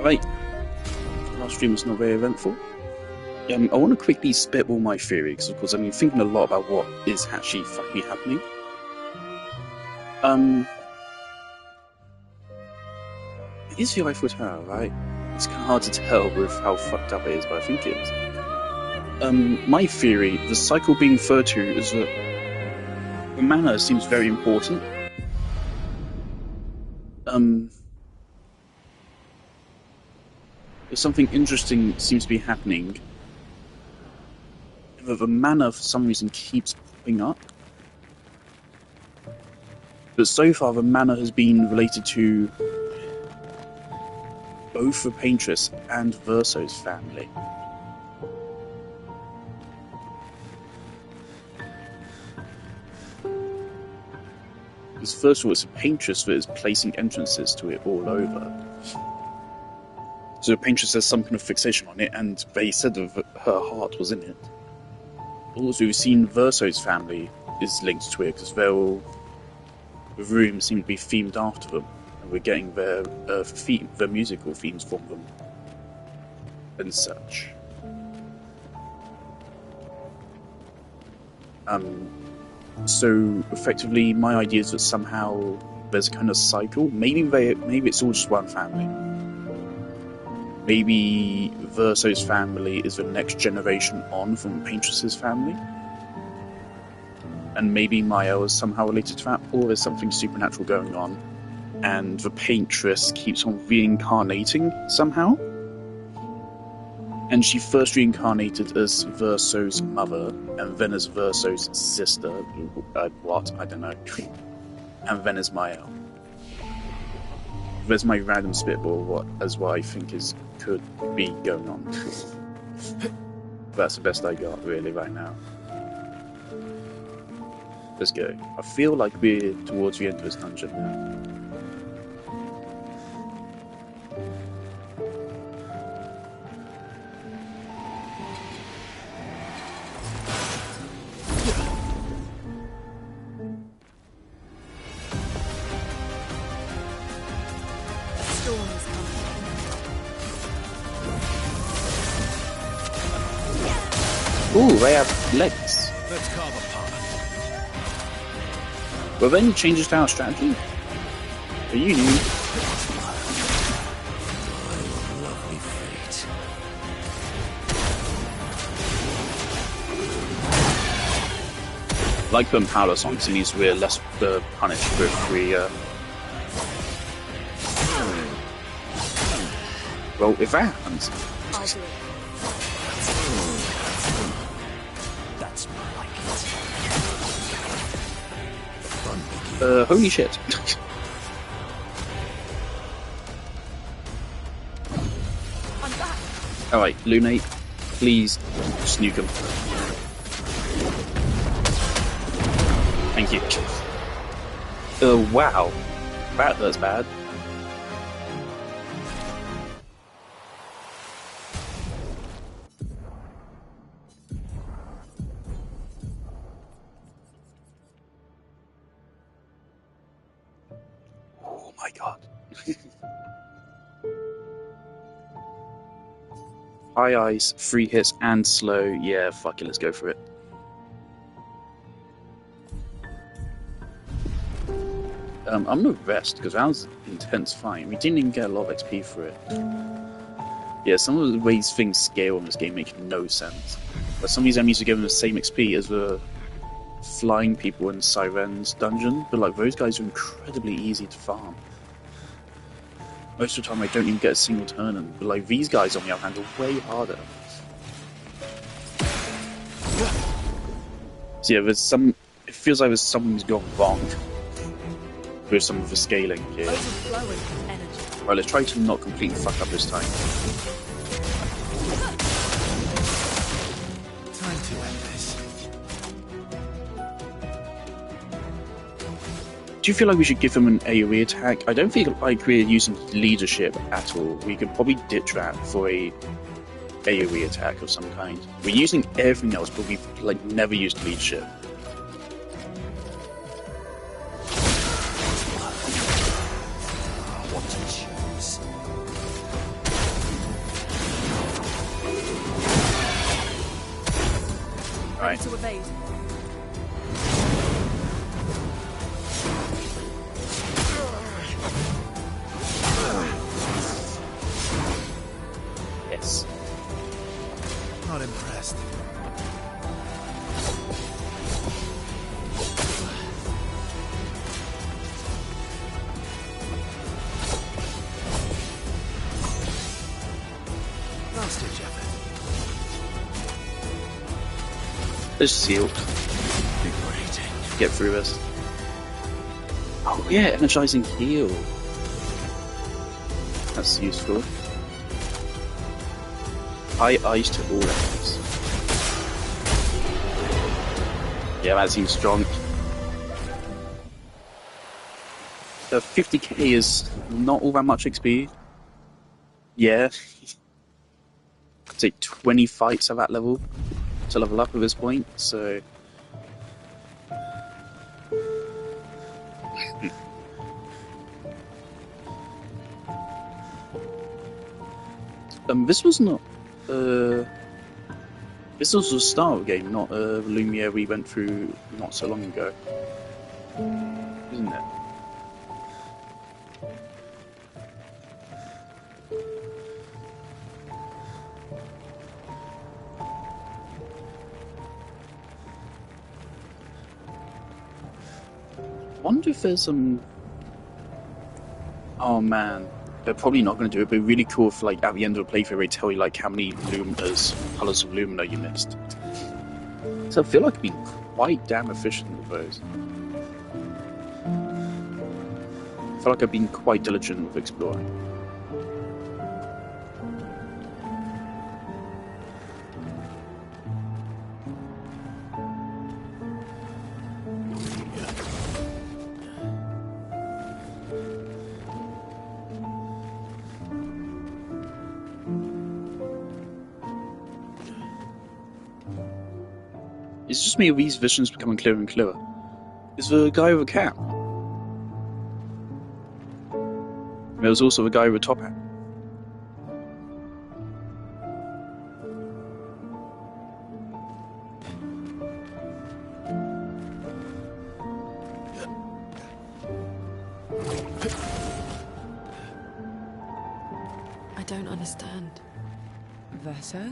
Right, last stream was not very eventful. I want to quickly spitball my theory, because of course I've been thinking a lot about what is actually fucking happening. It is the Eiffel Tower, right? It's kind of hard to tell with how fucked up it is, but I think it is. My theory, the cycle being referred to is that the manor seems very important. Something interesting seems to be happening. The manor, for some reason, keeps popping up. But so far, the manor has been related to both the paintress and Verso's family. Because first of all, it's a paintress that is placing entrances to it all over. So the paintress has some kind of fixation on it, and they said that her heart was in it. Also, we've seen Verso's family is linked to it, because the rooms seem to be themed after them, and we're getting their musical themes from them, and such. So effectively, my idea is that somehow there's a kind of cycle. Maybe it's all just one family. Maybe Verso's family is the next generation on from Paintress's family. And maybe Mael is somehow related to that, or there's something supernatural going on, and the Paintress keeps on reincarnating somehow. And she first reincarnated as Verso's mother, and then as Verso's sister. What? I don't know. And then as Mael. There's my random spitball as what I think could be going on. That's the best I got, really, right now. Let's go. I feel like we're towards the end of this dungeon now. Ooh, they have legs. Let's carve a path. Were there any changes to our strategy? Are you new? Lovely fate. Like putting powerless on, because it means we're less punished if we well, if that happens. I'll do it. That's more like it. Holy shit. I'm back. Alright, Lunate, please snuke him. Thank you. Wow. That hurts bad. Oh my god. High ice, 3 hits and slow. Yeah, fuck it, let's go for it. I'm gonna rest, because that was an intense fight. We didn't even get a lot of XP for it. Yeah, some of the ways things scale in this game make no sense. But some of these enemies are given the same XP as the flying people in Siren's dungeon, but like those guys are incredibly easy to farm. Most of the time I don't even get a single turn in, but like these guys on the other hand are way harder. So yeah, it feels like there's something's gone wrong with some of the scaling here. Overflowing energy. Right, let's try to not completely fuck up this time. Time to end this. Do you feel like we should give him an AoE attack? I don't feel like we're using leadership at all. We could probably ditch that for a AoE attack of some kind. We're using everything else, but we've like never used leadership. What to choose? Right. To evade. Yes. Not impressed. Last ditch effort. It's sealed. Liberating. Get through this. Oh yeah, energizing heal. That's useful. High ice to all enemies. Yeah, that seems strong. 50k is not all that much XP. Yeah. I'd take 20 fights at that level to level up at this point, so... this was not... this was the start of the game, not the Lumiere we went through not so long ago. Isn't it? I wonder if there's some... Oh man, they're probably not going to do it, but it'd be really cool if, like, at the end of the playthrough they tell you, like, how many colours of Lumina you missed. So I feel like I've been quite damn efficient with those. I feel like I've been quite diligent with exploring. It's just me of these visions becoming clearer and clearer. Is the guy with a cap? There was also the guy with a top hat. I don't understand. Verso?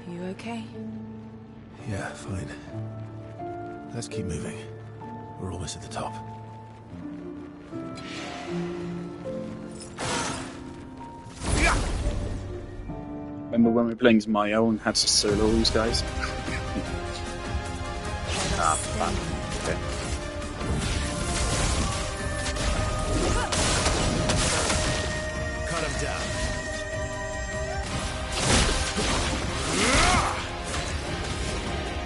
You okay? Yeah, fine. Let's keep moving. We're almost at the top. Remember when we were playing as Mayo and had to solo all these guys? Ah, fuck. Okay. Cut him down.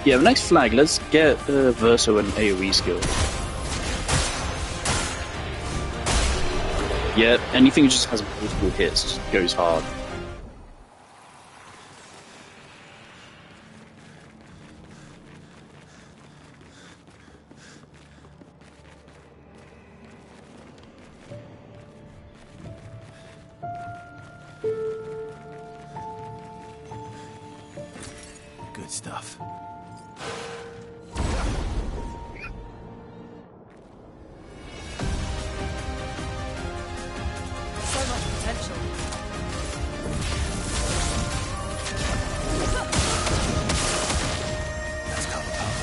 Yeah, the next flag, let's get Verso and AoE skill. Yeah, anything that just has multiple hits just goes hard. Good stuff. So much potential. That's cover power.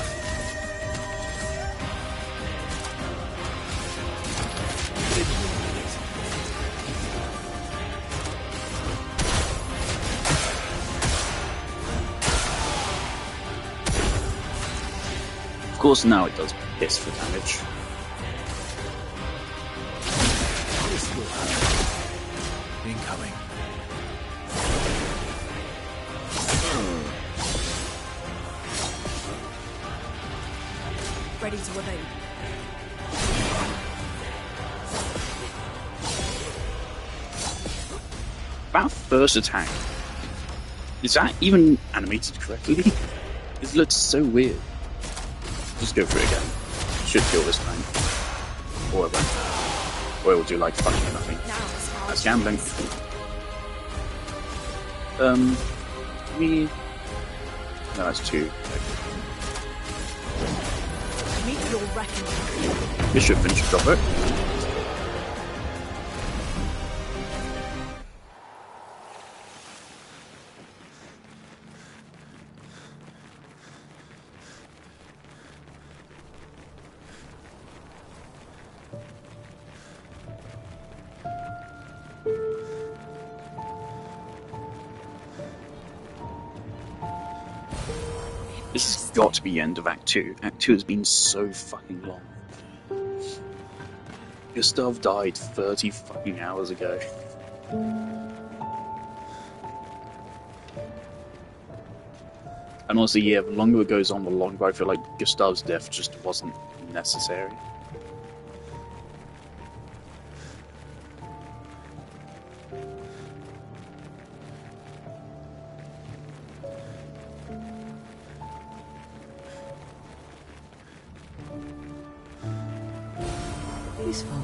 Of course, now it does piss for damage. This will happen. Incoming. Ready to evade. That first attack, is that even animated correctly? It looks so weird. Just go through it again. Should kill this time. Or it won't. Or it will do like fucking nothing. Now, That's gambling. No, that's 2. Meet your reckoning. This should finish the job, right? This has got to be the end of Act 2. Act 2 has been so fucking long. Gustav died 30 fucking hours ago. And honestly, yeah, the longer it goes on, the longer I feel like Gustav's death just wasn't necessary. Peaceful.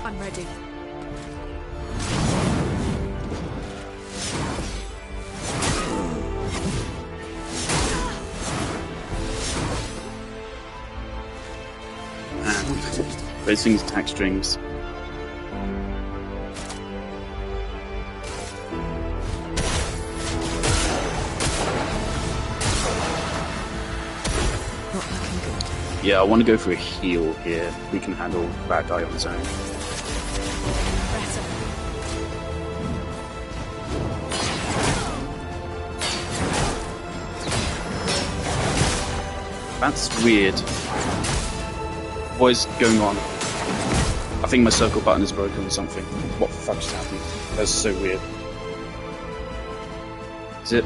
I'm ready. And those things attack strings. Not looking good. Yeah, I want to go for a heal here. We can handle that guy on his own. Better. That's weird. What is going on? I think my circle button is broken or something. What the fuck just happened? That's so weird. Is it?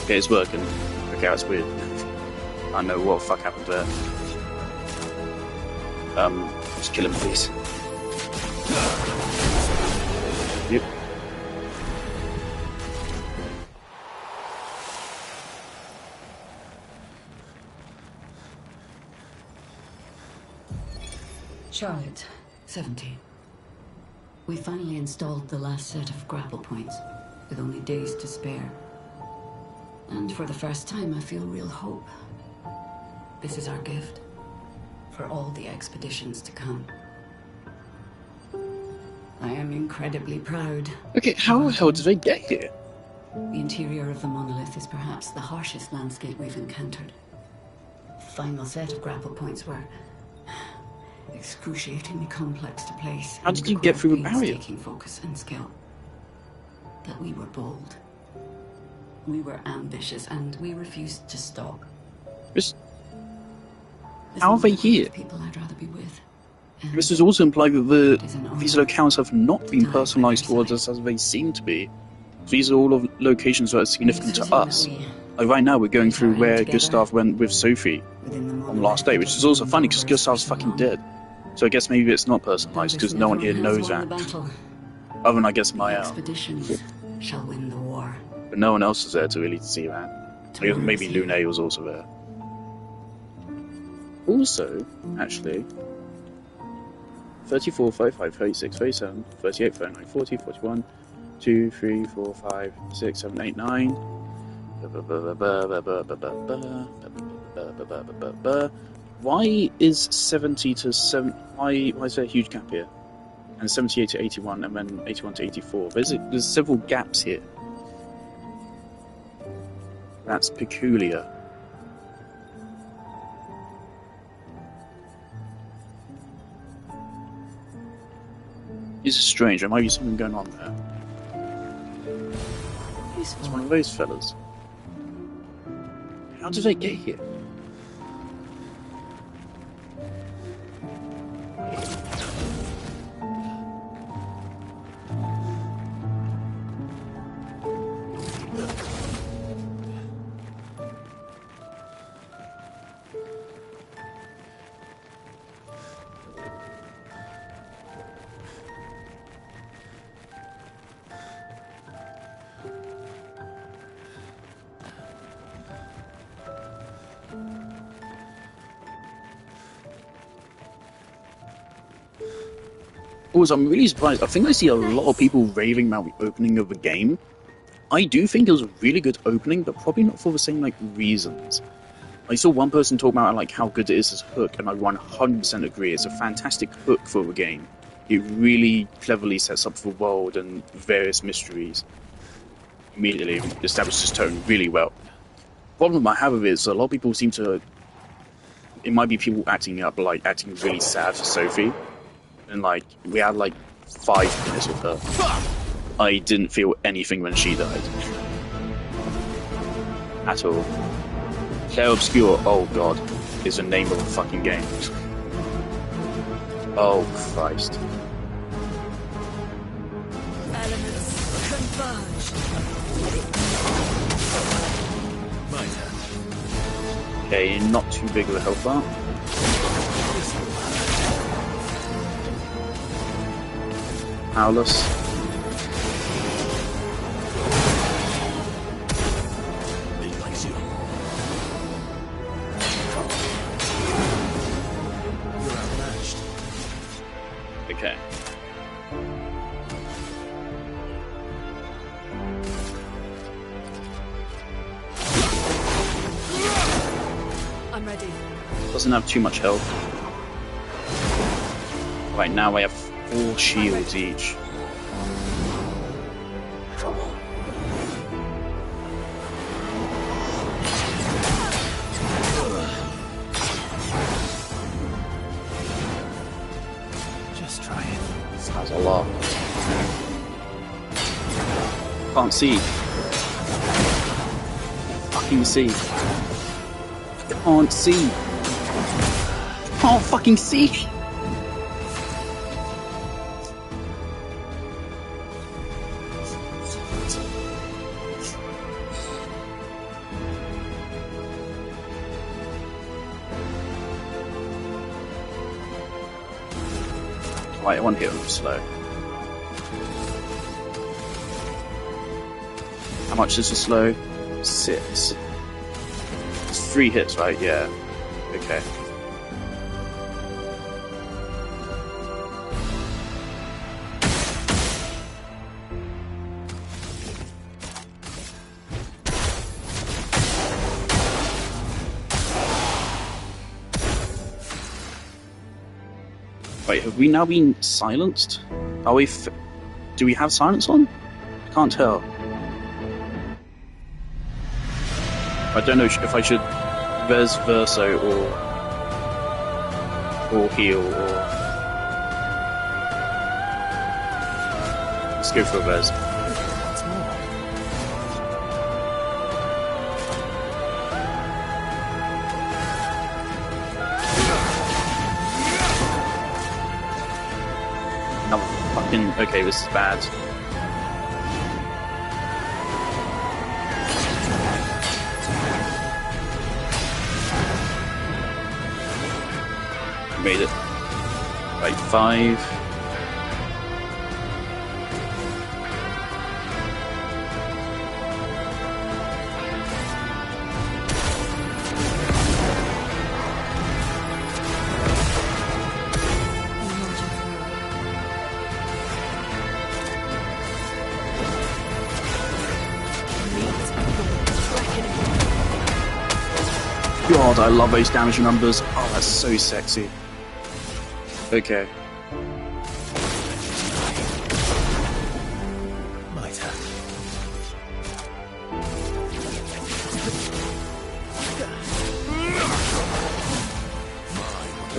Okay, it's working. Okay, that's weird. I know what the fuck happened there. Just kill him, please. Yep. Charlotte, 17. We finally installed the last set of grapple points, with only days to spare. And for the first time, I feel real hope. This is our gift, for all the expeditions to come. I am incredibly proud. Okay, how the hell did they get here? The interior of the monolith is perhaps the harshest landscape we've encountered. The final set of grapple points were excruciatingly complex to place. How did you get through the barrier? Painstaking focus and skill. But we were bold. We were ambitious, and we refused to stop. This, how are they here? People I'd rather be with. And This is also implied that it is an these honor locales have not been to die by personalised their towards side. us as they seem to be. These are all of locations that are significant It's to fitting us. that we, Like right now, we're going through our where together Gustav went with Sophie within the on the monolith, last day, which is also funny because covers Gustav's for so fucking long. dead. So I guess maybe it's not Though personalised this because no one never here has knows won that. the battle, Other than I guess the Mael. expeditions shall win the war. But no one else was there to really see that. Tomorrow's Maybe here. Lune was also there. Also, actually, 34, 35, 36, 37, 38, 39, 40, 41, 2, 3, 4, 5, 6, 7, 8, 9. Why is 70 to 7? Why is there a huge gap here? And 78 to 81, and then 81 to 84. There's several gaps here. That's peculiar. This is strange. There might be something going on there. It's one of those fellas. How did they get here? Also, I'm really surprised. I think I see a lot of people raving about the opening of the game. I do think it was a really good opening, but probably not for the same reasons. I saw one person talk about how good it is as a hook, and I 100% agree. It's a fantastic hook for the game. It really cleverly sets up the world and various mysteries. Immediately establishes tone really well. The problem I have with it is a lot of people seem to... It might be people acting up, acting really sad for Sophie. And we had 5 minutes with her. I didn't feel anything when she died. At all. Clair Obscur, oh god, is the name of the fucking game. Oh Christ. Elements converge. Okay, not too big of a health bar. Powerless. Okay. I'm ready. Doesn't have too much health. Right now I have 4 shields each. Just try it. This has a lot. Can't see. Fucking see. Can't see. Can't fucking see. Right, one hit was slow. How much is the slow? 6. It's 3 hits, right? Yeah. Okay. Wait, have we now been silenced? Are we? Do we have silence on? I can't tell. I don't know if I should res verso or heal or. Let's go for a res. Okay, this is bad. Made it. Right, 5. God, I love those damage numbers. Oh, that's so sexy. Okay. My turn.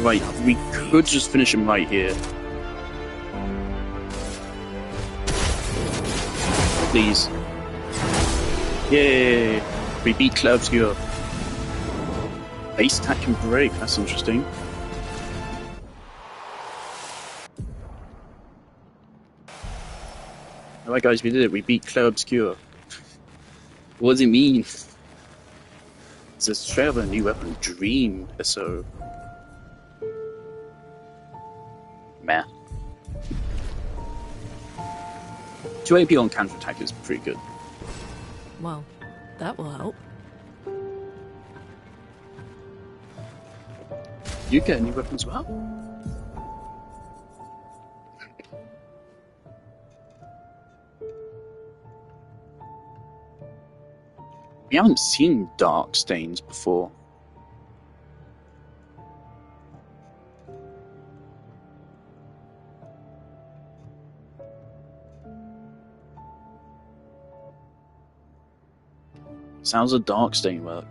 Right, we could just finish him right here. Please. Yay! We beat Clair Obscur. Base attack can break, that's interesting. Alright guys, we did it. We beat Clair Obscur. What does it mean? It says trail of a new weapon, Dream SO. Meh. 2 AP on counter attack is pretty good. Well, that will help. You get a new weapon as well? We haven't seen dark stains before. Sounds a dark stain work.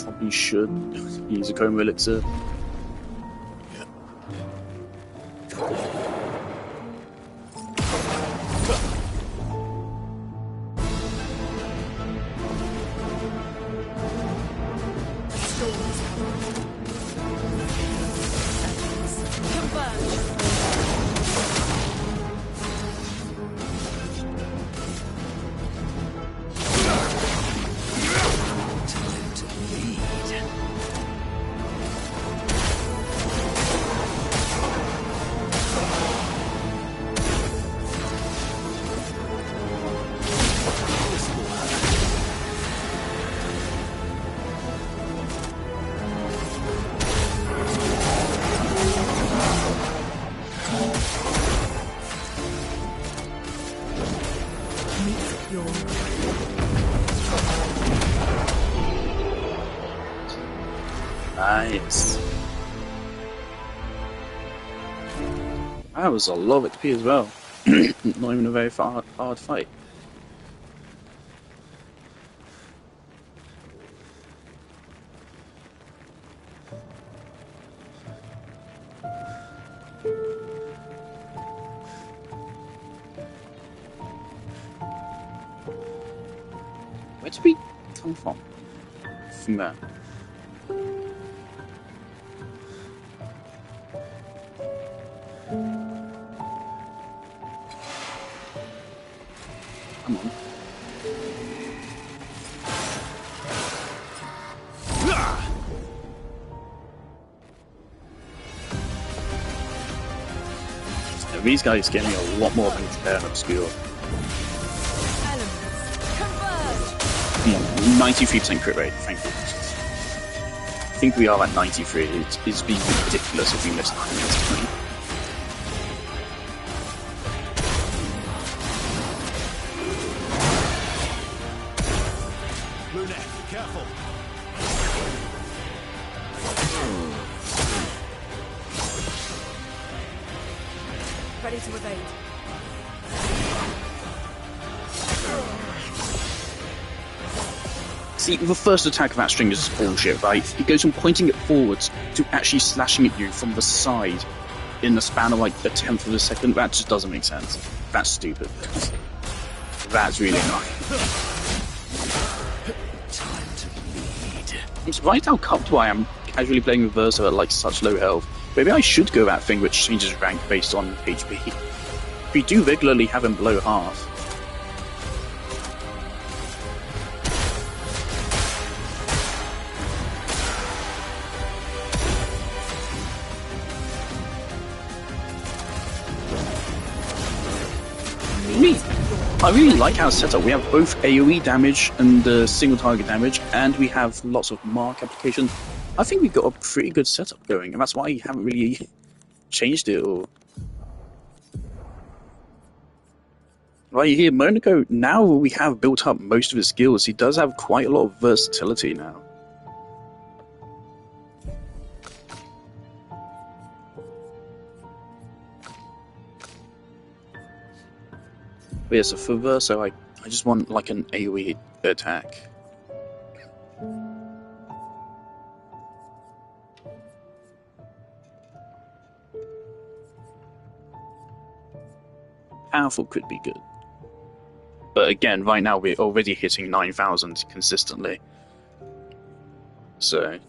Probably should use a coma elixir. Nice. That was a lot of XP as well. Not even a very hard fight. Where did we come from? From there. Come on. So these guys get me a lot more than Clair Obscur. Elements converge. 93% crit rate, thank you. I think we are at 93. It's been ridiculous if we miss 9 minutes. Careful. Ready to evade. See, the first attack of that string is bullshit, right? It goes from pointing it forwards to actually slashing at you from the side in the span of like a tenth of a second. That just doesn't make sense. That's stupid. That's really annoying. I'm surprised how comfortable I am casually playing with Verso at like such low health. Maybe I should go that thing which changes rank based on HP. We do regularly have him below half. I really like our setup. We have both AoE damage and single target damage, and we have lots of mark application. I think we've got a pretty good setup going, and that's why you haven't really changed it or... Right here, Monaco, now we have built up most of his skills, he does have quite a lot of versatility now. But yeah, so for Verso, I just want like an AoE attack. Powerful could be good. But again, right now we're already hitting 9,000 consistently. So,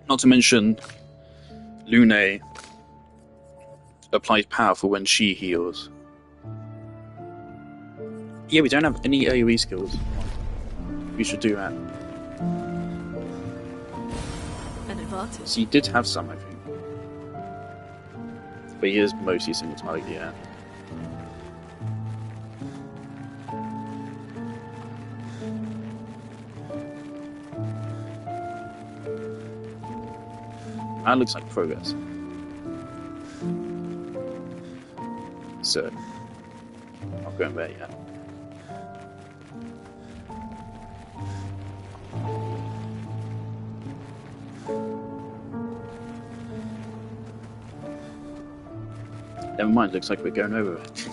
not to mention, Lune applies powerful when she heals. Yeah, we don't have any AoE skills. We should do that. An advantage. So he did have some, I think. But he is mostly single target, yeah. That looks like progress. So, not going there yet. Never mind, looks like we're going over it.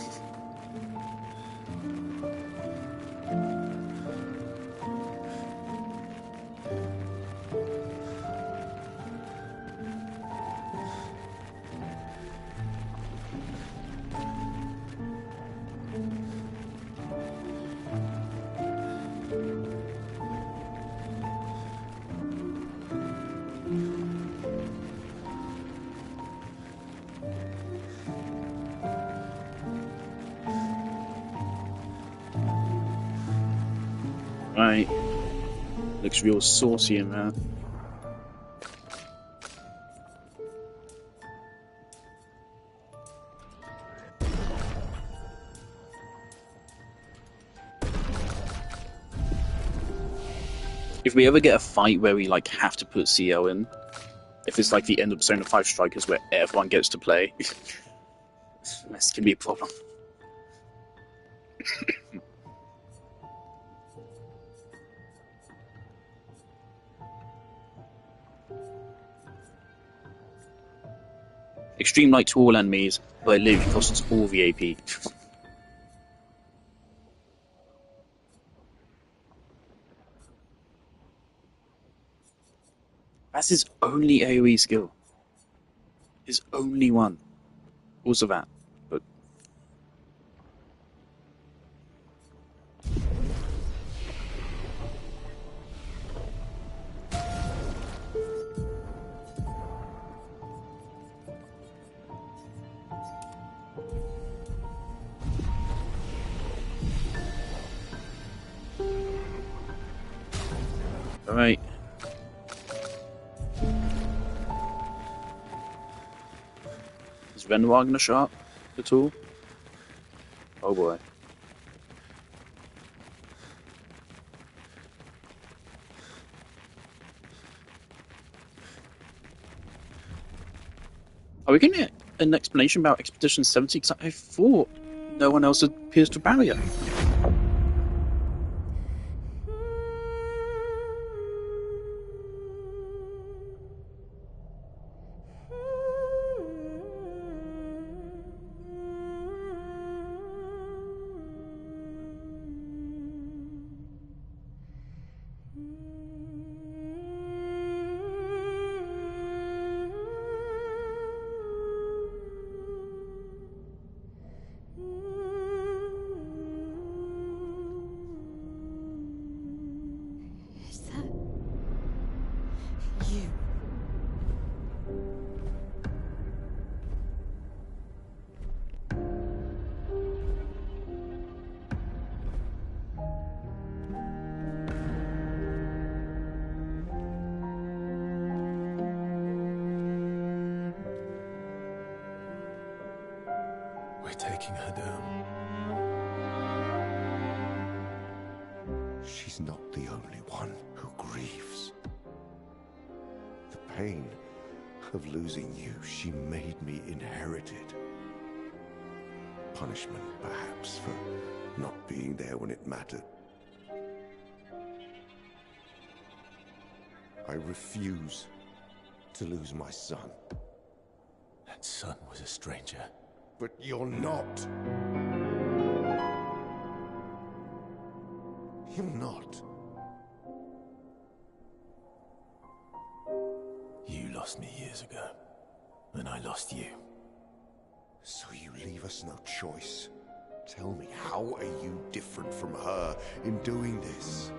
Right. Looks real saucy in there. If we ever get a fight where we like have to put CL in, if it's like the end of Persona 5 Strikers where everyone gets to play, that's gonna be a problem. Extreme Light to all enemies, but it literally costs all the AP. That's his only AoE skill. His only one. Also that, but... Alright. Is Renoir gonna show up at all? Oh boy. Are we gonna get an explanation about Expedition 70? Because I thought no one else had pierced a barrier. Is that you? We're taking her down. She's not the only one who grieves. The pain of losing you, she made me inherit it. punishment, perhaps, for not being there when it mattered. I refuse to lose my son. That son was a stranger. But you're not. You're not. You lost me years ago, and I lost you. So you leave us no choice. Tell me, how are you different from her in doing this?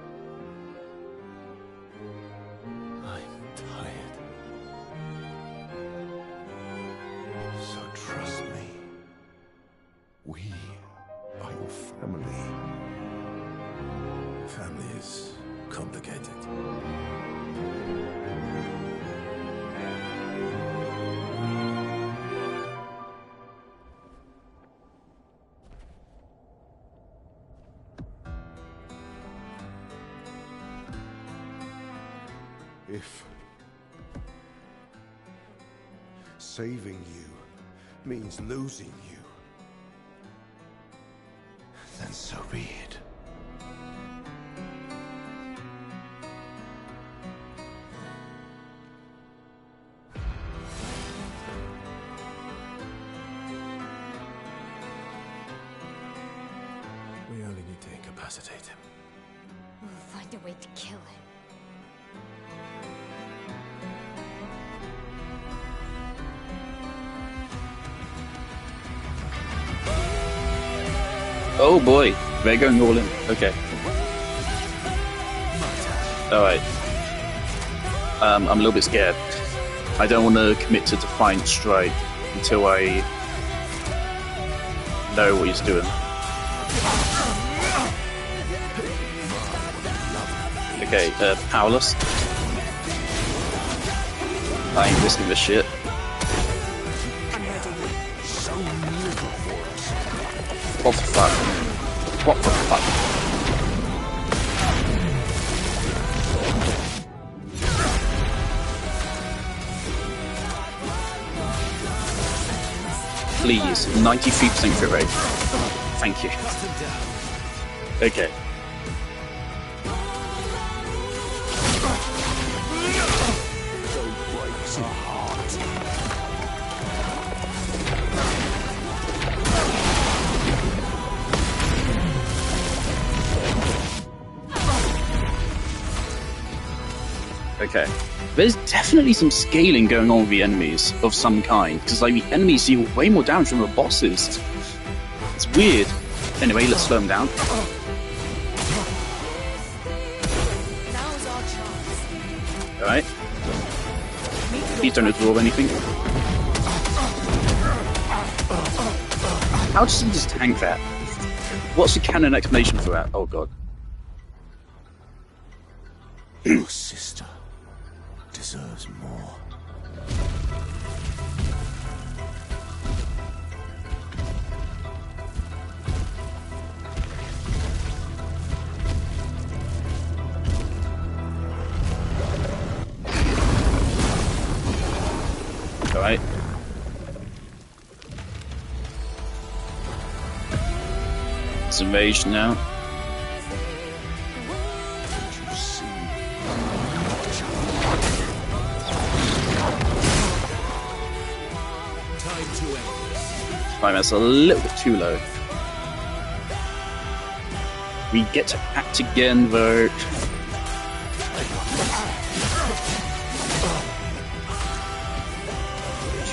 I'm tired. So trust me. We are your family. Family is complicated. If saving you means losing you, then so be it. We only need to incapacitate him. We'll find a way to kill him. Oh boy, they're going all in. Okay. Alright. I'm a little bit scared. I don't want to commit to Defiant Strike until I know what he's doing. Okay, powerless. I ain't risking this shit. What the fuck? What the fuck? Please, 93% crit rate. Thank you. Okay. Okay. There's definitely some scaling going on with the enemies of some kind, because like the enemies deal way more damage than the bosses. It's weird. Anyway, let's slow them down. Now's our chance. Alright. Please don't absorb anything. How does he just tank that? What's the canon explanation for that? Oh god. Your sister deserves more. Alright. It's invasion now. Right, that's a little bit too low. We get to act again, though.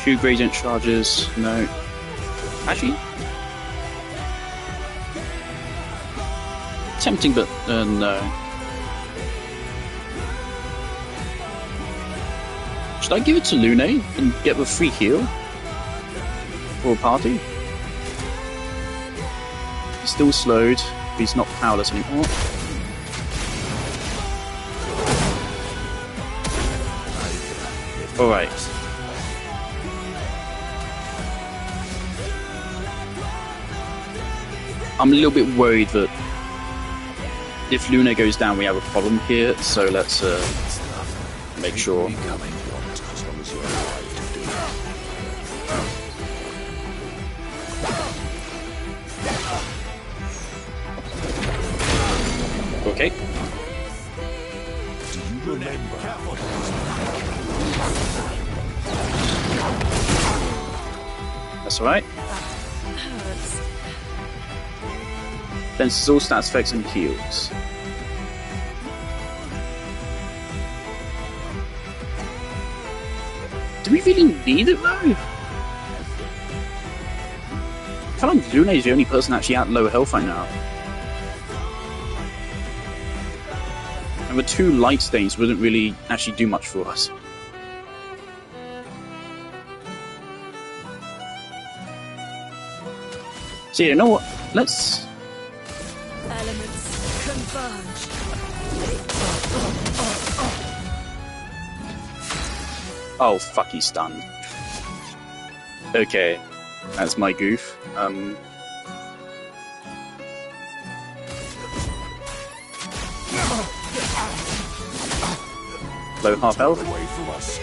Two gradient charges. No. Actually. Tempting, but no. Should I give it to Lune and get the free heal? For a party? He's still slowed, but he's not powerless anymore. Alright. I'm a little bit worried that if Lune goes down we have a problem here, so let's make sure. Okay. Do you remember? That's alright. Hurts. Then all stats, effects, and heals. Do we really need it though? I feel like Luna is the only person actually at low health right now. And the 2 light stains wouldn't really actually do much for us. So you know what? Let's... Elements converge. Oh fuck, he's stunned. Okay, that's my goof. Low half health. Away from us.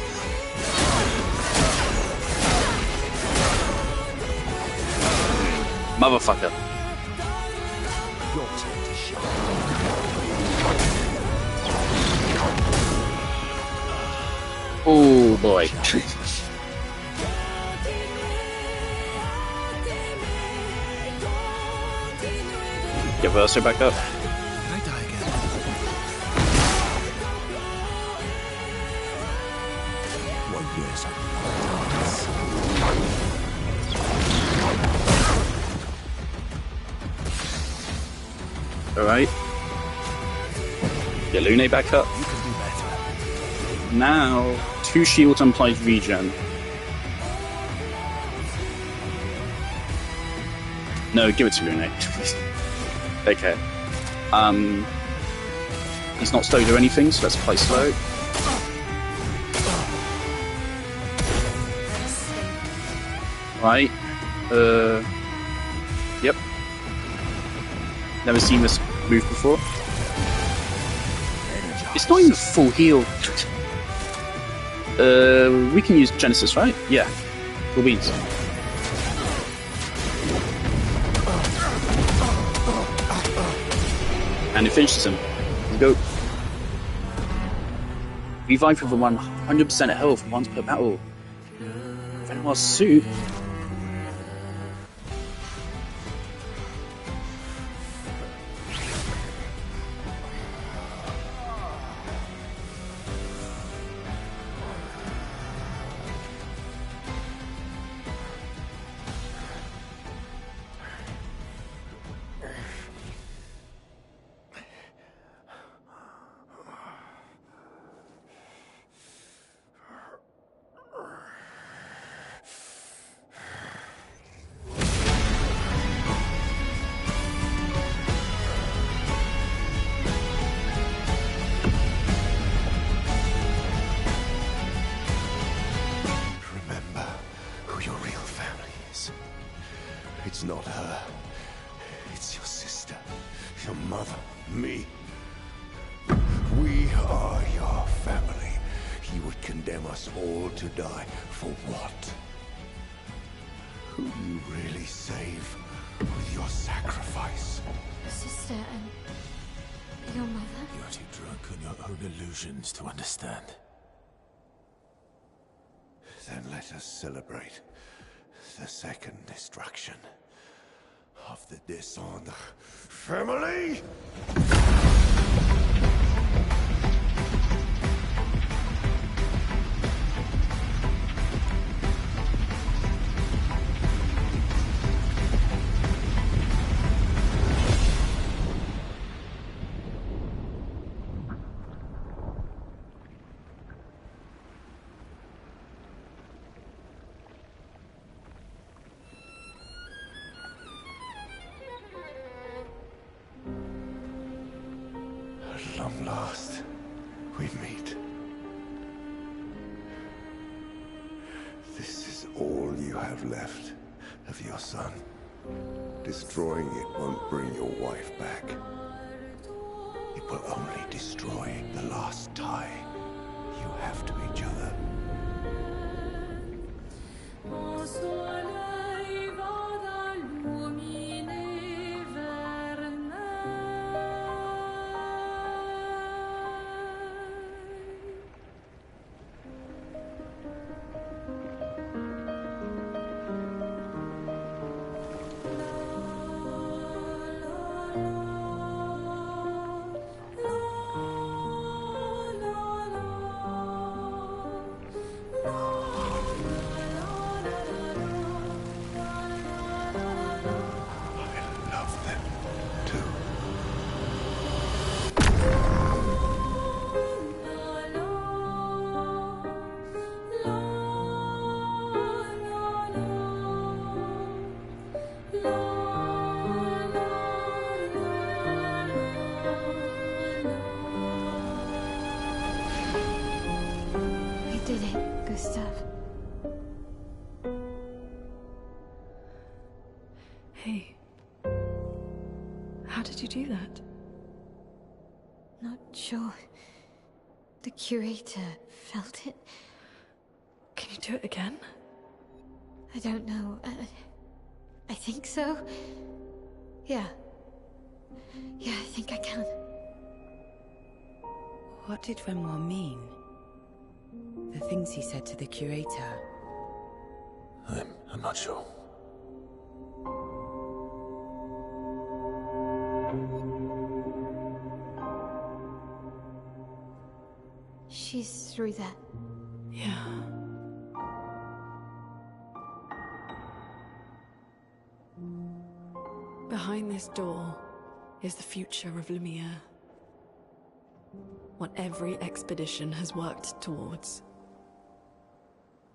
Motherfucker. Your turn to shine. Oh boy. Get Verso back up. Did I die again? What years are Alright. Get Lune back up. You can do better. Now, 2 shields implies regen. No, give it to Lune. Okay. He's not slowed or anything, so let's play slow. Right. Yep. Never seen this move before. It's not even full heal. We can use Genesis, right? Yeah. Full beans. And it finishes him. Let's go. Revive with 100% health once per battle. Venomar's suit. Remember who your real family is. It's not her. It's your sister, your mother, me. We are your family. You would condemn us all to die for what? Who you really save with your sacrifice? Sister and your mother? You're too drunk on your own illusions to understand. Then let us celebrate the second destruction of the Descendre family! At long last, we meet. This is all you have left of your son. Destroying it won't bring your wife back. It will only destroy the last tie you have to each other. Hey. How did you do that? Not sure. The curator felt it. Can you do it again? I don't know. I think so. Yeah. Yeah, I think I can. What did Renoir mean? The things he said to the curator. I'm not sure. She's through that. Yeah. Behind this door is the future of Lumiere. What every expedition has worked towards.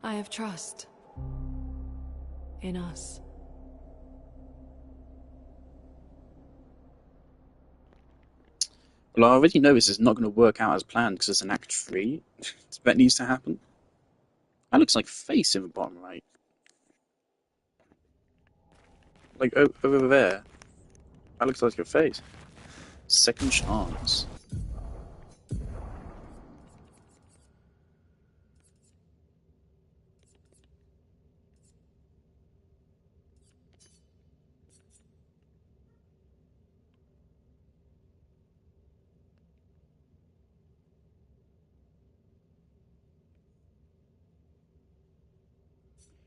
I have trust in us. Well, I already know this is not going to work out as planned because it's an Act 3 that needs to happen. That looks like face in the bottom right. Like, over there. That looks like your face. Second chance.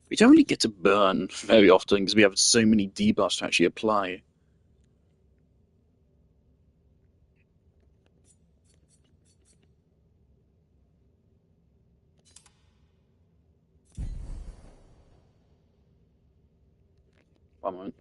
We don't really get to burn very often because we have so many debuffs to actually apply. One moment.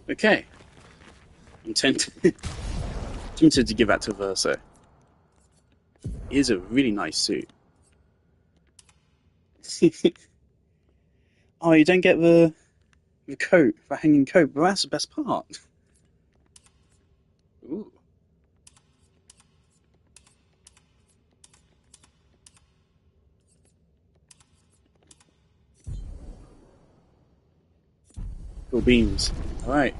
Okay. I'm tempted to give that to Verso. He is a really nice suit. Oh, you don't get the coat, the hanging coat, but that's the best part. Ooh. Cool beans. Alright.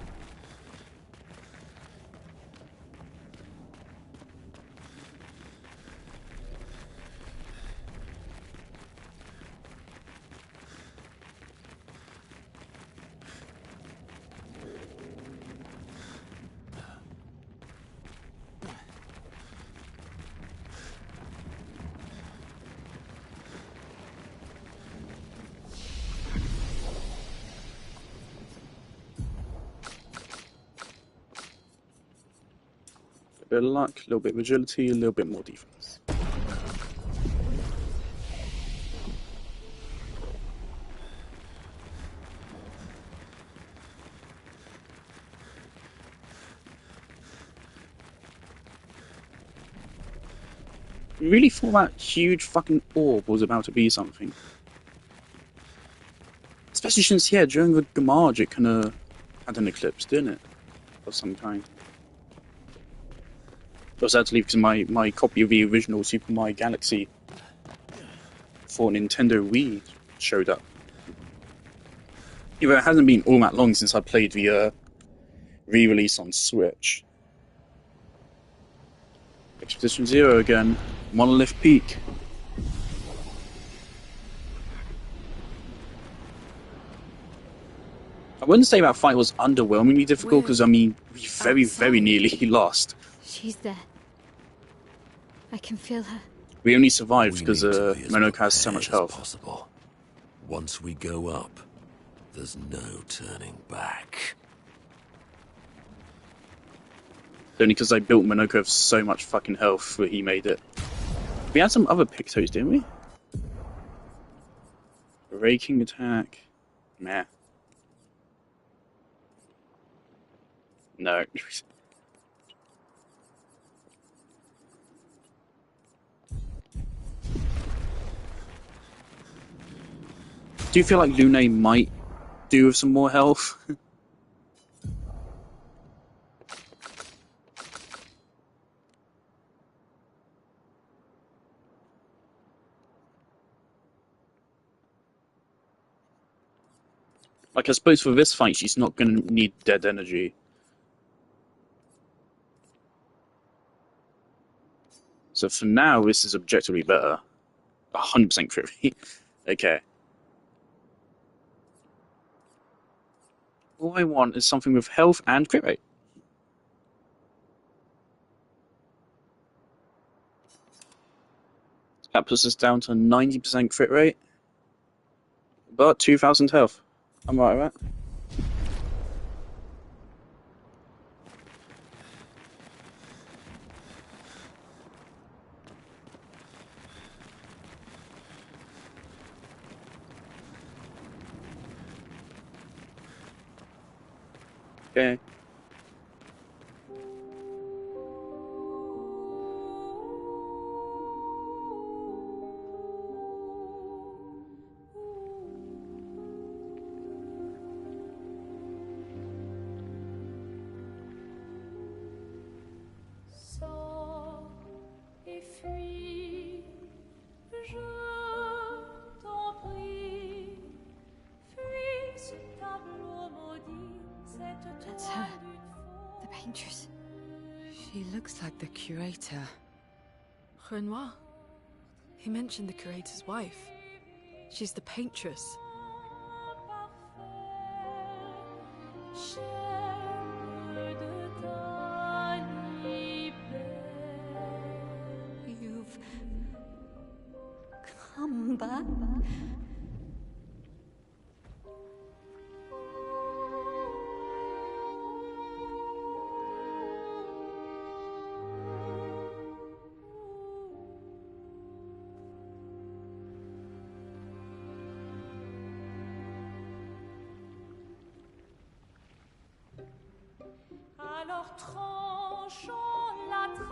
bit of luck, a little bit of agility, a little bit more defense. I really thought that huge fucking orb was about to be something. Especially since, yeah, during the Gamarge it kind of had an eclipse, didn't it? Of some kind. But sadly, because my copy of the original Super Mario Galaxy for Nintendo Wii showed up. Even it hasn't been all that long since I played the re-release on Switch. Expedition Zero again. Monolith Peak. I wouldn't say that fight was underwhelmingly difficult, because, I mean, we very nearly lost. She's there. I can feel her. We only survived because Monoka has so much health. Possible. Once we go up, there's no turning back. Only because I built Monoka with so much fucking health that he made it. We had some other Pictos, didn't we? Raking attack. Meh. No. Do you feel like Lune might do with some more health? Like, I suppose for this fight, she's not going to need dead energy. So for now, this is objectively better. 100% crit rate. Okay. All I want is something with health and crit rate. That puts us down to 90% crit rate. But 2,000 health. I'm right with that. Okay. That's her. The paintress. She looks like the curator. Renoir. He mentioned the curator's wife. She's the paintress. You've come back? Alors tranchons la trame,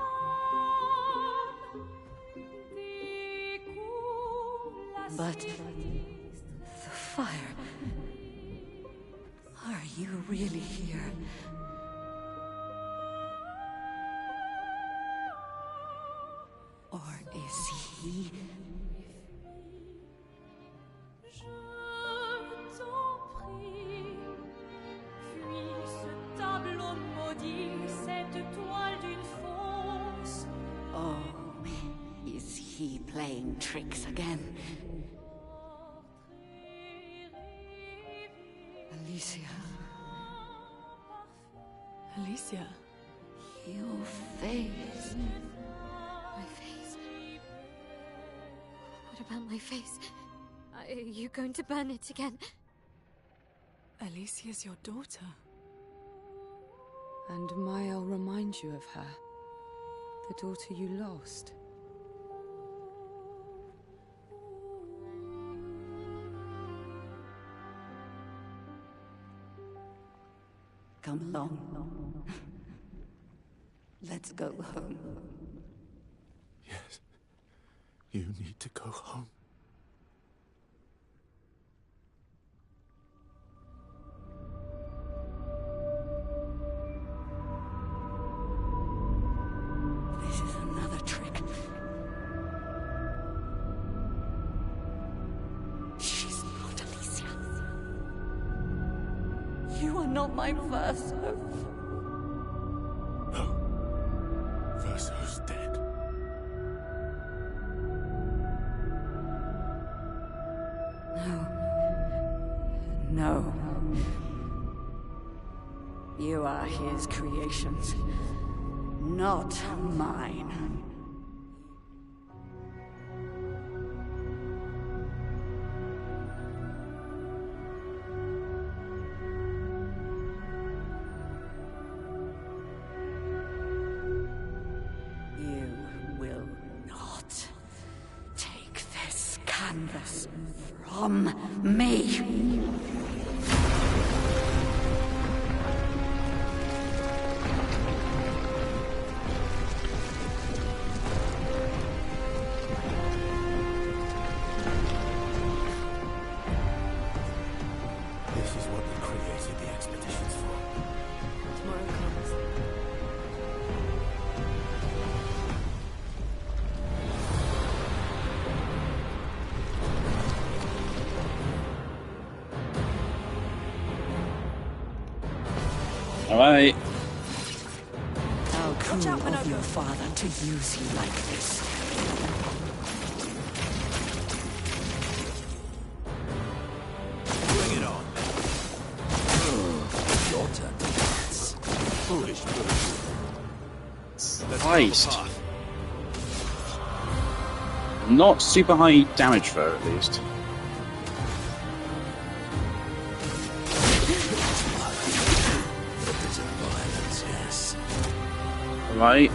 découle la But the fire. Are you really here? Or is he? Je t'en prie, puis ce tableau maudit, cette toile d'une fausse. Oh, is he playing tricks again? Alicia, Alicia. your face. My face. What about my face? Are you going to burn it again? Alicia's your daughter. And Maya reminds you of her. The daughter you lost. Come along. Let's go home. Yes. You need to go home. This is another trick. She's not Alicia. You are not my Verso. No. Verso's dead. No. You are his creations, not mine. You will not take this canvas from me. This is what they created the expeditions for. Tomorrow comes. All right. How cruel of your father to use you like this. Bring it on. Your turn to dance. Foolish fool. Christ. Not super high damage though, at least. Violence, yes. Right,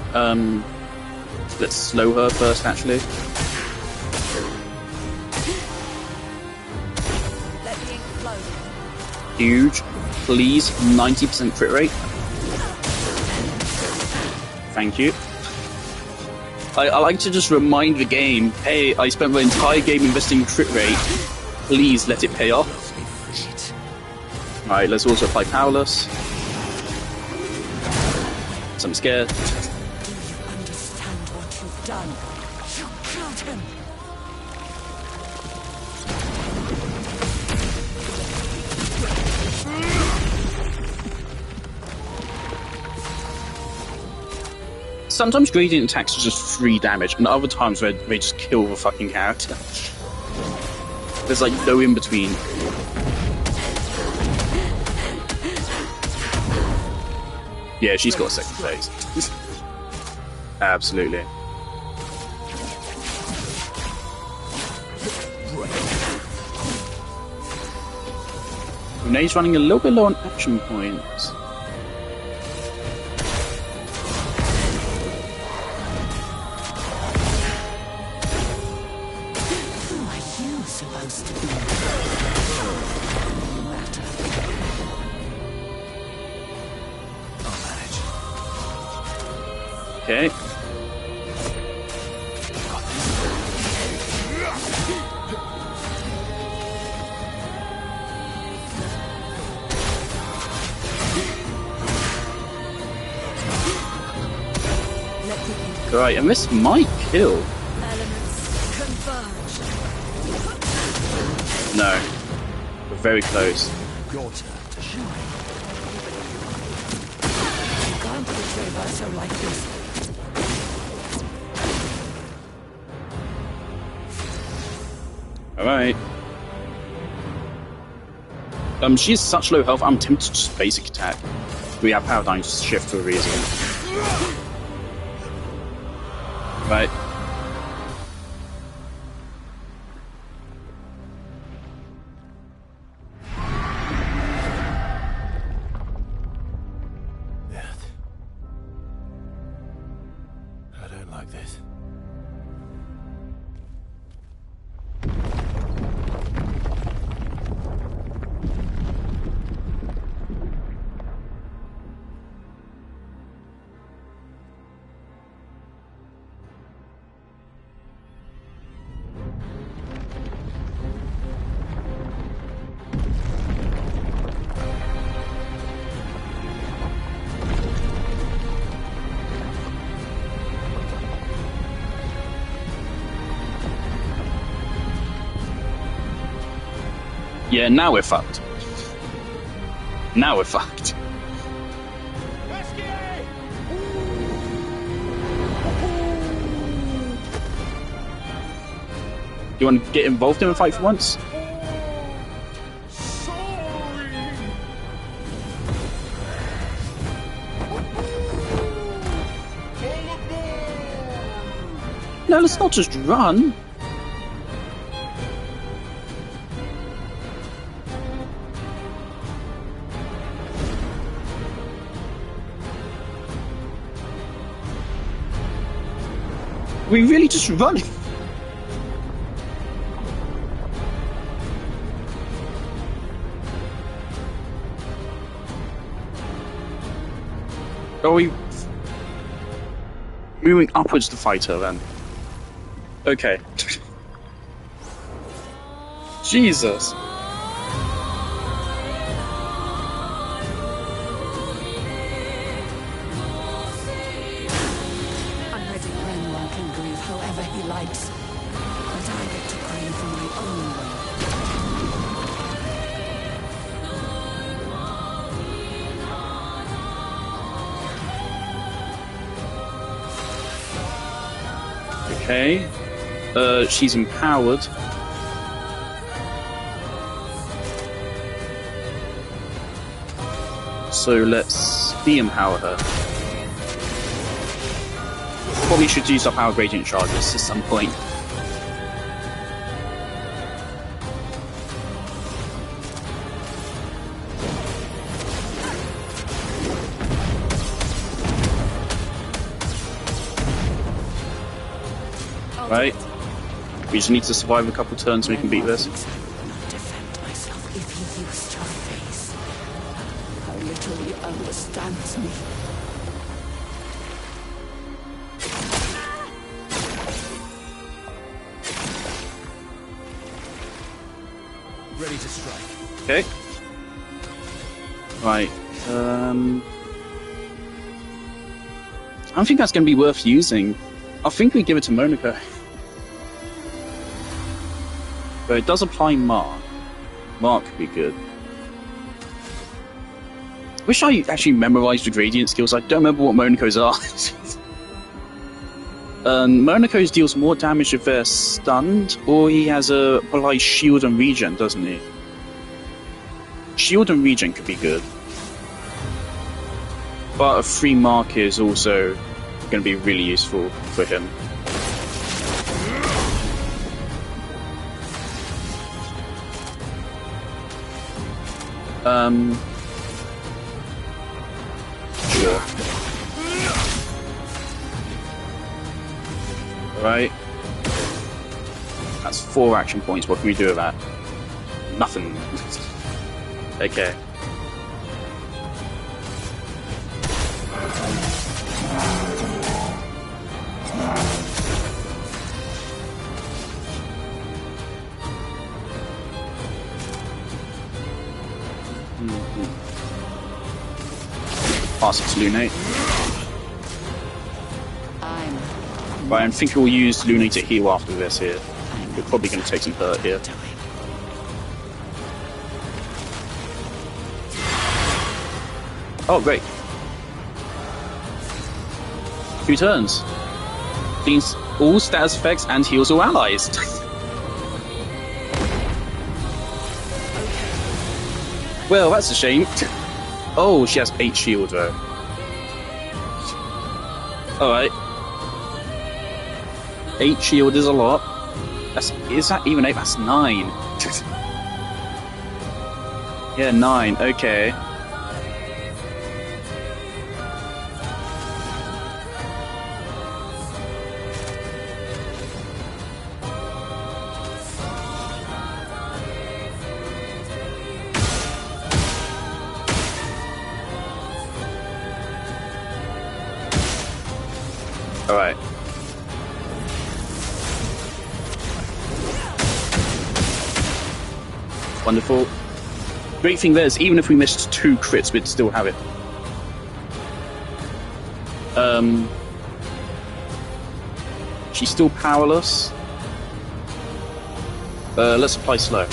let's slow her first, actually. Let the ink flow. Huge. Please, 90% crit rate. Thank you. I like to just remind the game, hey, I spent the entire game investing in crit rate. Please let it pay off. Alright, let's also apply Powerless. So I'm scared. Do you understand what you've done? You killed him. Sometimes gradient attacks are just free damage, and other times where they just kill the fucking character. There's like no in between. Yeah, she's got a second phase. Absolutely. Renee's running a little bit low on action points. Who are you supposed to be? No matter. I'll manage. Okay. Right, and this might kill. Elements converge. No. We're very close. Your turn to shine. You can't betray Verso like this. Alright. She's such low health, I'm tempted to just basic attack. We have Paradigm Shift for a reason. Right. Yeah, now we're fucked. Now we're fucked. You want to get involved in a fight for once? No, let's not just run. We really just running. Are we moving upwards to fight her then? Okay. Jesus. I'm ready. Renoir can grieve however he likes. But I get to grieve my own way. Okay. She's empowered. So let's de-empower her. Probably should use our power gradient charges at some point. Right. We just need to survive a couple turns so we can beat this. Defend myself if he used your face. How little he understands me. Ready to strike. Okay. Right. I don't think that's going to be worth using. I think we give it to Monaco. But it does apply Mark. Mark could be good. Wish I actually memorized the gradient skills. I don't remember what Monaco's are. Monaco's deals more damage if they're stunned, or he has a applies shield and regen, doesn't he? Shield and regen could be good. But a free mark is also going to be really useful for him. Sure. Alright. That's 4 action points. What can we do with that? Nothing. Okay. Pass it to Lunate. But I think we'll use Lunate to heal after this here. We're probably going to take some hurt here. Oh, great. 2 turns. Cleans all status effects and heals all allies. Well, that's a shame. Oh, she has 8 shield though. Alright. 8 shield is a lot. Is that even 8? That's 9. Yeah, 9. Okay. Alright. Wonderful. Great thing there is, even if we missed 2 crits, we'd still have it. She's still powerless. Let's apply slow.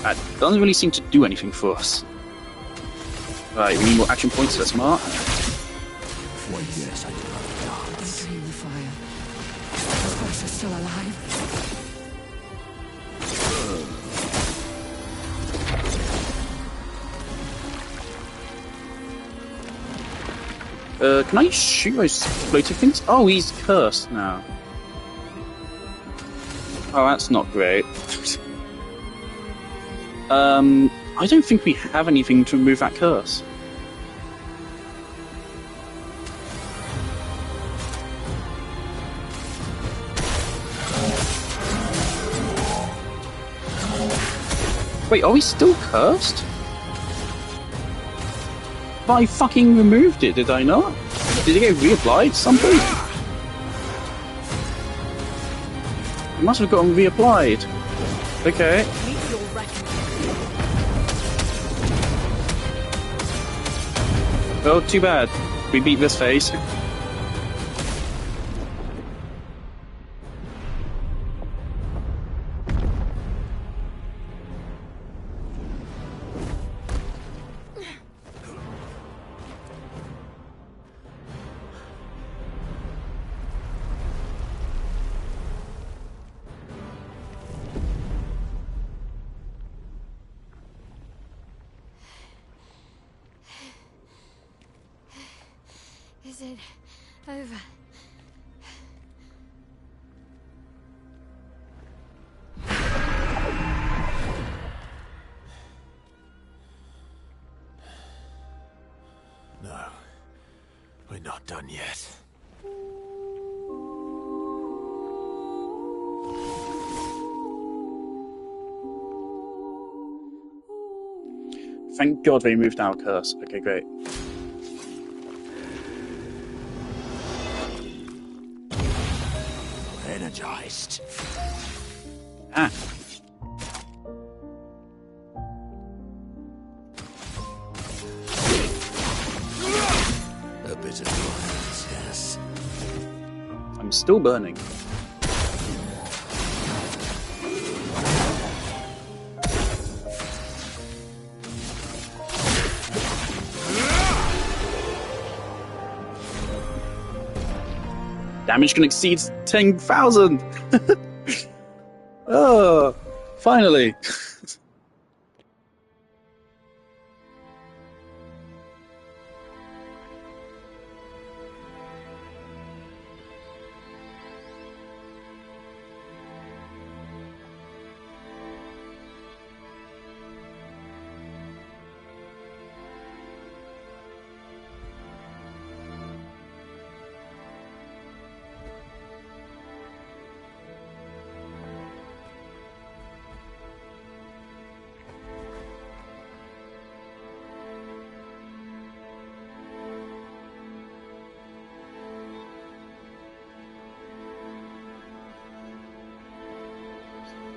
That doesn't really seem to do anything for us. Right, we need more action points, that's smart. For years I did not dance. Entering the fire. This horse is still alive. Can I shoot those floating things? Oh, he's cursed now. Oh, that's not great. I don't think we have anything to remove that curse. Wait, are we still cursed? But I fucking removed it, did I not? Did it get reapplied? Something? It must have gotten reapplied. Okay. Well, too bad. We beat this phase. Is it over? No. We're not done yet. Thank God they removed our curse. Okay, great. Energized. Ah. A bit of violence, yes. I'm still burning. Damage can exceed 10,000! Oh, finally!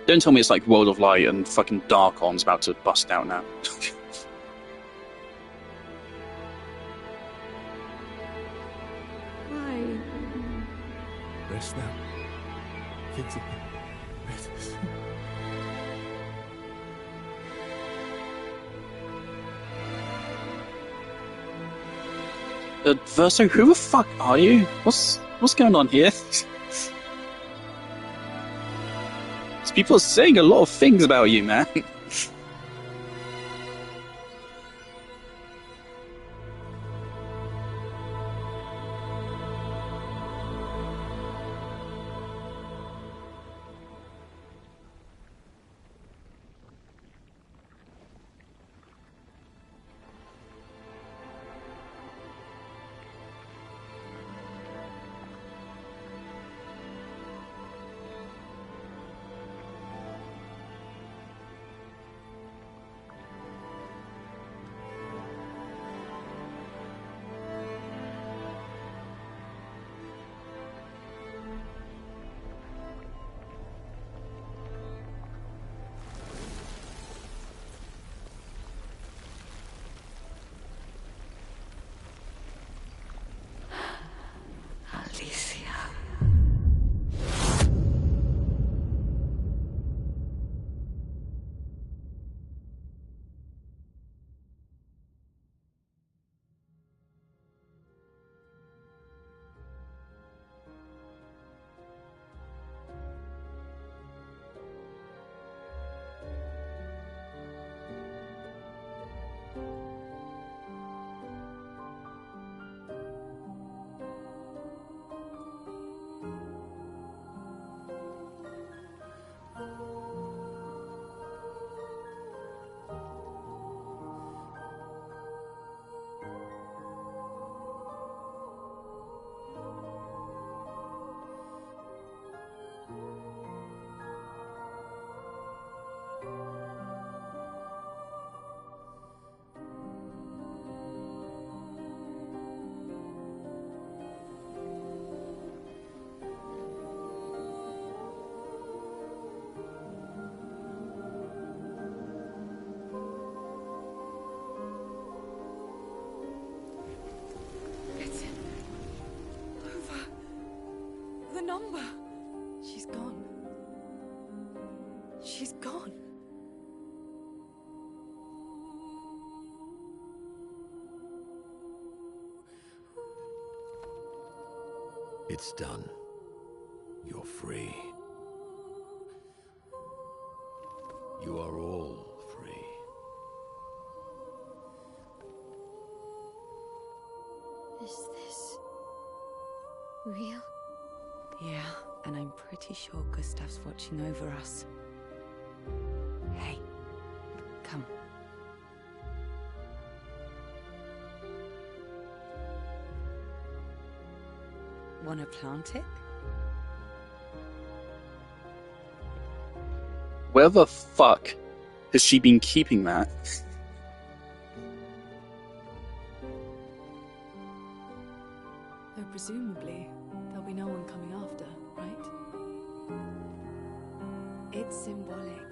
Don't tell me it's like World of Light and fucking Darkon's about to bust out now. Why? Rest now. Fix it. Rest. Verso, who the fuck are you? What's going on here? People are saying a lot of things about you, man. She's gone. It's done. You're free. You are all free. Is this real? Yeah, and I'm pretty sure Gustav's watching over us. Hey, come. Wanna plant it? Where the fuck has she been keeping that? Though presumably, there'll be no one coming after, right? It's symbolic.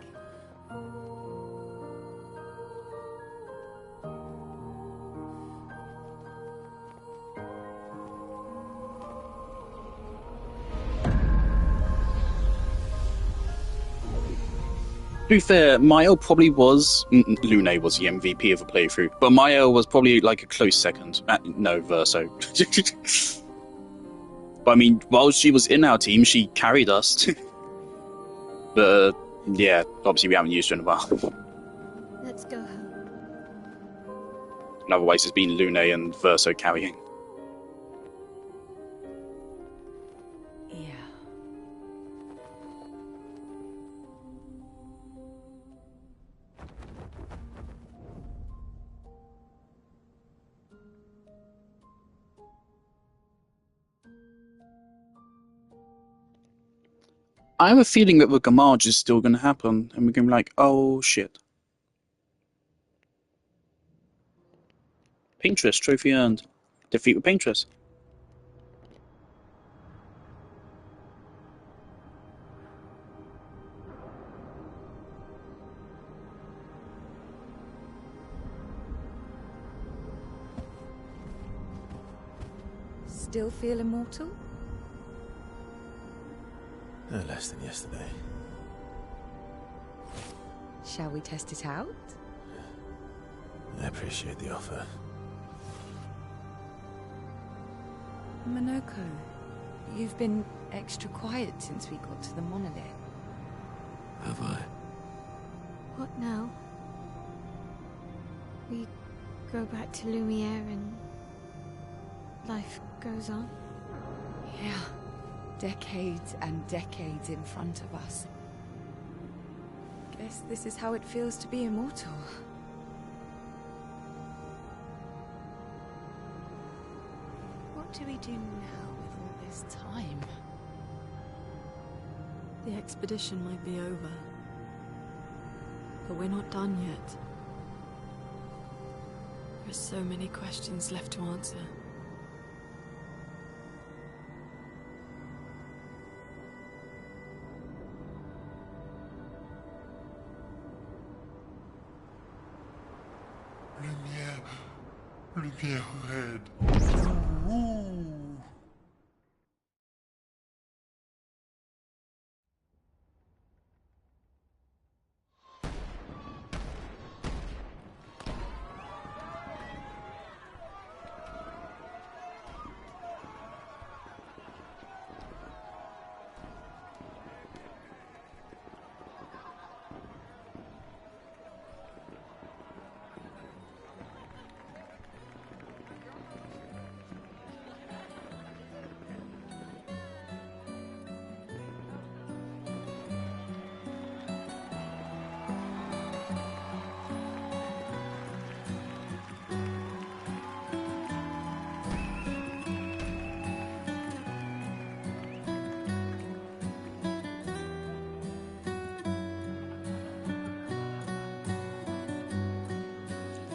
To be fair, Mael probably was... Lune was the MVP of the playthrough, but Mael was probably like a close second. No, Verso. But I mean, while she was in our team, she carried us. But yeah, obviously we haven't used her in a while. Let's go home. And otherwise it's been Lune and Verso carrying. Yeah. I have a feeling that the Gamage is still going to happen, and we're going to be like, oh shit. Paintress, trophy earned. Defeat with Paintress. Still feel immortal? No less than yesterday. Shall we test it out? I appreciate the offer. Monoko, you've been extra quiet since we got to the monolith. Have I? What now? We go back to Lumiere and life goes on? Yeah. Decades and decades in front of us. Guess this is how it feels to be immortal. What do we do now with all this time? The expedition might be over. But we're not done yet. There's so many questions left to answer. Lumière red.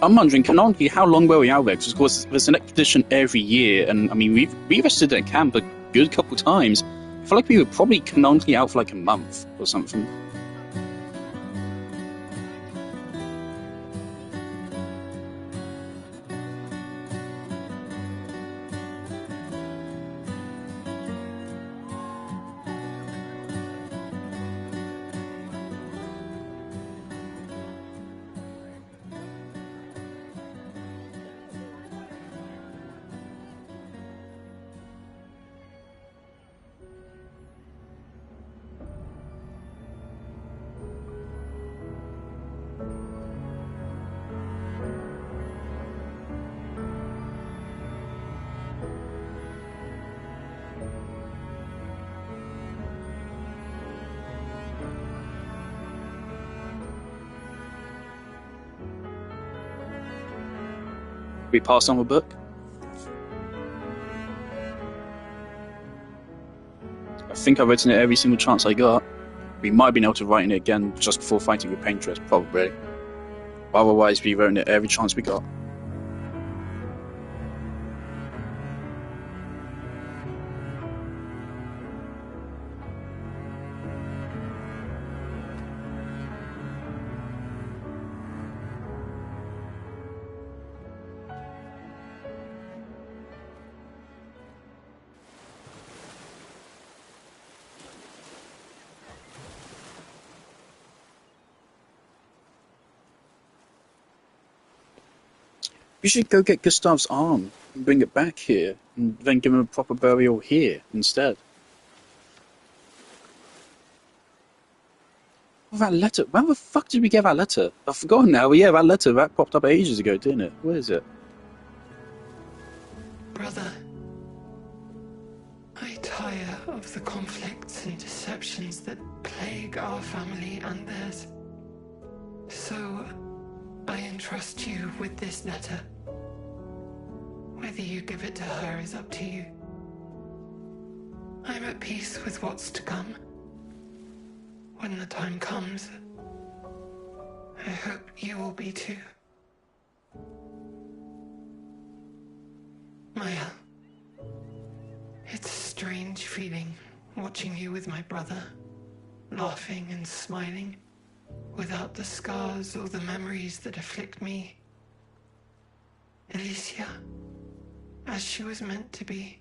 I'm wondering, canonically, how long were we out there? Because, of course, there's an expedition every year, and, I mean, we rested at camp a good couple times. I feel like we were probably canonically out for like a month or something. We pass on the book. I think I've written it every single chance I got. We might have been able to write it again just before fighting with Paintress, probably. Otherwise, we wrote it every chance we got. We should go get Gustav's arm and bring it back here, and then give him a proper burial here instead. Well, that letter, where the fuck did we get that letter? I've forgotten now, but yeah, that letter, that popped up ages ago, didn't it? Where is it? Brother, I tire of the conflicts and deceptions that plague our family and theirs. So, I entrust you with this letter. Whether you give it to her is up to you. I'm at peace with what's to come. When the time comes, I hope you will be too. Maya, it's a strange feeling watching you with my brother, laughing and smiling, without the scars or the memories that afflict me. Alicia, as she was meant to be,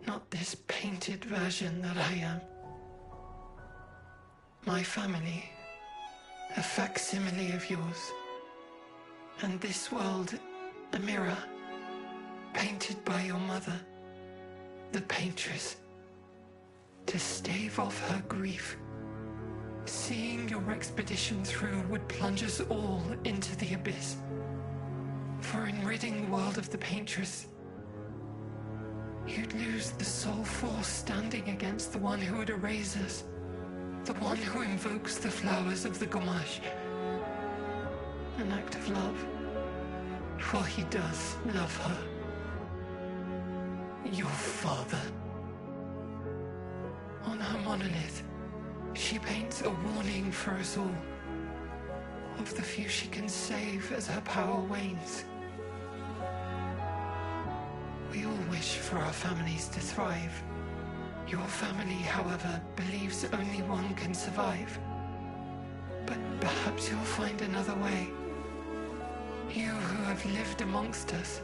not this painted version that I am. My family, a facsimile of yours, and this world, a mirror, painted by your mother, the paintress, to stave off her grief. Seeing your expedition through would plunge us all into the abyss. For in ridding the world of the paintress, you'd lose the sole force standing against the one who would erase us, the one who invokes the flowers of the Gomash. An act of love, for he does love her. Your father. On her monolith, she paints a warning for us all, of the few she can save as her power wanes. We all wish for our families to thrive. Your family, however, believes only one can survive. But perhaps you'll find another way. You who have lived amongst us,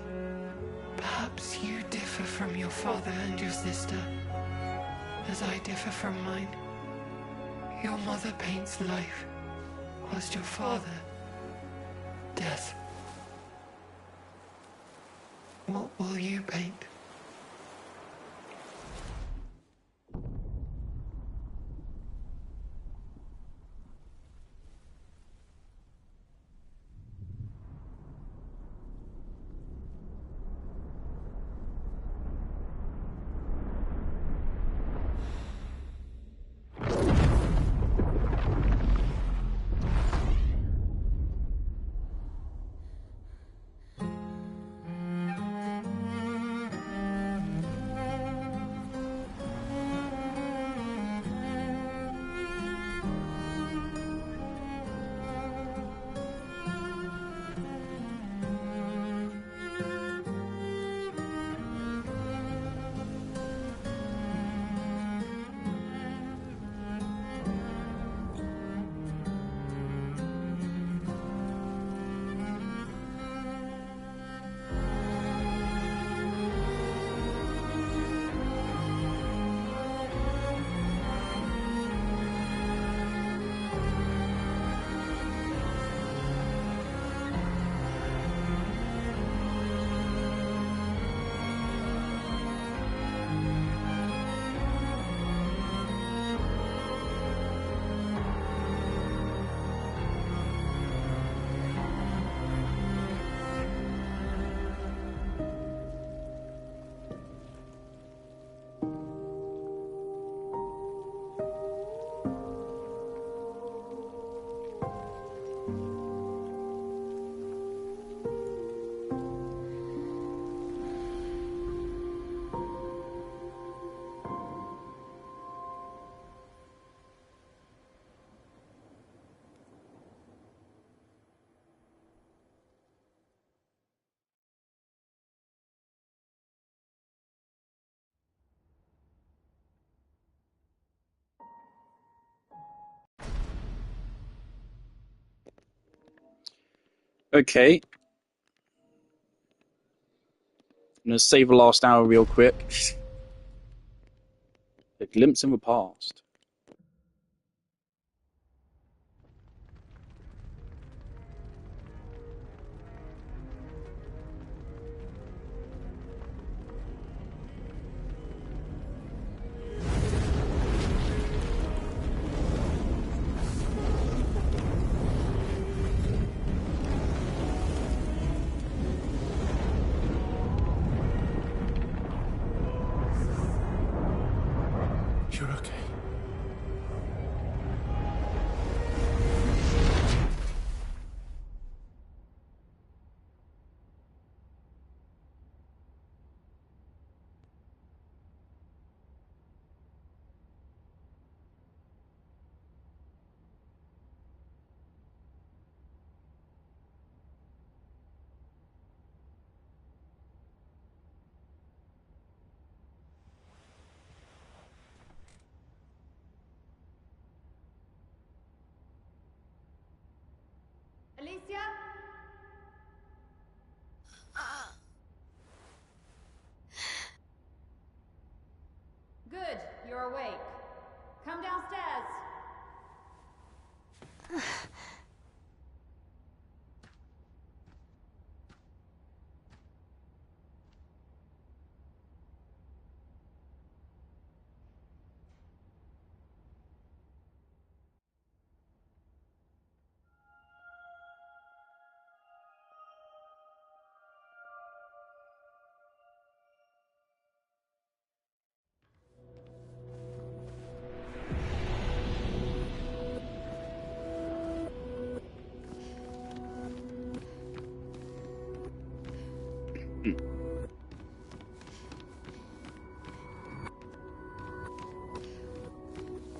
perhaps you differ from your father and your sister, as I differ from mine. Your mother paints life, whilst your father, death. What will you paint? Okay. I'm gonna save the last hour real quick. A glimpse in the past. You're okay. Alicia? Good, you're awake. Come downstairs.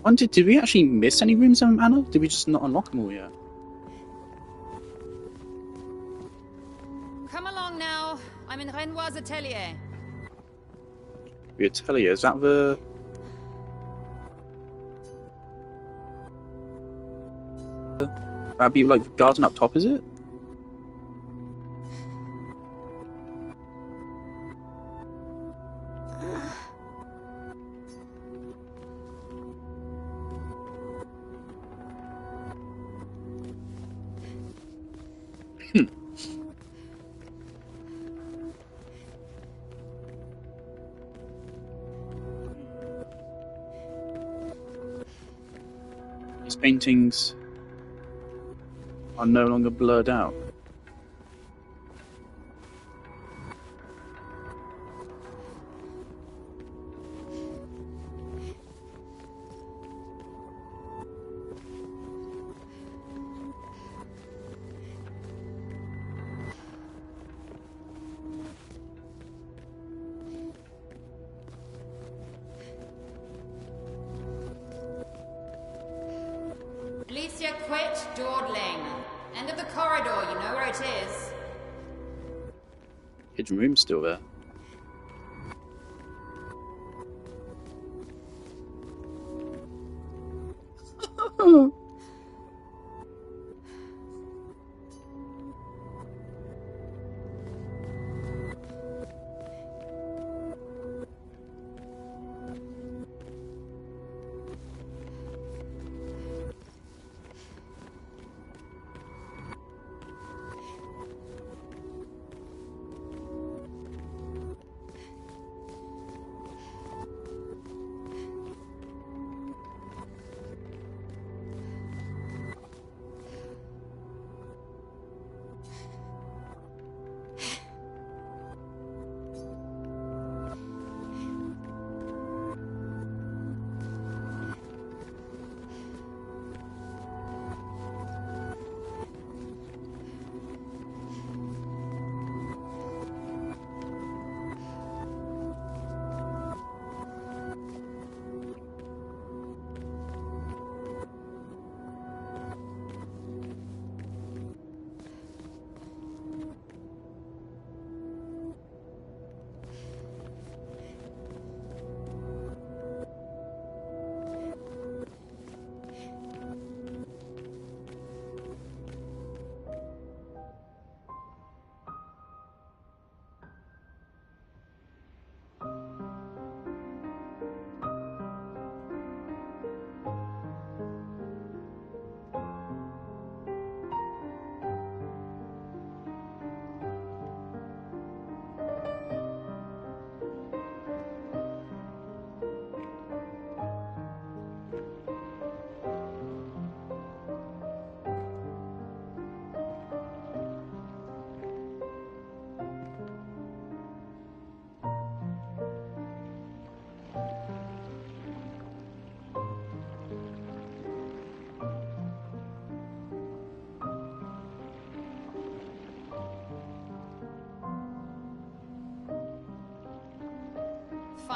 Wonder, did we actually miss any rooms in Manor? Did we just not unlock them all yet? Come along now. I'm in Renoir's atelier. The atelier, is that the... That'd be like the garden up top, is it? These paintings are no longer blurred out. Alicia, quit dawdling. End of the corridor, you know where it is. Hidden room's still there.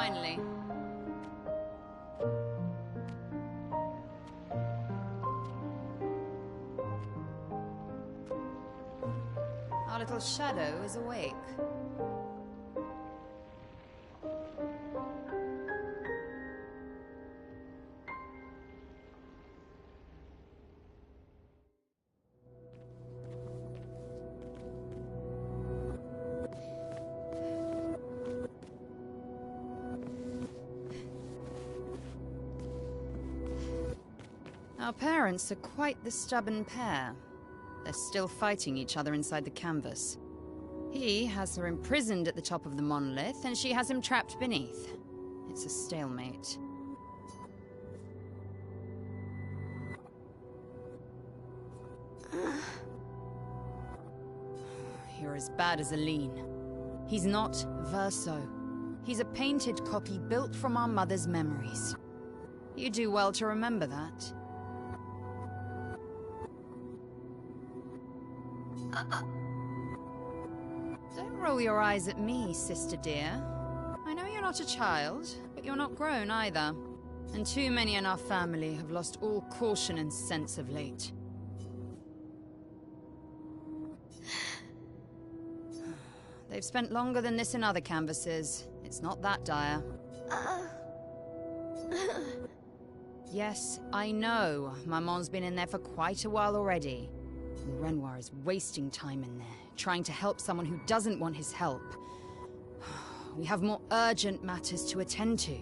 finally. Our little shadow is awake. Our parents are quite the stubborn pair. They're still fighting each other inside the canvas. He has her imprisoned at the top of the monolith, and she has him trapped beneath. It's a stalemate. You're as bad as Aline. He's not Verso. He's a painted copy built from our mother's memories. You do well to remember that. Don't roll your eyes at me, sister dear. I know you're not a child, but you're not grown either. And too many in our family have lost all caution and sense of late. They've spent longer than this in other canvases. It's not that dire. Yes, I know. Maman's been in there for quite a while already. And Renoir is wasting time in there, trying to help someone who doesn't want his help. We have more urgent matters to attend to.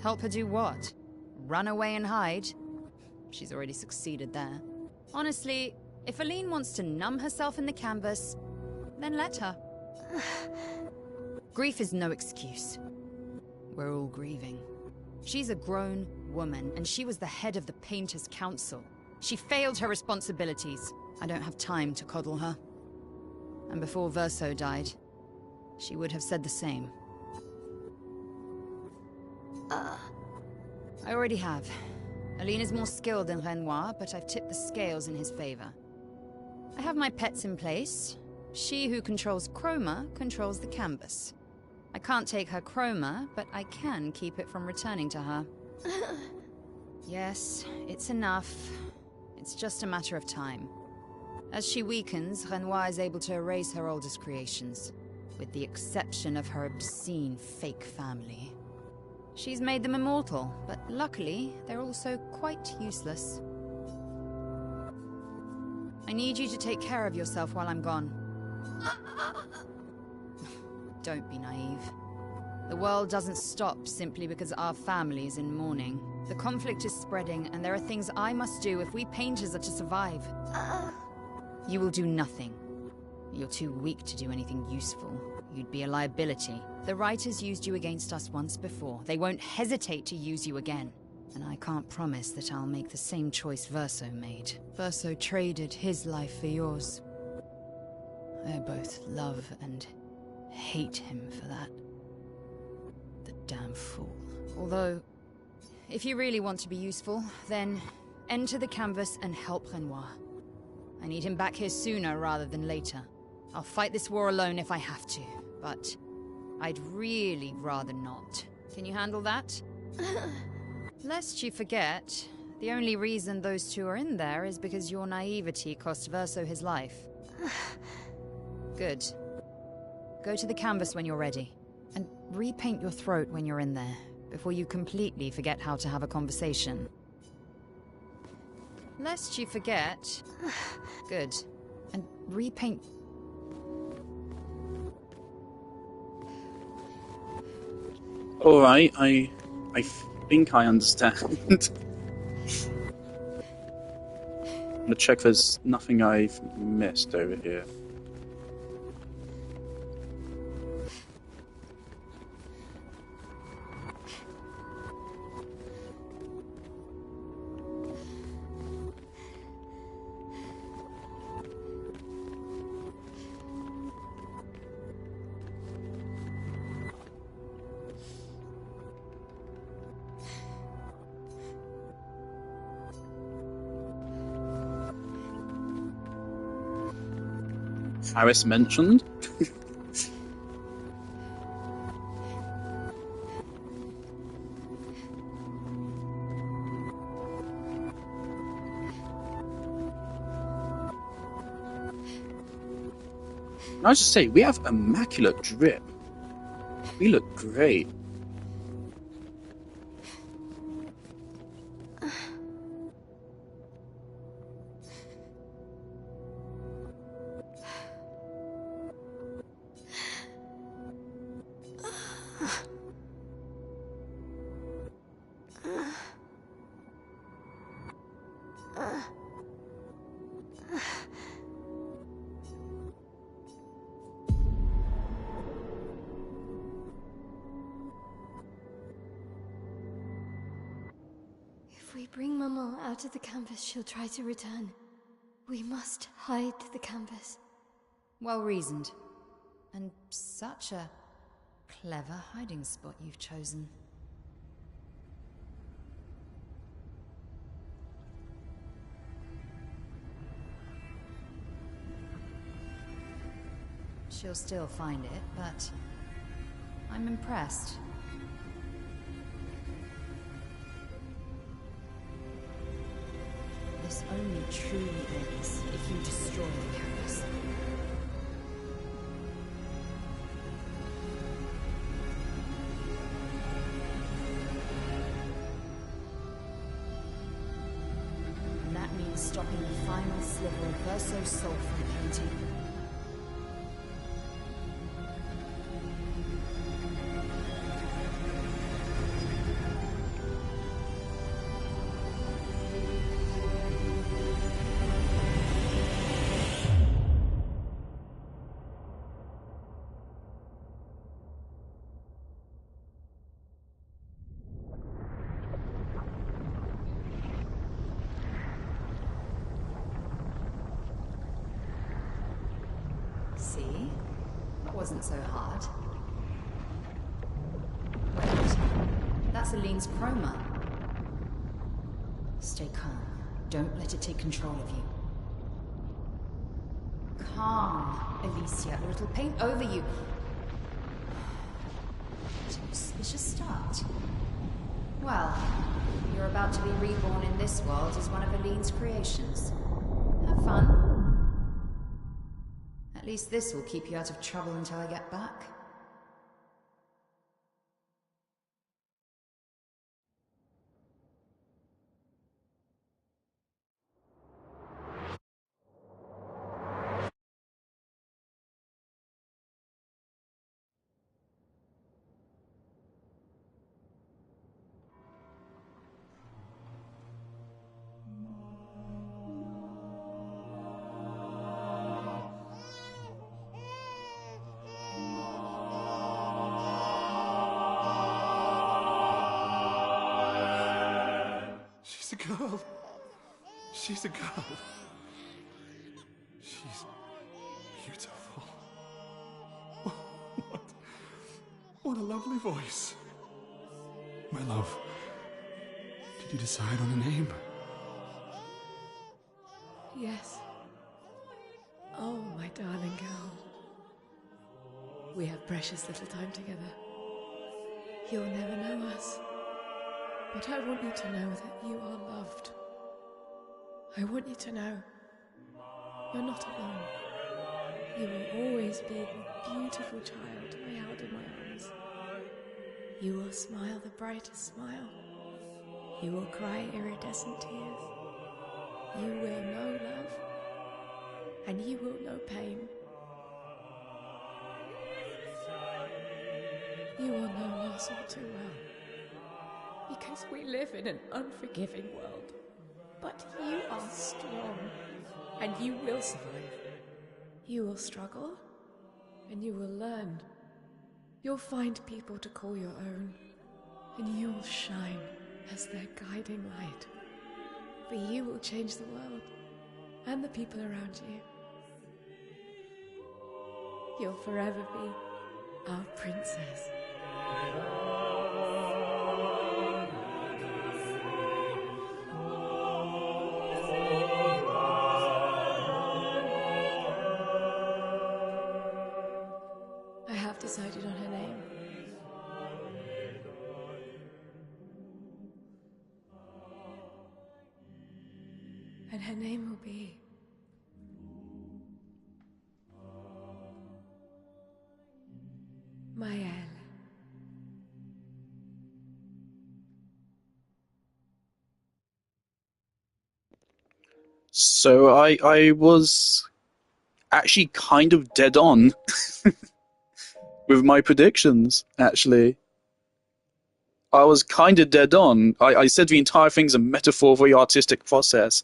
Help her do what? Run away and hide? She's already succeeded there. Honestly, if Aline wants to numb herself in the canvas, then let her. Grief is no excuse. We're all grieving. She's a grown woman, and she was the head of the Painters' Council. She failed her responsibilities. I don't have time to coddle her. And before Verso died, she would have said the same. I already have. Aline is more skilled than Renoir, but I've tipped the scales in his favor. I have my pets in place. She who controls chroma controls the canvas. I can't take her chroma, but I can keep it from returning to her. Yes, it's enough. It's just a matter of time. As she weakens, Renoir is able to erase her oldest creations, with the exception of her obscene fake family. She's made them immortal, but luckily, they're also quite useless. I need you to take care of yourself while I'm gone. Don't be naive. The world doesn't stop simply because our family is in mourning. The conflict is spreading, and there are things I must do if we painters are to survive. You will do nothing. You're too weak to do anything useful. You'd be a liability. The writers used you against us once before. They won't hesitate to use you again. And I can't promise that I'll make the same choice Verso made. Verso traded his life for yours. I both love and hate him for that. The damn fool. Although, if you really want to be useful, then enter the canvas and help Renoir. I need him back here sooner rather than later. I'll fight this war alone if I have to, but I'd really rather not. Can you handle that? Lest you forget, the only reason those two are in there is because your naivety cost Verso his life. Good. Go to the canvas when you're ready, and repaint your throat when you're in there, before you completely forget how to have a conversation. Lest you forget... Good. And repaint... Alright, I think I understand. I'm gonna check there's nothing I've missed over here. Harris mentioned. And I just say, we have immaculate drip. We look great. If we bring Maman out of the canvas, she'll try to return. We must hide the canvas. Well reasoned. And such a clever hiding spot you've chosen. She'll still find it, but I'm impressed. This only truly ends if you destroy the canvas. And that means stopping the final sliver of Verso's soul from painting. See? That wasn't so hard. Wait, that's Aline's chroma. Stay calm. Don't let it take control of you. Calm, Alicia, or it'll paint over you. What an auspicious start. Well, you're about to be reborn in this world as one of Aline's creations. Have fun. At least this will keep you out of trouble until I get back. She's a girl. She's a girl. She's beautiful. What a lovely voice. My love, did you decide on a name? Yes. Oh, my darling girl. We have precious little time together. You'll never know us. But I want you to know that you are loved. I want you to know you're not alone. You will always be the beautiful child I held in my arms. You will smile the brightest smile. You will cry iridescent tears. You will know love, and you will know pain. You will know loss all too well, because we live in an unforgiving world. But you are strong, and you will survive. You will struggle, and you will learn. You'll find people to call your own, and you will shine as their guiding light. For you will change the world, and the people around you. You'll forever be our princess. And her name will be... Maëlle. So I was actually kind of dead on with my predictions, actually. I was kind of dead on. I said the entire thing's a metaphor for the artistic process.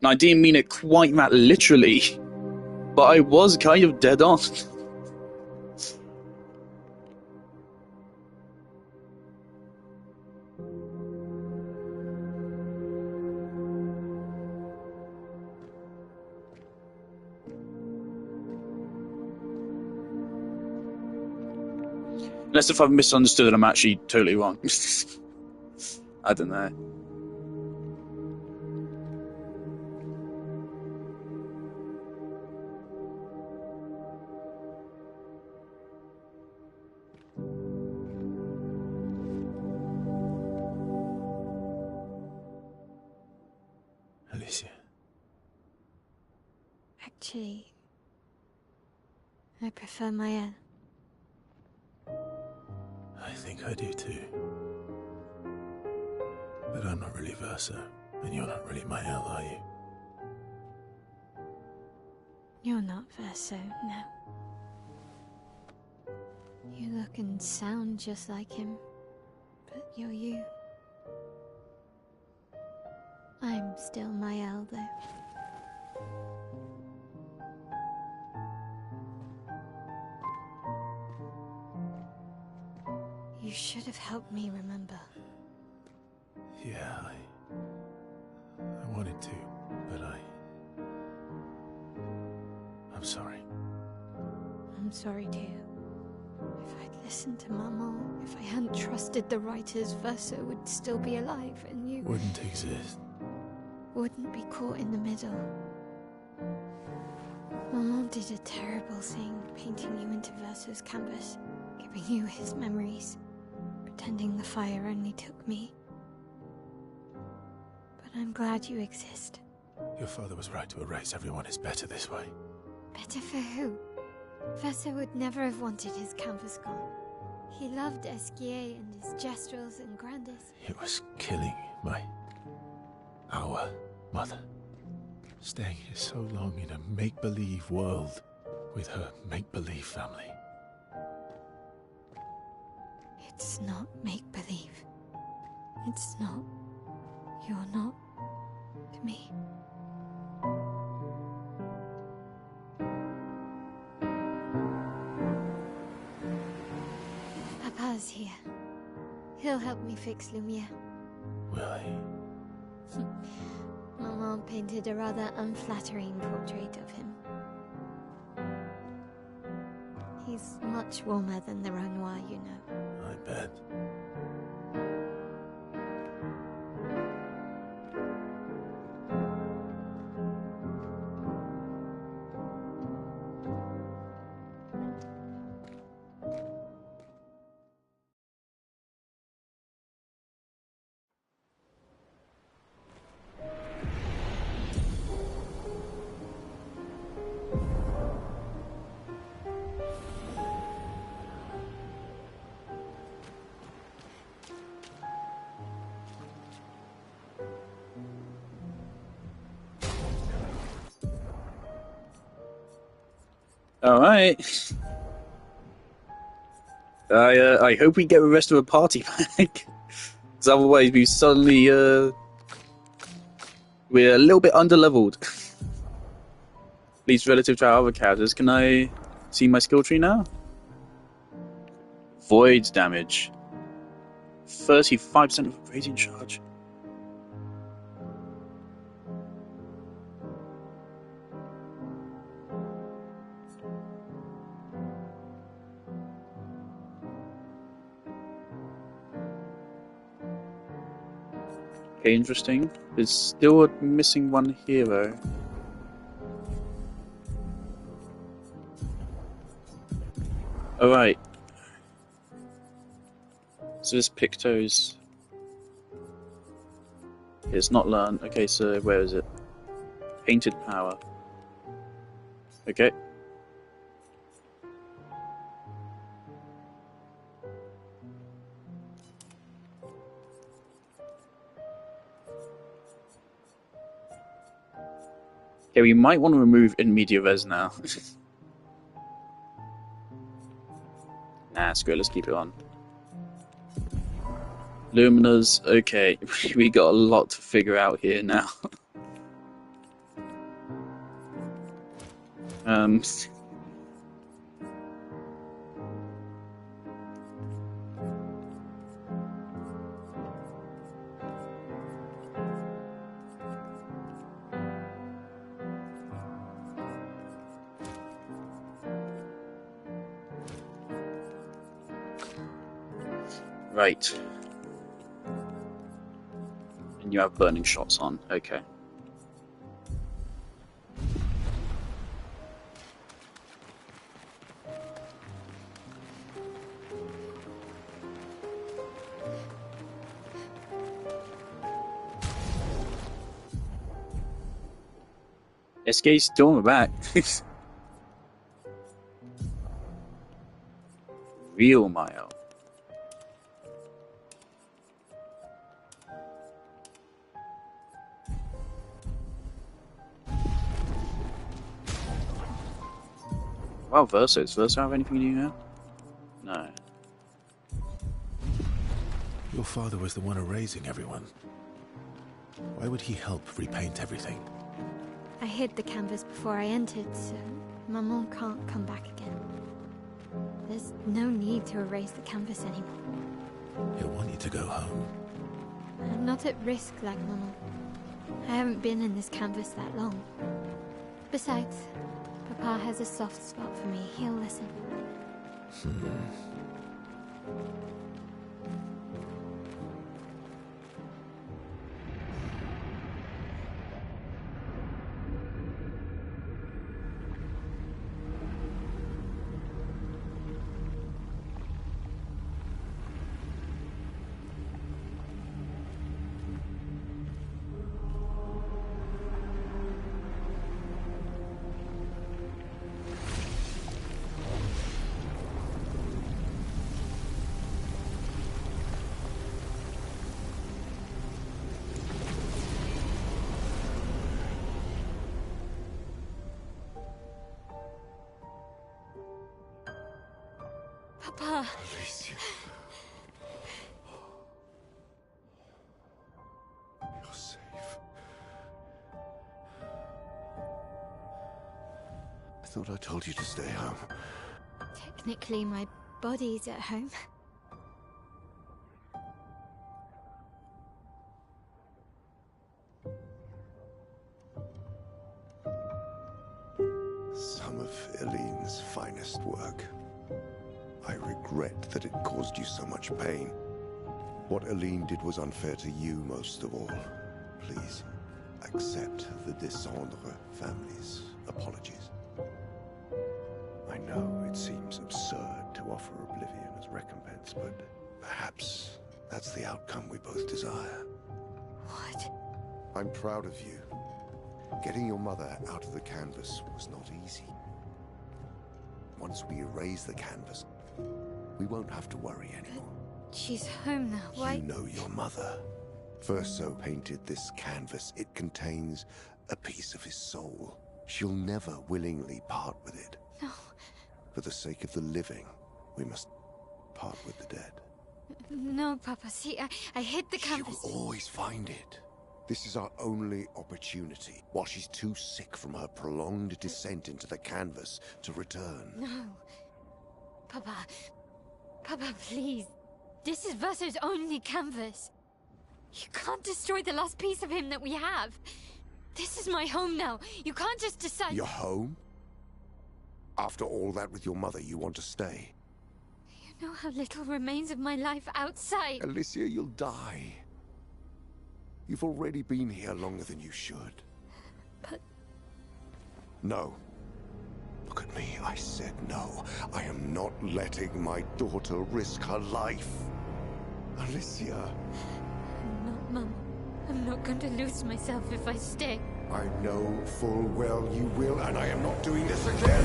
And I didn't mean it quite that literally, but I was kind of dead on. Unless if I've misunderstood and I'm actually totally wrong. I don't know. Alicia. Actually, I prefer Maëlle. I think I do too. But I'm not really Verso, and you're not really Maëlle, are you? You're not Verso, no. You look and sound just like him, but you're you. I'm still Maëlle, though. You should have helped me remember. Yeah, I wanted to, but I'm sorry. I'm sorry too. If I'd listened to Maman, if I hadn't trusted the writers, Verso would still be alive, and you... Wouldn't exist. Wouldn't be caught in the middle. Maman did a terrible thing, painting you into Verso's canvas, giving you his memories, pretending the fire only took me. But I'm glad you exist. Your father was right to erase everyone. It's better this way. Better for who? Verso would never have wanted his canvas gone. He loved Esquier and his gestrels and grandes. It was killing our mother. Staying here so long in a make-believe world with her make-believe family. It's not make-believe. It's not. You're not to me. Papa's here. He'll help me fix Lumiere. Will he? Maman painted a rather unflattering portrait of him. He's much warmer than the Renoir, you know. I bet. Alright. I hope we get the rest of the party back. Because otherwise we suddenly, we're a little bit under-leveled. At least relative to our other characters. Can I see my skill tree now? Void damage. 35% of radiant charge. Okay, interesting. There's still a missing one hero. Alright. So this Picto's... It's not learned. Okay, so where is it? Painted power. Okay. Okay, we might want to remove in media res now. Nah, screw it, let's keep it on. Luminas, okay, we got a lot to figure out here now. Right. And you have burning shots on, okay. SK Storm back. Real Mayo. Wow, Verso. Does Verso have anything new now? No. Your father was the one erasing everyone. Why would he help repaint everything? I hid the canvas before I entered, so Maman can't come back again. There's no need to erase the canvas anymore. He'll want you to go home. I'm not at risk like Maman. I haven't been in this canvas that long. Besides, Papa has a soft spot for me. He'll listen. Papa. Alicia. You're safe. I thought I told you to stay home. Technically, my body's at home. Some of Eileen's finest work. I regret that it caused you so much pain. What Eileen did was unfair to you most of all. Please, accept the Descendre family's apologies. I know it seems absurd to offer oblivion as recompense, but perhaps that's the outcome we both desire. What? I'm proud of you. Getting your mother out of the canvas was not easy. Once we erase the canvas, we won't have to worry anymore. She's home now. Why? You know your mother. Verso painted this canvas. It contains a piece of his soul. She'll never willingly part with it. No. For the sake of the living, we must part with the dead. No, Papa. See, I hid the canvas. She will always find it. This is our only opportunity, while she's too sick from her prolonged descent into the canvas to return. No. Papa. Papa, please. This is Verso's only canvas. You can't destroy the last piece of him that we have. This is my home now. You can't just decide... Your home? After all that with your mother, you want to stay? You know how little remains of my life outside. Alicia, you'll die. You've already been here longer than you should. But... No. Look at me, I said no. I am not letting my daughter risk her life. Alicia. No, Mum. I'm not going to lose myself if I stay. I know full well you will, and I am not doing this again!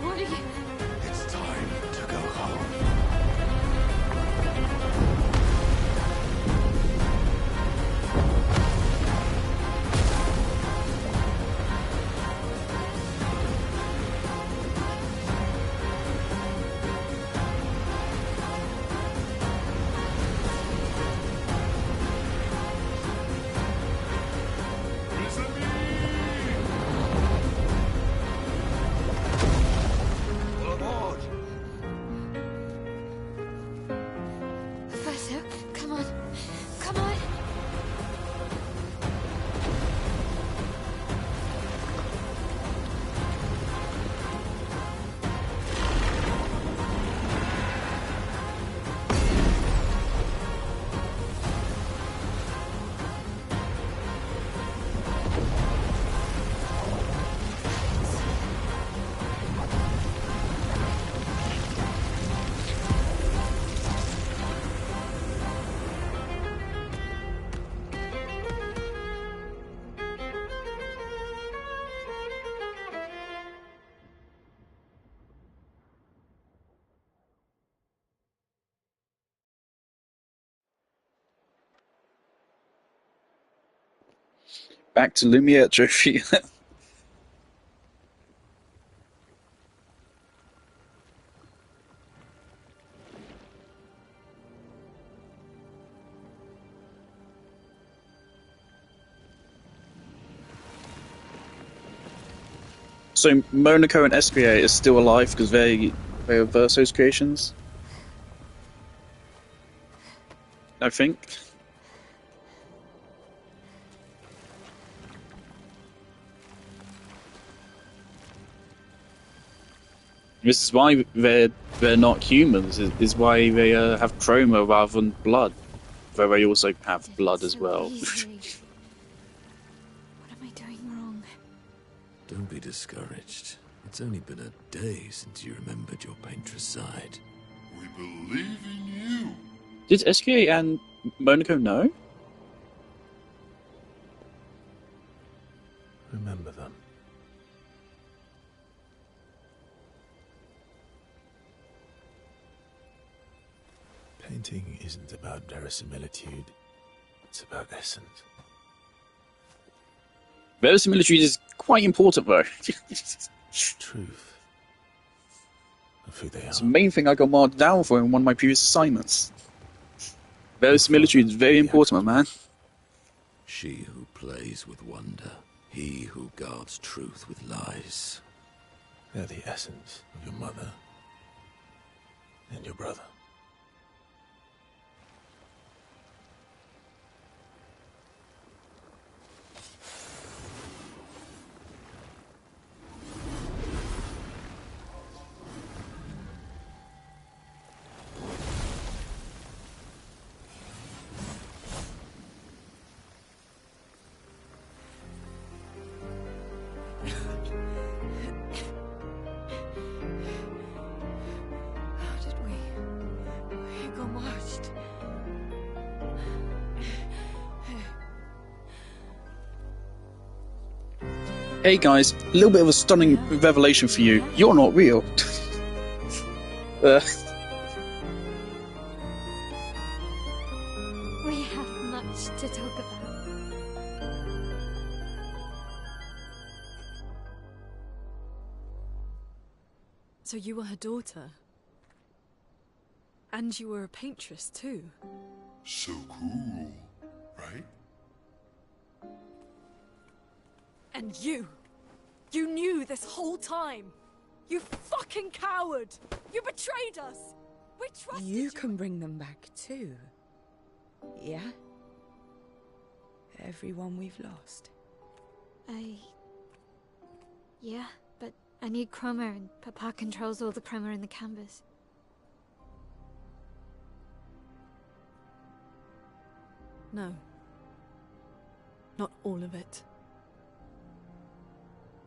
What are you... It's time to go home. Professor, come on. Come on. Back to Lumiere Trophy. So Monaco and Esquier are still alive because they are Verso's creations? I think. This is why they're not humans. Is why they have chroma rather than blood. Though they also have blood as well. What am I doing wrong? Don't be discouraged. It's only been a day since you remembered your painter's side. We believe in you. Did Esquier and Monaco know? Remember them. Painting isn't about verisimilitude. It's about essence. Verisimilitude is quite important, though. Truth of who they are. It's the main thing I got marked down for in one of my previous assignments. Verisimilitude is very important, my man. She who plays with wonder, he who guards truth with lies. They're the essence of your mother and your brother. Hey guys, a little bit of a stunning revelation for you. You're not real. We have much to talk about. So you were her daughter? And you were a paintress too? So cool, right? And you knew this whole time! You fucking coward! You betrayed us! We trusted you! You can bring them back too. Yeah? Everyone we've lost. Yeah, but I need chroma and Papa controls all the chroma in the canvas. No. Not all of it.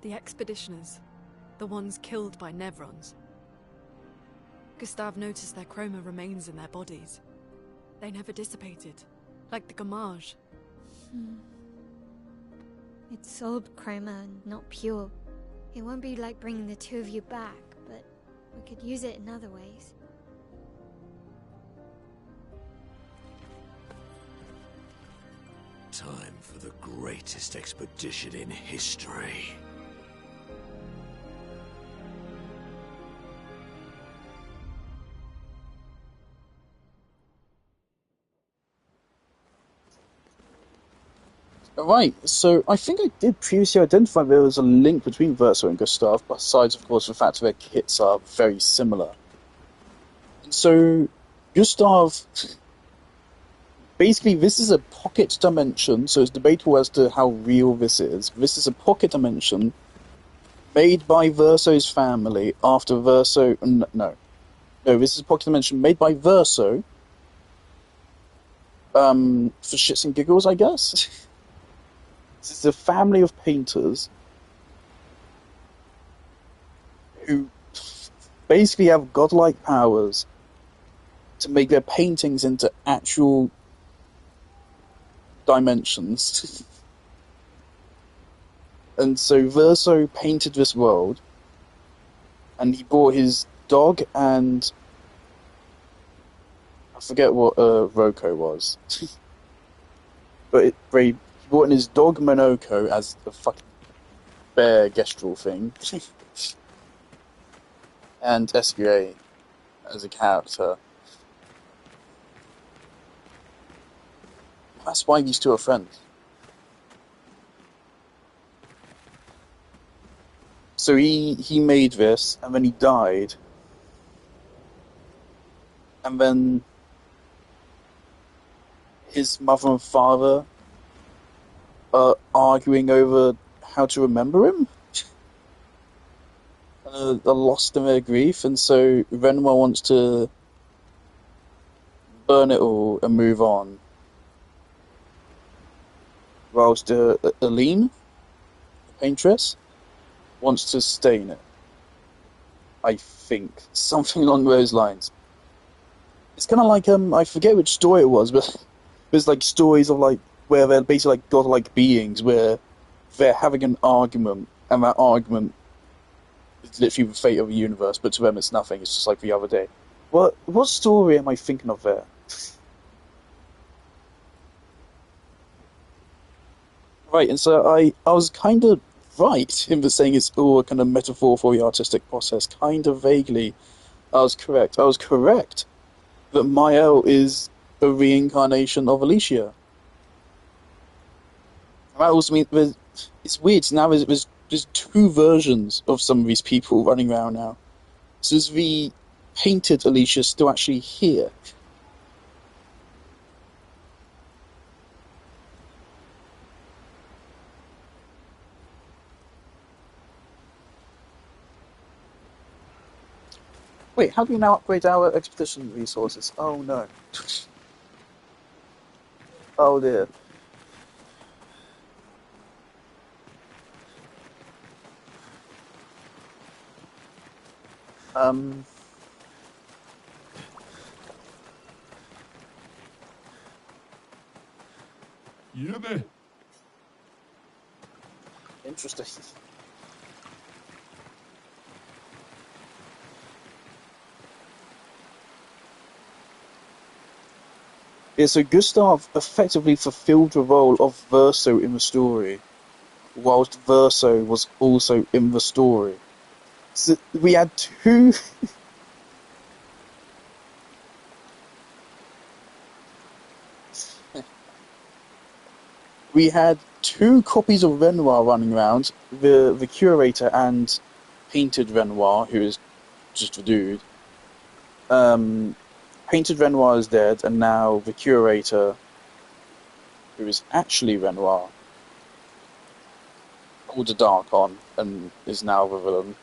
The expeditioners, the ones killed by Nevrons. Gustave noticed their chroma remains in their bodies. They never dissipated, like the Gamage. It's soul chroma, not pure. It won't be like bringing the two of you back, but we could use it in other ways. Time for the greatest expedition in history. Right, so I think I did previously identify there was a link between Verso and Gustave, besides, of course, the fact that their kits are very similar. And so, Gustave... Basically, this is a pocket dimension, so it's debatable as to how real this is. This is a pocket dimension made by Verso's family after Verso... No, this is a pocket dimension made by Verso for shits and giggles, I guess. This is a family of painters who basically have godlike powers to make their paintings into actual dimensions. And so Verso painted this world, and he brought his dog and... I forget what Rocco was. But he brought in his dog Monoko as a fucking bear gestural thing. And SQA as a character. That's why these two are friends. So he made this, and then he died. And then his mother and father are arguing over how to remember him. They're lost in their grief, and so Renoir wants to burn it all and move on. Whilst Aline, the paintress, wants to stay in it. I think. Something along those lines. It's kind of like, I forget which story it was, but there's like stories of like, where they're basically like godlike beings, where they're having an argument, and that argument is literally the fate of the universe, but to them it's nothing, it's just like the other day. What story am I thinking of there? Right, and so I was kind of right in saying it's all a kind of metaphor for the artistic process, kind of vaguely. I was correct that Mael is a reincarnation of Alicia. That also means it's weird. Now there's two versions of some of these people running around now. So is the painted Alicia still actually here? Wait, how do we now upgrade our expedition resources? Oh no. Oh dear. Yürü. Interesting. Yeah, so Gustave effectively fulfilled the role of Verso in the story, whilst Verso was also in the story. So we had two... we had two copies of Renoir running around, the curator and painted Renoir, who is just a dude. Painted Renoir is dead, and now the curator, who is actually Renoir, pulled a dark on and is now the villain,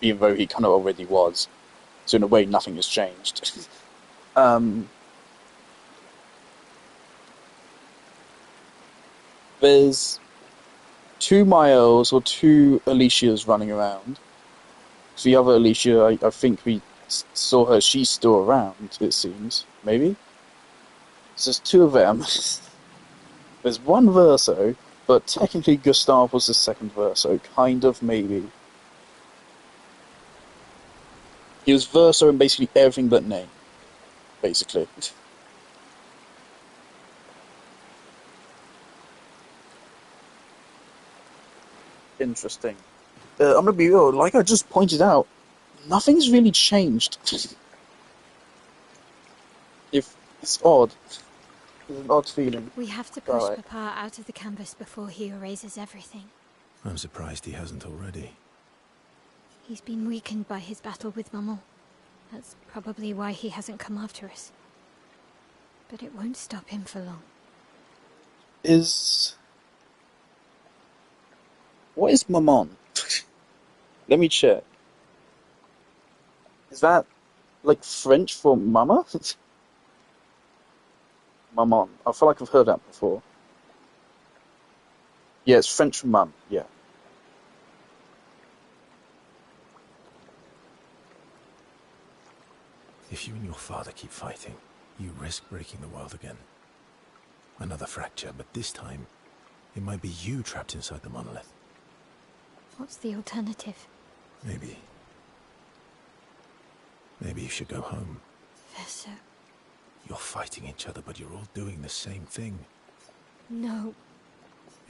even though he kind of already was. So in a way, nothing has changed. there's 2 Miles or 2 Alicias running around. So the other Alicia, I think we saw her, she's still around, it seems. Maybe? So there's 2 of them. There's 1 Verso, but technically Gustav was the 2nd Verso, kind of, maybe. He was Verso in basically everything but name, basically. Interesting. I'm gonna be real, like I just pointed out, nothing's really changed. If it's odd. It's an odd feeling. We have to push Right. Papa out of the canvas before he erases everything. I'm surprised he hasn't already. He's been weakened by his battle with Maman. That's probably why he hasn't come after us. But it won't stop him for long. What is Maman? Let me check. Is that like French for mama? Maman. I feel like I've heard that before. Yeah, it's French for mum, yeah. If you and your father keep fighting, you risk breaking the world again. Another fracture, but this time, it might be you trapped inside the monolith. What's the alternative? Maybe you should go home. Verso. You're fighting each other, but you're all doing the same thing. No.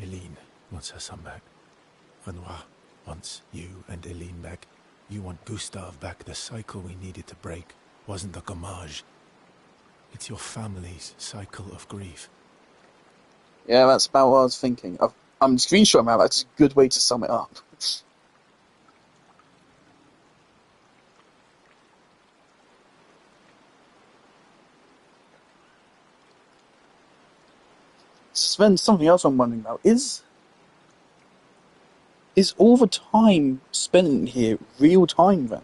Eileen wants her son back. Renoir wants you and Eileen back. You want Gustave back. The cycle we needed to break wasn't the gommage. It's your family's cycle of grief. Yeah, that's about what I was thinking. I'm screenshotting that. That's a good way to sum it up. Sven, something else I'm wondering about is all the time spent in here real time then?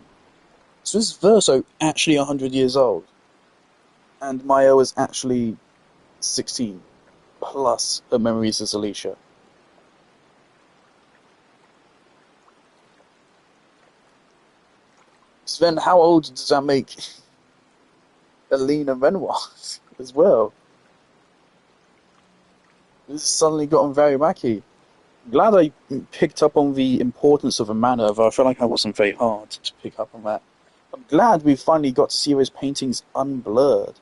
So is Verso actually 100 years old? And Mayo is actually 16, plus her memories as Alicia. Sven, how old does that make Aline and Renoir as well? This has suddenly gotten very wacky. Glad I picked up on the importance of a manor, though I feel like I wasn't very hard to pick up on that. I'm glad we finally got to see those paintings unblurred.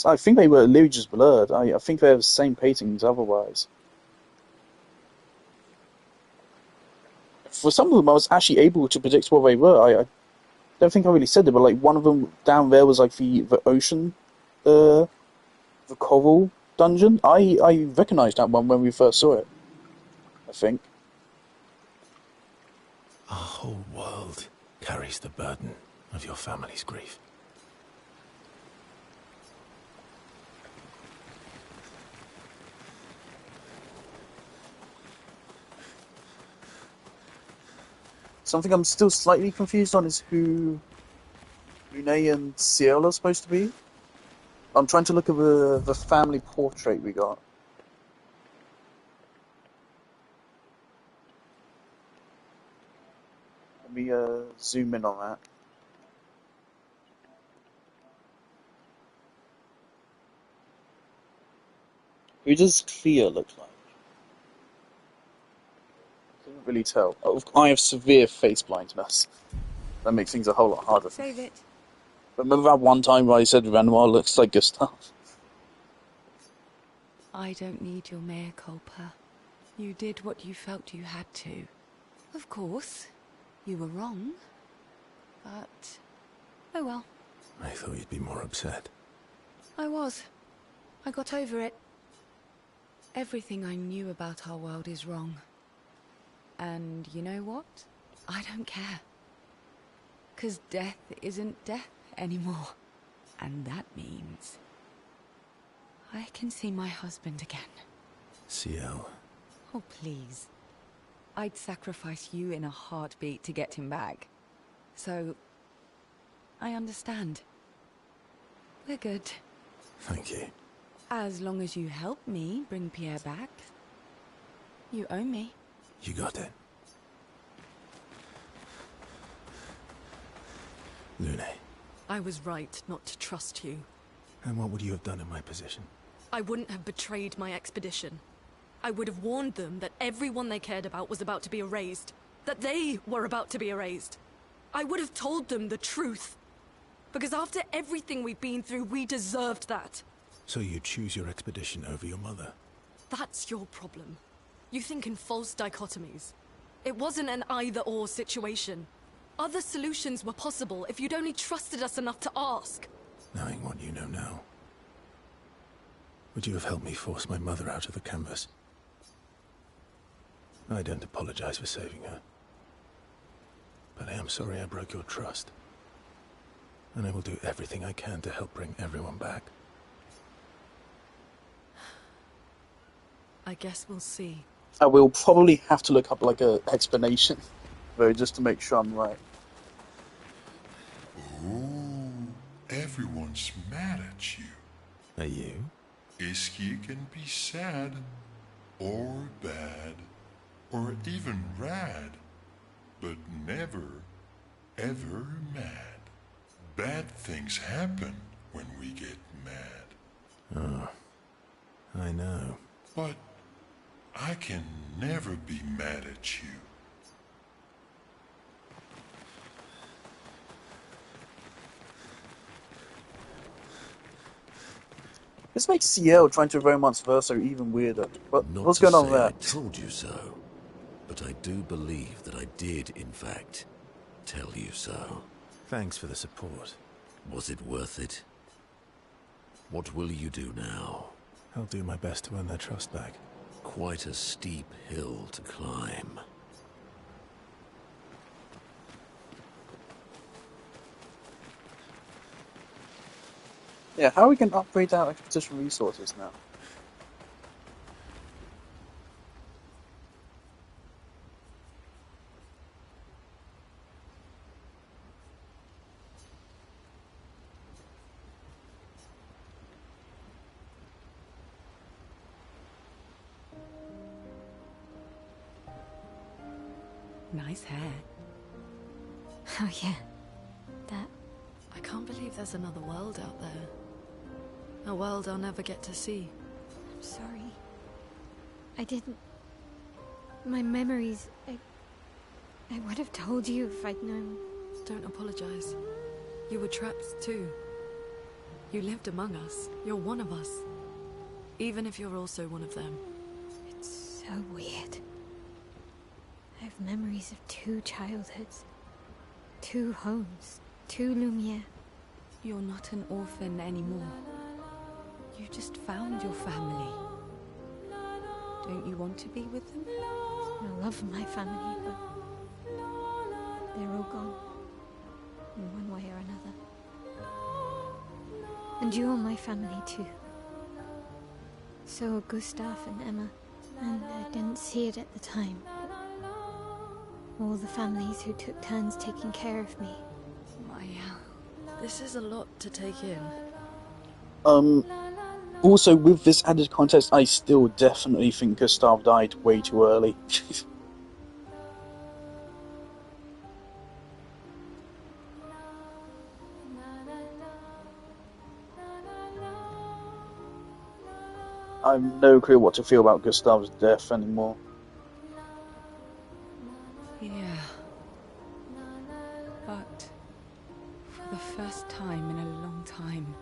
I think they were literally just blurred. I think they're the same paintings otherwise. For some of them, I was actually able to predict what they were. I don't think I really said it, but like one of them down there was like the ocean, the coral dungeon. I recognised that one when we first saw it, I think. Our whole world carries the burden of your family's grief. Something I'm still slightly confused on is who Renee and Ciel are supposed to be. I'm trying to look at the family portrait we got. Let me zoom in on that. Who does Clea look like? Couldn't really tell. I have severe face blindness. That makes things a whole lot harder. Save it. Remember that one time where I said Renoir looks like Gustav? I don't need your mea culpa. You did what you felt you had to. Of course, you were wrong. But, oh well. I thought you'd be more upset. I was. I got over it. Everything I knew about our world is wrong. And you know what? I don't care. 'Cause death isn't death anymore. And that means I can see my husband again. Ciel. Oh, please. I'd sacrifice you in a heartbeat to get him back. So, I understand. We're good. Thank you. As long as you help me bring Pierre back. You owe me. You got it. Lune, I was right not to trust you. and what would you have done in my position? I wouldn't have betrayed my expedition. I would have warned them that everyone they cared about was about to be erased. That they were about to be erased. I would have told them the truth. Because after everything we've been through, we deserved that. So you choose your expedition over your mother? That's your problem. You think in false dichotomies. It wasn't an either-or situation. Other solutions were possible if you'd only trusted us enough to ask. Knowing what you know now, would you have helped me force my mother out of the canvas? I don't apologize for saving her. But I am sorry I broke your trust. And I will do everything I can to help bring everyone back. I guess we'll see. I will probably have to look up like a explanation, though, just to make sure I'm right. Oh, everyone's mad at you. Are you? Iski can be sad, or bad, or even rad, but never, ever mad. Bad things happen when we get mad. Oh, I know. But I can never be mad at you. This makes CL trying to romance Verso even weirder. But Not what's to going on say there? I told you so, but I do believe that I did, in fact, tell you so. Thanks for the support. Was it worth it? What will you do now? I'll do my best to earn their trust back. Quite a steep hill to climb. Yeah, how are we going to upgrade our expedition resources now? Nice hair. Oh yeah, that. I can't believe there's another world out there. A world I'll never get to see. I'm sorry. I didn't. My memories. I would have told you if I'd known. Don't apologize. You were trapped too. You lived among us. You're one of us. Even if you're also one of them. It's so weird. I have memories of 2 childhoods. 2 homes. 2 Lumiere. You're not an orphan anymore. You just found your family. Don't you want to be with them? I love my family, but they're all gone. In one way or another. And you're my family too. So are Gustav and Emma. And I didn't see it at the time. All the families who took turns taking care of me. This is a lot to take in. Also, with this added context, I still definitely think Gustav died way too early. I'm no clue what to feel about Gustav's death anymore. Yeah. But for the first time in a long time,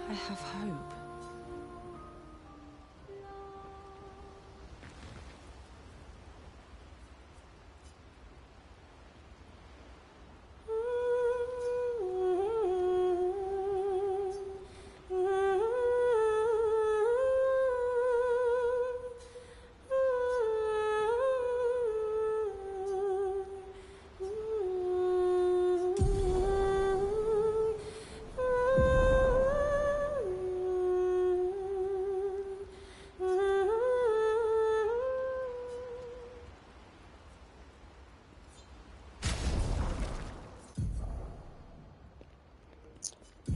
I have hope.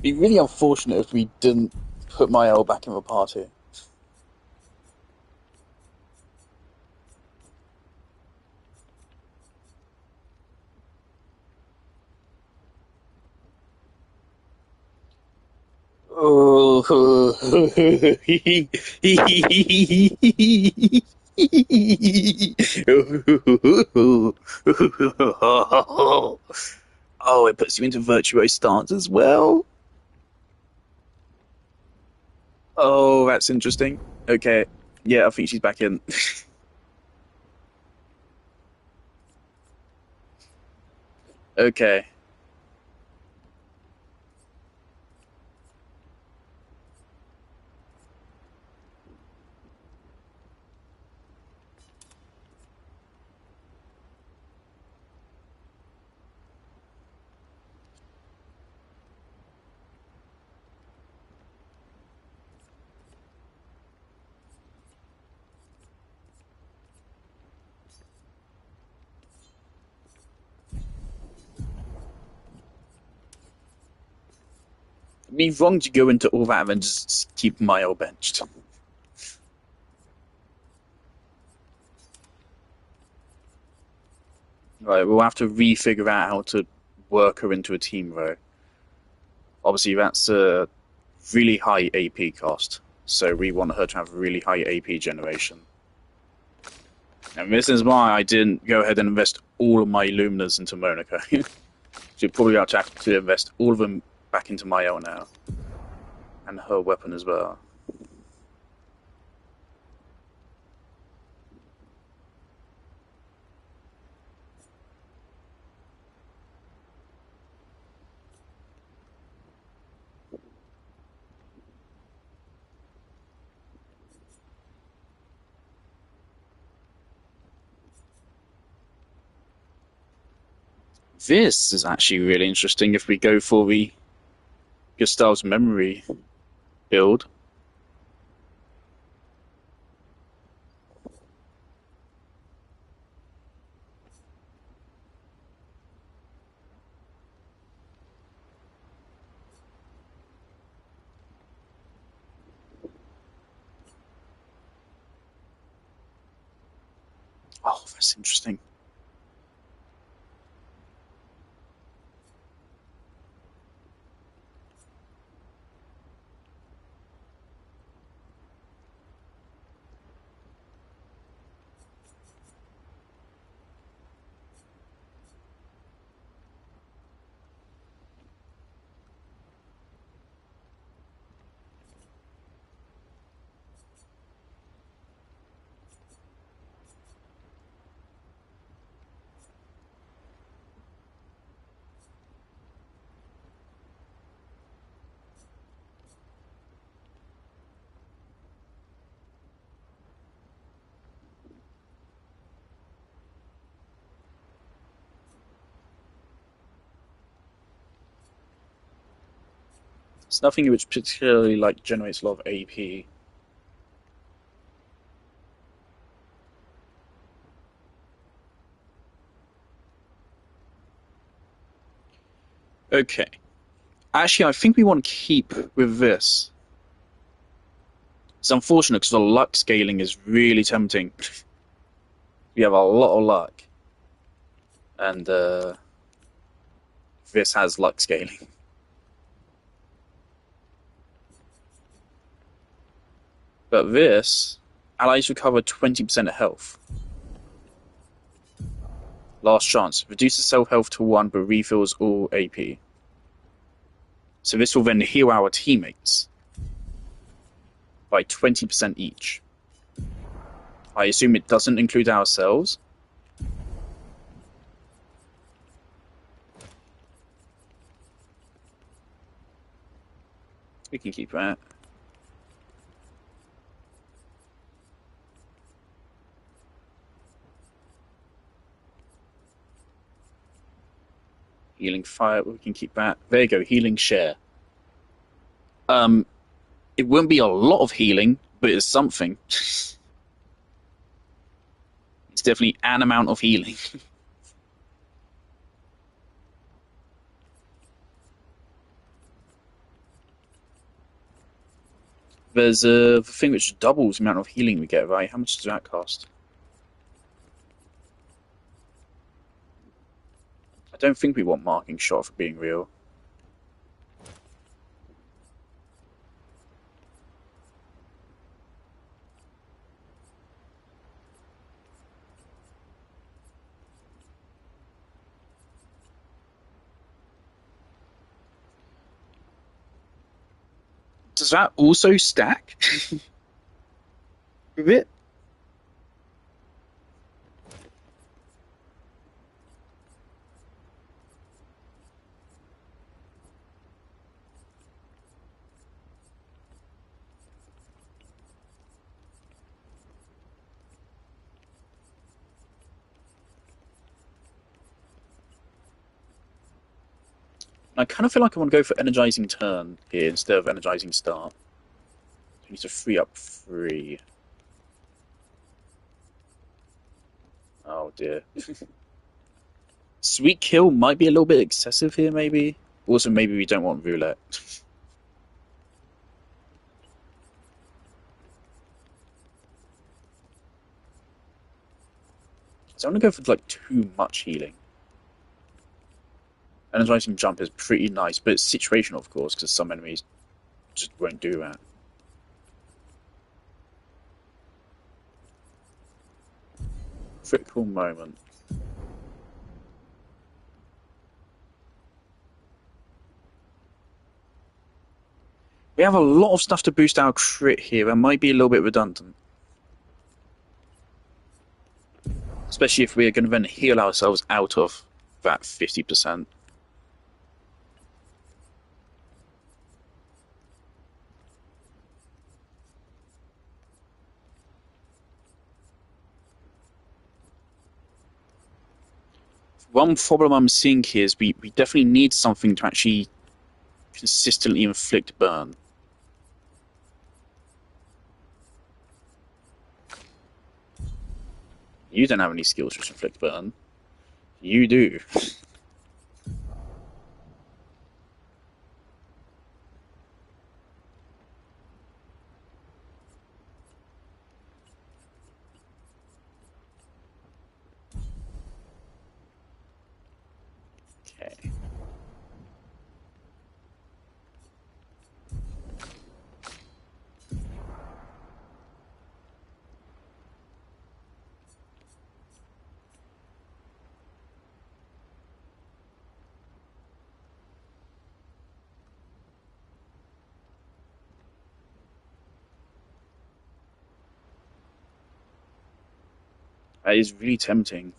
It'd be really unfortunate if we didn't put my L back in the party. Oh. Oh, it puts you into virtuose stance as well. Oh, that's interesting. Okay. Yeah, I think she's back in. Okay. It'd be wrong to go into all that and then just keep Mile benched. Right, we'll have to refigure out how to work her into a team, though. Obviously, that's a really high AP cost, so we want her to have a really high AP generation. And this is why I didn't go ahead and invest all of my Luminas into Monica. So you probably have to invest all of them back into Mael now. And her weapon as well. This is actually really interesting if we go for the Gustav's memory build. Oh, that's interesting. It's nothing which particularly like generates a lot of AP. Okay. Actually, I think we want to keep with this. It's unfortunate because the luck scaling is really tempting. We have a lot of luck. And this has luck scaling. But this, allies recover 20% of health. Last chance. Reduces self-health to 1 but refills all AP. So this will then heal our teammates by 20% each. I assume it doesn't include ourselves. We can keep that. Healing fire, we can keep that. There you go, healing share. It won't be a lot of healing, but it's something. It's definitely an amount of healing. There's the thing which doubles the amount of healing we get, right? How much does that cost? I don't think we want marking shot for being real. Does that also stack with it? I kind of feel like I want to go for energizing turn here instead of energizing start. I need to free up 3. Oh dear. Sweet kill might be a little bit excessive here, maybe. Also, maybe we don't want roulette. So I'm gonna go for like too much healing. Energizing jump is pretty nice, but it's situational, of course, because some enemies just won't do that. Critical moment. We have a lot of stuff to boost our crit here. That might be a little bit redundant. Especially if we're going to then heal ourselves out of that 50%. One problem I'm seeing here is we definitely need something to actually consistently inflict burn. You don't have any skills which inflict burn. You do. Okay. That is really tempting.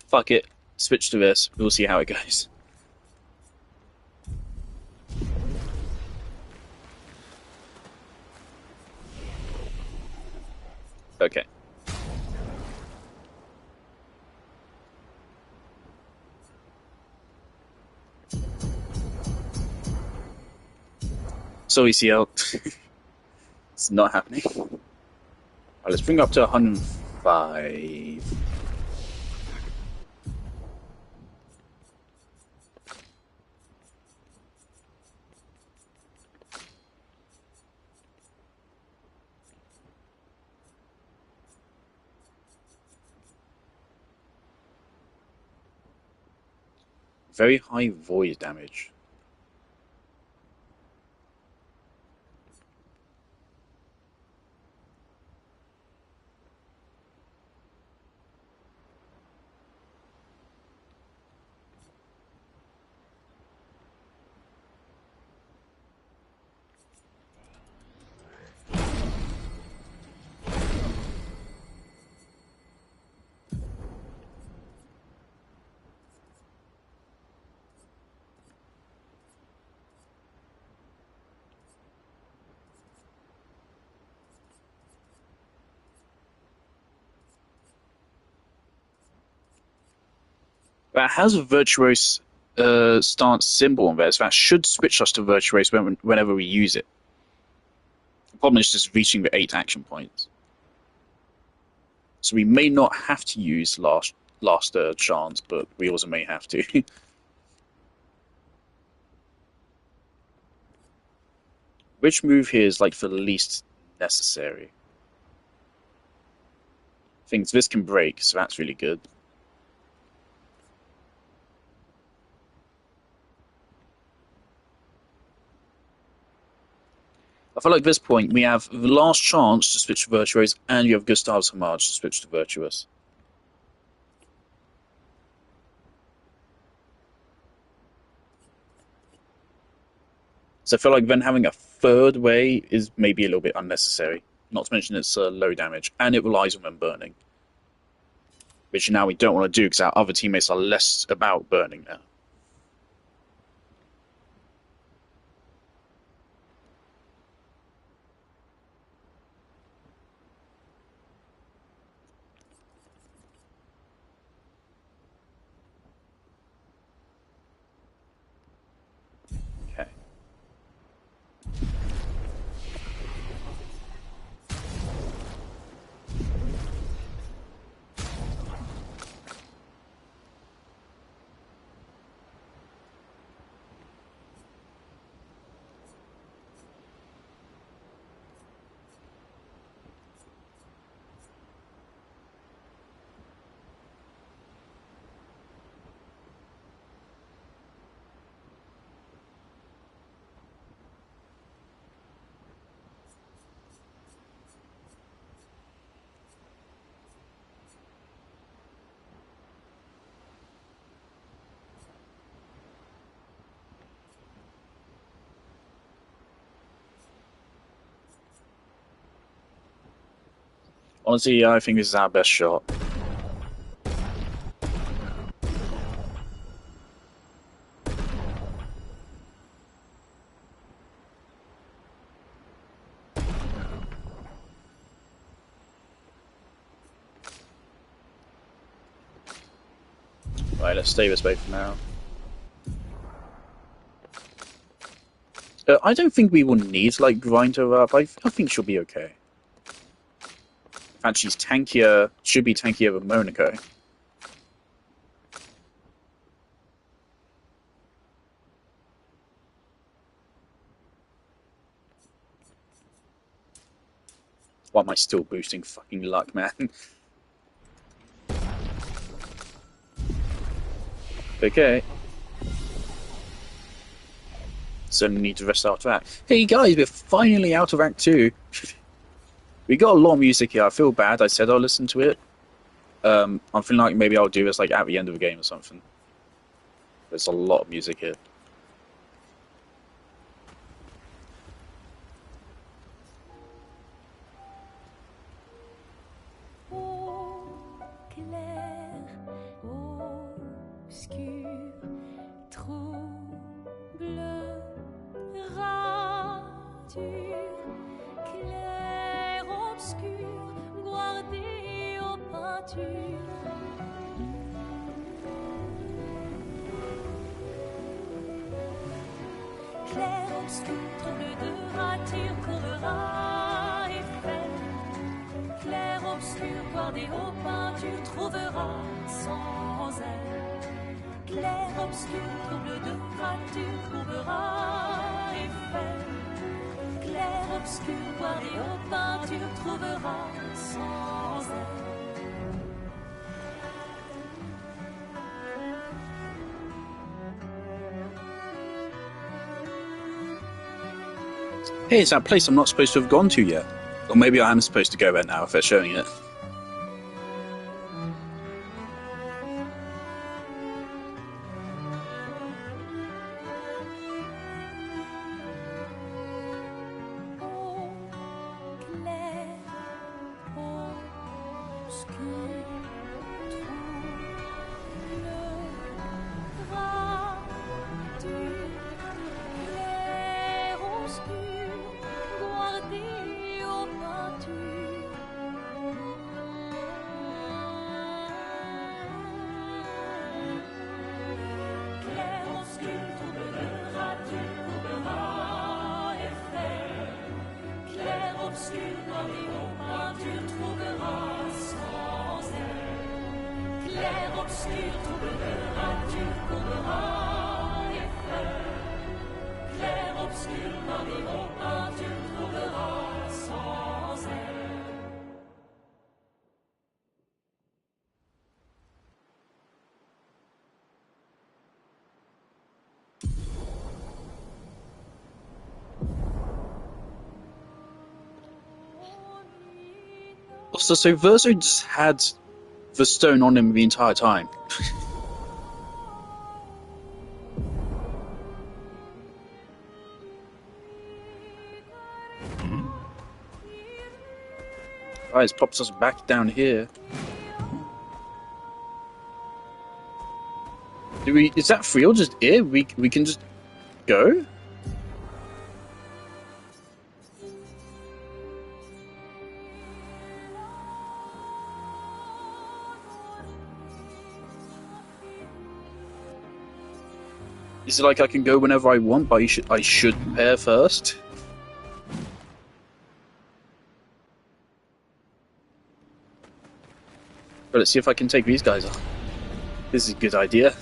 Fuck it. Switch to this. We'll see how it goes. Okay. So ECL. It's not happening. Alright, let's bring up to 105. Very high void damage. that has a virtuose stance symbol on there, so that should switch us to virtuose whenever we use it. The problem is just reaching the 8 action points. So we may not have to use last chance, but we also may have to. Which move here is like the least necessary? Things this can break, so that's really good. I feel like at this point we have the last chance to switch to virtuous, and you have Gustav's homage to switch to virtuous. So I feel like then having a third way is maybe a little bit unnecessary. Not to mention it's low damage, and it relies on them burning. Which now we don't want to do because our other teammates are less about burning now. Honestly, I think this is our best shot. Right, let's stay this way for now. I don't think we will need to, like, grind her up. I think she'll be okay. In fact, she's tankier, should be tankier than Monaco. Why am I still boosting fucking luck, man? Okay. Certainly need to rest after that. Hey guys, we're finally out of Act 2. We got a lot of music here. I feel bad. I said I'll listen to it. I'm feeling like maybe I'll do this like at the end of the game or something. There's a lot of music here. Clair obscur, trouble, rature, clair obscur, guardé aux peintures. Clair obscur, trouble de rature, courera et fait. Clair obscur, guardé aux peintures, trouvera sans elle. Clair obscur, trouble de rature, trouvera effet. Clair obscur, guardé aux peintures, trouvera sans elle. Hey, it's that place I'm not supposed to have gone to yet. Or maybe I am supposed to go there now if they're showing it. Clair obscur trouve de nature courera et fleurs. Clair obscur par des hauts peintures trouvera sans air. Also, so Verso just had the stone on him the entire time. Right, it pops us back down here. Do we? Is that free or just air? We can just go. Is it like I can go whenever I want, but I should prepare first? But let's see if I can take these guys on. This is a good idea.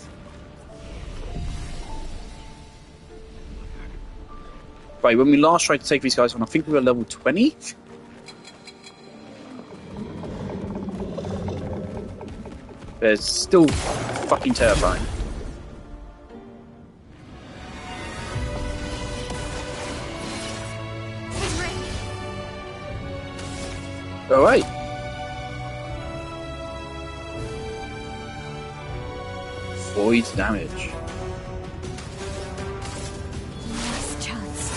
Right, when we last tried to take these guys on, I think we were level 20? They're still fucking terrifying. Alright. Void damage. Last chance.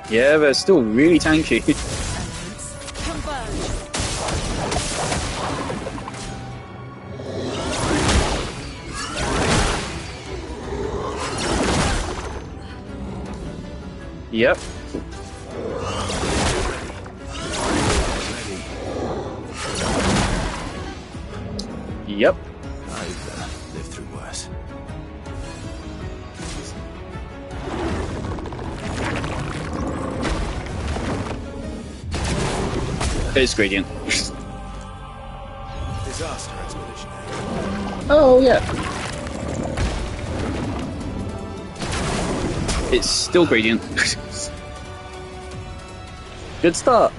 Yeah, they're still really tanky. Yep. Yep. I've lived through worse. It's gradient. Disaster expedition. Oh yeah. It's still gradient. Good start.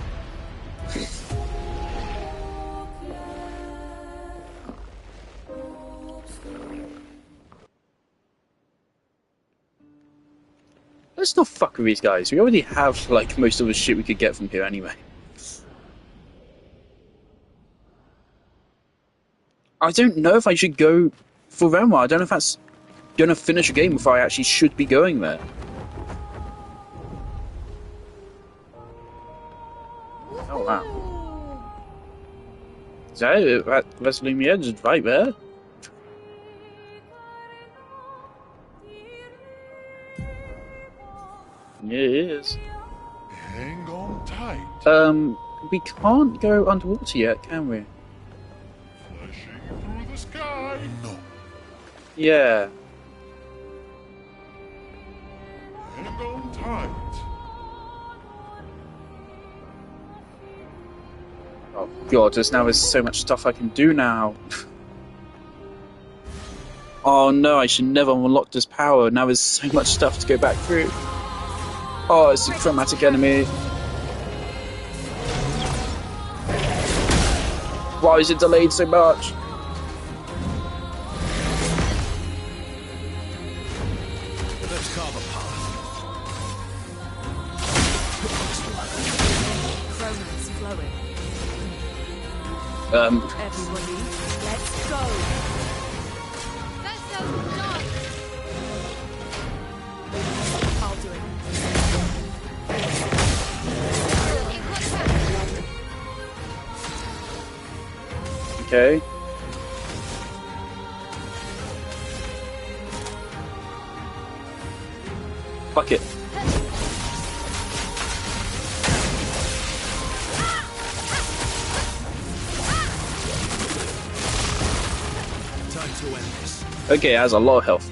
Let's not fuck with these guys. We already have like most of the shit we could get from here anyway. I don't know if I should go for Renoir. I don't know if that's gonna finish a game if I actually should be going there. Oh wow. Is that it? That's Lumiere just right there? Yeah, it is. Hang on tight. We can't go underwater yet, can we? Flashing through the sky. No. Yeah. Hang on tight. Oh god, there's so much stuff I can do now. Oh no, I should never unlock this power. Now there's so much stuff to go back through. Oh, it's a chromatic enemy. Why is it delayed so much? Let's carve a path. Chroma's flowing. Everybody, let's go. That's so dark. I'll do it. Okay. Fuck it. Time to end this. Okay, it has a lot of health.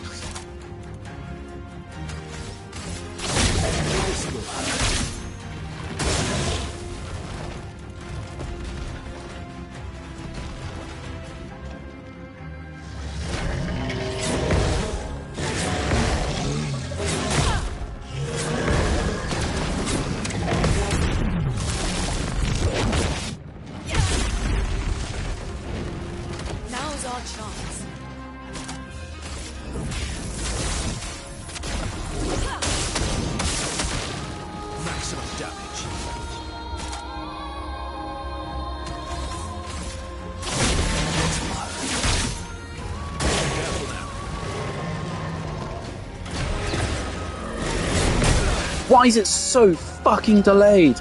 Why is it so fucking delayed?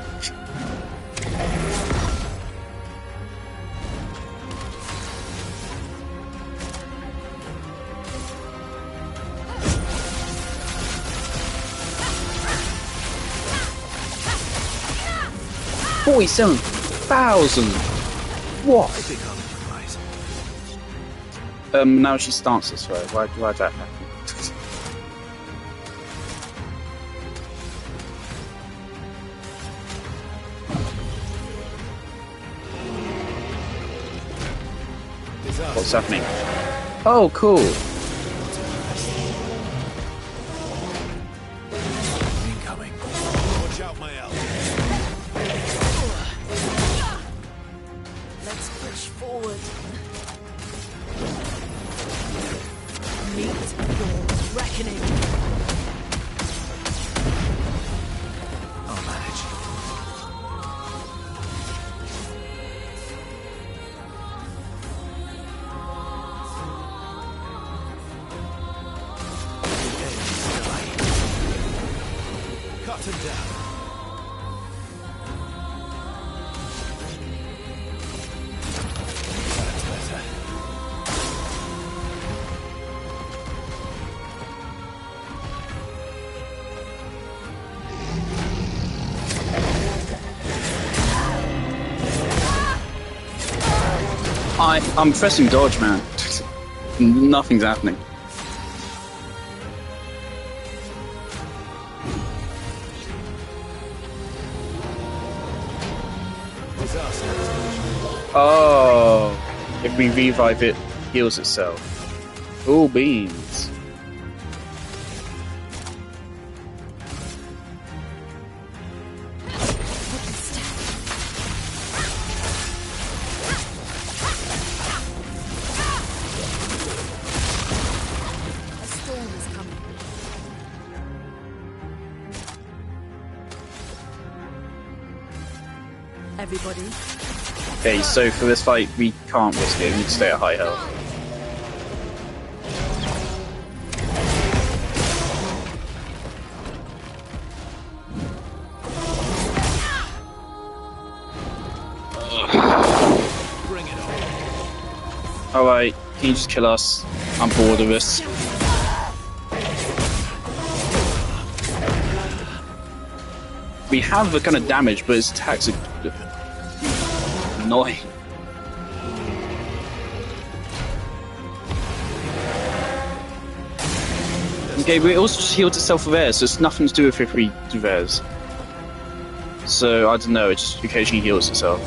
$47,000. What? Now she starts this way. Why that happen? What's happening? Oh, cool. Incoming. Watch out, my elf. Let's push forward. Meet your reckoning. I'll manage. Cut him down. That's better. I'm pressing dodge, man. Nothing's happening. Oh, if we revive it, heals itself. Cool beans. A storm is coming. Everybody. Okay, so for this fight, we can't risk it. We need to stay at high health. Bring it on. Alright, can you just kill us? I'm bored of this. We have the kind of damage, but his attacks are annoying. Okay, but it also just healed itself with air, so it's nothing to do with if we do theirs. So, I don't know, it just occasionally heals itself.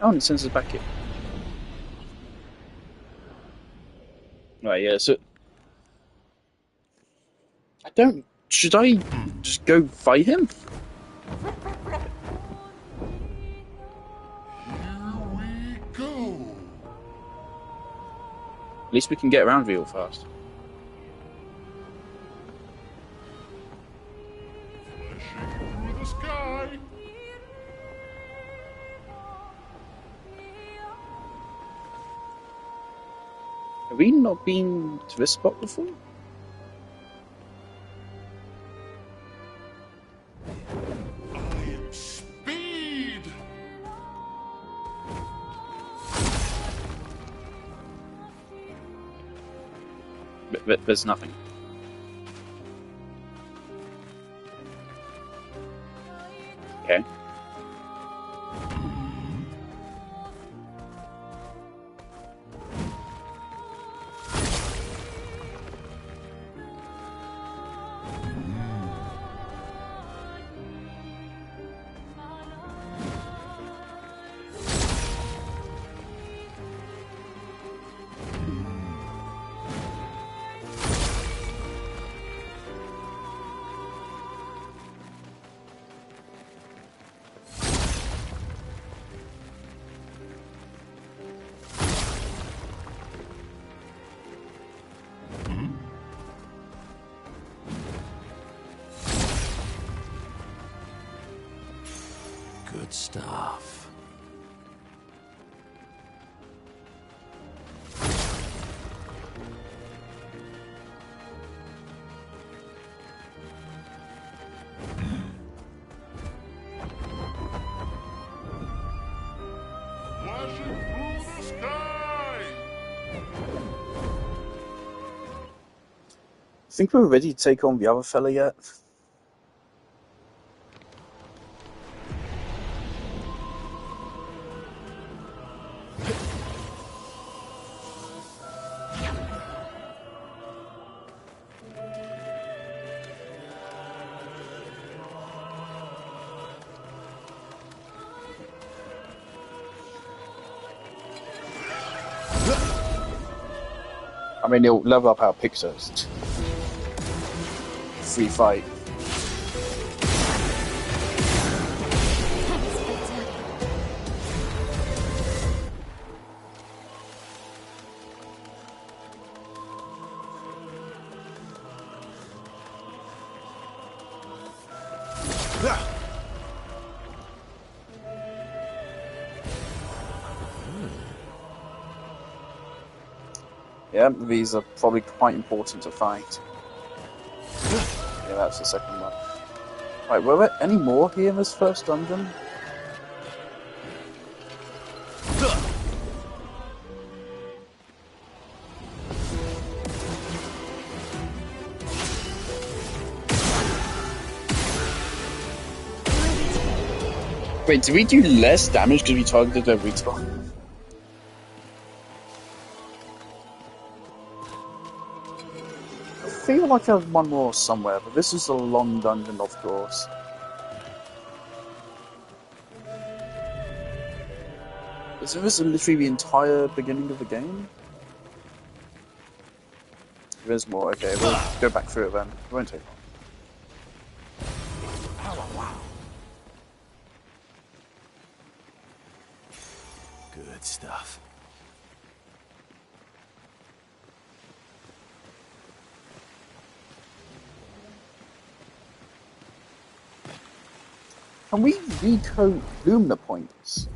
Oh, and it sends us back here. Right, yeah, so... I don't... Should I just go fight him? Here we go. At least we can get around real fast. Flashing through the sky. Have we not been to this spot before? I am speed. But there's nothing. Okay. Good stuff. Flashing through the sky! Think we're ready to take on the other fella yet? I mean, it'll level up our pictures. Free fight. Yeah, these are probably quite important to fight. Yeah, that's the second one. Right, were there any more here in this first dungeon? Wait, did we do less damage because we targeted a weak spot? I feel like I have one more somewhere, but this is a long dungeon, of course. Isn't this literally the entire beginning of the game? There's more. Okay, we'll go back through it then. It won't take long. Good stuff. Can we decode Lumina points?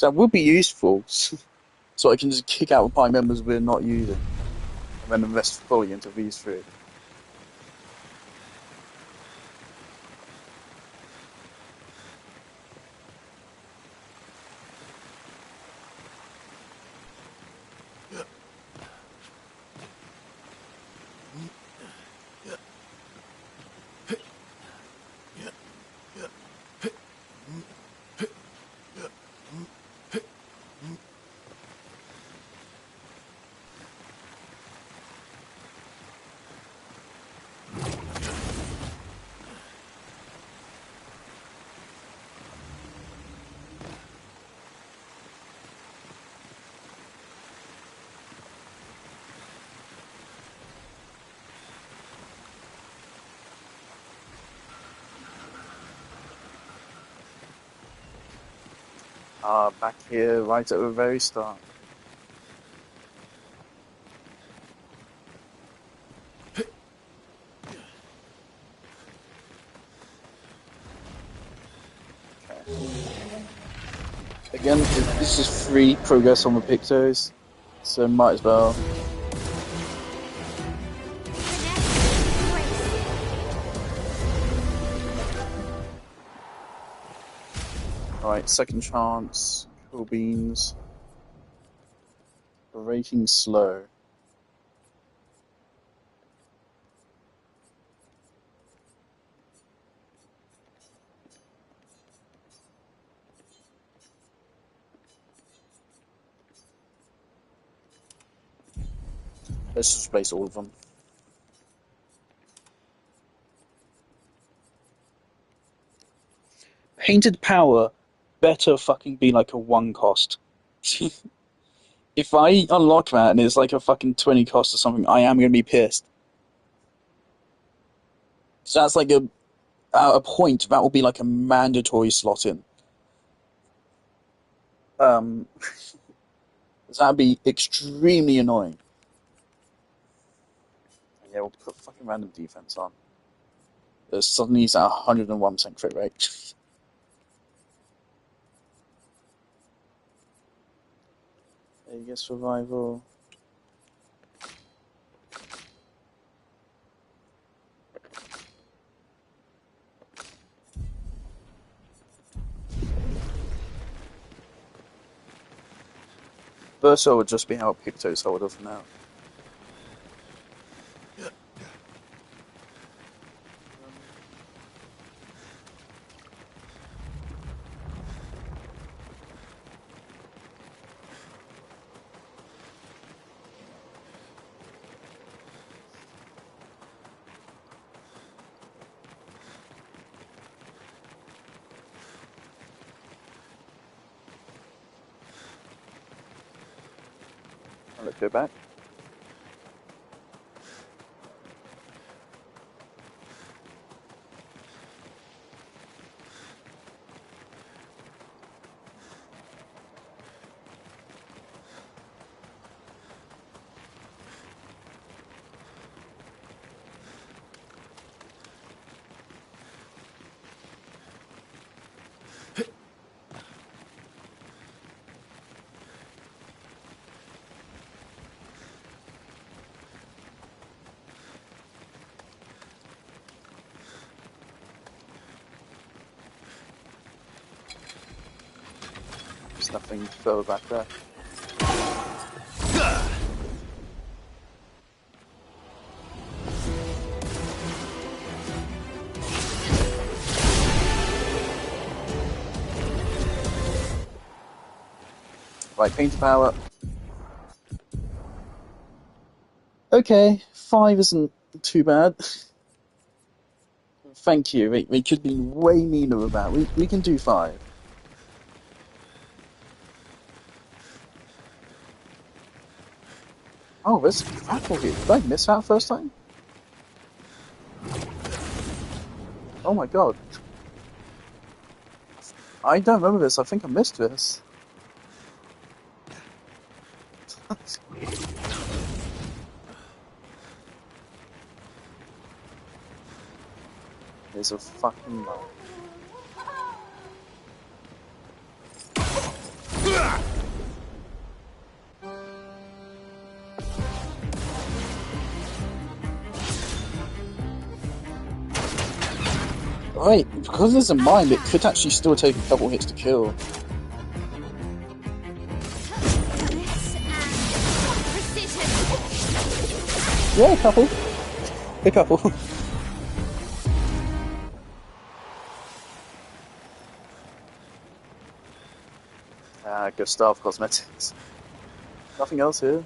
That would be useful, so I can just kick out party members we're not using, and then invest fully into these three. Back here, right at the very start. Again, this is free progress on the pictures, so might as well. Alright, second chance, cool beans. Rating slow. Let's just replace all of them. Painted power better fucking be like a 1 cost. If I unlock that and it's like a fucking 20 cost or something, I am gonna be pissed. So that's like a point, that will be like a mandatory slot in. That'd be extremely annoying. And yeah, we'll put fucking random defense on. Suddenly he's at 101% crit rate. There you go, survival. Verso would just be how Picto's holder for now. Let's go back. There's nothing further back there. Right, painter power. Okay, 5 isn't too bad. Thank you. We could be way meaner about it. We can do 5. Oh, there's grapple here. Did I miss that first time? Oh my god. I don't remember this. I think I missed this. There's a fucking lot. Right, because there's a mine, it could actually still take a couple hits to kill. Yeah, a couple. A couple. Gustav Cosmetics. Nothing else here.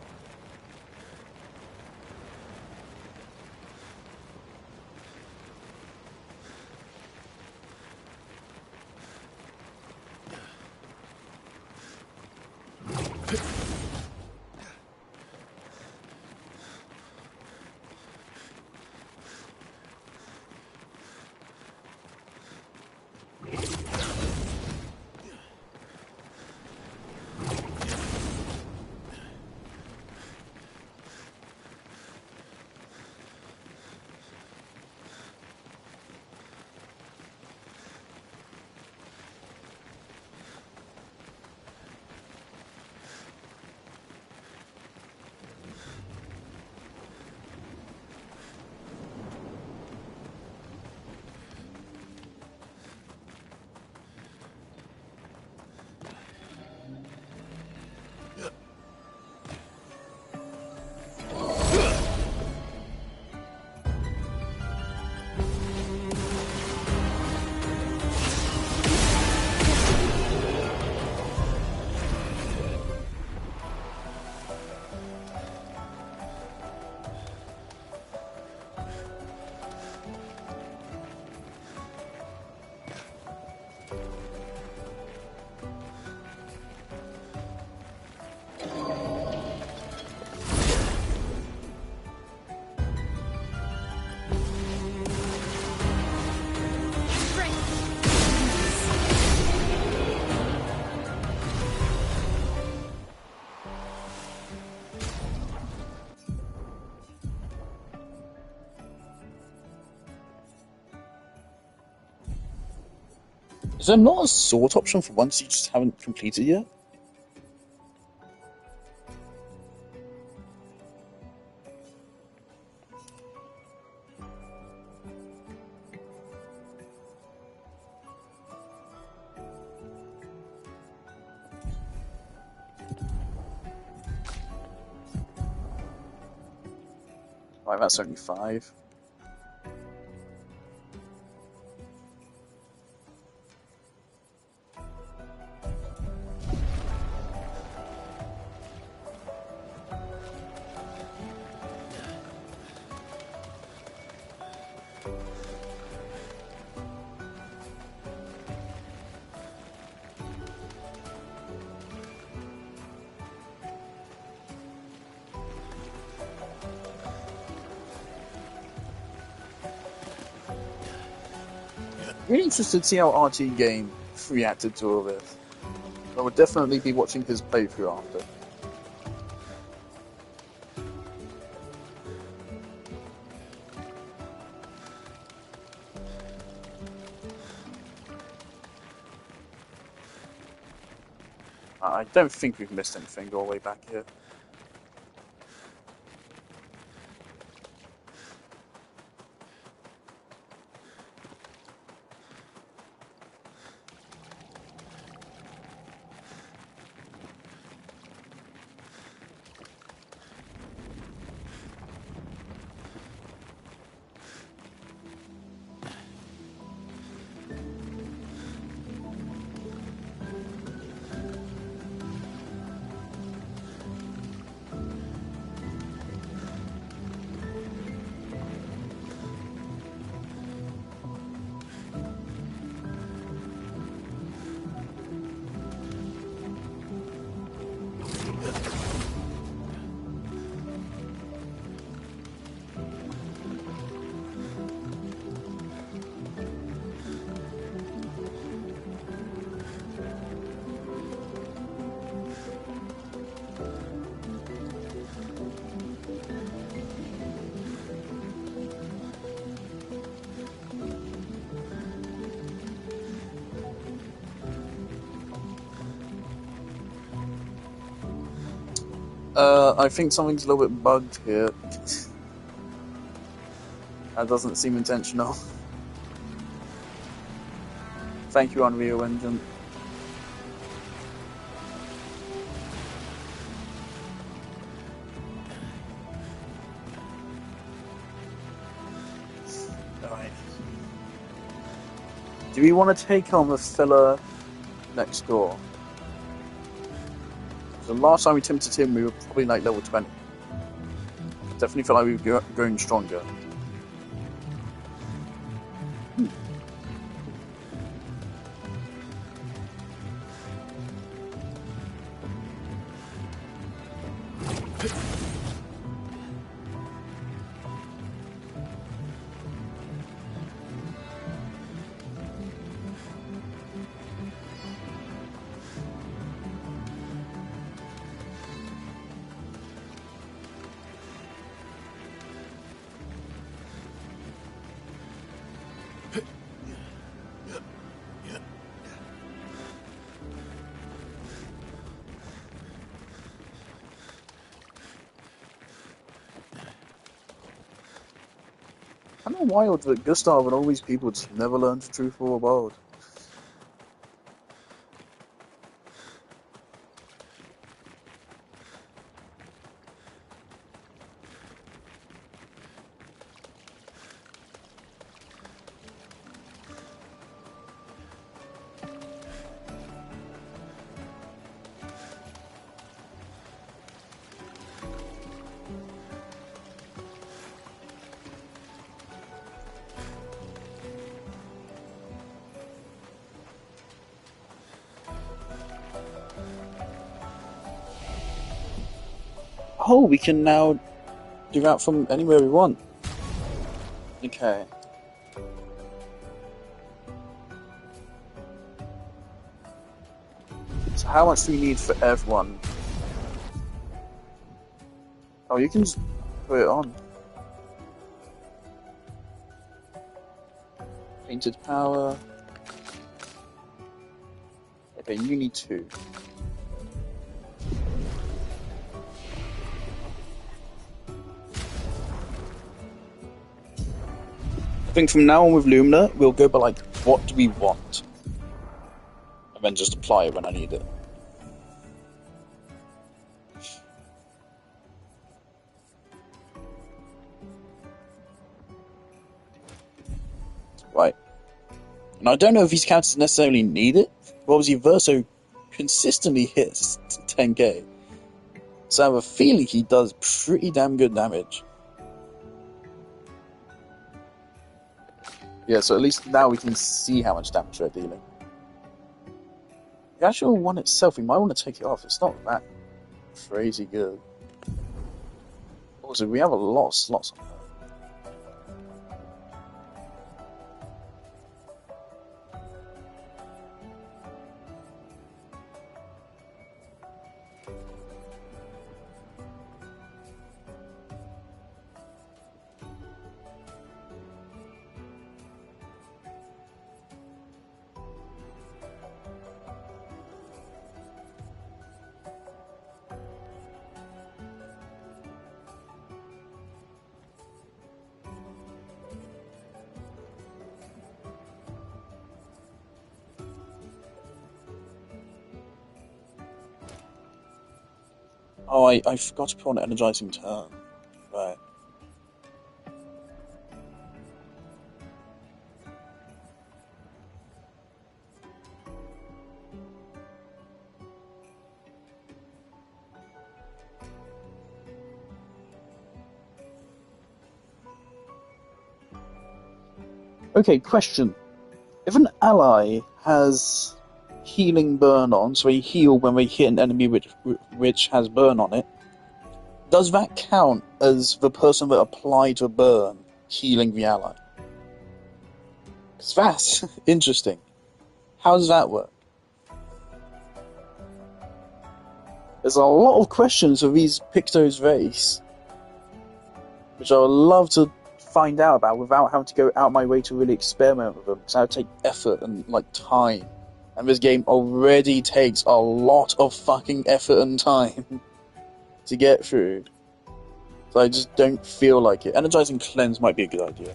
Is there not a sort option for ones you just haven't completed yet? Right, that's only 5. Really interested to see how RT Game reacted to all this. I would definitely be watching his playthrough after. I don't think we've missed anything all the way back here. I think something's a little bit bugged here. That doesn't seem intentional. Thank you, Unreal Engine. Alright. Do we want to take on the fella next door? The last time we attempted him, we were probably like level 20. Definitely felt like we were going stronger. I don't know wild that Gustav and all these people just never learned the truth or wild. Oh, we can now do that from anywhere we want. Okay. So how much do we need for everyone? Oh, you can just put it on. Painted power. Okay, you need 2. I think from now on with Lumina, we'll go by like, what do we want? And then just apply it when I need it. Right. And I don't know if these characters necessarily need it, but obviously Verso consistently hits 10k. So I have a feeling he does pretty damn good damage. Yeah, so at least now we can see how much damage they're dealing. The actual one itself, we might want to take it off. It's not that crazy good. Also, we have a lot of slots on her. Oh, I forgot to put on energizing turn. Right. Okay, question. If an ally has healing burn on, so they heal when they hit an enemy which has burn on it, does that count as the person that applied the burn healing the ally? Because that's interesting. How does that work? There's a lot of questions of these Picto's race, which I would love to find out about without having to go out my way to really experiment with them, because that would take effort and like time, and this game already takes a lot of fucking effort and time to get through, so I just don't feel like it. Energizing cleanse might be a good idea.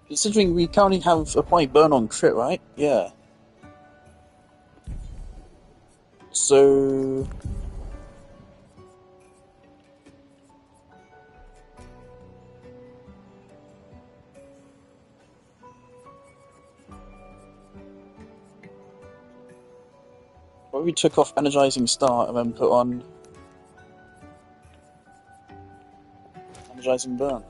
Considering we currently have apply burn on crit, right? Yeah. So... what if we took off energizing start and then put on energizing burn?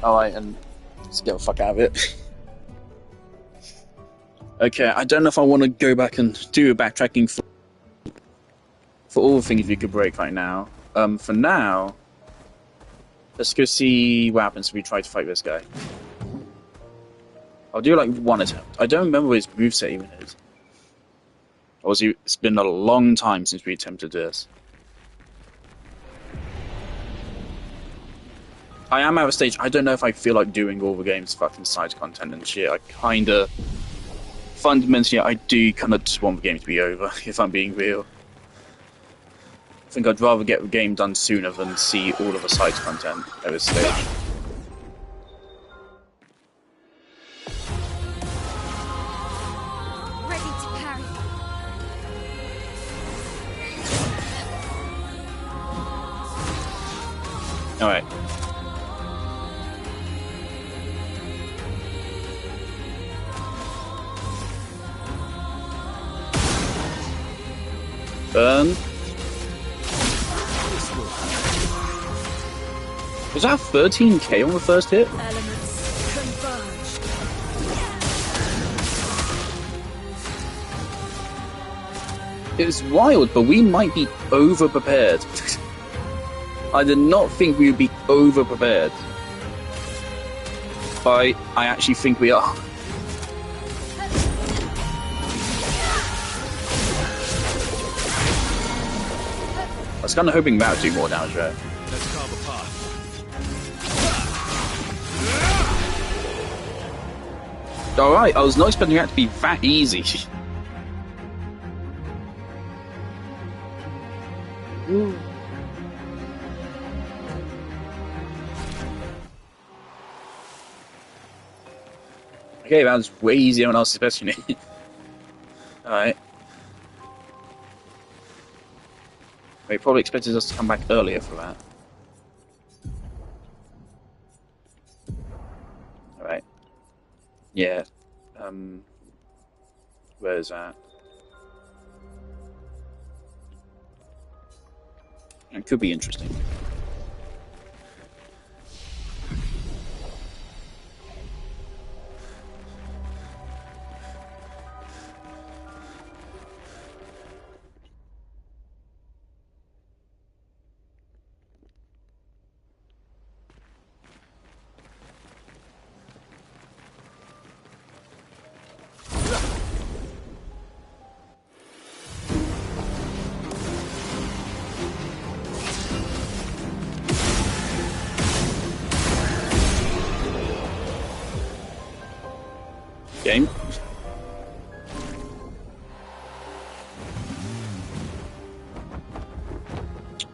Alright, and let's get the fuck out of it. Okay, I don't know if I want to go back and do a backtracking for all the things we could break right now. For now, let's go see what happens if we try to fight this guy. I'll do like one attempt. I don't remember what his moveset even is. Obviously, it's been a long time since we attempted this. I am at a stage, I don't know if I feel like doing all the game's fucking side content and shit. I kinda... fundamentally, I do kinda just want the game to be over, if I'm being real. I think I'd rather get the game done sooner than see all of the side content at this stage. Ready to parry. Burn. Was that 13k on the first hit? Elements converged. It was wild, but we might be over-prepared. I did not think we would be over-prepared. But I actually think we are. I was kind of hoping that would do more damage, right? Let's carve a path. Alright, I was not expecting that to be that easy. Okay, that was way easier than I was expecting it. Alright. They probably expected us to come back earlier for that. Alright. Yeah. Where is that? It could be interesting. Game.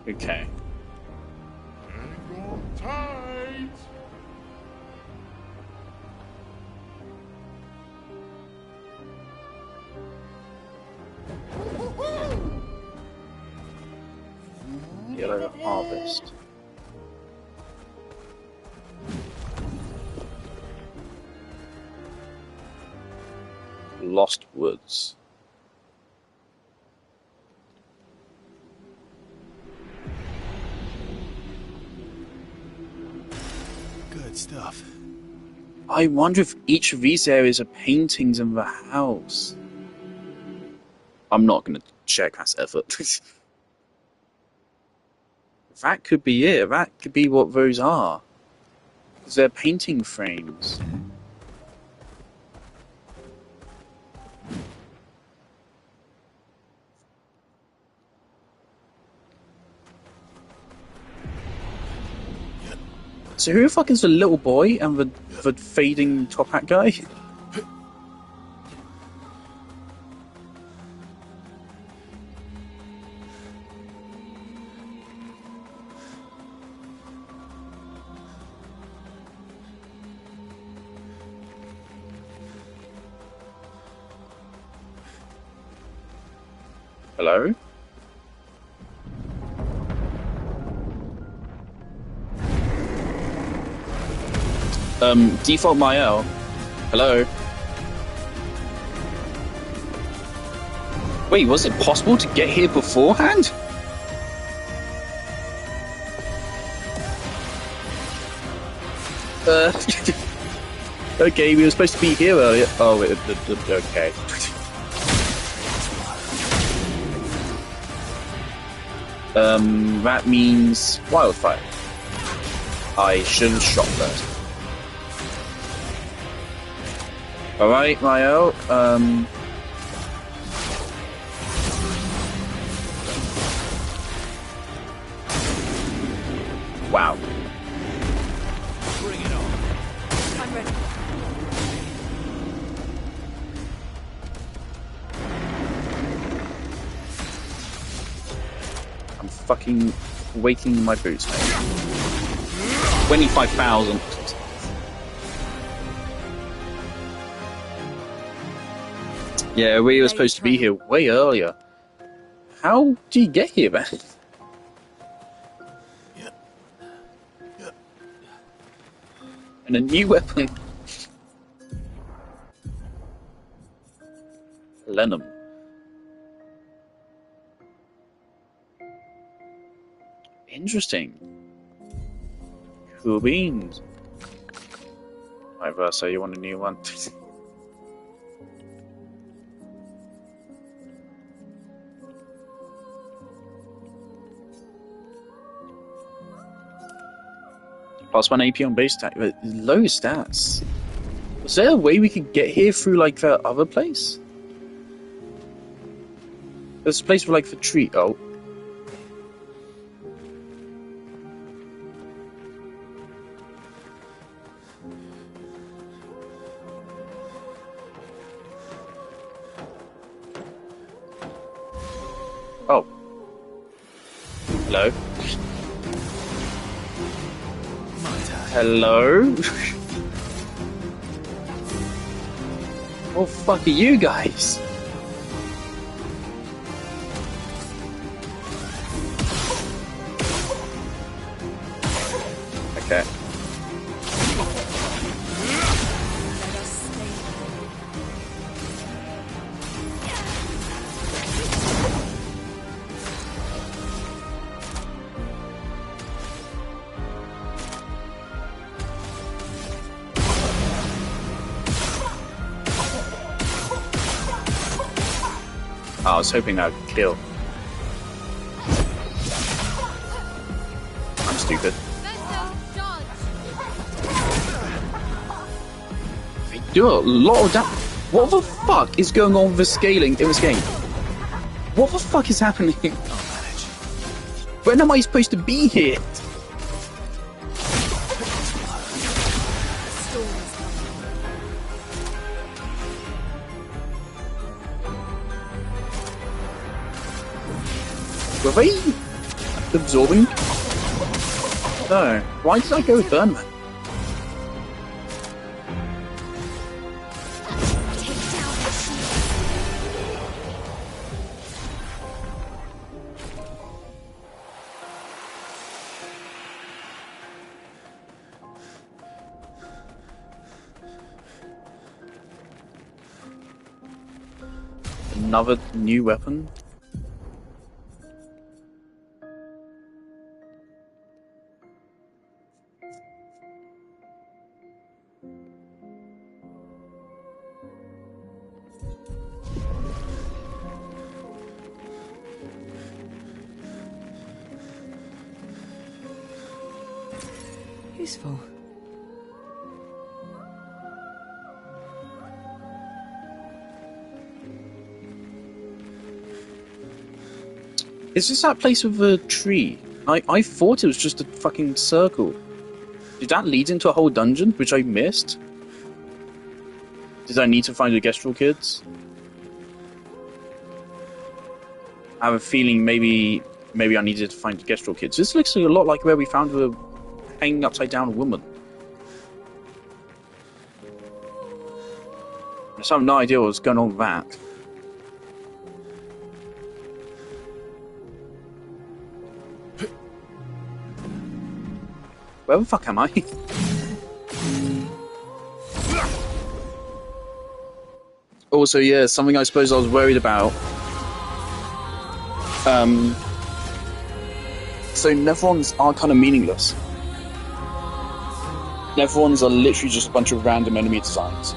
Okay. Tight. Yellow harvest. Lost Woods. Good stuff. I wonder if each of these areas are paintings in the house. I'm not going to check, that's effort. That could be it. That could be what those are. Because they're painting frames. So who the fuck is the little boy and the fading top hat guy? Hello? Default Mael. Hello? Wait, was it possible to get here beforehand? Okay, we were supposed to be here earlier. Oh, wait, okay. That means wildfire. I should have shot first. Alright, Mael, wow. Bring it on. I'm ready. I'm fucking waking in my boots, mate. 25,000. Yeah, we were supposed to be here way earlier. How do you get here, man? And a new weapon. Lenham. Interesting. Cool beans. Right, Verso, you want a new one? +1 AP on base attack, but low stats. Was there a way we could get here through like that other place? There's a place for like the tree. Oh. Oh. Hello. Hello? What the fuck are you guys? Okay. I was hoping that would kill. I'm stupid. They do a lot of damage. What the fuck is going on with the scaling in this game? What the fuck is happening? When am I supposed to be here? Were they absorbing? No. Why did I go with Burnman? Another new weapon? Useful. Is this that place with the tree? I thought it was just a fucking circle. Did that lead into a whole dungeon, which I missed? Did I need to find the Gestrel kids? I have a feeling maybe I needed to find the Gestrel kids. This looks a lot like where we found the hanging upside down woman. I just have no idea what's going on with that. Where the fuck am I? Also, yeah, something I suppose I was worried about. So Nevrons are kind of meaningless. Nevrons are literally just a bunch of random enemy designs.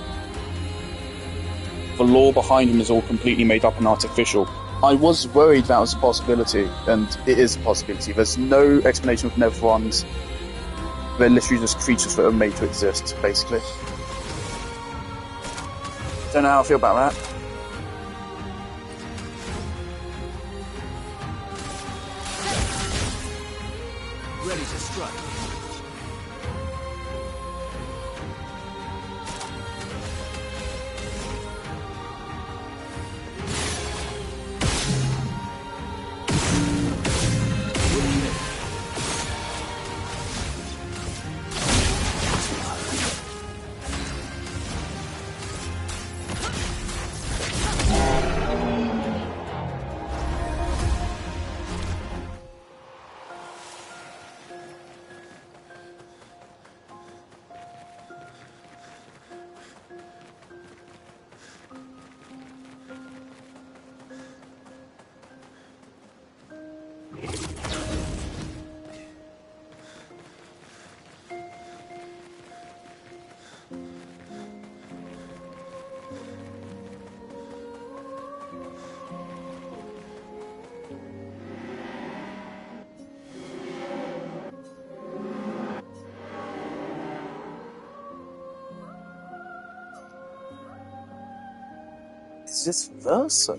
The lore behind them is all completely made up and artificial. I was worried that was a possibility, and it is a possibility. There's no explanation of Nevrons. They're literally just creatures that are made to exist, basically. Don't know how I feel about that. Ready to strike. Is this Verso?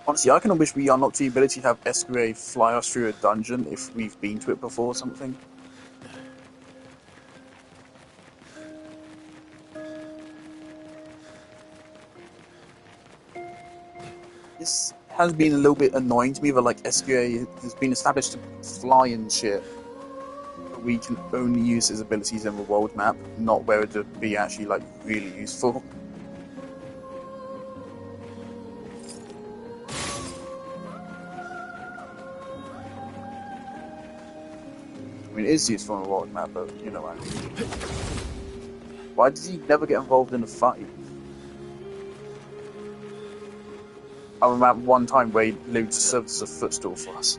Honestly, I kind of wish we unlocked the ability to have Escure fly us through a dungeon if we've been to it before or something. This has been a little bit annoying to me that like Escure has been established to fly and shit, but we can only use his abilities in the world map, not where it would be actually like really useful. I mean, it is useful on the world map, but you know what I mean. Why does he never get involved in a fight? I remember one time where he literally served as a footstool for us.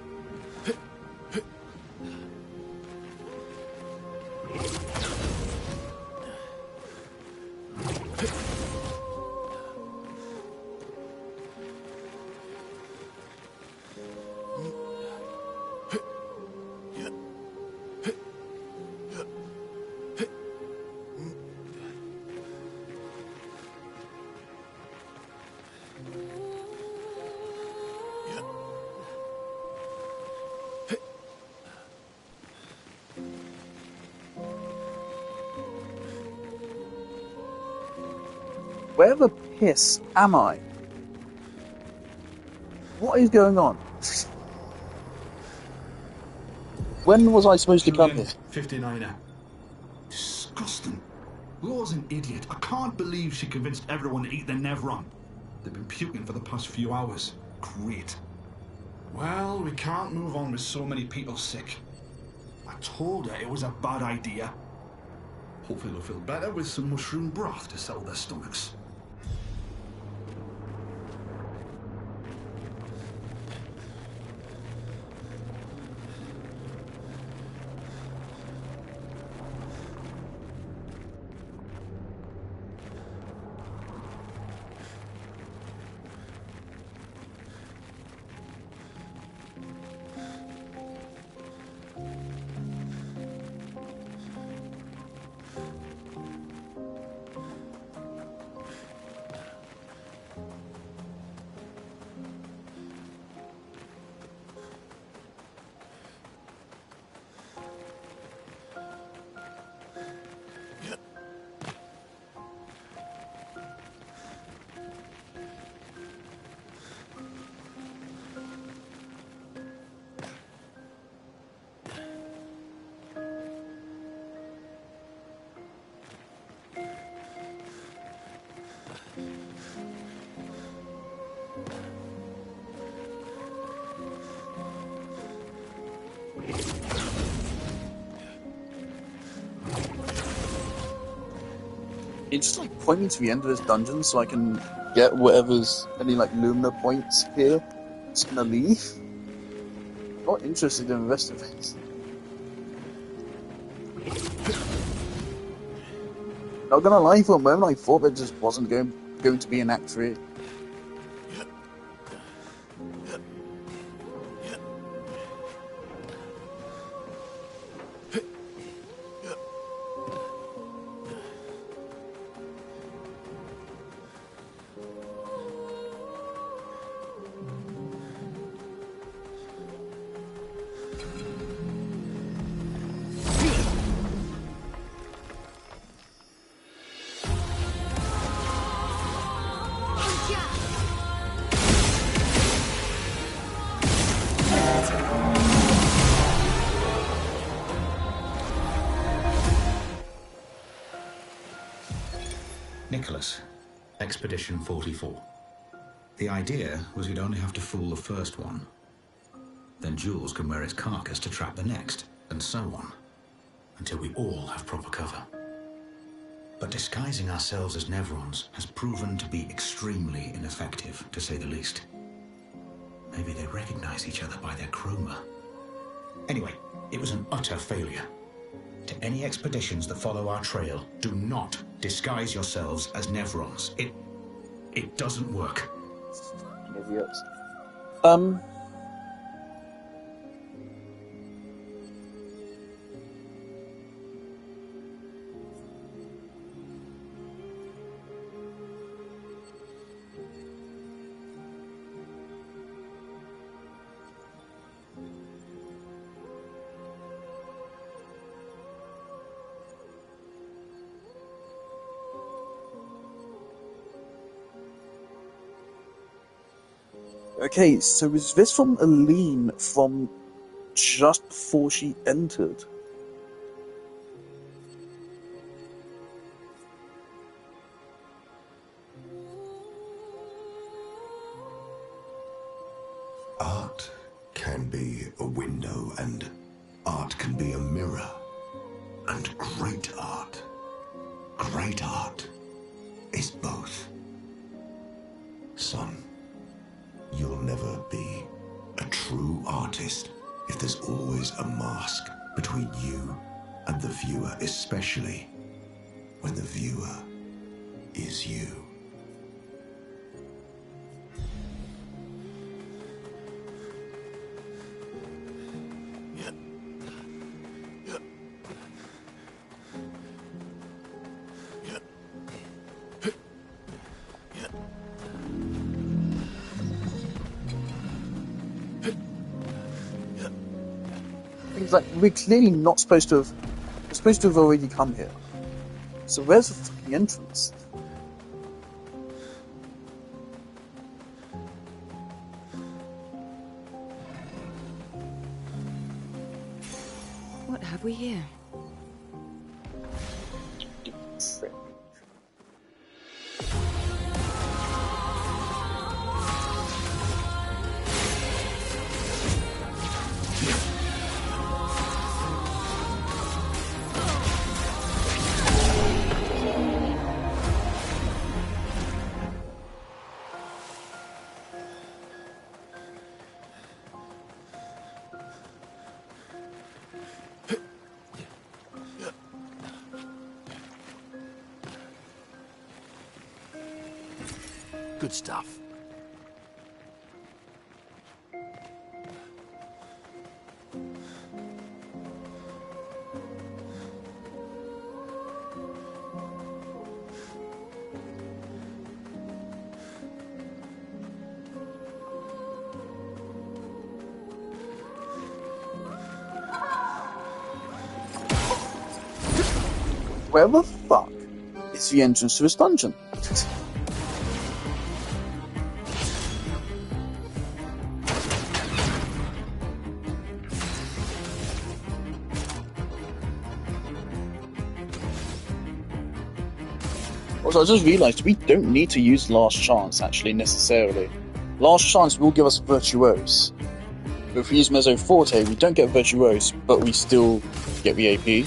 Where the piss am I? What is going on? When was I supposed to come here? 59er. Disgusting. Laura's an idiot. I can't believe she convinced everyone to eat the Nevron. They've been puking for the past few hours. Great. Well, we can't move on with so many people sick. I told her it was a bad idea. Hopefully they'll feel better with some mushroom broth to settle their stomachs. It just like point me to the end of this dungeon so I can get whatever's any like Lumina points here. Just gonna leave. Not interested in the rest of it. Not gonna lie, for a moment I thought there just wasn't going to be an Act 3. Nicholas, Expedition 44. The idea was we'd only have to fool the first one. Then Jules can wear its carcass to trap the next, and so on. Until we all have proper cover. But disguising ourselves as Nevrons has proven to be extremely ineffective, to say the least. Maybe they recognize each other by their chroma. Anyway, it was an utter failure. To any expeditions that follow our trail, do not disguise yourselves as Nevrons. It doesn't work. Idiots. Okay, so is this from Aline from just before she entered? Art can be a window, and art can be a mirror. And great art is both. Son, you'll never be a true artist if there's always a mask between you and the viewer, especially when the viewer is you. Things like we're clearly not supposed to have. We're supposed to have already come here. So where's the fucking entrance? What have we here? Good stuff. Where the fuck is the entrance to this dungeon? Also, I just realised we don't need to use Last Chance, actually, necessarily. Last Chance will give us Virtuose. But if we use Mezzo Forte, we don't get Virtuose, but we still get the AP.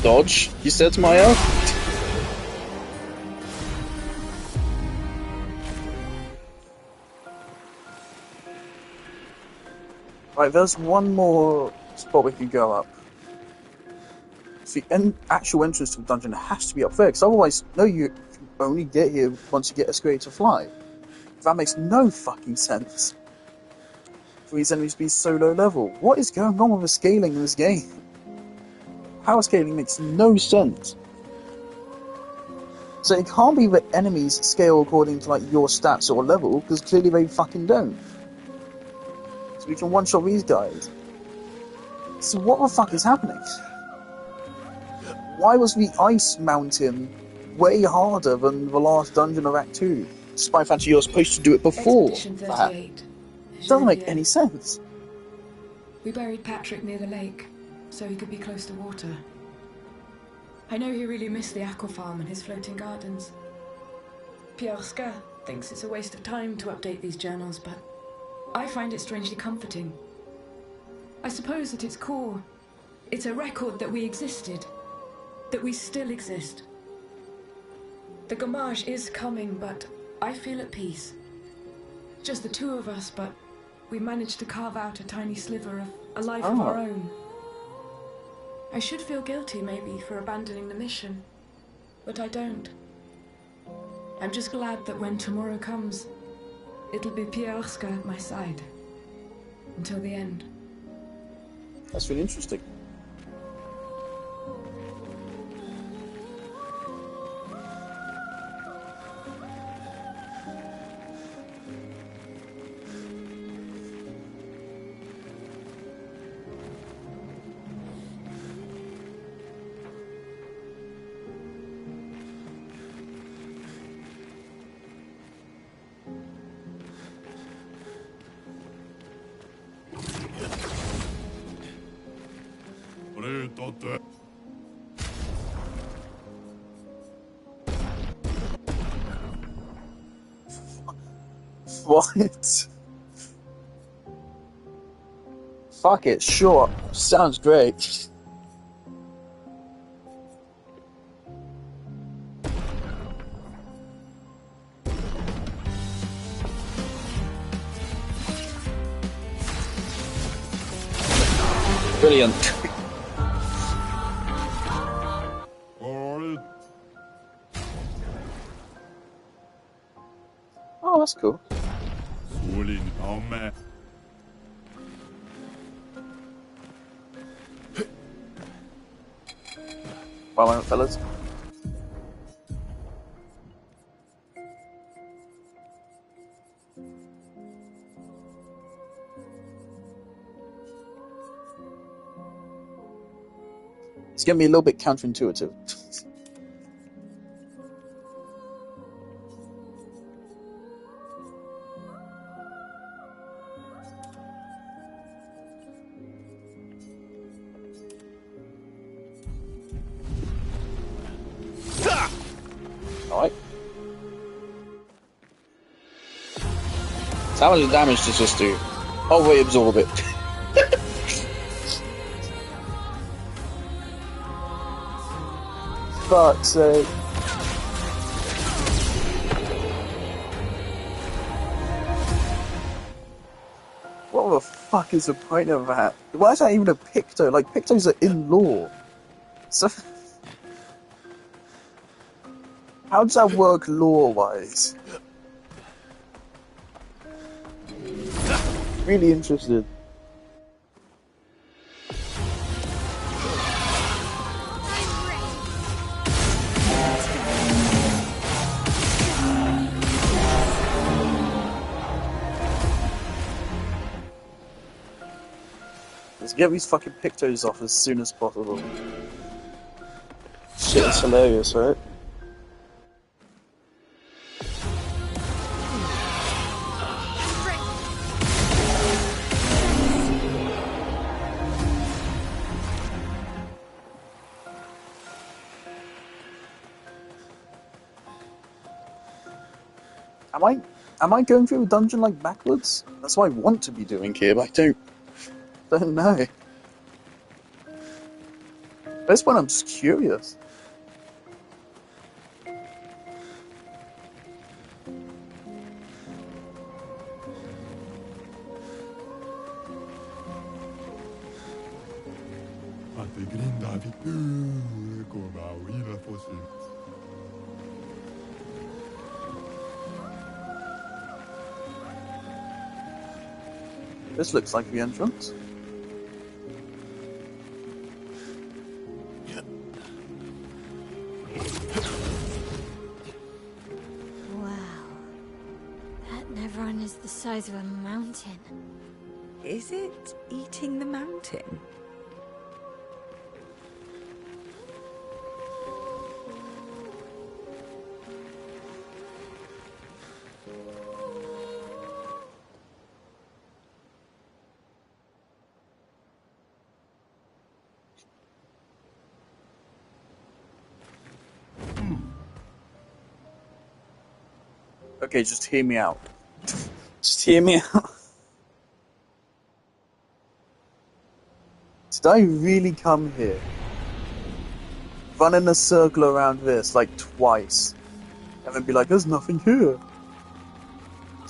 dodge, you said, Maya? Right, there's one more spot we can go up. The actual entrance to the dungeon has to be up there, because otherwise, no, you can only get here once you get escalated to fly. That makes no fucking sense. For these enemies to be so low level. What is going on with the scaling in this game? Power scaling makes no sense. So it can't be that enemies scale according to like your stats or level, because clearly they fucking don't. So we can one-shot these guys. So what the fuck is happening? Why was the ice mountain way harder than the last dungeon of Act 2? Despite the fact that you're supposed to do it before that. It doesn't make any sense. We buried Patrick near the lake, so he could be close to water. I know he really missed the aqua farm and his floating gardens. Clair Obscur thinks it's a waste of time to update these journals, but I find it strangely comforting. I suppose at its core, it's a record that we existed, that we still exist. The Gamage is coming, but I feel at peace. Just the two of us, but we managed to carve out a tiny sliver of a life of our own. I should feel guilty, maybe, for abandoning the mission, but I don't. I'm just glad that when tomorrow comes, it'll be Clair Obscur at my side. Until the end. That's really interesting. What? Fuck it, sure. Sounds great. Brilliant. Oh, that's cool. One moment, fellas. It's going to be a little bit counterintuitive. Alright. So how much damage does this do? Oh, we absorb it. Fuck's sake. What the fuck is the point of that? Why is that even a Picto? Like, Pictos are in lore. So... how does that work lore-wise? Really interested. Let's get these fucking Pictos off as soon as possible. Shit, it's hilarious, right? Am I going through a dungeon like backwards? That's what I want to be doing here, but I don't know. This one I'm just curious. This looks like the entrance. Wow. That Nevron is the size of a mountain. Is it eating the mountain? Okay, just hear me out. Just hear me out. Did I really come here? Run in a circle around this, like twice. And then be like, there's nothing here.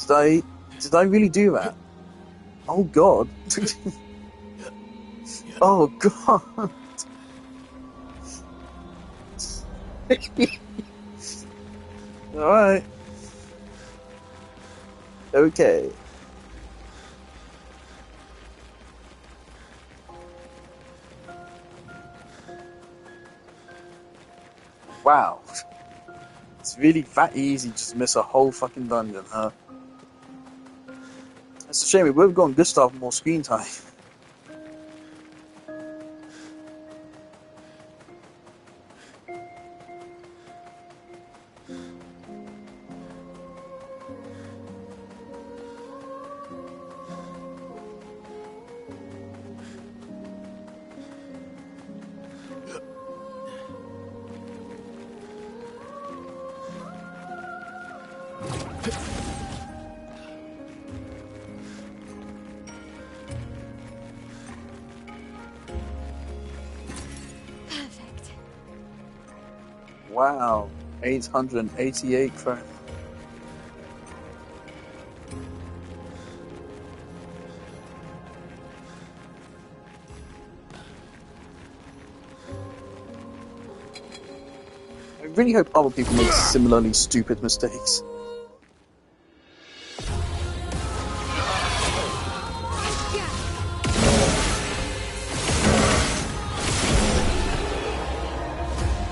Did I really do that? Oh god. Oh god. Alright. Okay. Wow. It's really that easy just to miss a whole fucking dungeon, huh? It's a shame, we would have gotten Gustav more screen time. Perfect. Wow. 888 crap. I really hope other people make similarly stupid mistakes.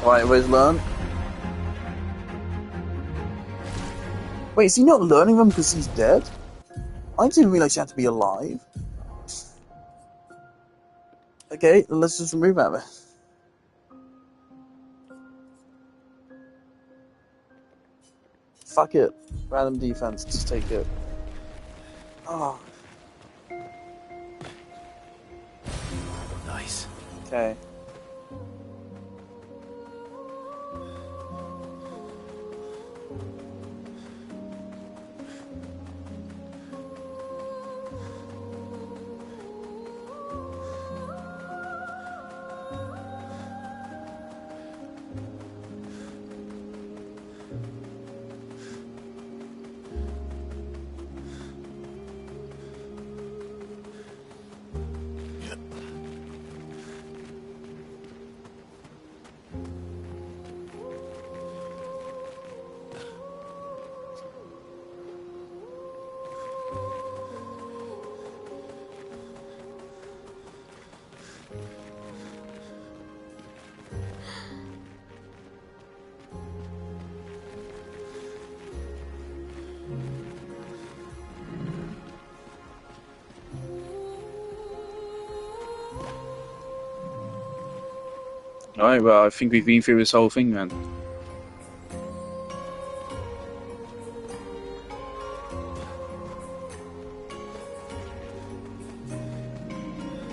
Alright, where's learn? Wait, is he not learning them because he's dead? I didn't realize he had to be alive. Okay, let's just remove that. Fuck it. Random defense, just take it. Oh. Nice. Okay. Alright, well, I think we've been through this whole thing then.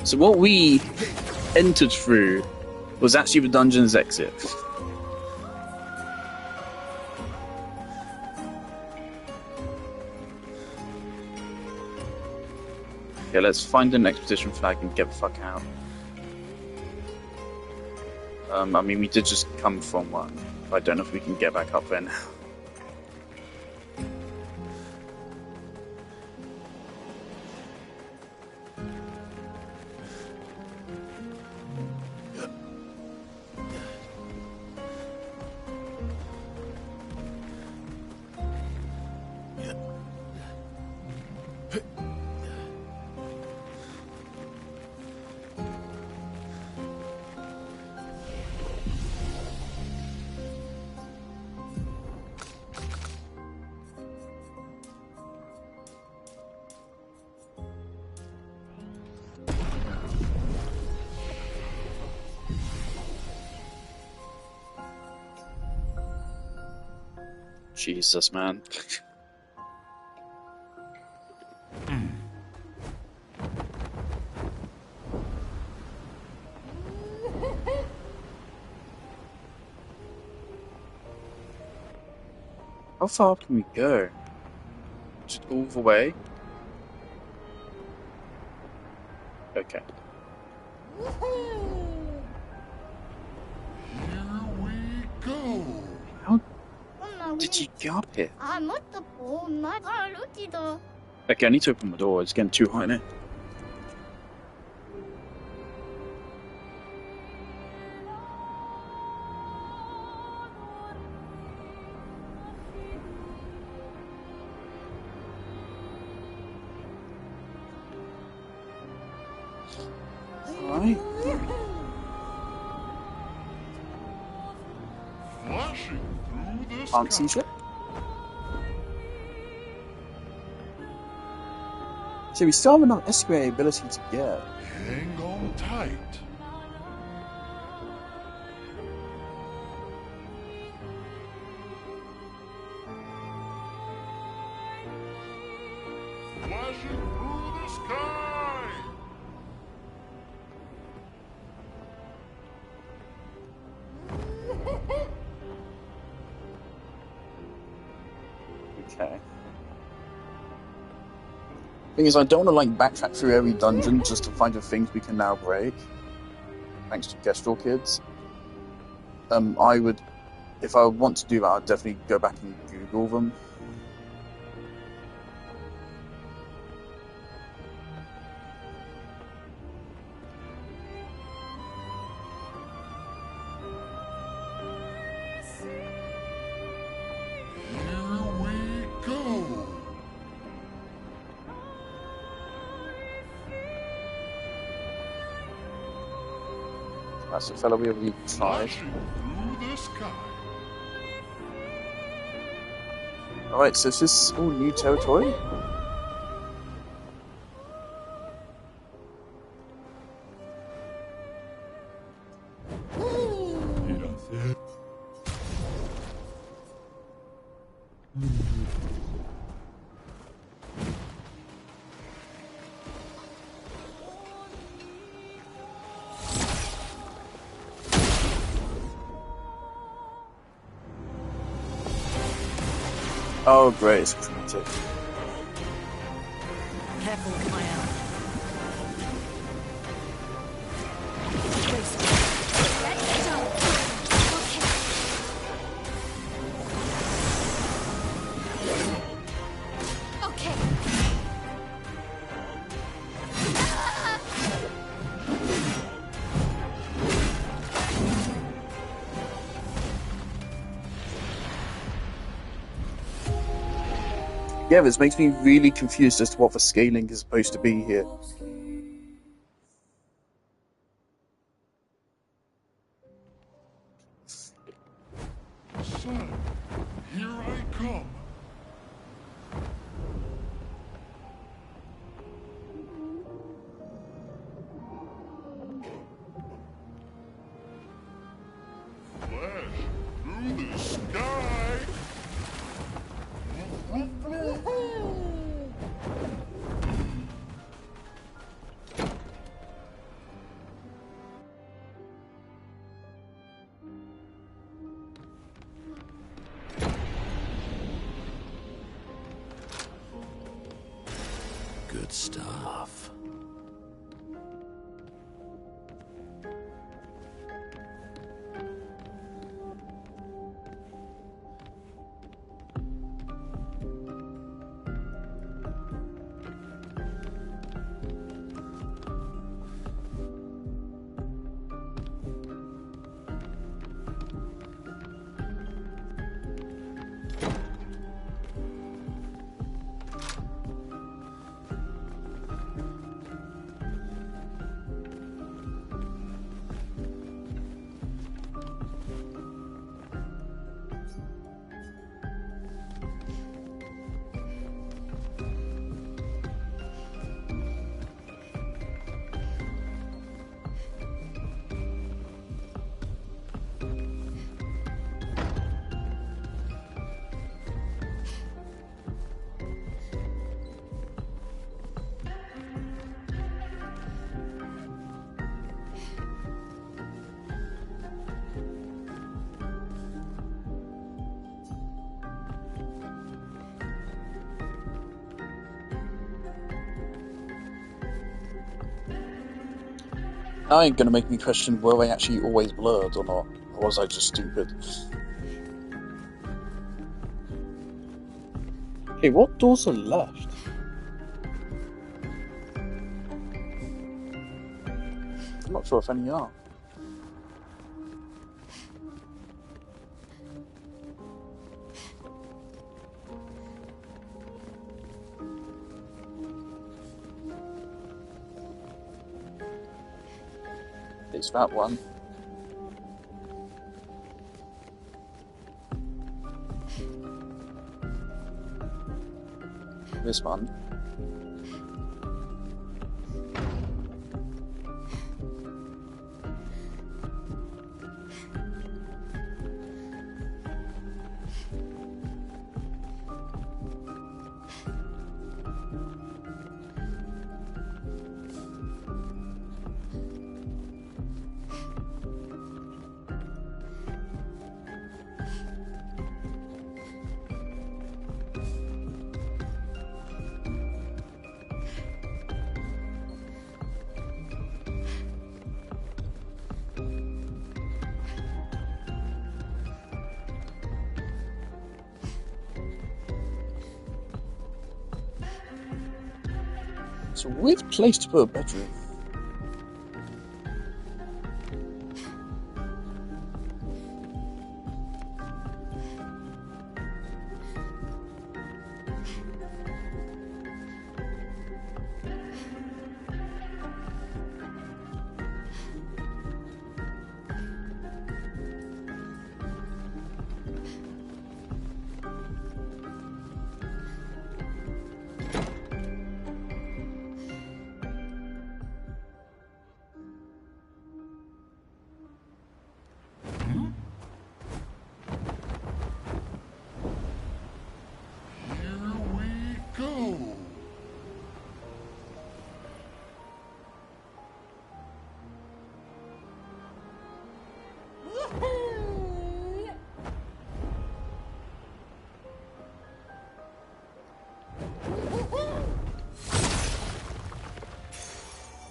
So what we entered through was actually the dungeon's exit. Okay, let's find an expedition flag and get the fuck out. I mean, we did just come from one. I don't know if we can get back up there now. Jesus, man. How far can we go? Just all the way? Okay. Here we go. How did you get up here? Okay, I need to open my door. It's getting too hot in here. Alright. Flashing through the Can't see sky. shit. So we still have enough escalator ability to get. Hang on tight. Flashing through the sky. Okay. Thing is, I don't want to like backtrack through every dungeon just to find the things we can now break. Thanks to Kestrel Kids. I would, if I want to do that, I'd definitely go back and Google them. Here we go. That's the fellow we already tried. Flashing through the sky. Alright, so is this all new territory? Oh, great, it's primitive. Careful, Claire. Okay. Yeah, this makes me really confused as to what the scaling is supposed to be here. Son, here I come. Flash through the sky. Good stuff. Now ain't gonna make me question were they actually always blurred or not, or was I just stupid? Okay, what doors are left? I'm not sure if any are. It's that one. This one. It's a weird place to put a bedroom.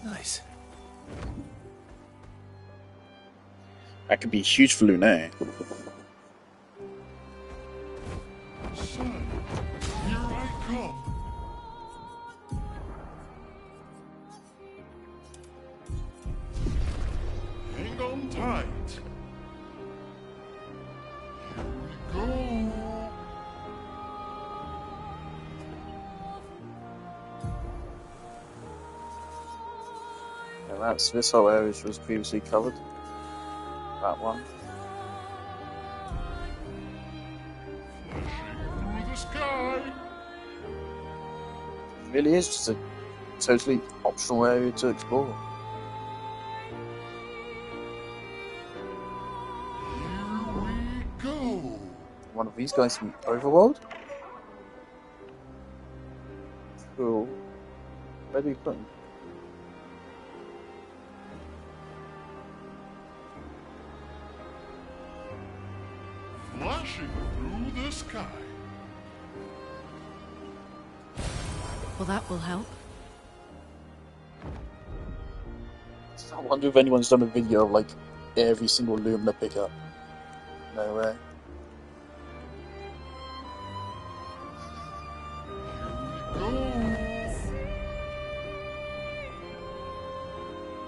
Nice. That could be huge for Lune. Son, here I come. Hang on tight. Here we go. And that's this whole area which was previously covered. That one. Through the sky. It really is just a totally optional area to explore. Here we go. One of these guys from Overworld? Cool. Where do we put him? Flashing through the sky. Well, that will help. I wonder if anyone's done a video of like every single Lumina pickup. No way.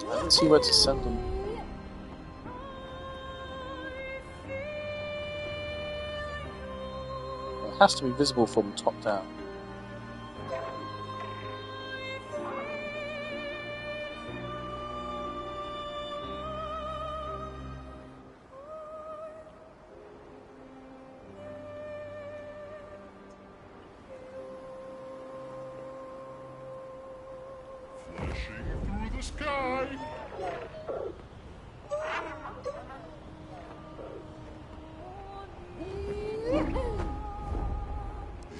I don't see where to send them. It has to be visible from top down. Flashing through the sky.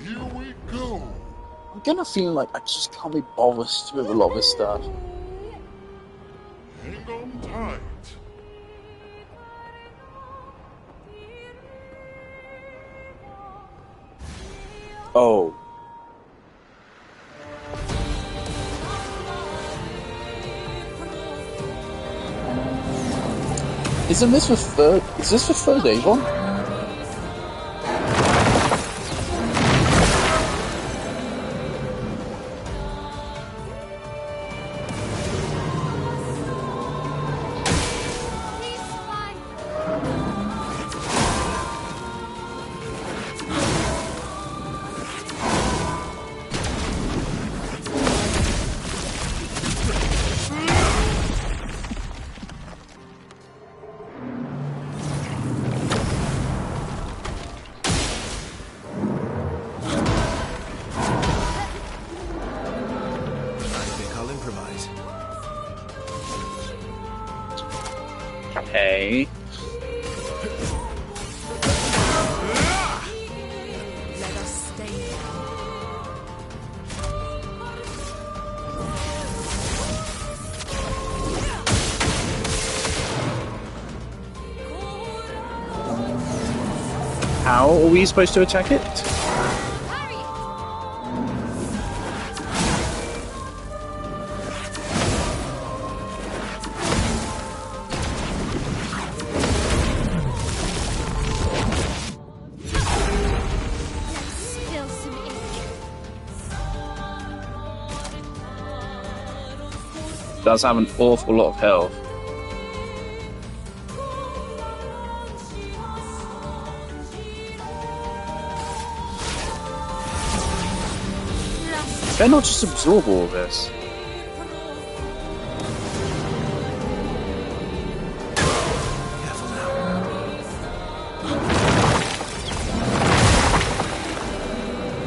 Here we go. I'm gonna feel like I just can't be bothered with a lot of this stuff. Hang on tight. Oh. Isn't this the third? Is this the third Avon? Okay. Let us stay. How are we supposed to attack it? Spill some ink. Does have an awful lot of health. Better not just absorb all of this.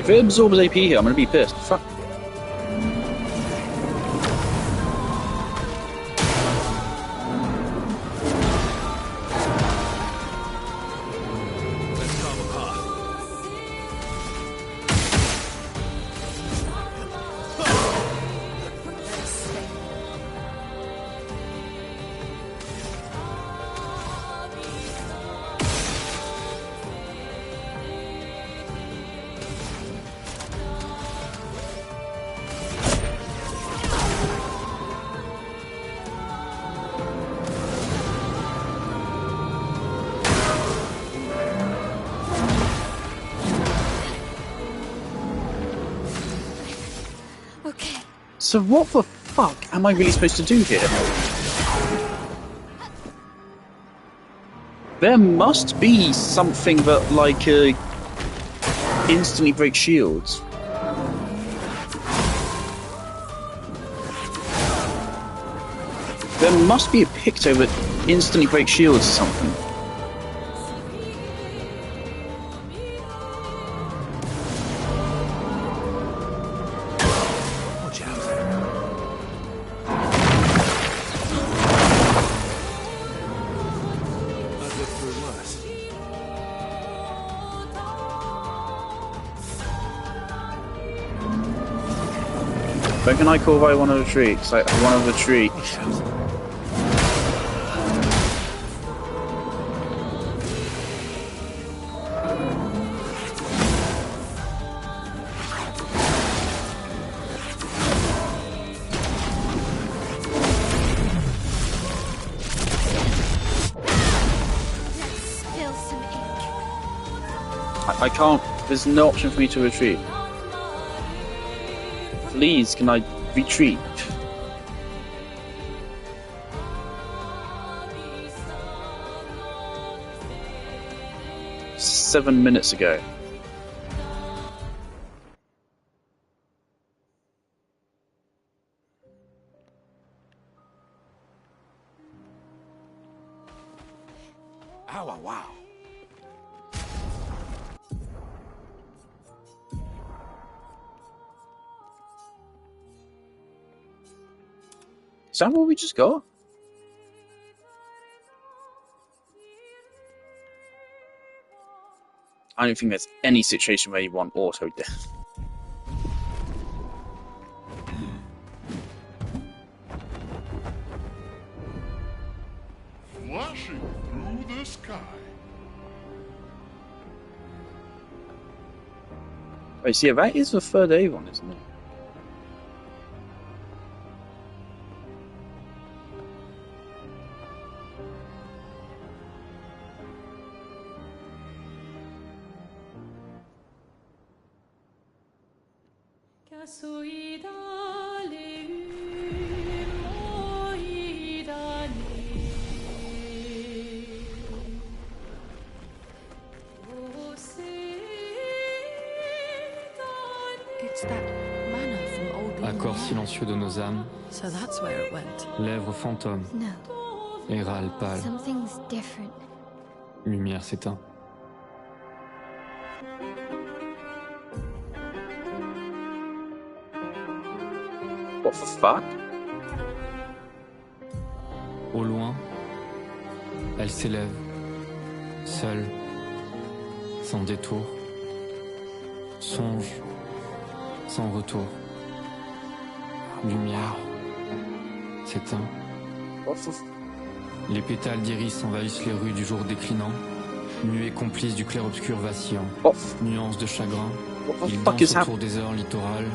If it absorbs AP here, I'm gonna be pissed. Fuck. Okay. So what the fuck am I really supposed to do here? There must be something that, like, instantly breaks shields. There must be a picto that instantly breaks shields or something. Watch out. I've lived through worse. When can I call by one of the tree? It's like one of the tree. Spill some ink. I can't. There's no option for me to retreat. Please, can I retreat? Seven minutes ago. Ow, wow. Is that what we just got? I don't think there's any situation where you want auto death. Flashing through the sky. Wait, see, that is the third Avon, isn't it? It's that manor from old Accord Leland. silencieux de nos âmes, So that's where it went. lèvres fantômes, No, et râle pâle, something's different. lumière s'éteint. What the fuck? Au loin, elle s'élève, seule, sans détour, songe, sans retour. Lumière s'éteint. Les pétales d'iris envahissent les rues du jour déclinant, nuées complices du clair obscur vacillant, nuances de chagrin, ils dansent autour des heures littorales,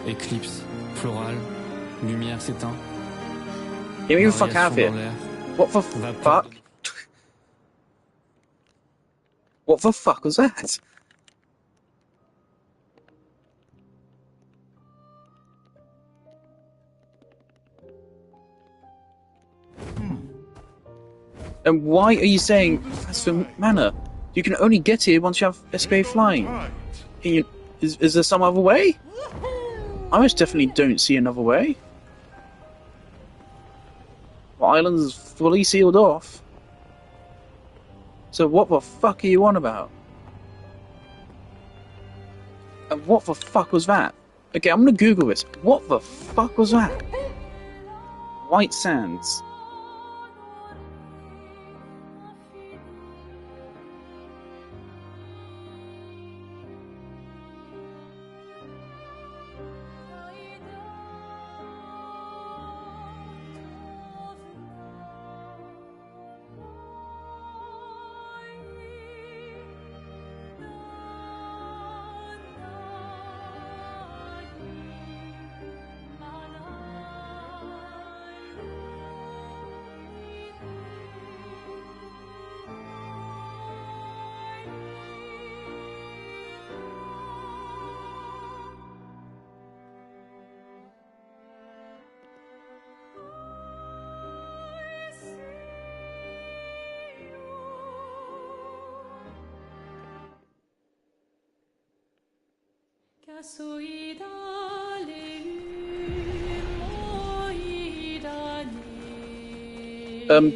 éclipse, florale, lumière s'éteint. Get me the fuck out of here. What the fuck? What the fuck was that? And why are you saying Phasma Manor? You can only get here once you have SPA flying. Is there some other way? I most definitely don't see another way. The island is fully sealed off. So what the fuck are you on about? And what the fuck was that? Okay, I'm gonna Google this. What the fuck was that? White Sands.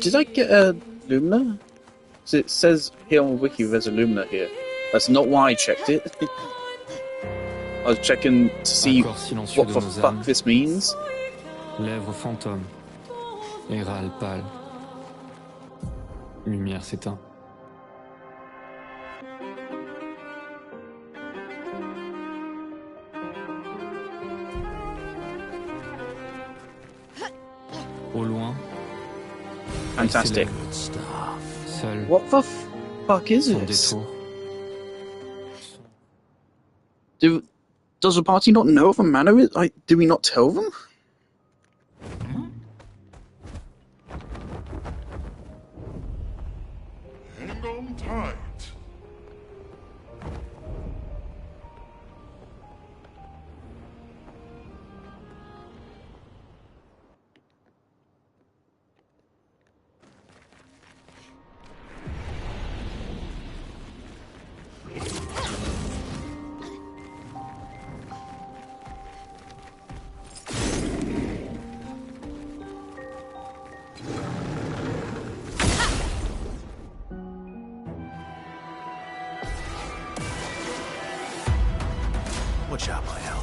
Did I get a Lumina? So it says here on Wiki there's a Lumina here. That's not why I checked it. I was checking to see what the fuck this means. Lèvres fantômes, et râle pâle. Lumière s'éteint. Au loin. Fantastic. Seul. What the fuck is this? Does the party not know of a manor? Do we not tell them? Hang on tight. Watch out, my hell.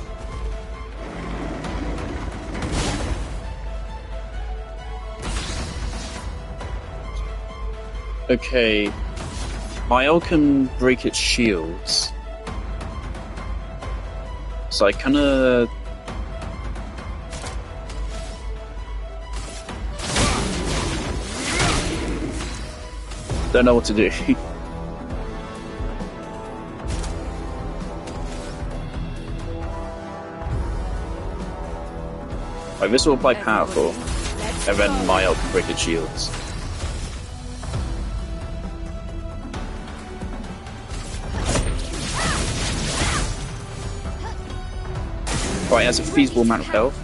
Okay. Mael can break its shields. So I kinda... don't know what to do. Like, this will apply powerful, and then Mael can break its shields. Right, it has a feasible amount of health.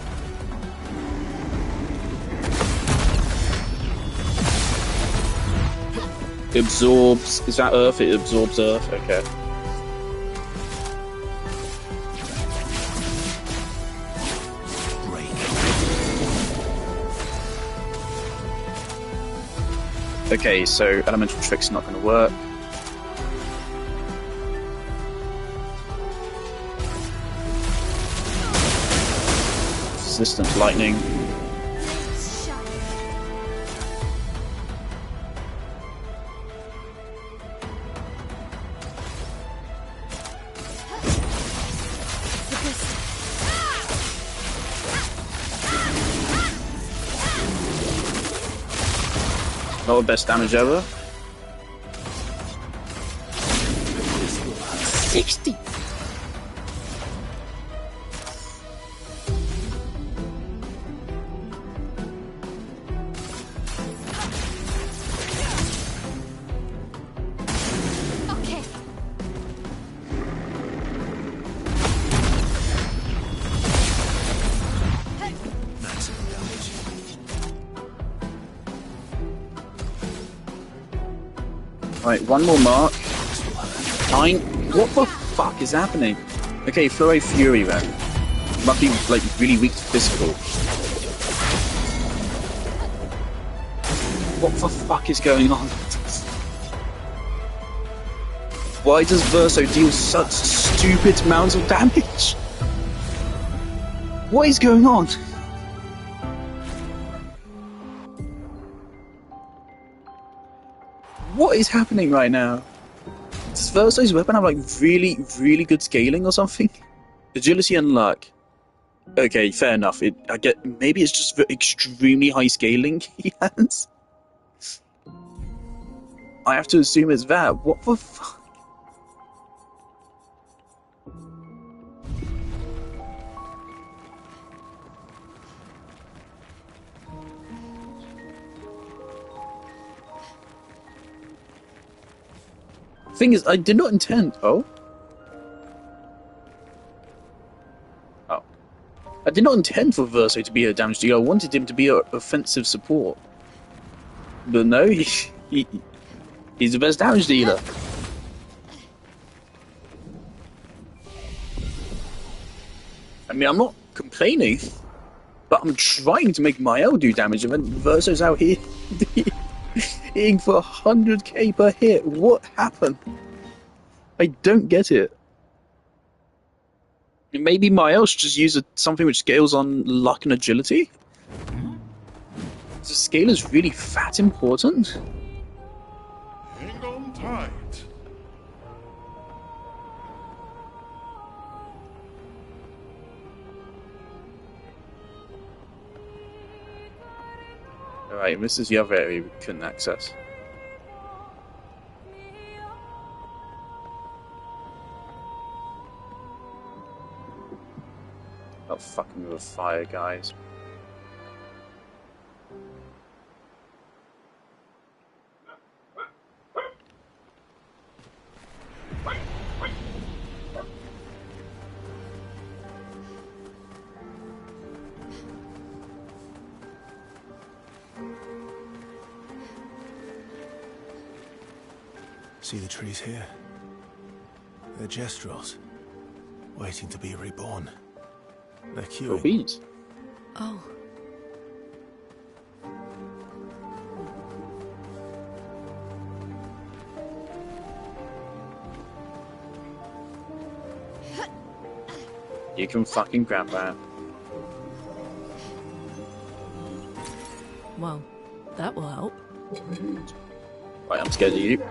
It absorbs... Is that earth? It absorbs earth? Okay. Okay, so elemental trick's not going to work. Resistant lightning. Not the best damage ever. 60! Okay. Maximum damage. Right, one more mark. 9. What the fuck is happening? Okay, Flurry Fury then. Must be like really weak to physical. What the fuck is going on? Why does Verso deal such stupid amounts of damage? What is going on? What is happening right now? Does Verso's weapon have like really, really good scaling or something? Agility and luck. Okay, fair enough. I get maybe it's just extremely high scaling he has. I have to assume it's that. What the fuck? Thing is, I did not intend. Oh. I did not intend for Verso to be a damage dealer. I wanted him to be an offensive support. But no, he's the best damage dealer. I mean, I'm not complaining, but I'm trying to make Mael do damage, and then Verso's out here hitting for 100k per hit. What happened? I don't get it. Maybe Mael should just use something which scales on luck and agility? The scale is really fat important. Hang on tight. Alright, this is the other area we couldn't access. Oh, fucking with fire, guys. See the trees here? They're gestrels, waiting to be reborn. They're queuing. Beans. Oh. You can fucking grab that. Well, that will help. Right, I'm scared of you.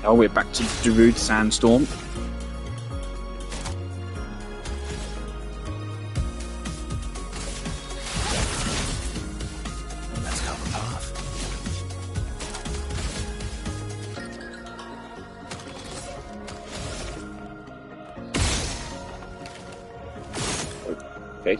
Now we're back to Darude Sandstorm. Let's go the path. Okay.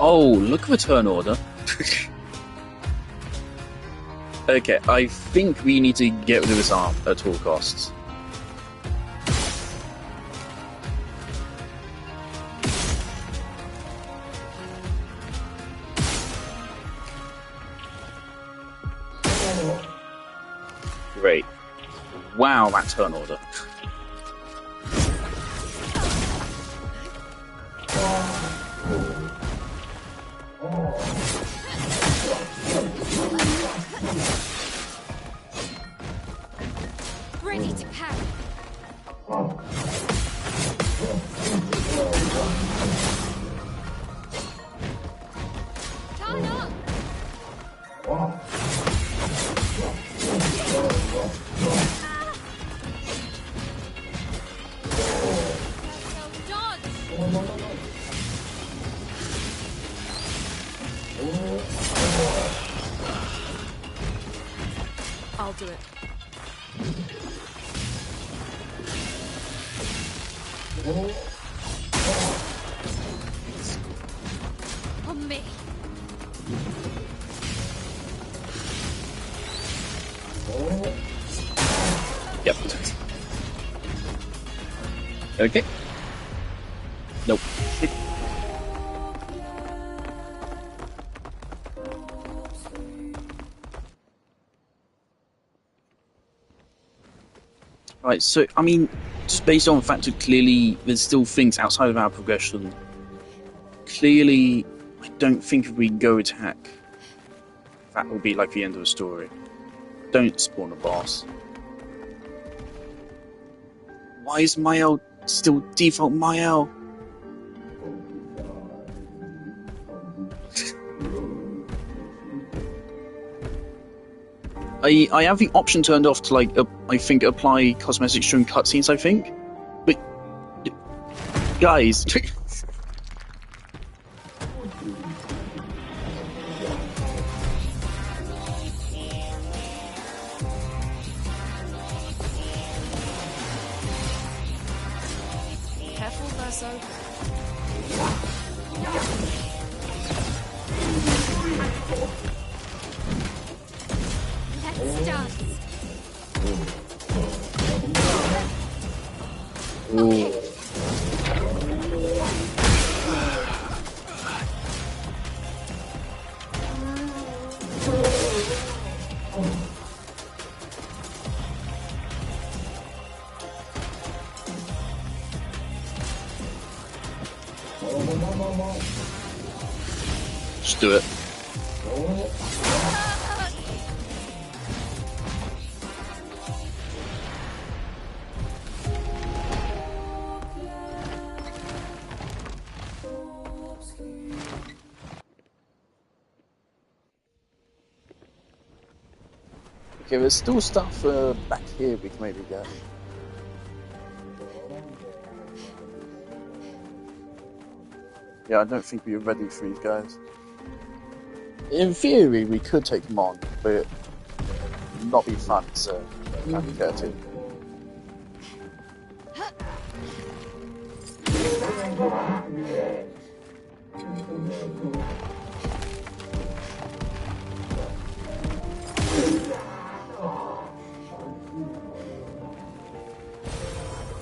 Oh, look at the turn order. Okay, I think we need to get rid of this arm at all costs. Great. Wow, that turn order. Ready to parry. Turn up. I'll do it. On me. Yep. Okay. Nope. Right, so, I mean, just based on the fact that clearly there's still things outside of our progression, clearly, I don't think if we go attack, that will be like the end of the story. Don't spawn a boss. Why is Mael still default Mael? I have the option turned off to, like, I think apply cosmetics during cutscenes, I think. But, guys... Careful, Verso. Let's dance. Ooh. Just do it. Okay, there's still stuff back here we can maybe get. Yeah, I don't think we're ready for these guys. In theory, we could take them on, but it would not be fun to have to get to.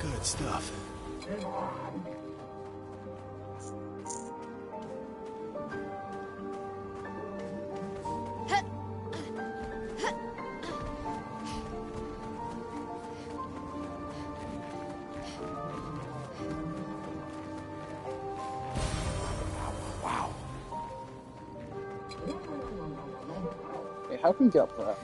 Good stuff. Wow. Hey, how can we get up there?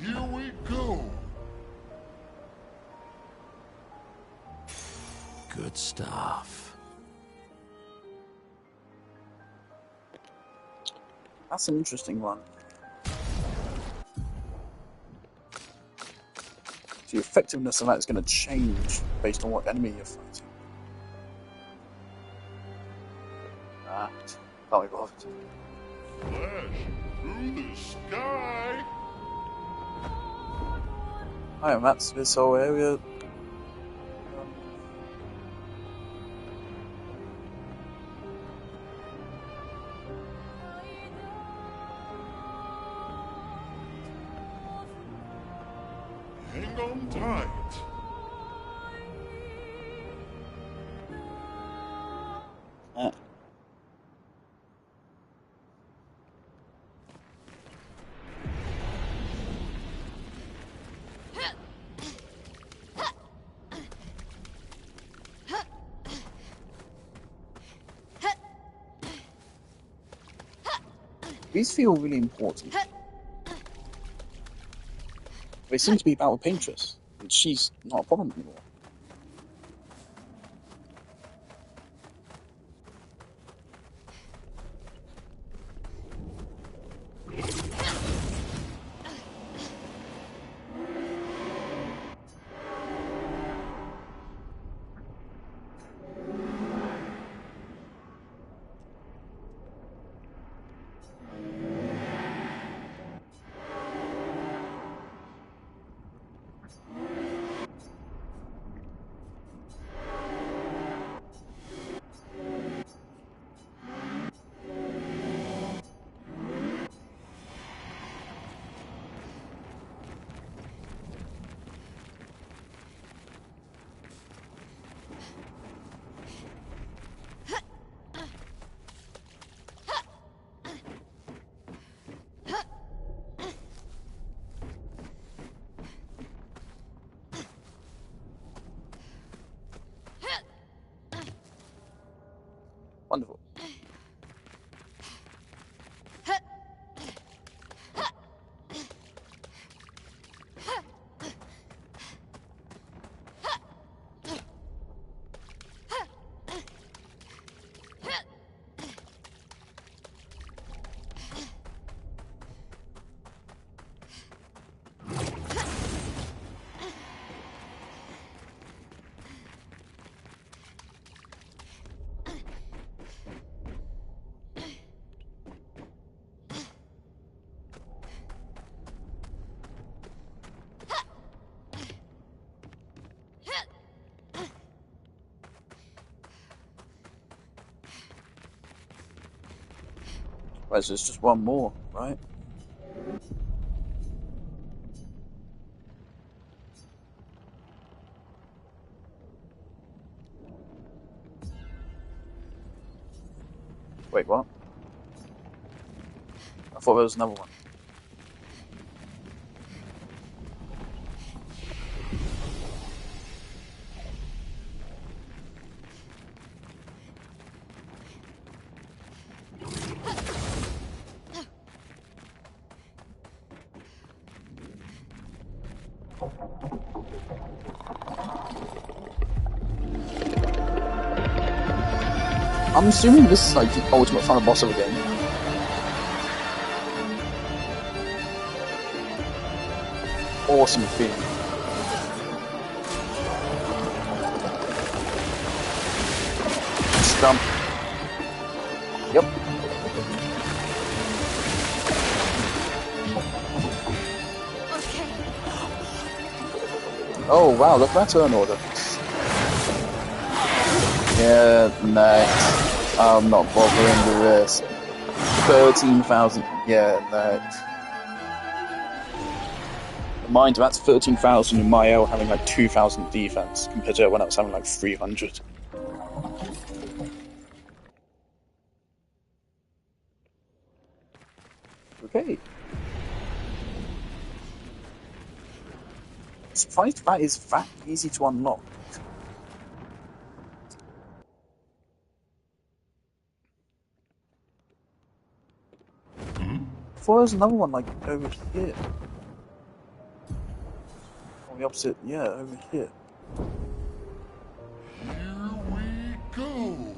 Here we go. Good stuff. That's an interesting one. The effectiveness of that is going to change based on what enemy you're fighting. Ah, can't be bothered. Flash through the sky. Alright, that's this whole area. Hang on tight. These feel really important. They seem to be about the paintress, and she's not a problem anymore. Right, so it's just one more, right? Wait, what? I thought there was another one. I'm assuming this is like the ultimate final boss of the game. Awesome theme. Just jump. Yep. Oh wow, look at that turn order. Yeah, nice. I'm not bothering with this. 13,000. Yeah, nice. Mind, that's 13,000 in my L having like 2,000 defense compared to when I was having like 300. Okay. Surprised that is that easy to unlock. Before there's another one like over here. On the opposite, yeah, over here. Here we go.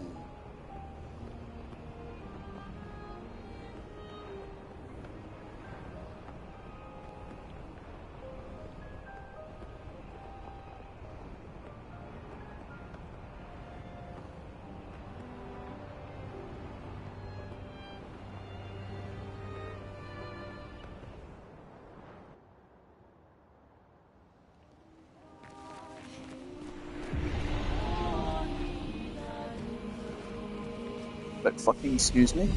Like, fucking excuse me?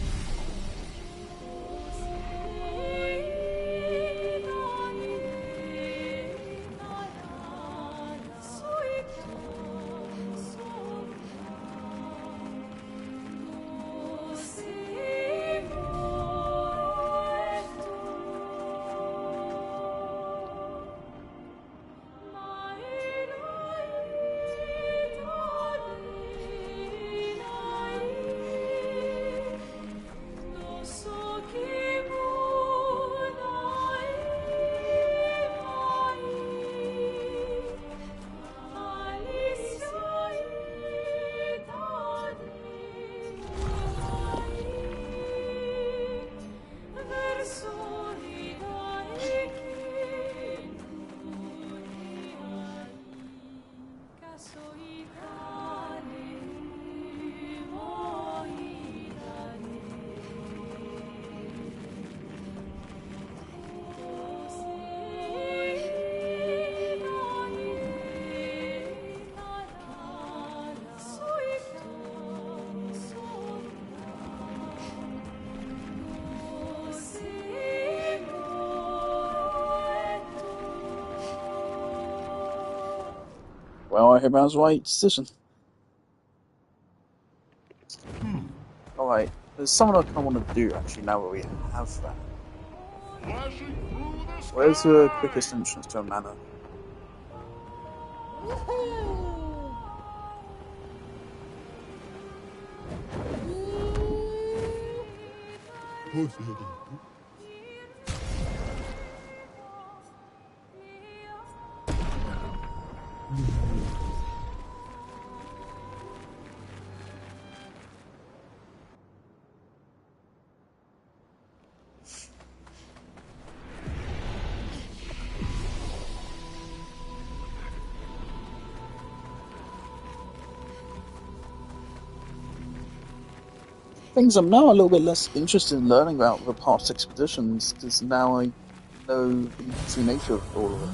Well, I hope I was the right decision. Alright, there's something I kind of want to do actually now that we have that. Where's the quickest entrance to a manor? Things I'm now a little bit less interested in learning about the past expeditions, because now I know the true nature of all of it.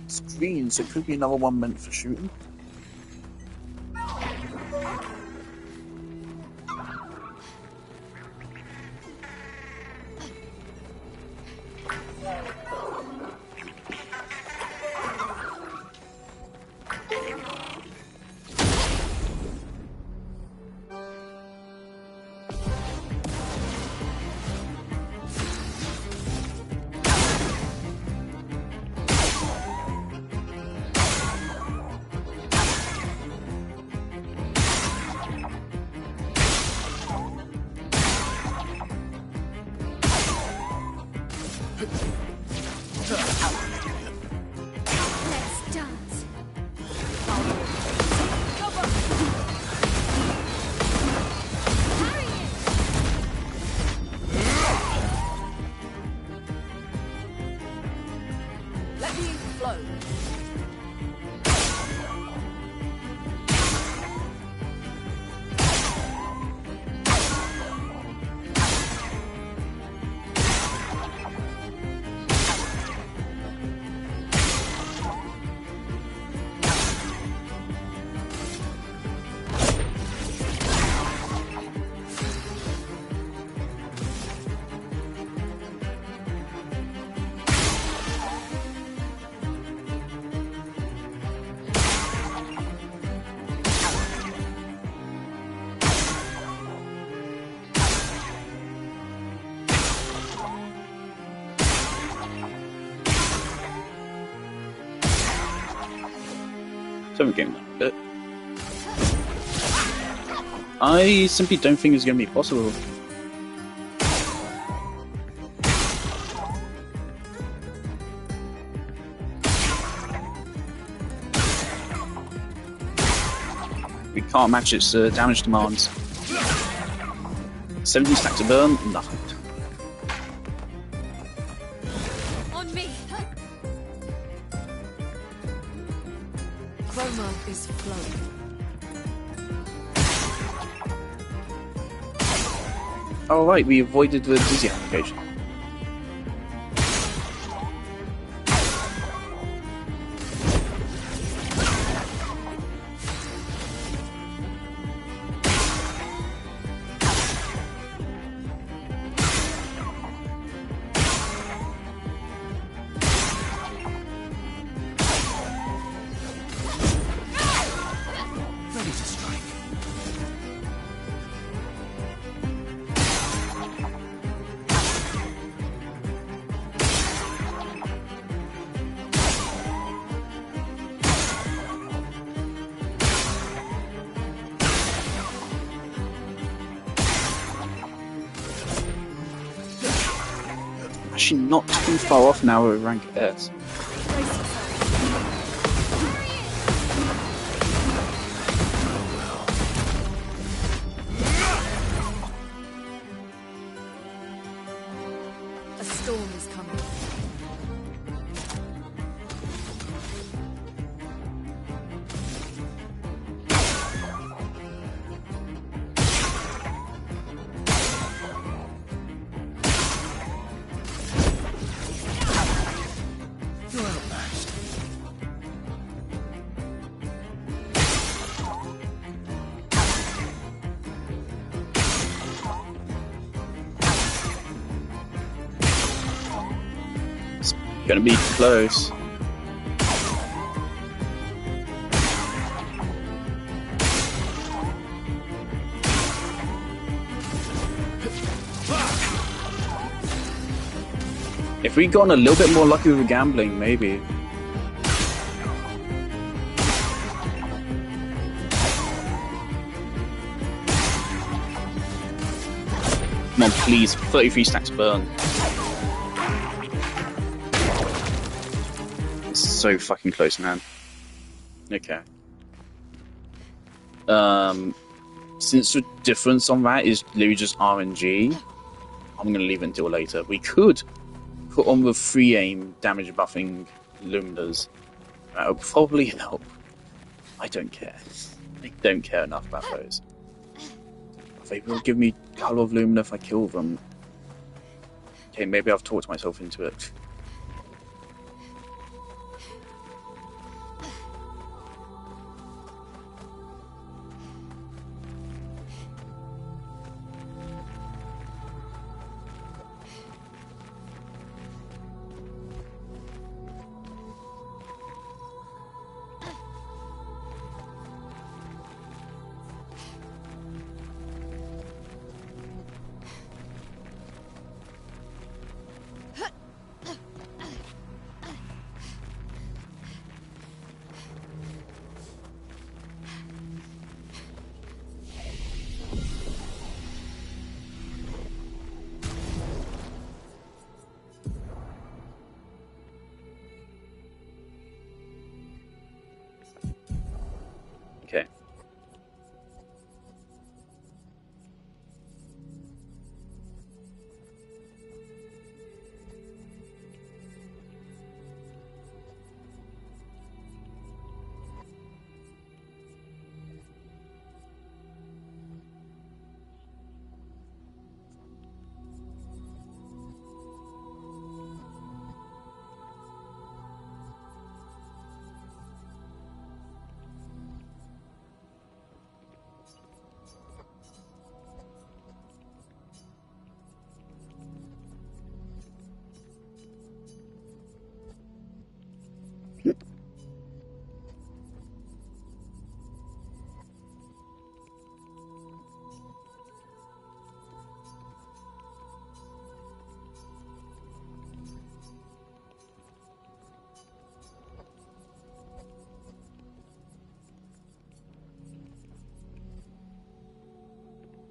It's green, so it could be another one meant for shooting. So game that bit. I simply don't think it's going to be possible. We can't match its damage demands. 70 stacks to burn, nothing. On me. Chroma is flowing. Oh right, we avoided the dizzy application. Actually not too far off now with rank S. A storm is coming. Gonna be close. If we'd gotten a little bit more lucky with gambling, maybe. Come on, please. 33 stacks burn. So fucking close, man. Okay. Since the difference on that is literally just RNG, I'm gonna leave it until later. We could put on the free aim damage buffing luminas. That would probably help. I don't care. I don't care enough about those. They will give me color of lumina if I kill them. Okay, maybe I've talked myself into it. Okay.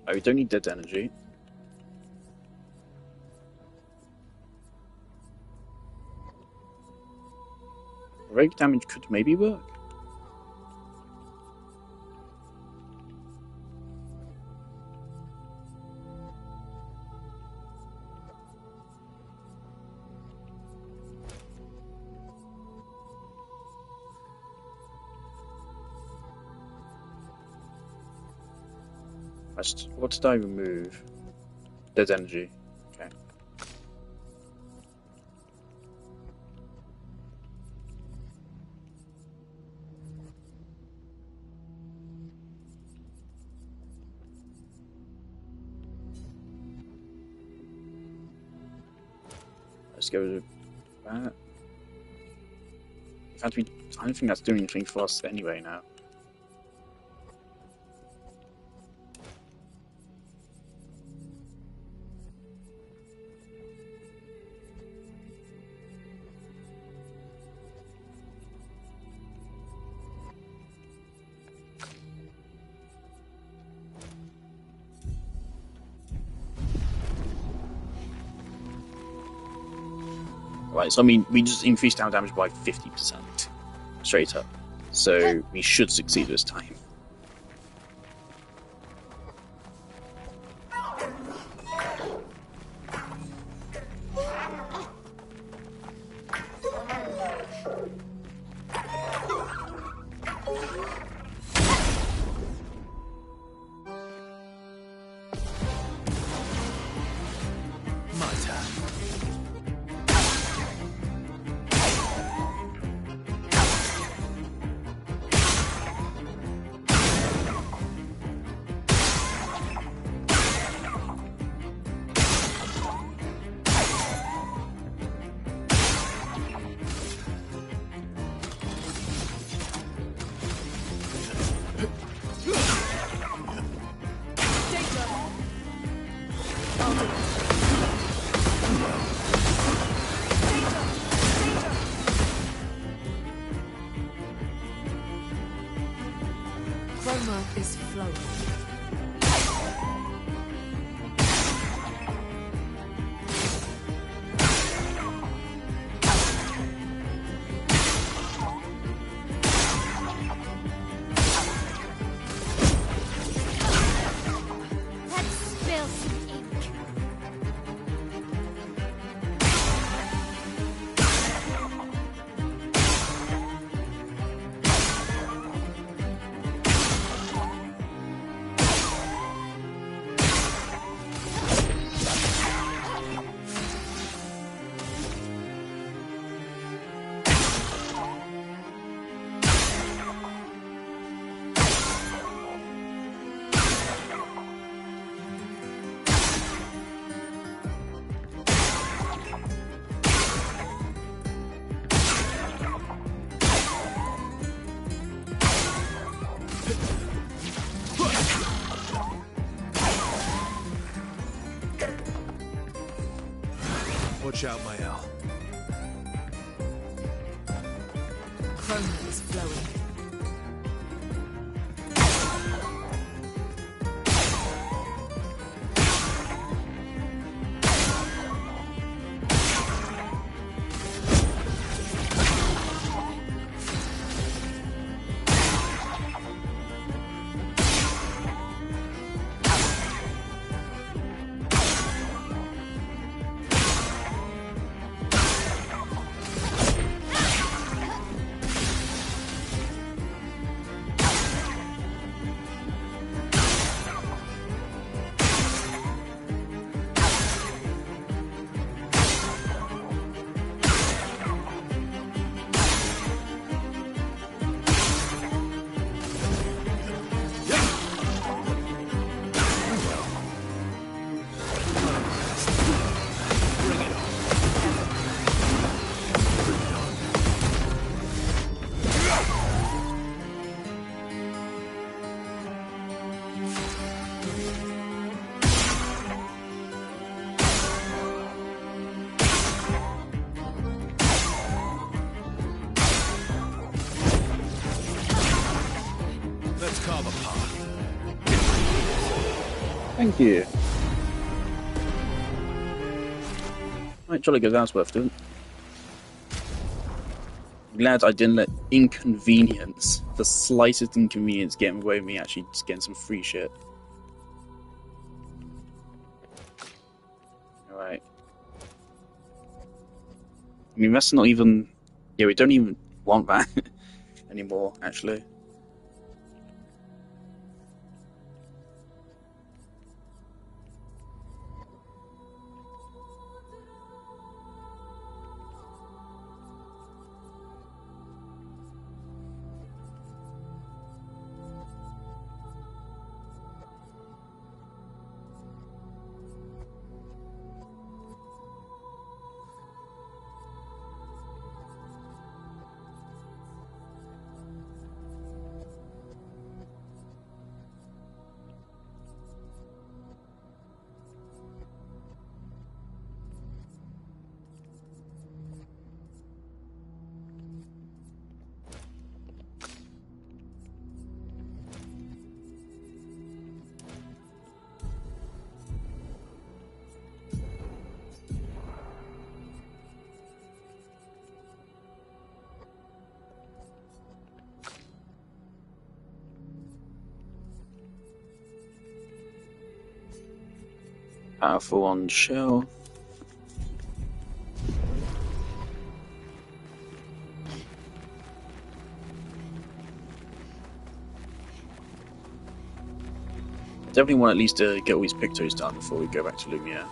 Oh, we don't need dead energy. Rogue damage could maybe work. What did I remove? Dead energy. Okay. Let's go with that. In fact, I don't think that's doing anything for us anyway now. Right, so I mean, we just increased our damage by 50%, straight up. So we should succeed this time. Chroma is flowing. Watch out, Mael. Chroma is flowing. another party. Thank you. Right, jolly good, that's worth doing. Glad I didn't let inconvenience, the slightest inconvenience, get in the way of me actually just getting some free shit. Alright. I mean, that's not even... Yeah, we don't even want that anymore, actually. Powerful on shell. Definitely want to at least get all these pictos done before we go back to Lumiere.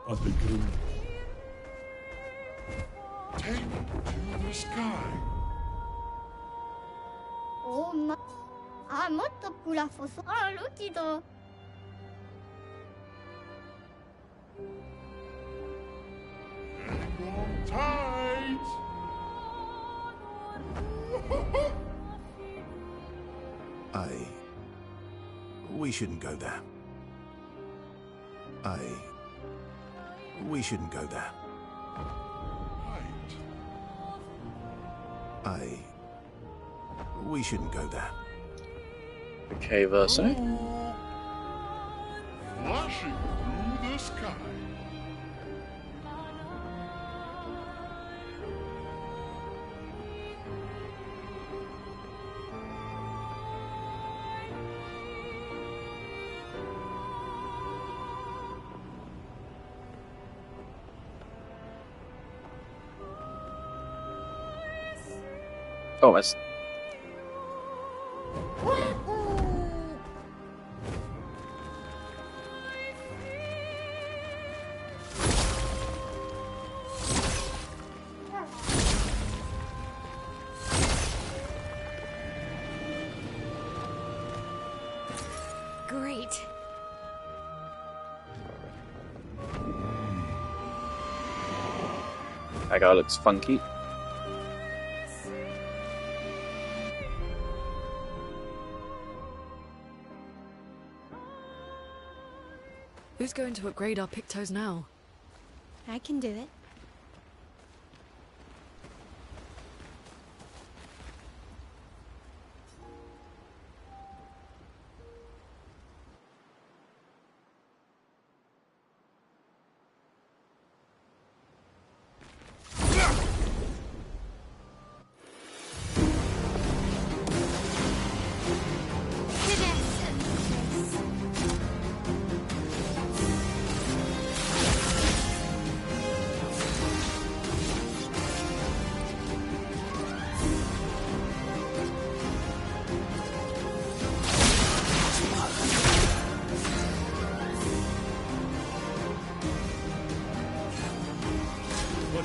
I've been groomed. Take to the sky. おまあもっとプラフォスあるけど Hang on tight. We shouldn't go there. We shouldn't go there. We shouldn't go there. Okay, Verso. Flashing through the sky. Oh, that's... Great. That guy looks funky. Who's going to upgrade our pictos now? I can do it.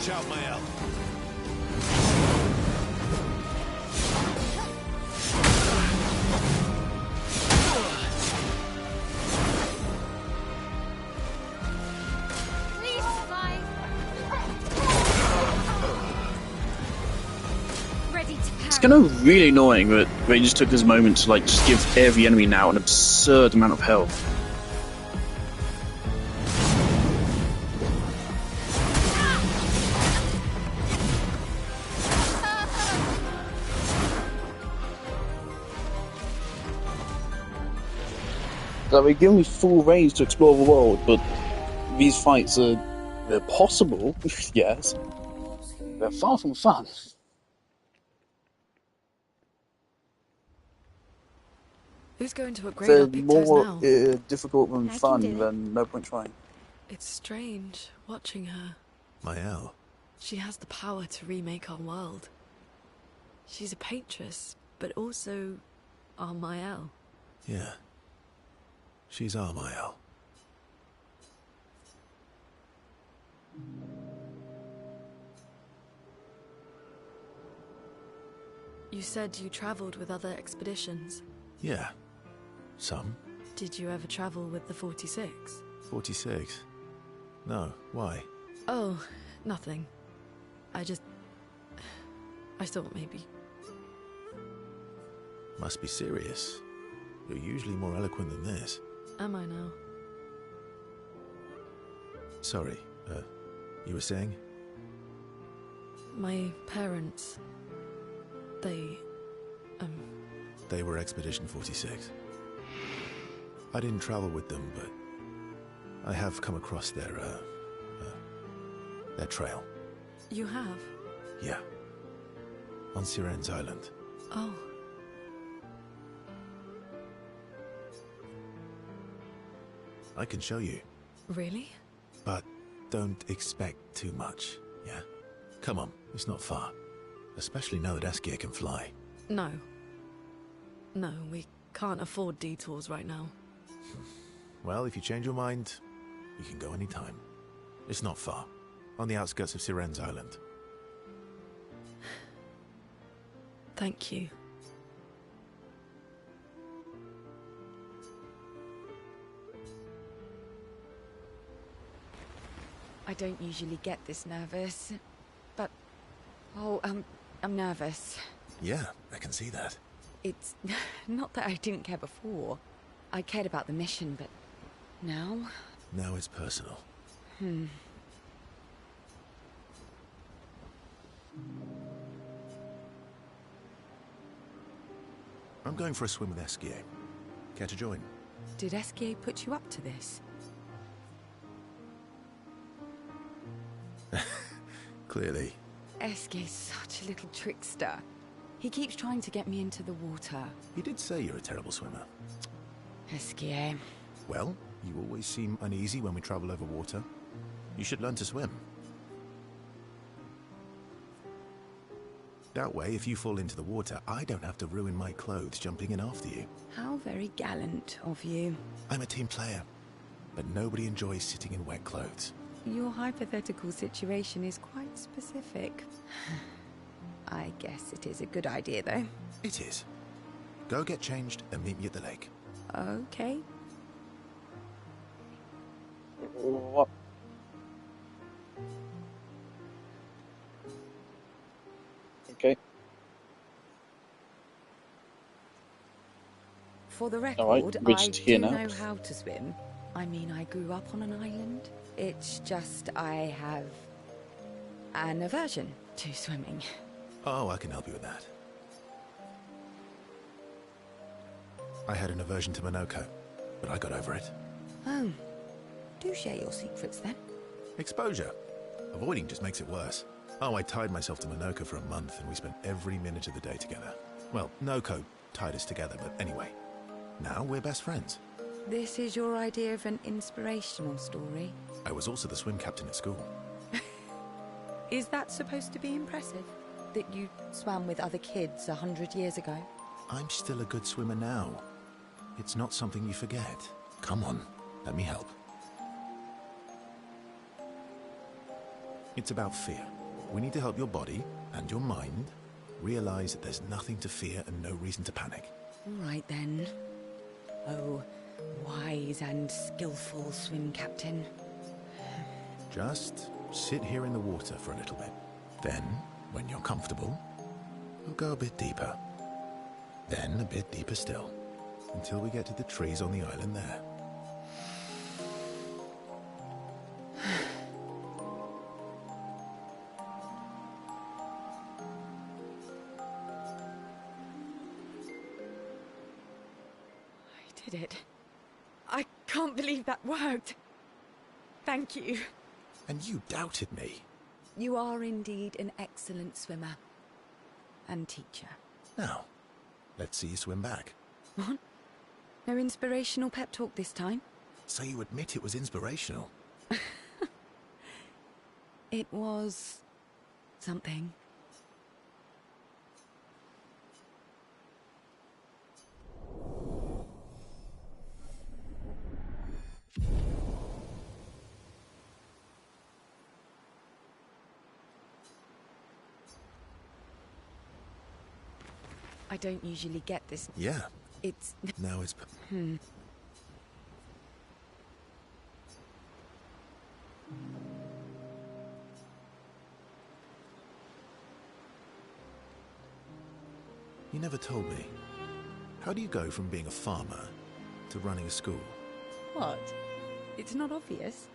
Watch out, Mael. Please survive. Ready to power. It's kind of really annoying that they just took this moment to like just give every enemy now an absurd amount of health. So they give me full range to explore the world, but these fights they're possible, yes. They're far from fun. Who's going to upgrade They're our pictures more now? difficult than I can fun, do it. then no point trying. It's strange watching her. Mael. She has the power to remake our world. She's a paintress, but also our Mael. Yeah. She's our Mael. You said you travelled with other expeditions. Yeah. Some. Did you ever travel with the 46? 46. No, why? Oh, nothing. I thought maybe. Must be serious. You're usually more eloquent than this. Am I now? Sorry, you were saying? My parents, they were Expedition 46. I didn't travel with them, but I have come across their trail. You have? Yeah. On Siren's Island. Oh. I can show you. Really? But don't expect too much, yeah? Come on, it's not far. Especially now that Eskia can fly. No. No, we can't afford detours right now. Well, if you change your mind, you can go anytime. It's not far. On the outskirts of Siren's Island. Thank you. I don't usually get this nervous, but... Oh, I'm nervous. Yeah, I can see that. It's not that I didn't care before. I cared about the mission, but now? Now it's personal. I'm going for a swim with Eskia. Care to join? Did Eskia put you up to this? Clearly. Eskia's such a little trickster. He keeps trying to get me into the water. He did say you're a terrible swimmer. Eskia. Well, you always seem uneasy when we travel over water. You should learn to swim. That way, if you fall into the water, I don't have to ruin my clothes jumping in after you. How very gallant of you. I'm a team player, but nobody enjoys sitting in wet clothes. Your hypothetical situation is quite specific. I guess it is a good idea, though. It is. Go get changed and meet me at the lake. Okay. What? Okay. For the record, Alright, we're I just here do now. know how to swim. I mean, I grew up on an island. It's just I have an aversion to swimming. Oh, I can help you with that. I had an aversion to Minoko, but I got over it. Oh. Do share your secrets, then. Exposure. Avoiding just makes it worse. Oh, I tied myself to Minoko for a month, and we spent every minute of the day together. Well, Noko tied us together, but anyway. Now we're best friends. This is your idea of an inspirational story? I was also the swim captain at school. Is that supposed to be impressive? That you swam with other kids 100 years ago? I'm still a good swimmer now. It's not something you forget. Come on, let me help. It's about fear. We need to help your body and your mind realize that there's nothing to fear and no reason to panic. All right then. Oh, wise and skillful swim captain. Just sit here in the water for a little bit. Then, when you're comfortable, we'll go a bit deeper. Then a bit deeper still, until we get to the trees on the island there. I did it. I can't believe that worked. Thank you. And you doubted me. You are indeed an excellent swimmer. And teacher. Now, let's see you swim back. What? No inspirational pep talk this time? So you admit it was inspirational? It was... something. I don't usually get this. Yeah. It's... Now it's... You never told me. How do you go from being a farmer to running a school? What? It's not obvious.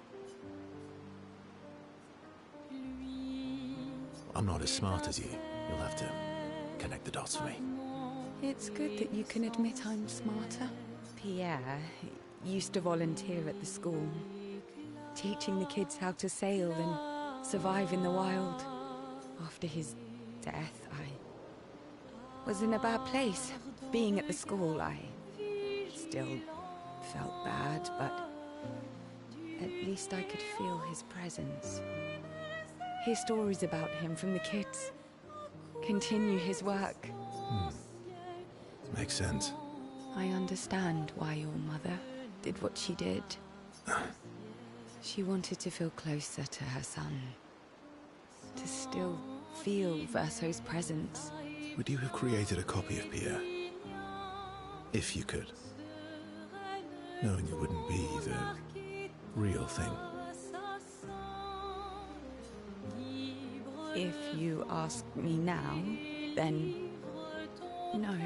I'm not as smart as you. You'll have to connect the dots for me. It's good that you can admit I'm smarter. Pierre used to volunteer at the school, teaching the kids how to sail and survive in the wild. After his death, I was in a bad place. Being at the school, I still felt bad, but at least I could feel his presence. Hear stories about him from the kids. Continue his work. Makes sense. I understand why your mother did what she did. She wanted to feel closer to her son. To still feel Verso's presence. Would you have created a copy of Pierre? If you could. Knowing it wouldn't be the real thing. If you ask me now, then no.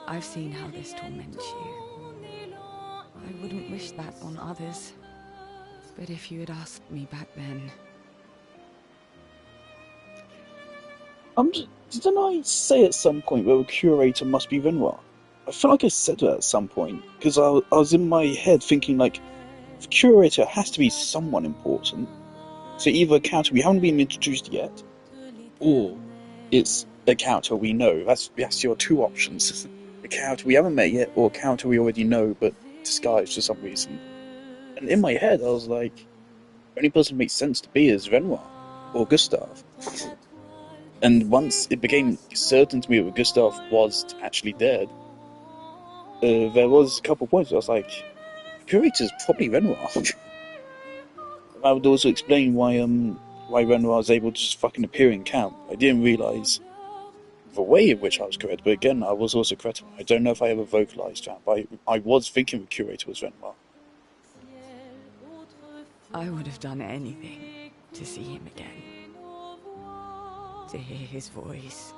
I've seen how this torments you. I wouldn't wish that on others. But if you had asked me back then... Didn't I say at some point that the curator must be Renoir? I feel like I said that at some point, because I was in my head thinking, like, the curator has to be someone important. So either a character we haven't been introduced yet, or it's a character we know. That's your two options. A character we haven't met yet, or a character we already know, but disguised for some reason. And in my head, I was like, the only person that makes sense to be is Renoir, or Gustave. And once it became certain to me that Gustave was actually dead, there was a couple of points where I was like, the curator's probably Renoir. I would also explain why Renoir was able to just fucking appear in camp. I didn't realise the way in which I was correct, but again, I was also correct. I don't know if I ever vocalised that, but I was thinking the curator was Renoir. I would have done anything to see him again. To hear his voice.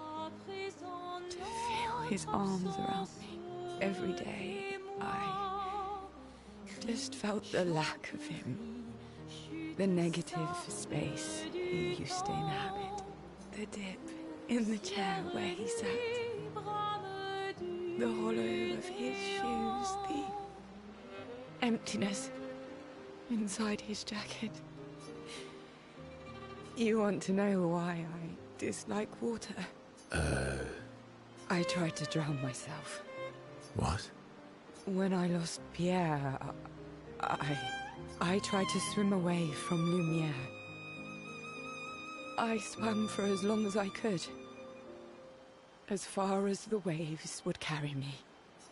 To feel his arms around me. Every day, I just felt the lack of him. The negative space he used to inhabit. The dip in the chair where he sat. The hollow of his shoes. The emptiness inside his jacket. You want to know why I dislike water? I tried to drown myself. What? When I lost Pierre, I tried to swim away from Lumiere. I swam for as long as I could. As far as the waves would carry me.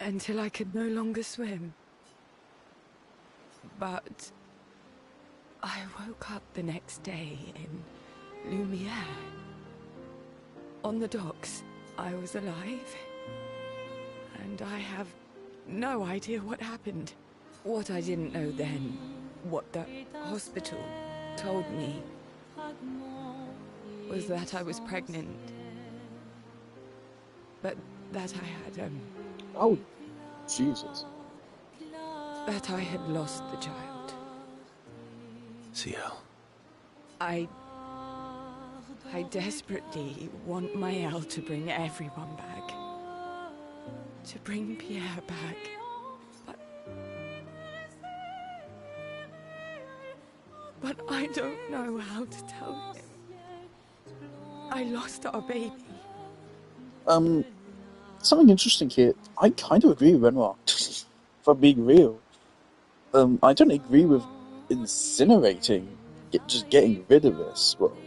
Until I could no longer swim. But I woke up the next day in Lumiere. On the docks, I was alive. And I have no idea what happened. What I didn't know then, what the hospital told me, was that I was pregnant. But that I had, Oh, Jesus. That I had lost the child. CL. I desperately want Maëlle to bring everyone back. To bring Pierre back. But I don't know how to tell him. I lost our baby. Something interesting here. I kind of agree with Renoir. If I'm being real. I don't agree with incinerating, just getting rid of this world.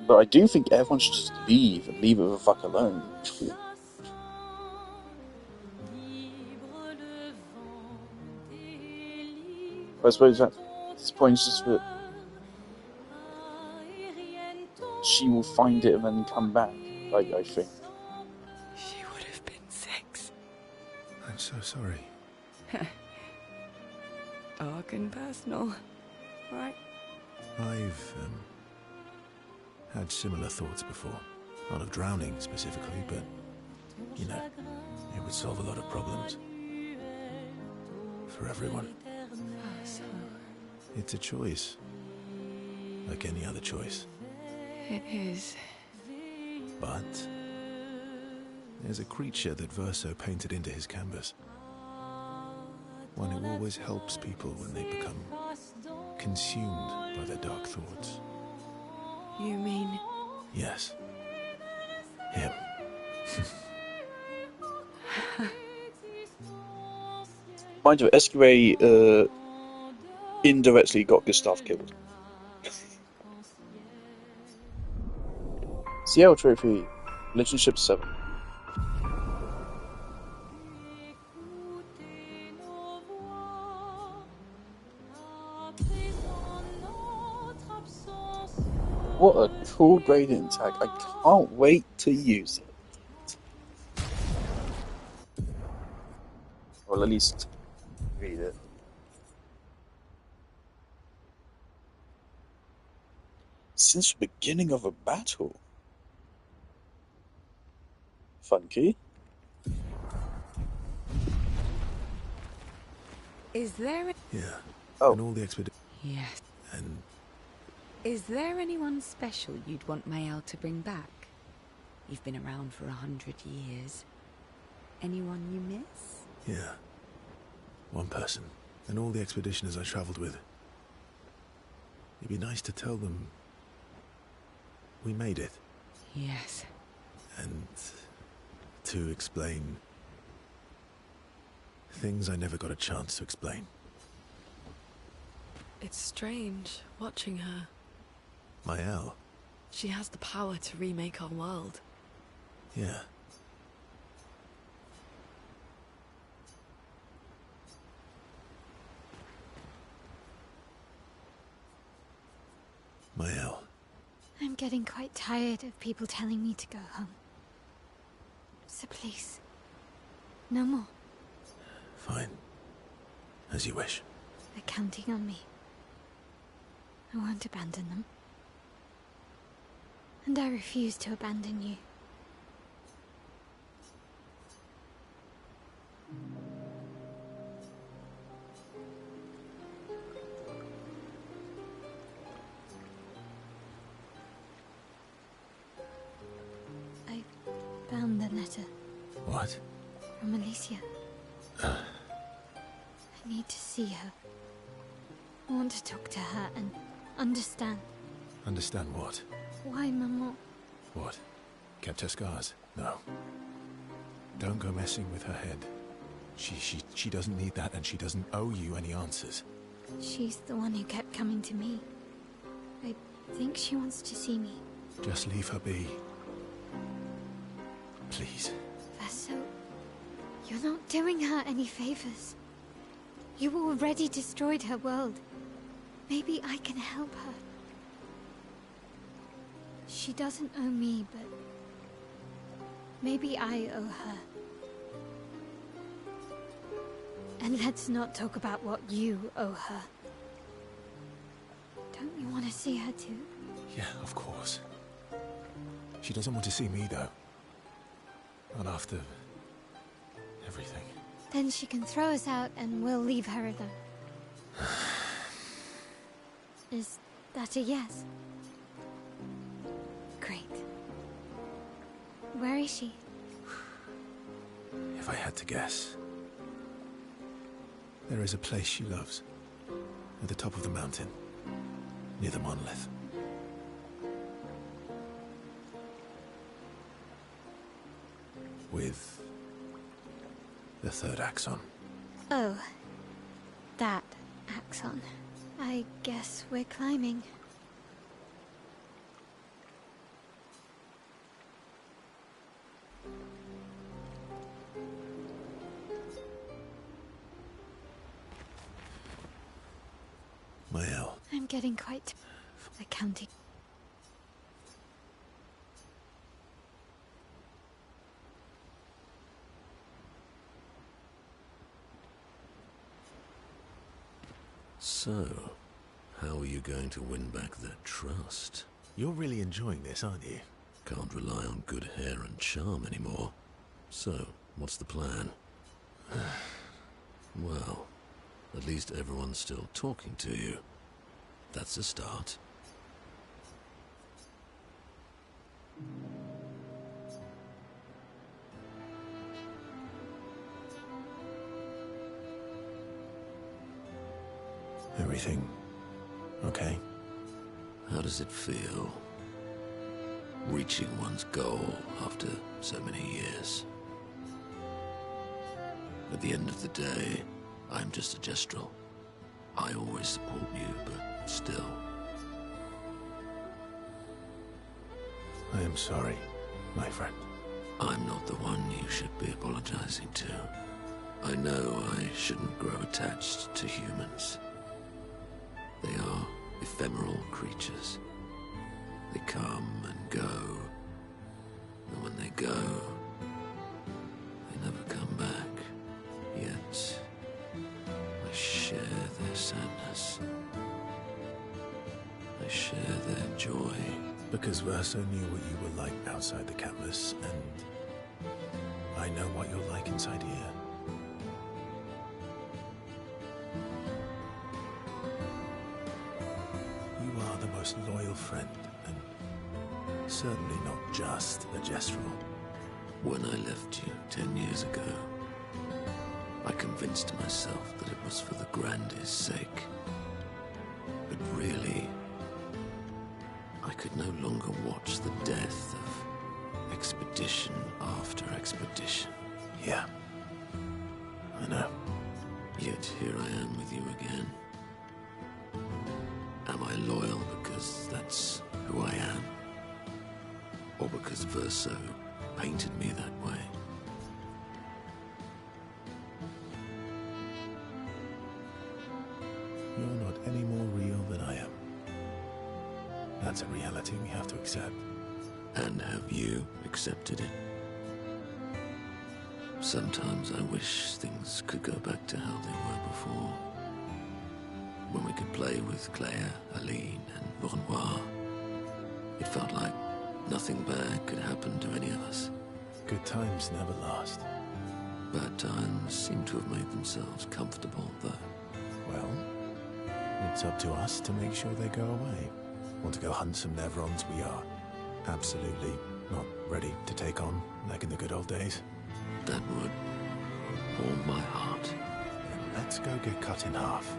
But I do think everyone should just leave and leave it the fuck alone. I suppose that this point is just that she will find it and then come back, I think. She would have been 6. I'm so sorry. Dark and personal, right? I've had similar thoughts before. Not of drowning specifically, but, you know, it would solve a lot of problems. For everyone. So It's a choice. Like any other choice. it is. But there's a creature that Verso painted into his canvas. One who always helps people when they become consumed by their dark thoughts. You mean? Yes. Him. Mind you, Esquiret indirectly got Gustave killed. CL Trophy, Relationship 7. What a cool gradient tag. I can't wait to use it. Or at least read it. Since the beginning of a battle. Funky. Is there? Yeah. Oh. And all the expedition. Yes. And Is there anyone special you'd want Maëlle to bring back? You've been around for 100 years. Anyone you miss? yeah. One person. And all the expeditioners I travelled with. It'd be nice to tell them we made it. Yes. And to explain things I never got a chance to explain. It's strange, watching her. Maëlle. She has the power to remake our world. Yeah. Maëlle. I'm getting quite tired of people telling me to go home. So please, no more. Fine. As you wish. They're counting on me. I won't abandon them. And I refuse to abandon you. I found the letter. What? From Alicia. I need to see her. I want to talk to her and understand. Understand what? Why, Maman? What? Kept her scars? No. Don't go messing with her head. She doesn't need that, and she doesn't owe you any answers. She's the one who kept coming to me. I think she wants to see me. Just leave her be. Please. Vaso, you're not doing her any favors. You already destroyed her world. Maybe I can help her. She doesn't owe me, but maybe I owe her. And let's not talk about what you owe her. Don't you want to see her too? Yeah, of course. She doesn't want to see me, though. Not after everything. Then she can throw us out and we'll leave her alone. Is that a yes? Great. Where is she? If I had to guess, there is a place she loves. At the top of the mountain. Near the monolith. With the third axon. Oh, that axon. I guess we're climbing. Mael. I'm getting quite accounting. So, how are you going to win back that trust? You're really enjoying this, aren't you? Can't rely on good hair and charm anymore. So, what's the plan? Well, at least everyone's still talking to you. That's a start. Everything okay? How does it feel? Reaching one's goal after so many years. At the end of the day, I'm just a gestural. I always support you, but still. I am sorry, my friend. I'm not the one you should be apologizing to. I know I shouldn't grow attached to humans. They are ephemeral creatures. They come and go. And when they go, they never come back. Yet, I share their sadness. I share their joy. Because Verso knew what you were like outside the canvas, and I know what you're like inside here. You are the most loyal friend, and certainly not just a gestural. When I left you 10 years ago, I convinced myself that it was for the Grande's sake. But really, I could no longer watch the death of expedition after expedition. Yeah, I know. Yet here I am with you again. Am I loyal because that's who I am? Or because Verso painted me that way? You're not any more real than I am. That's a reality we have to accept. And have you accepted it? Sometimes I wish things could go back to how they were before. When we could play with Claire, Aline, and Renoir. It felt like nothing bad could happen to any of us. Good times never last. Bad times seem to have made themselves comfortable, though. Well, it's up to us to make sure they go away. Want to go hunt some Nevrons? We are absolutely not ready to take on like in the good old days. That would warm my heart. Then let's go get cut in half.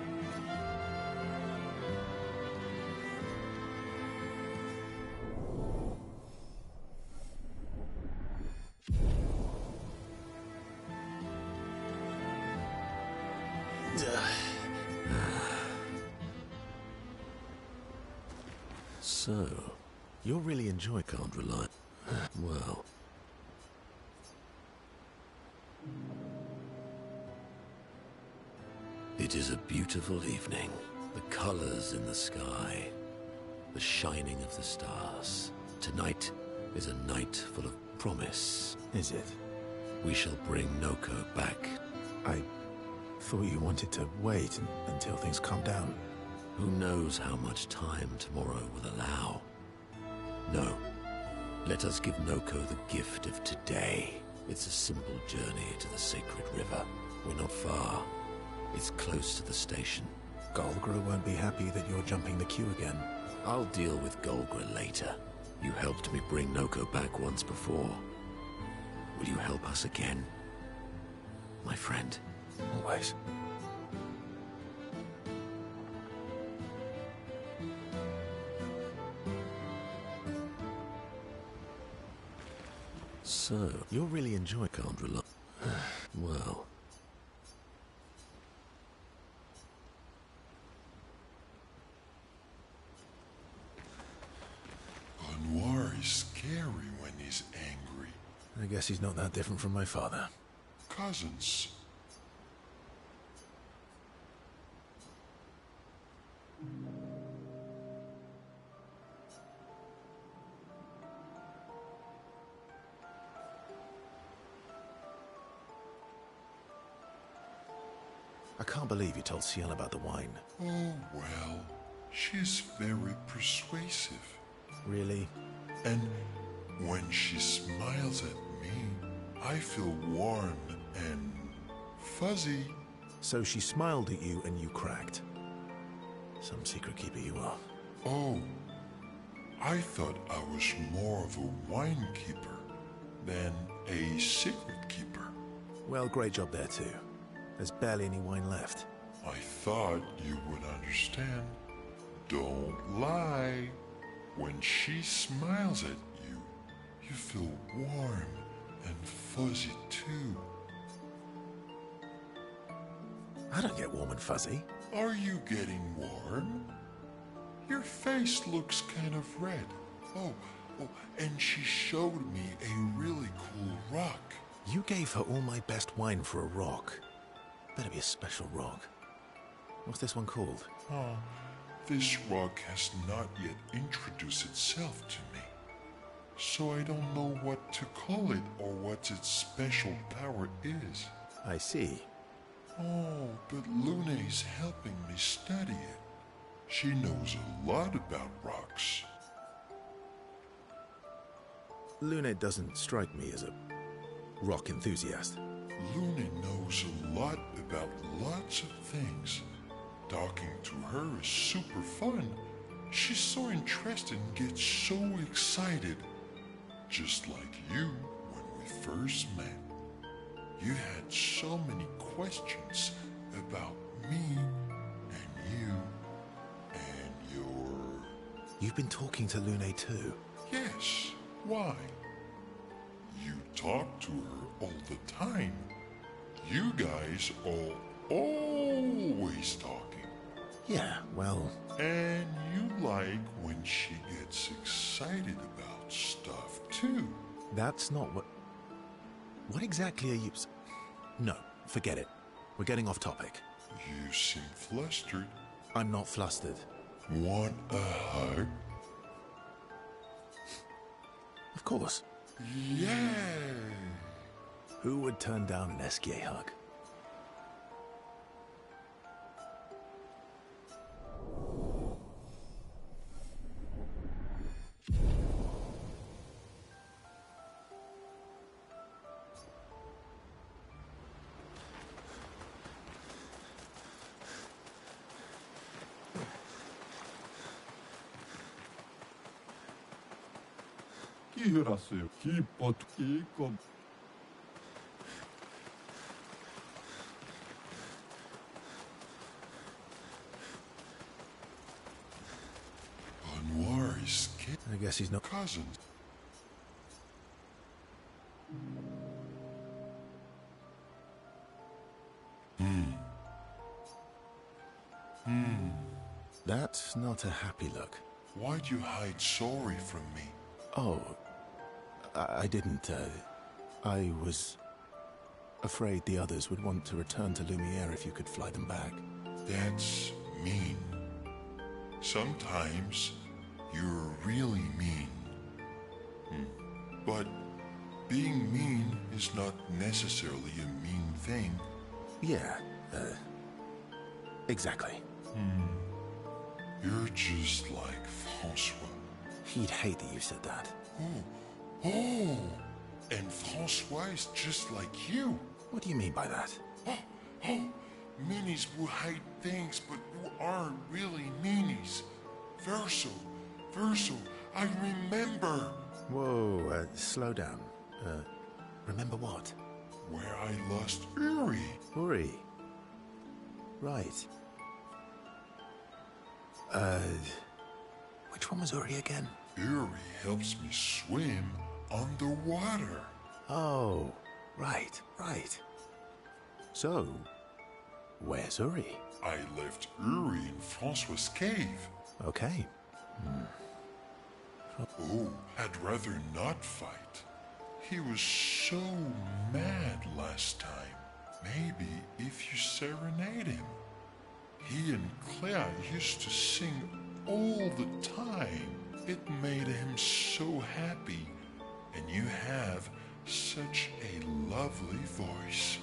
So, you'll really enjoy. Can't rely. Well. It is a beautiful evening. The colors in the sky, the shining of the stars. Tonight is a night full of promise. Is it? We shall bring Noko back. I thought you wanted to wait until things calm down. Who knows how much time tomorrow will allow? No. Let us give Noko the gift of today. It's a simple journey to the sacred river. We're not far. It's close to the station. Golgra won't be happy that you're jumping the queue again. I'll deal with Golgra later. You helped me bring Noko back once before. Will you help us again? My friend. Always. So, you're really enjoying... Can't rely... Well... Anwar is scary when he's angry. I guess he's not that different from my father. Cousins. I can't believe you told Ciel about the wine. Oh, well, she's very persuasive. Really? And when she smiles at me, I feel warm and fuzzy. So she smiled at you and you cracked. Some secret keeper you are. Oh, I thought I was more of a wine keeper than a secret keeper. Well, great job there too. There's barely any wine left. I thought you would understand. Don't lie. When she smiles at you, you feel warm and fuzzy too. I don't get warm and fuzzy. Are you getting warm? Your face looks kind of red. Oh, and she showed me a really cool rock. You gave her all my best wine for a rock. Better be a special rock. What's this one called? Oh, this rock has not yet introduced itself to me. So I don't know what to call it or what its special power is. I see. Oh, but Luna is helping me study it. She knows a lot about rocks. Luna doesn't strike me as a rock enthusiast. Luna knows a lot about lots of things. Talking to her is super fun. She's so interested and gets so excited. Just like you when we first met. You had so many questions about me and you and your... You've been talking to Lune too? Yes. Why? You talk to her all the time. You guys are always talking. Yeah, well... And you like when she gets excited about stuff too. That's not what... What exactly are you... No, forget it. We're getting off topic. You seem flustered. I'm not flustered. Want a hug? Of course. Yay! Who would turn down an Esquier hug? Kiirassejo kiipotkiikom. Anwar is scared. I guess he's not... Cousins. That's not a happy look. Why'd you hide sorry from me? Oh, I didn't, I was... afraid the others would want to return to Lumiere if you could fly them back. That's mean. Sometimes you're really mean. But being mean is not necessarily a mean thing. Yeah, exactly. You're just like Francois. He'd hate that you said that. Oh, and Francois is just like you. What do you mean by that? Meanies who hide things but who aren't really meanies. Verso, I remember. Whoa, slow down. Remember what? Where I lost Uri. Uri. Right. Which one was Uri again? Uri helps me swim underwater. Oh, right. So, where's Uri? I left Uri in Francois' cave. Okay. Oh, I'd rather not fight. He was so mad last time. Maybe if you serenade him. He and Claire used to sing all the time. It made him so happy. And you have such a lovely voice.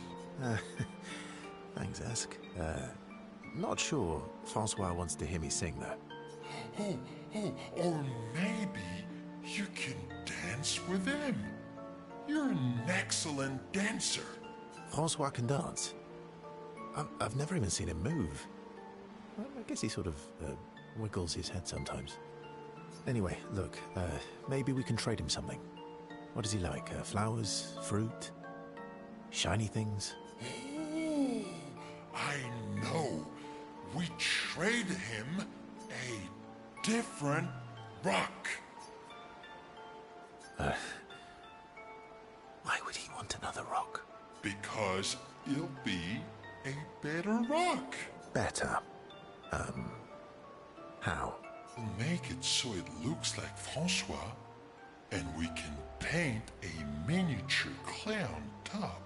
Thanks, Ask. Not sure Francois wants to hear me sing, though. Or maybe you can dance with him. You're an excellent dancer. Francois can dance. I've never even seen him move. I guess he sort of wiggles his head sometimes. Anyway, look, maybe we can trade him something. What does he like? Flowers? Fruit? Shiny things? Oh, I know. We trade him a different rock. Why would he want another rock? Because it'll be a better rock. Better? How? We'll make it so it looks like Francois, and we can paint a miniature Clair on top.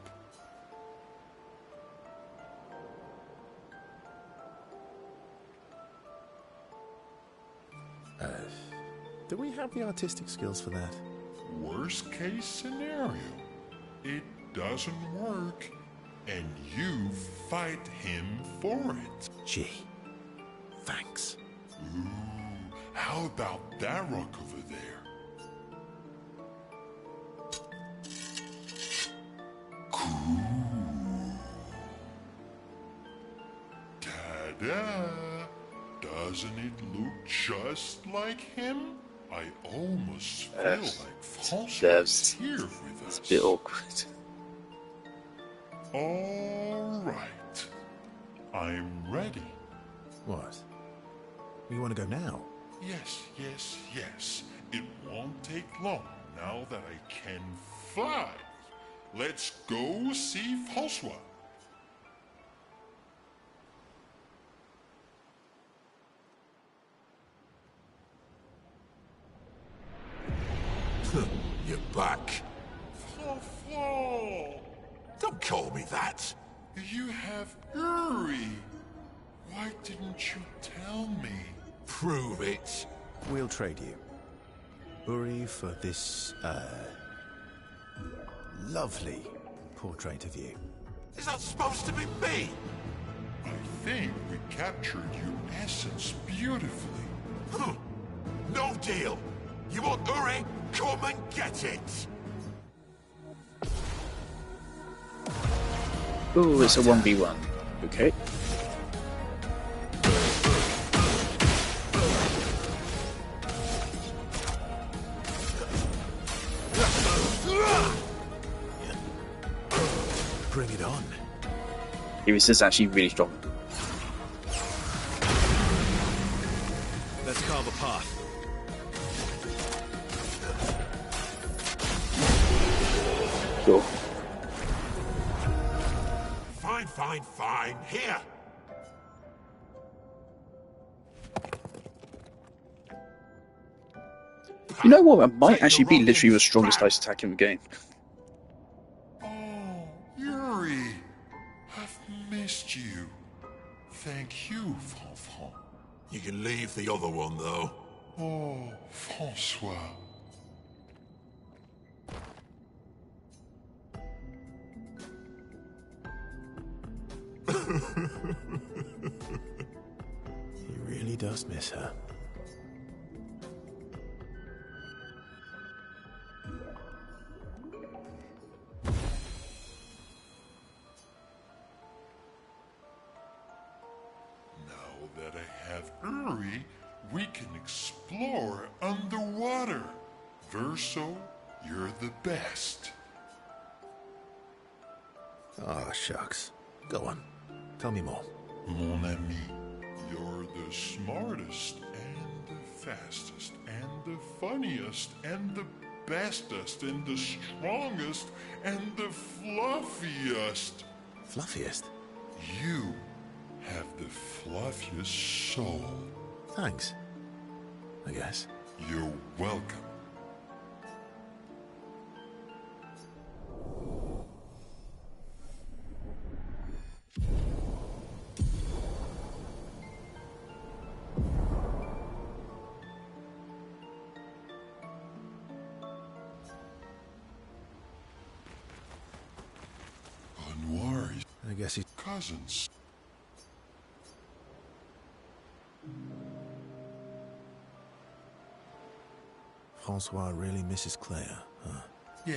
Do we have the artistic skills for that? Worst case scenario, it doesn't work, and you fight him for it. Gee, thanks. Ooh, how about that rock over there? Cool. Ta-da! Doesn't it look just like him? I almost feel like Francois is here with us. It's a bit awkward. All right. I'm ready. What? You want to go now? Yes. It won't take long now that I can fly. Let's go see Francois. You're back. Don't call me that. You have Uri. Why didn't you tell me? Prove it. We'll trade you. Uri for this, lovely portrait of you. Is that supposed to be me? I think we captured your essence beautifully. No deal. You want Uri? Come and get it. Ooh, it's a 1v1. Okay. Bring it on. This is actually really strong. Let's carve a path. Sure. Fine. Here. You know what? It might actually be literally the strongest ice attack in the game. Oh, Uri. missed you. Thank you, Fanfan. You can leave the other one, though. Oh, Francois. He really does miss her. Now that I have Uri, we can explore underwater. Verso, you're the best. Ah, shucks. Go on. Tell me more. Mon ami, you're the smartest and the fastest and the funniest and the bestest and the strongest and the fluffiest. Fluffiest? You have the fluffiest soul. Thanks. I guess. You're welcome. I guess he's cousins. Francois really misses Claire, huh? Yeah,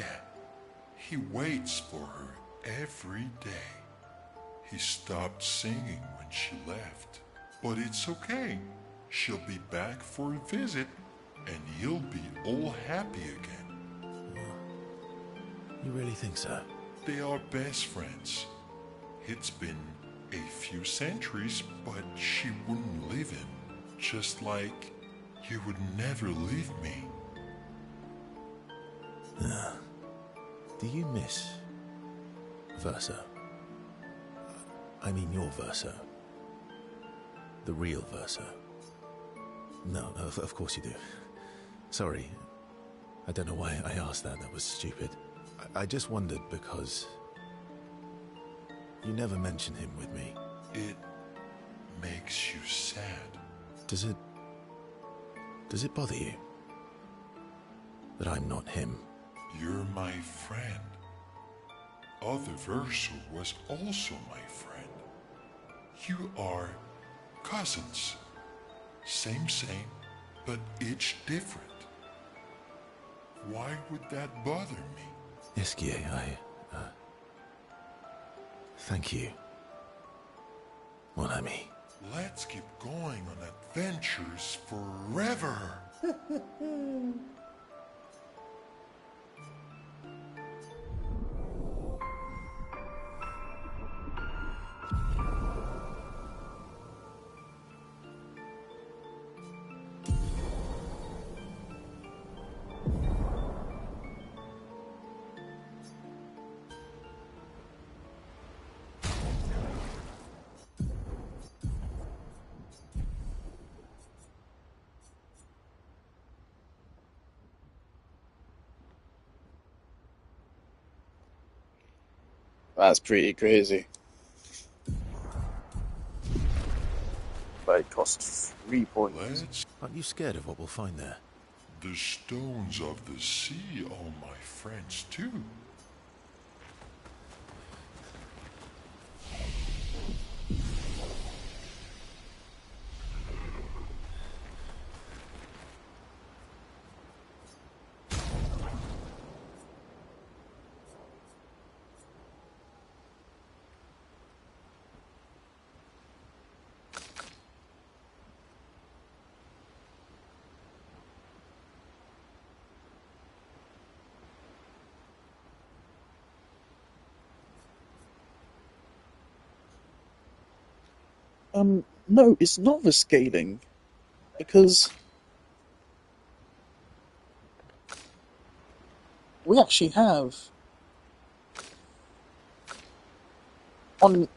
he waits for her every day. He stopped singing when she left. But it's okay. She'll be back for a visit, and he'll be all happy again. You really think so? They are best friends. It's been a few centuries, but she wouldn't leave him. Just like you would never leave me. Do you miss Verso? I mean your Verso. The real Verso. No, of course you do. Sorry. I don't know why I asked that. That was stupid. I just wondered because you never mention him with me. It makes you sad. Does it bother you that I'm not him? You're my friend. Other Verso was also my friend. You are cousins. Same, but each different. Why would that bother me? Esquier, thank you, mon ami. Let's keep going on adventures forever. That's pretty crazy. But it costs 3 points. Aren't you scared of what we'll find there? The stones of the sea are my friends too. No, it's not the scaling, because we actually have on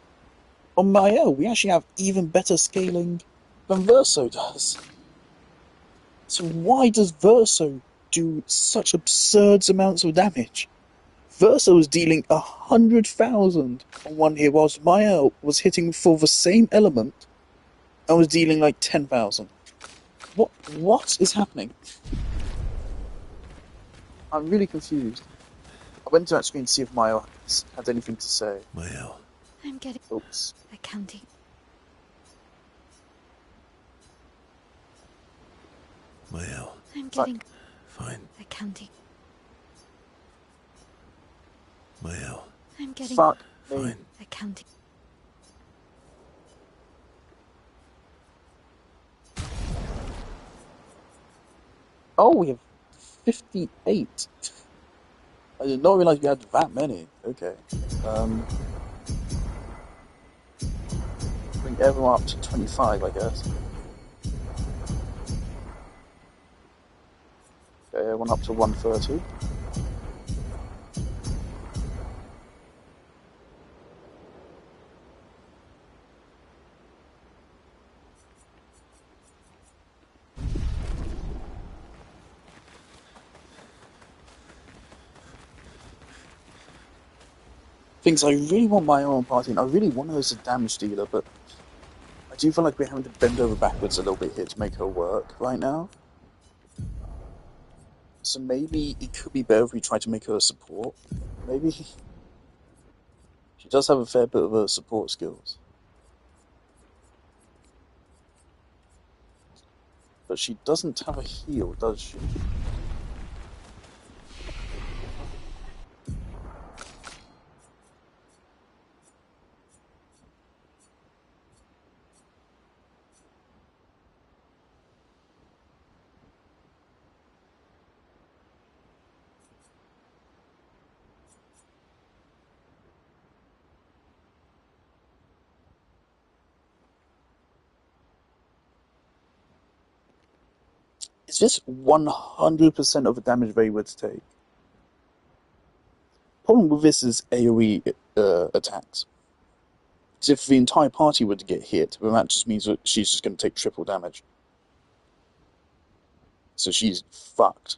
Mael, we actually have even better scaling than Verso does. So why does Verso do such absurd amounts of damage? Versa was dealing 100,000 on one hit, whilst Maya was hitting for the same element and was dealing like 10,000. What is happening? I'm really confused. I went to that screen to see if Maya had anything to say. Maya. I'm getting a candy. Maya. I'm getting fine. a candy. Maya. I'm getting fine. A candy. Oh, we have 58. I did not realize we had that many. Okay. Bring everyone up to 25, I guess. Okay, everyone up to 130. Things I really want my own party, and I really want her as a damage dealer, but I do feel like we're having to bend over backwards a little bit here to make her work right now. So maybe it could be better if we try to make her a support. Maybe she does have a fair bit of support skills. But she doesn't have a heal, does she? Is this 100% of the damage they were to take? Problem with this is AoE attacks. So if the entire party were to get hit, then that just means that she's just going to take triple damage. So she's fucked.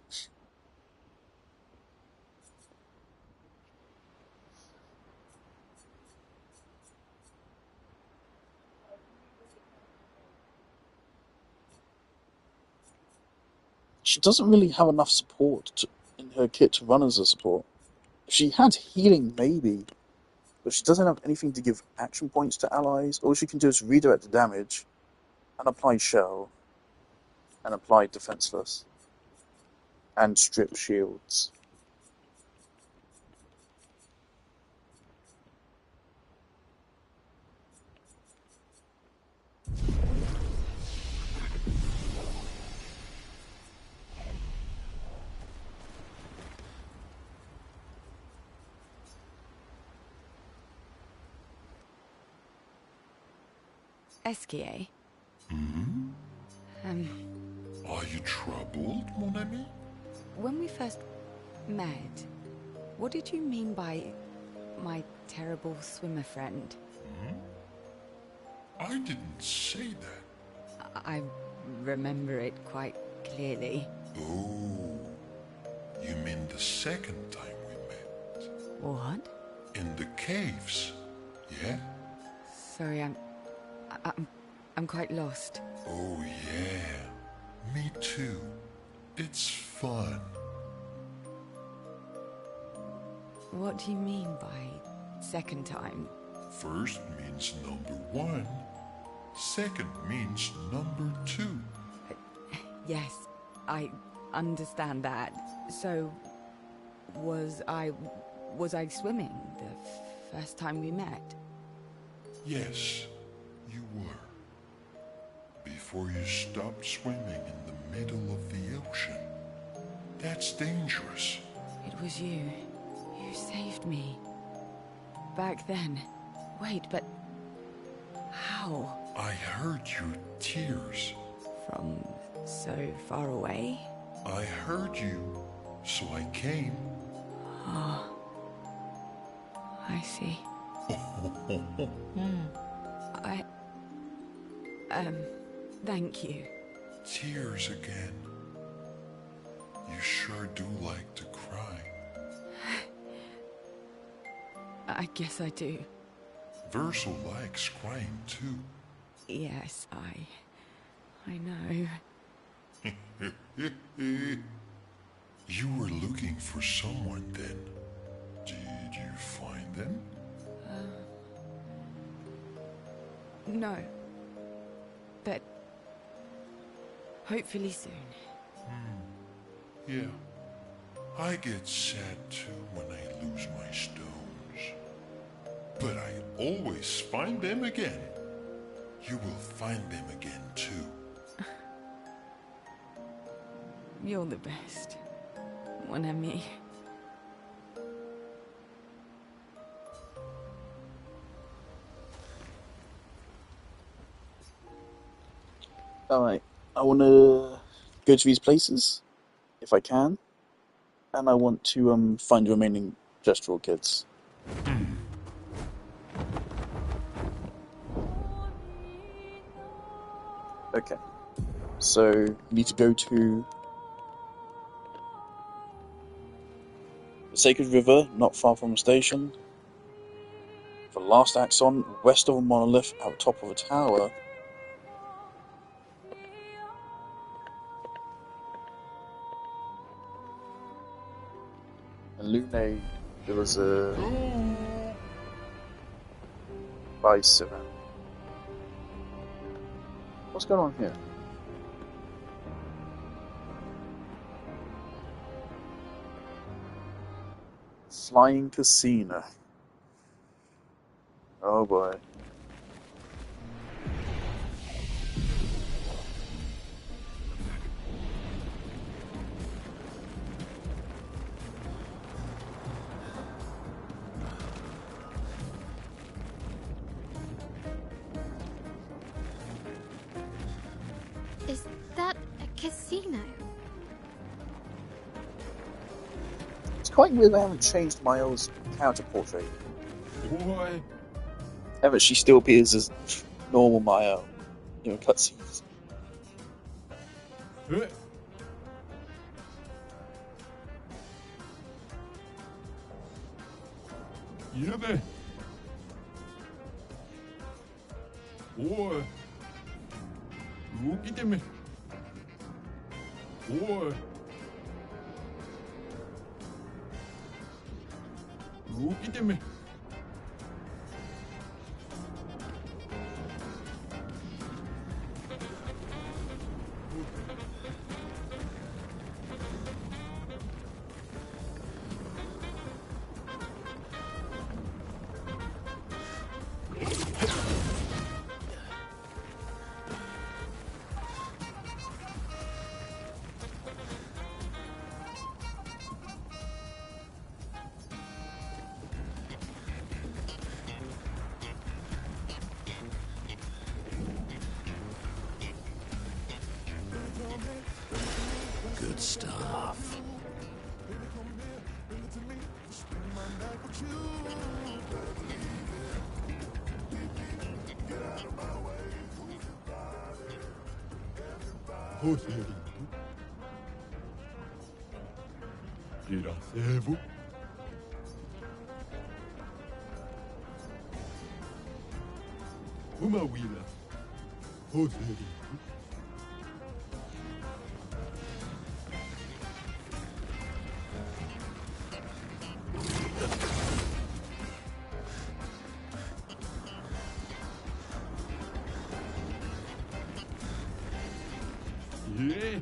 She doesn't really have enough support in her kit to run as a support. If she had healing, maybe, but she doesn't have anything to give action points to allies. All she can do is redirect the damage and apply shell and apply defenseless and strip shields. Esquier? Hmm? Are you troubled, mon ami? When we first met, what did you mean by my terrible swimmer friend? Hmm? I didn't say that. I remember it quite clearly. Oh, you mean the second time we met? What? In the caves, yeah? Sorry, I'm quite lost. Oh yeah, me too. It's fun. What do you mean by second time? First means number 1. Second means number 2. Yes, I understand that. So, was I swimming the first time we met? Yes, you were. Before you stopped swimming in the middle of the ocean. That's dangerous. It was you. You saved me. Back then. Wait, but how? I heard your tears. From so far away? I heard you, so I came. Oh. I see. Thank you. Tears again. You sure do like to cry. I guess I do. Verso likes crying too. Yes, I know. You were looking for someone then. Did you find them? No. But hopefully soon. Yeah. I get sad too when I lose my stones. But I always find them again. You will find them again too. You're the best. Mon ami. Alright, I want to go to these places, if I can, and I want to find the remaining gestural kids. Okay, so you need to go to the Sacred River, not far from the station. The last axon, west of a monolith, at the top of a tower. And Lune, there was a bison. What's going on here? Flying Casino. Oh boy. Is that a casino? It's quite weird they haven't changed Miles' character portrait. Boy. Ever, she still appears as normal Maya in cutscenes. Yebe. Boy. Look at me. Boy. Look at me. Good stuff. Grazie. Uma wila. Hoseri. Yeah.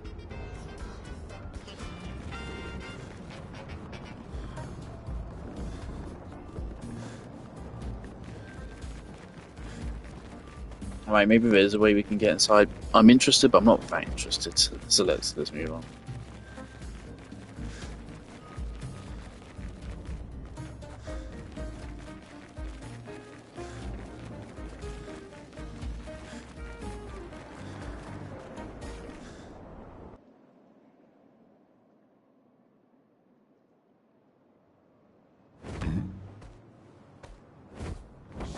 Alright, maybe there's a way we can get inside. I'm interested, but I'm not that interested. So let's move on.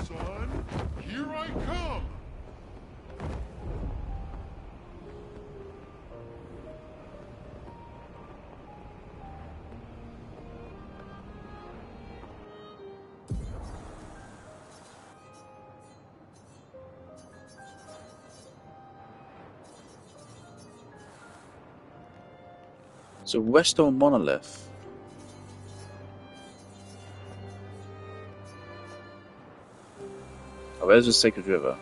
Son, here I come! So restore monolith. Oh, where's the sacred river?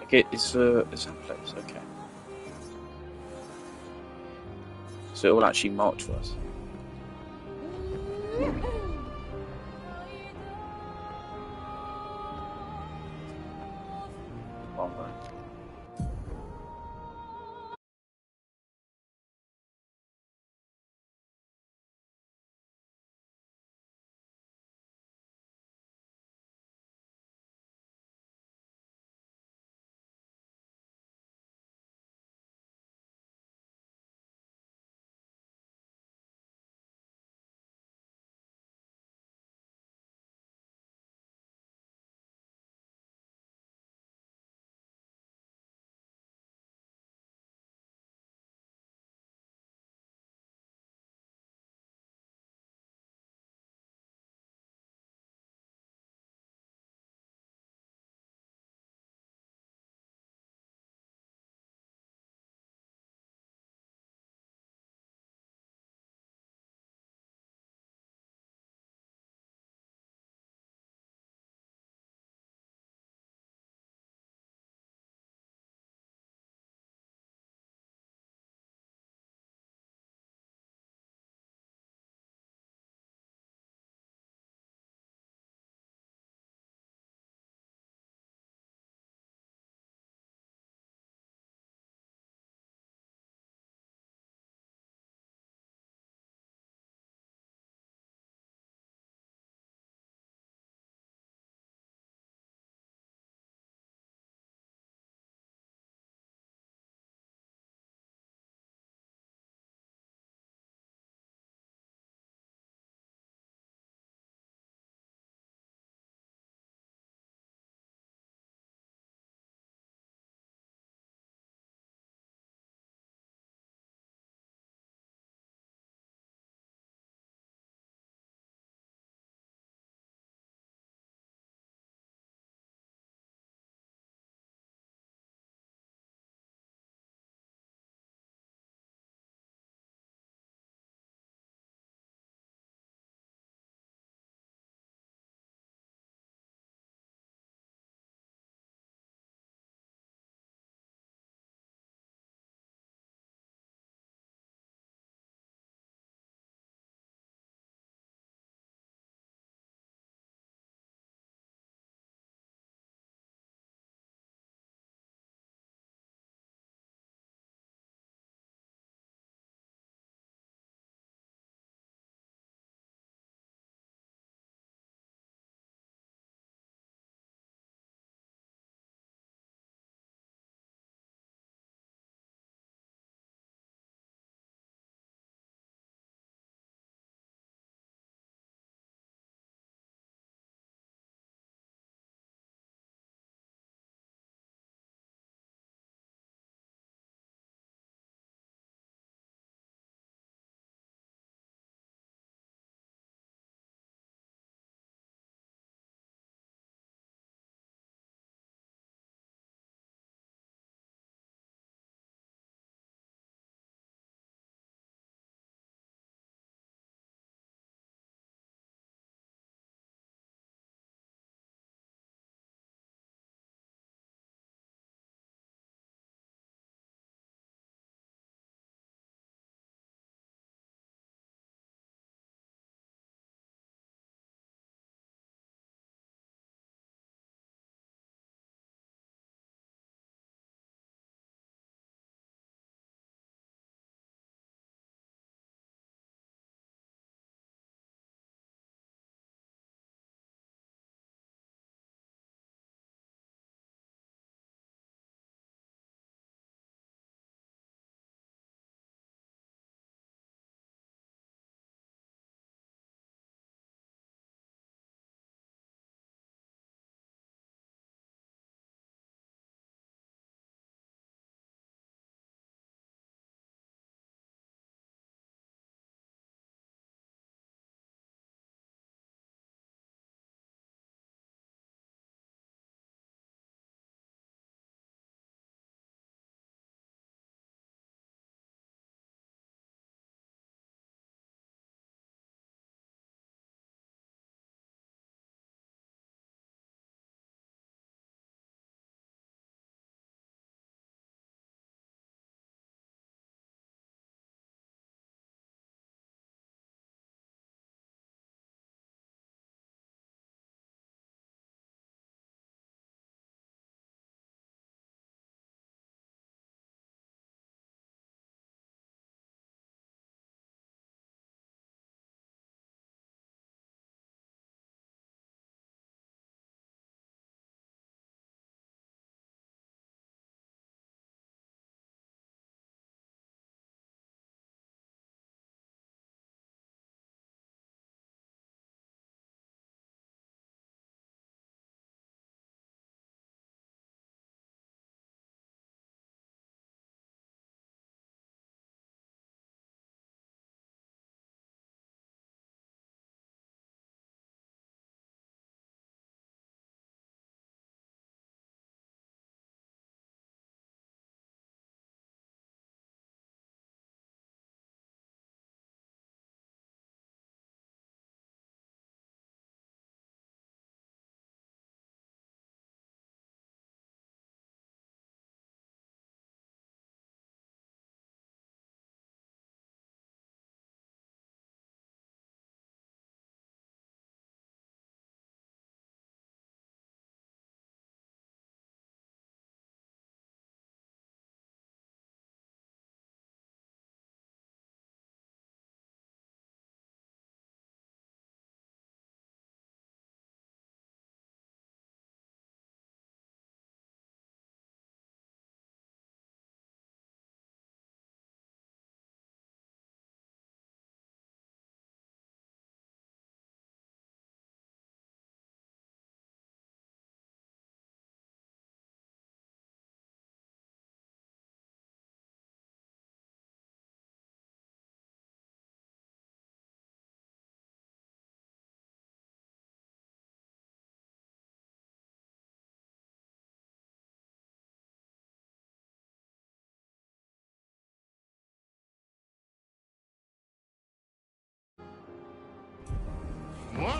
Okay, it's that place. Okay. So it will actually mark for us.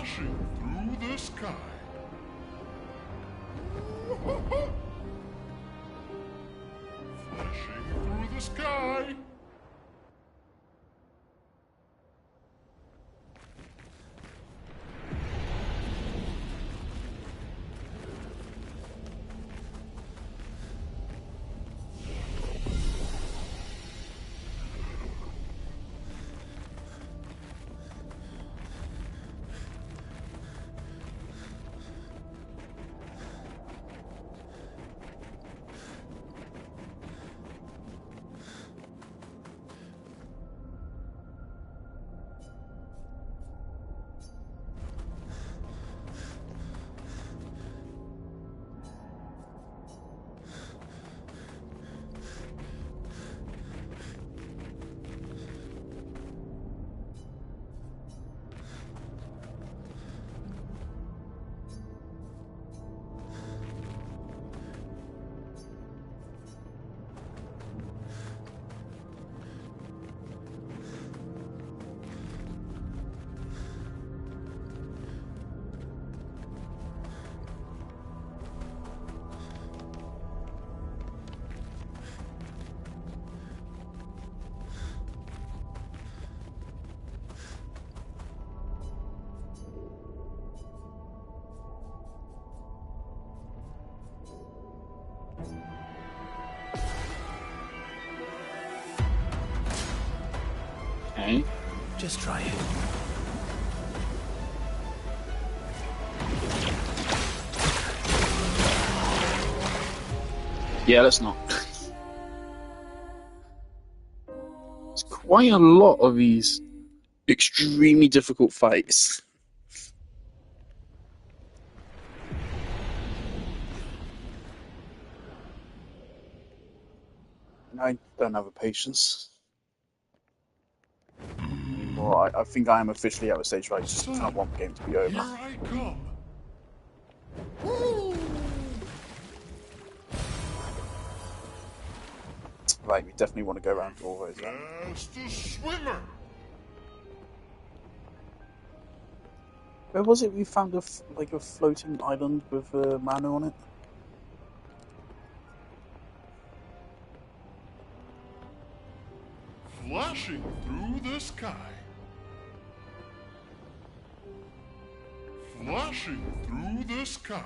Flashing through the sky. Flashing through the sky. Okay. Just try it. Yeah, let's not. It's quite a lot of these extremely difficult fights. I don't have the patience anymore. I think I am officially at the stage where I just kind of want the game to be over. Here I come. Right, we definitely want to go around all those. Faster swimmer. Where was it we found a floating island with a man on it? Flashing through the sky. Flashing through the sky.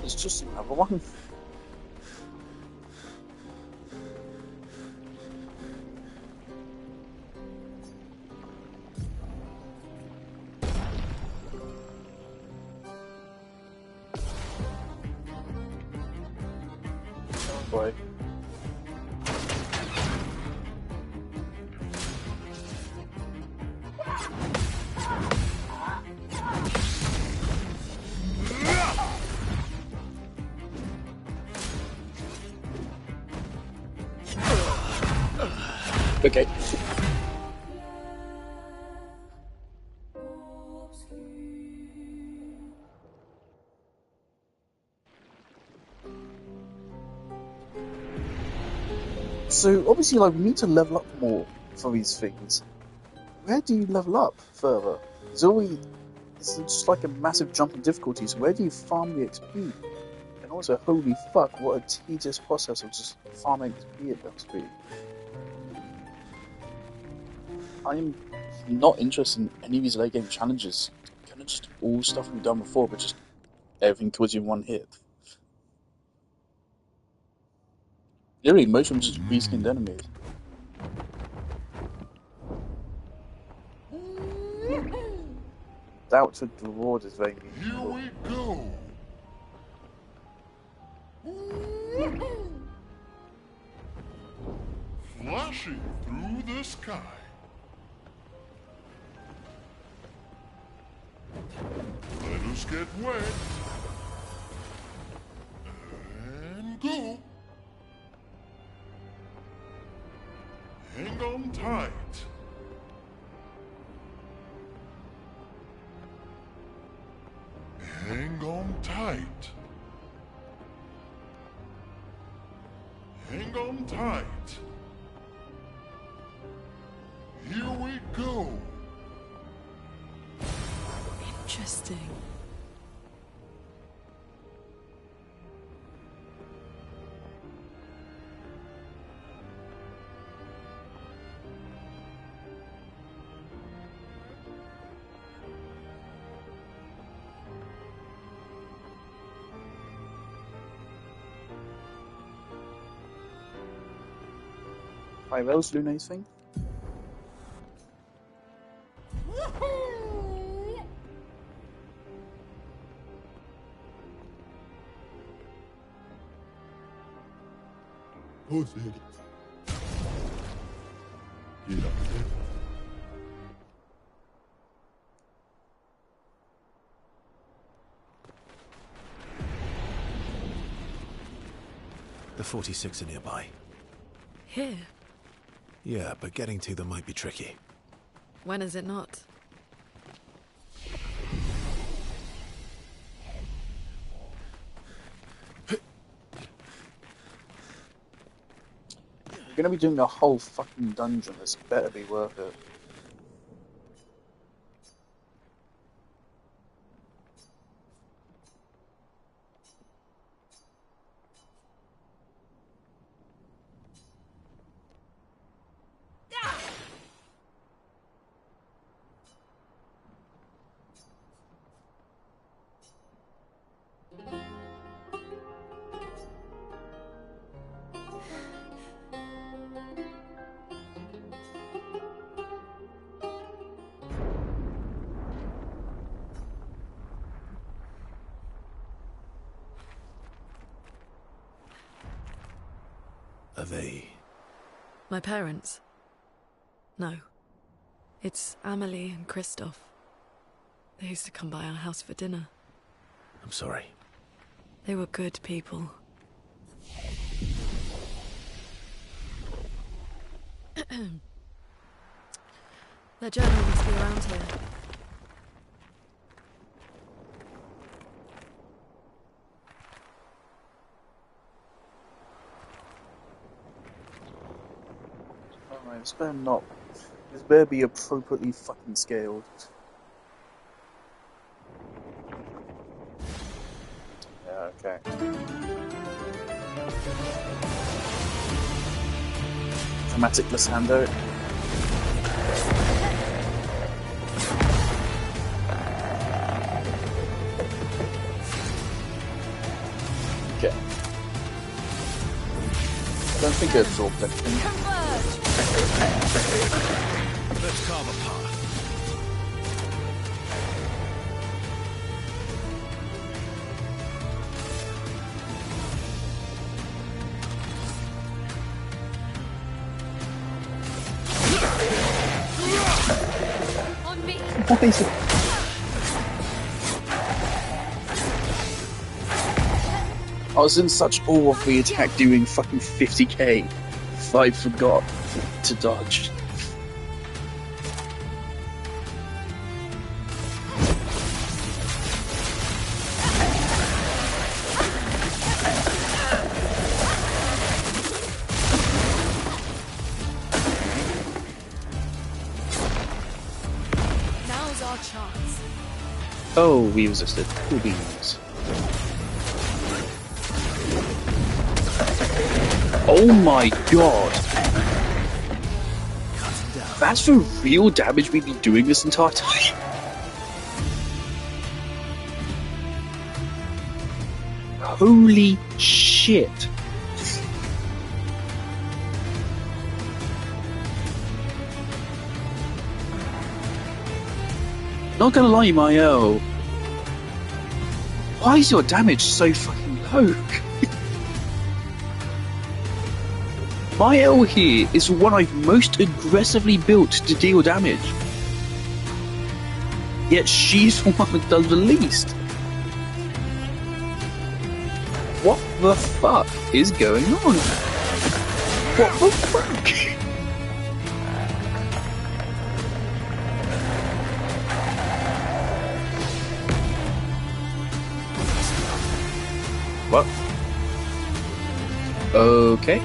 It's just another one. Oh boy. Okay. So obviously, like, we need to level up more for these things. Where do you level up further? It's just like a massive jump in difficulty. So where do you farm the XP? And also, holy fuck, what a tedious process of just farming XP it must be. I'm not interested in any of these late game challenges. Kind of just all stuff we've done before, but just everything kills you in one hit. Literally, most of them just reskinned enemies. Doubt to the reward is very Here meaningful. we go. Flashing through the sky. Let us get wet. And go. Hang on tight. Hang on tight. Hang on tight. Here we go. Interesting. Tyrell's Luna's thing? Who's it? Get up there. The 46 are nearby. Here? Yeah, but getting to them might be tricky. When is it not? We're gonna be doing a whole fucking dungeon. This better be worth it. Are they? My parents? No. It's Amelie and Christoph. They used to come by our house for dinner. I'm sorry. They were good people. Their journal must be around here. Alright, this better not. This better be appropriately fucking scaled. Yeah, okay. Dramatic glissando. Okay. I don't think I absorbed anything. Let's carve a path. On me. What is it? I was in such awe of the attack doing fucking 50k. If I forgot to dodge. Now's our chance. Oh, we resisted. Cool beans. Oh my god! That's the real damage we've been doing this entire time? Holy shit! Not gonna lie, Mael. Why is your damage so fucking low? Mael here is the one I've most aggressively built to deal damage. Yet she's the one that does the least. What the fuck is going on? What the fuck? What? Okay.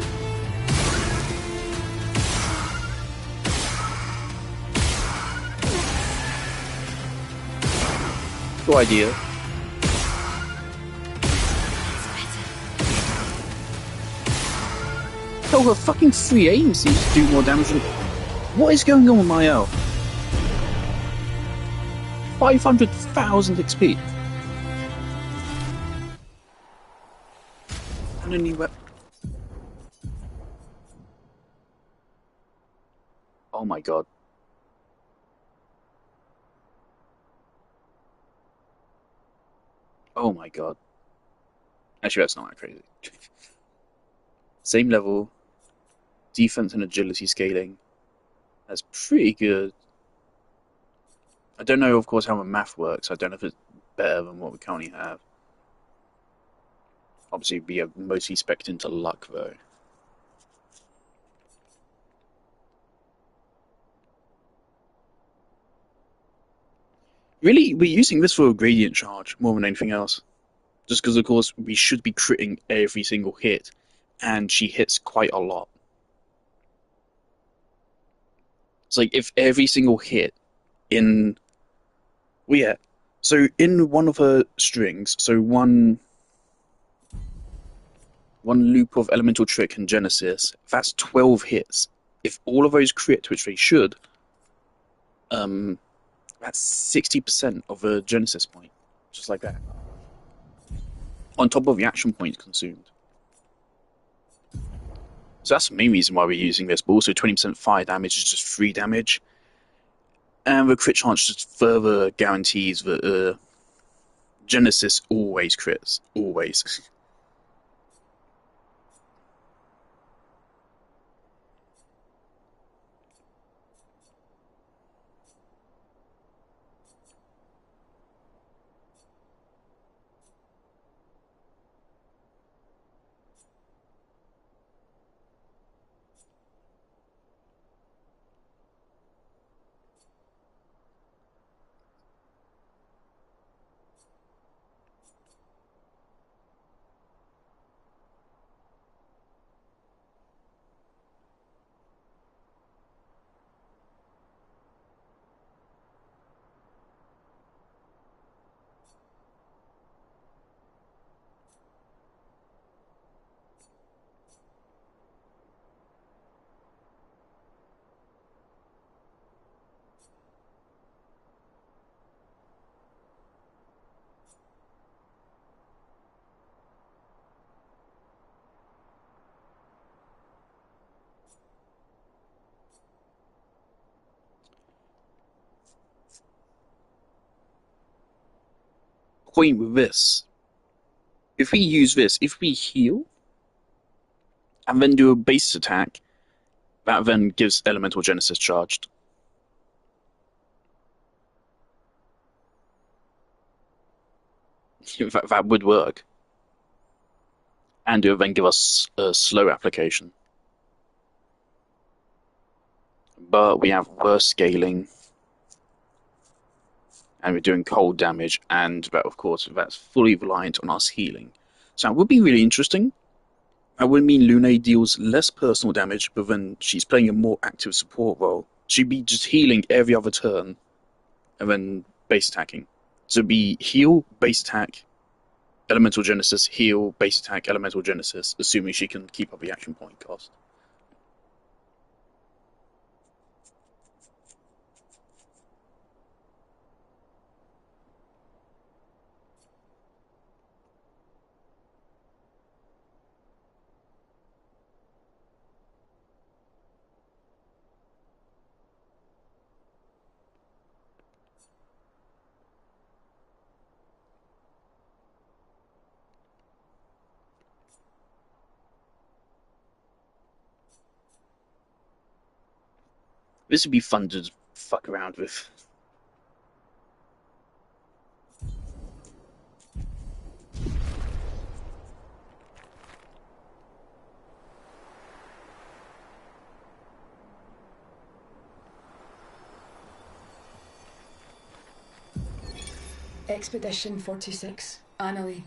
Good idea. Oh, her fucking free aim seems to do more damage than... What is going on with my L? 500,000 XP. And a new weapon. Oh my god. Oh my god. Actually, that's not that crazy. Same level. Defense and agility scaling. That's pretty good. I don't know, of course, how the math works. I don't know if it's better than what we currently have. Obviously, we are mostly spec'd into luck, though. Really, we're using this for a gradient charge more than anything else. Just because, of course, we should be critting every single hit, and she hits quite a lot. It's like if every single hit in... Well, yeah. So in one of her strings, so one loop of Elemental Trick and Genesis, that's 12 hits. If all of those crit, which they should, that's 60% of a Genesis point. Just like that. On top of the action points consumed. So that's the main reason why we're using this, but also 20% fire damage is just 3 damage. And the crit chance just further guarantees that Genesis always crits. Always. Point with this. If we use this, if we heal, and then do a base attack, that then gives Elemental Genesis charged. That would work. And it would then give us a slow application. But we have worse scaling. And we're doing cold damage, and that, of course, that's fully reliant on us healing. So it would be really interesting. That would mean Lune deals less personal damage, but then she's playing a more active support role. She'd be just healing every other turn, and then base attacking. So it'd be heal, base attack, Elemental Genesis, heal, base attack, Elemental Genesis, assuming she can keep up the action point cost. This would be fun to fuck around with. Expedition 46, Annalie.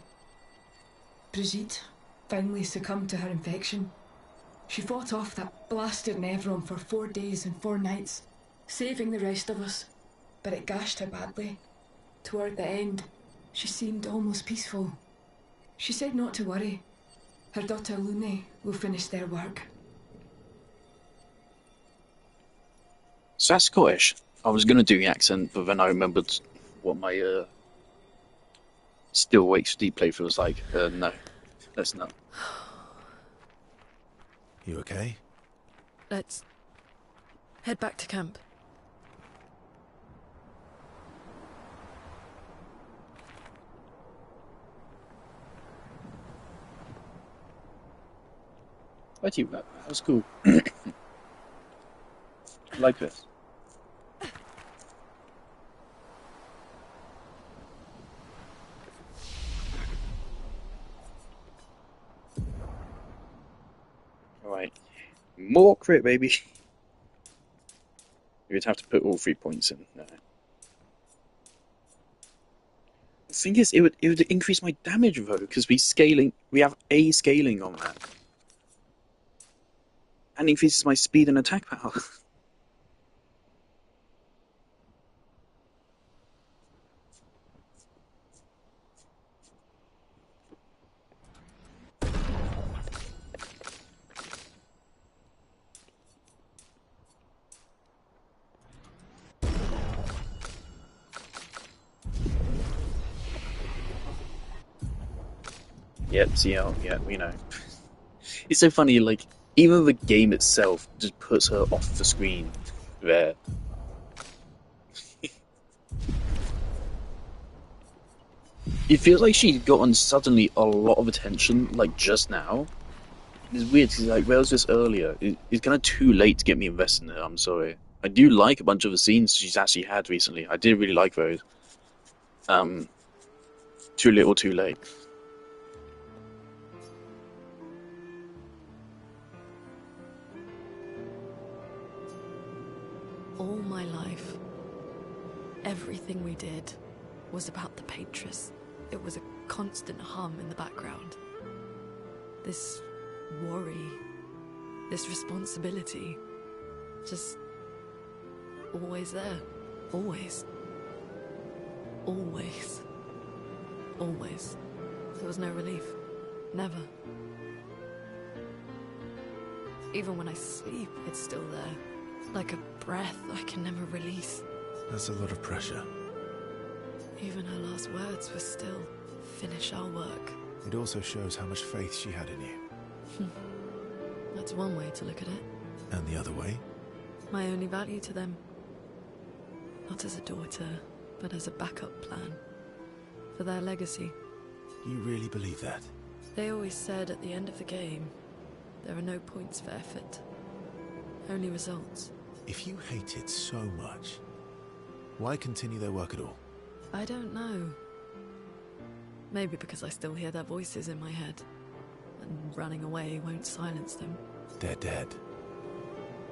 Brigitte finally succumbed to her infection. She fought off that blasted Nevron for 4 days and 4 nights, saving the rest of us, but it gashed her badly. Toward the end, she seemed almost peaceful. She said not to worry. Her daughter Lune will finish their work. So that's Scottish. I was going to do the accent, but then I remembered what my Still Wakes Deep playthrough was like. No, let's not. You okay? Let's head back to camp. I do that. That was cool. I like this. Alright. More crit, baby. You'd have to put all 3 points in. No. The thing is, it would increase my damage though, because we have a scaling on that. And increases my speed and attack power. Yep, CL, yeah, we know. It's so funny, like, even the game itself just puts her off the screen there. It feels like she's gotten suddenly a lot of attention, like, just now. It's weird, because, like, where was this earlier? It's kind of too late to get me invested in it, I'm sorry. I do like a bunch of the scenes she's actually had recently. I did really like those. Too little, too late. All my life, everything we did was about the Patress. It was a constant hum in the background. This worry, this responsibility, just always there. Always. Always. Always. There was no relief. Never. Even when I sleep, it's still there. Like a breath I can never release. That's a lot of pressure. Even her last words were still, finish our work. It also shows how much faith she had in you. That's one way to look at it. And the other way? My only value to them. Not as a daughter, but as a backup plan. For their legacy. You really believe that? They always said at the end of the game, there are no points for effort. Only results. If you hate it so much, why continue their work at all? I don't know. Maybe because I still hear their voices in my head. And running away won't silence them. They're dead.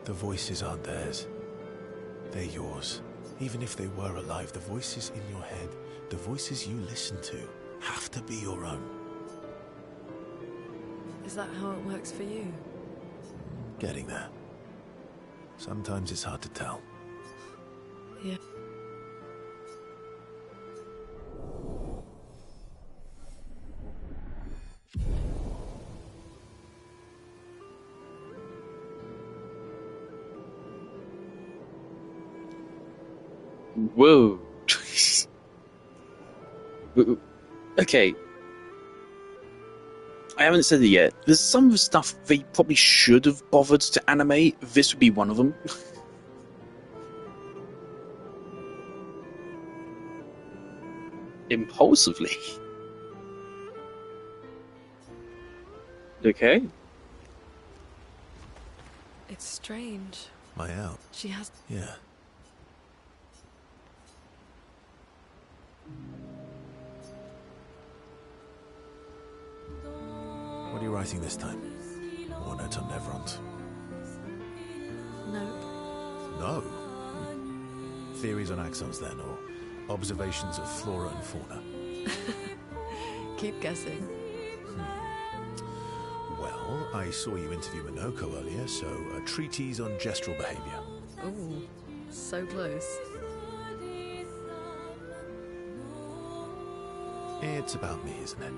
The voices aren't theirs. They're yours. Even if they were alive, the voices in your head, the voices you listen to, have to be your own. Is that how it works for you? Getting there. Sometimes it's hard to tell. Yeah. Whoa. Okay. I haven't said it yet. There's some of the stuff they probably should have bothered to animate. This would be one of them. Impulsively. Okay. It's strange. My out? She has... Yeah. What are you writing this time? More notes on Nevrons? No. No? Theories on axons then, or observations of flora and fauna? Keep guessing. Well, I saw you interview Minoko earlier, so a treatise on gestural behavior. Ooh, so close. It's about me, isn't it?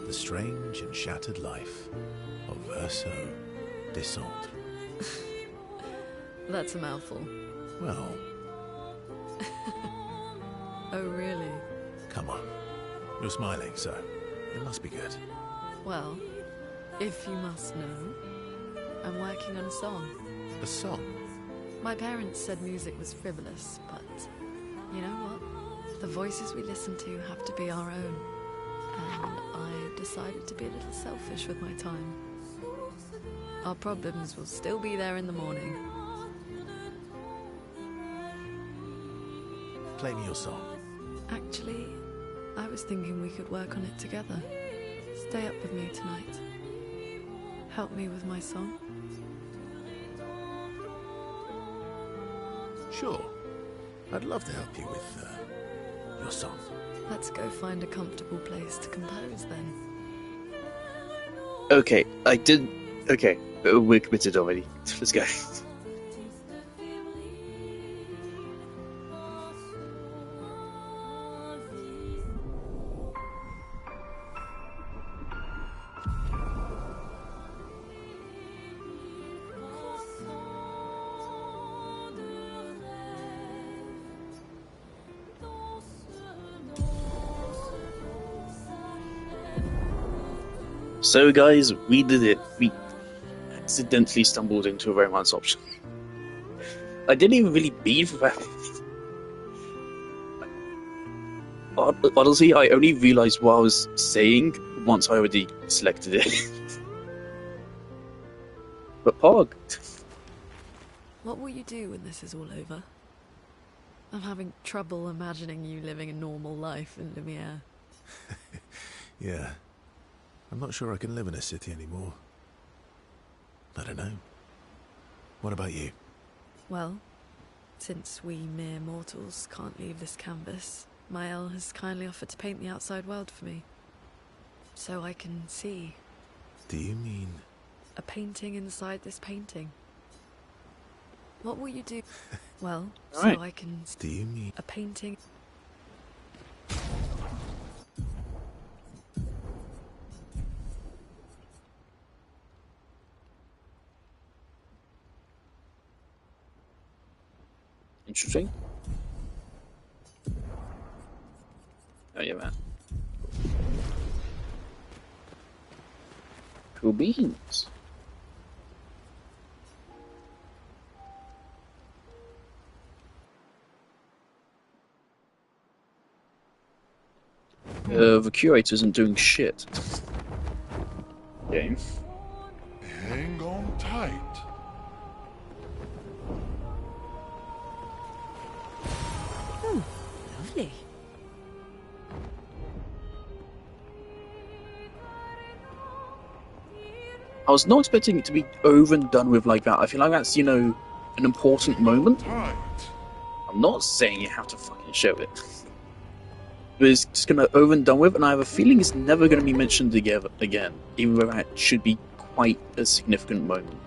The strange and shattered life of Verso Descendre. That's a mouthful. Well... Oh, really? Come on. You're smiling, so it must be good. Well, if you must know, I'm working on a song. A song? My parents said music was frivolous, but you know what? The voices we listen to have to be our own. And I decided to be a little selfish with my time. Our problems will still be there in the morning. Play me your song. Actually, I was thinking we could work on it together. Stay up with me tonight. Help me with my song. Sure. I'd love to help you with your song. Let's go find a comfortable place to compose then. Okay, I did... Okay, we're committed already. Let's go. So guys, we did it. We accidentally stumbled into a romance option. I didn't even really mean for that. Honestly, I only realised what I was saying once I already selected it. But Pog. What will you do when this is all over? I'm having trouble imagining you living a normal life in Lumiere. Yeah. I'm not sure I can live in a city anymore. I don't know. What about you? Well, since we mere mortals can't leave this canvas, Mael has kindly offered to paint the outside world for me. So I can see. Do you mean... a painting inside this painting? What will you do? Well, so right. I can... Do you mean... a painting... Interesting. Oh yeah, man. Cool beans. The curator isn't doing shit. Game. Hang on tight. Oh, lovely. I was not expecting it to be over and done with like that. I feel like that's, you know, an important moment. I'm not saying you have to fucking show it. But it's just gonna over and done with, and I have a feeling it's never gonna be mentioned again, even though that should be quite a significant moment.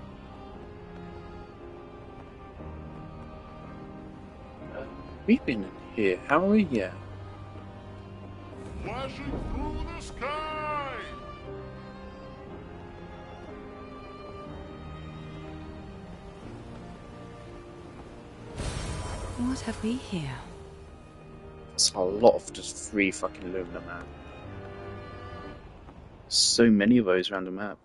We've been in here, haven't we? Yeah. Flashing through the sky! What have we here? It's a lot of just free fucking Lumina, man. So many of those around the map.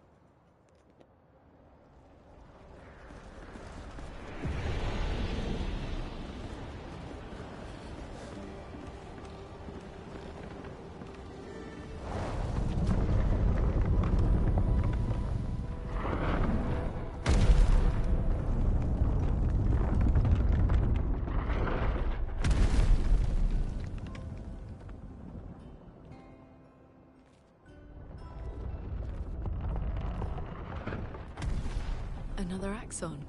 Another axon.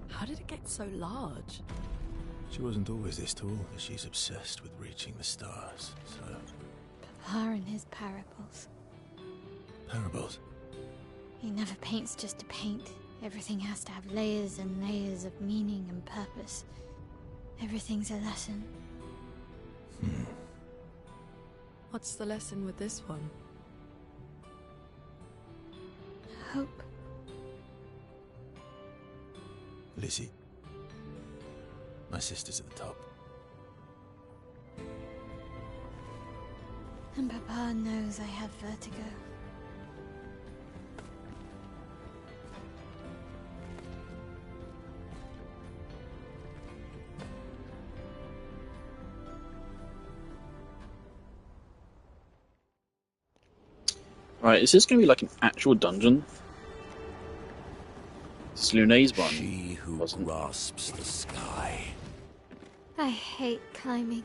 How did it get so large? She wasn't always this tall, but she's obsessed with reaching the stars, so... Papa and his parables. Parables? He never paints just to paint. Everything has to have layers and layers of meaning and purpose. Everything's a lesson. What's the lesson with this one? Hope. Lizzie. My sister's at the top. And Papa knows I have vertigo. Right, is this going to be like an actual dungeon? This Lunay's one. She who grasps the sky. I hate climbing.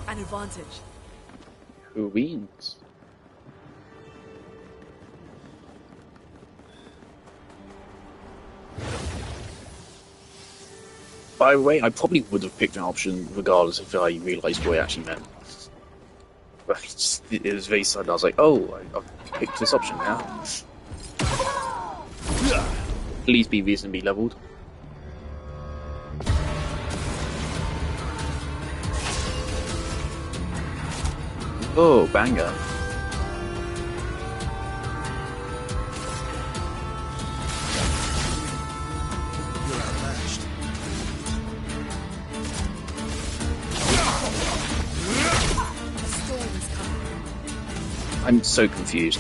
An advantage. Who wins? By the way, I probably would have picked an option regardless if I realised what it actually meant. But it was very sudden. I was like, oh, I've picked this option now. Please be reasonably levelled. Oh, banger. You're outmatched. I'm so confused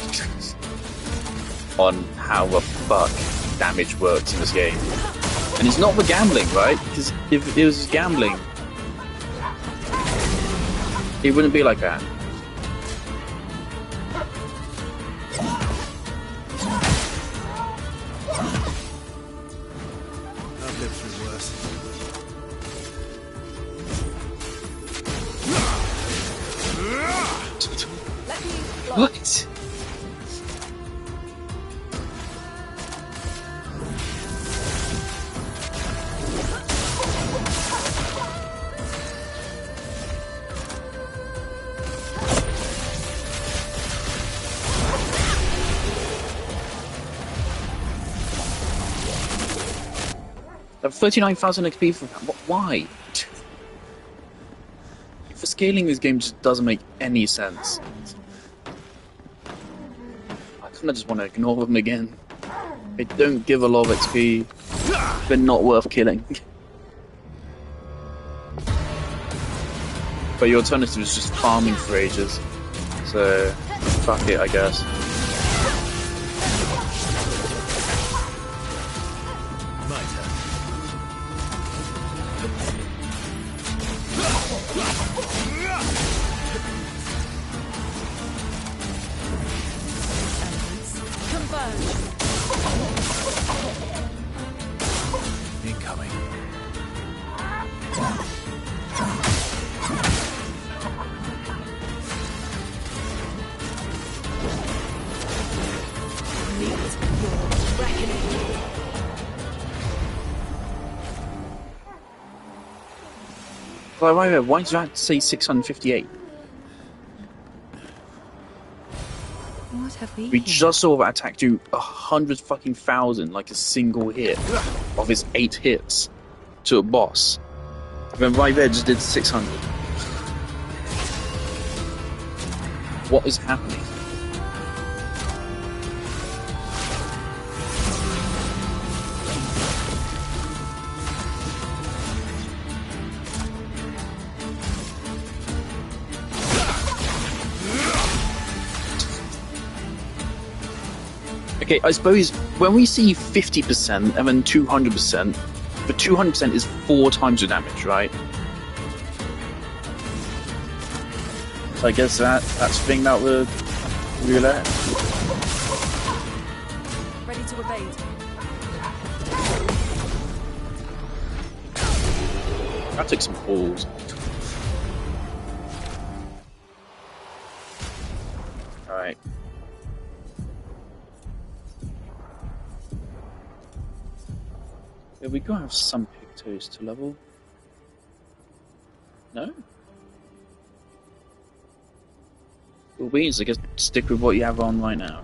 on how the fuck damage works in this game. And it's not for gambling, right? Because if it was gambling, it wouldn't be like that. I've lived through worse. What? That 39,000 XP for why? For scaling this game just doesn't make any sense. I kind of just want to ignore them again. They don't give a lot of XP. They're not worth killing. But your alternative is just farming for ages. So, fuck it, I guess. Incoming. Why did you have to say 658? What have we? We just saw that attack do 100,000 like a single hit of his 8 hits to a boss. Then right there just did 600. What is happening? Okay, I suppose when we see 50% and then 200%, the 200% is 4 times the damage, right? So I guess that's the thing about the roulette. Ready to evade. That took some balls. Alright. Yeah, we gotta have some pictos to level. No? Well, Beans, I guess stick with what you have on right now.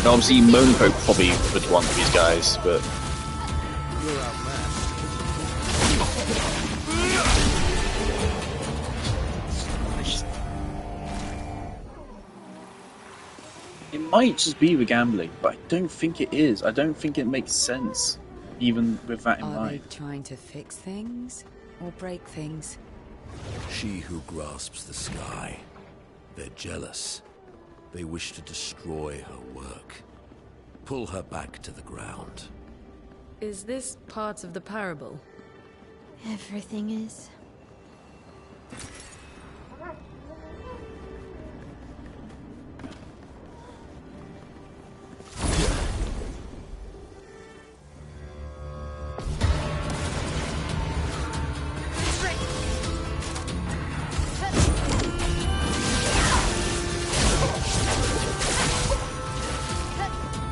Obviously, Monaco probably would want these guys, but it might just be the gambling, but I don't think it is. I don't think it makes sense, even with that in Are mind. they trying to fix things or break things? She who grasps the sky. They're jealous. They wish to destroy her work. Pull her back to the ground. Is this part of the parable? Everything is.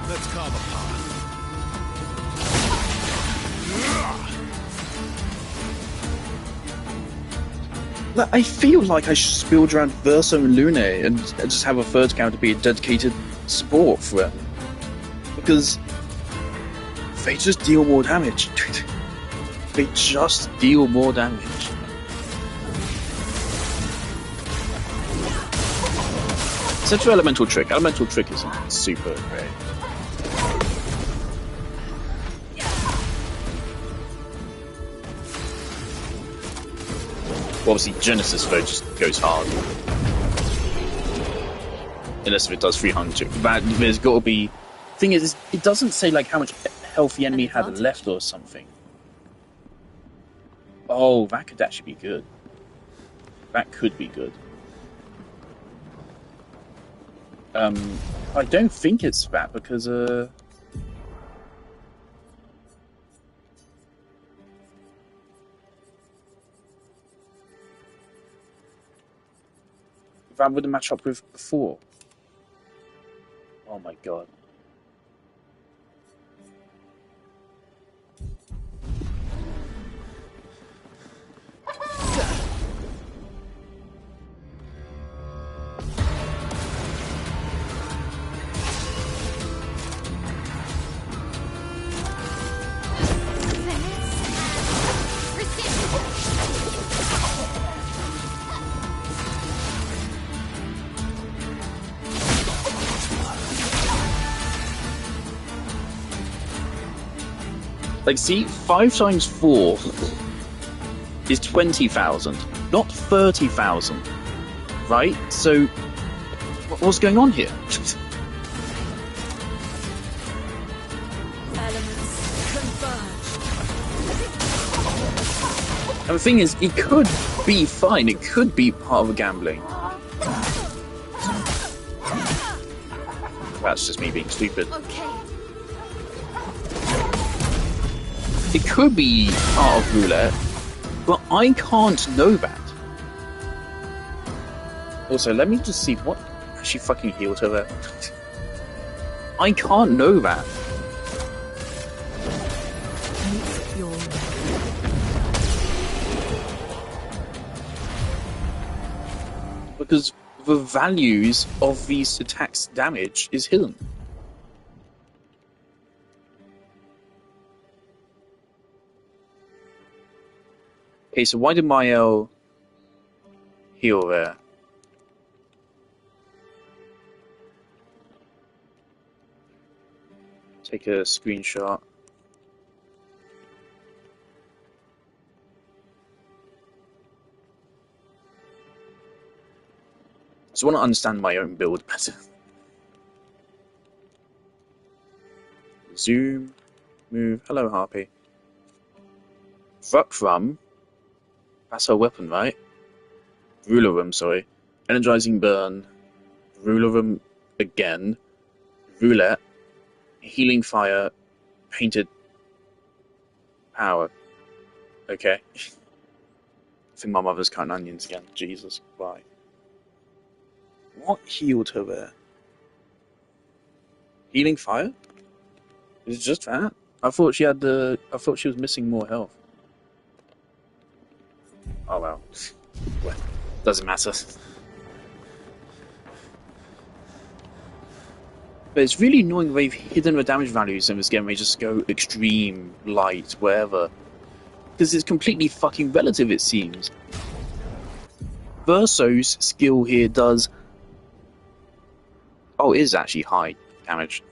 Let's carve a path. I feel like I should build around Verso and Lune and just have a third character be a dedicated support for it. Because they just deal more damage. They just deal more damage. Except for Elemental Trick. Elemental Trick isn't super great. Well, obviously, Genesis though just goes hard. Unless if it does 300. But there's got to be. Thing is, it doesn't say like how much health the enemy had left or something. Oh, that could actually be good. That could be good. I don't think it's that because that wouldn't match up with before. Oh my god. Like, see, 5 times 4 is 20,000, not 30,000, right? So, what's going on here? And the thing is, it could be fine. It could be part of the gambling. That's just me being stupid. It could be part of roulette, but I can't know that. Also, let me just see what she fucking healed her there. I can't know that. Because the values of these attacks' damage is hidden. Okay, so why did Mael heal there? Take a screenshot. So I want to understand my own build better. Zoom, move. Hello, Harpy. Thrum. That's her weapon, right? Ruler Room, sorry. Energizing Burn. Ruler Room again. Roulette. Healing Fire. Painted Power. Okay. I think my mother's cutting onions again. Jesus, bye. What healed her there? Healing Fire? Is it just that? I thought she had the. I thought she was missing more health. Oh well. Well, doesn't matter. But it's really annoying they've hidden the damage values in this game. They just go extreme, light, wherever. Because it's completely fucking relative, it seems. Verso's skill here does. Oh, it is actually high damage.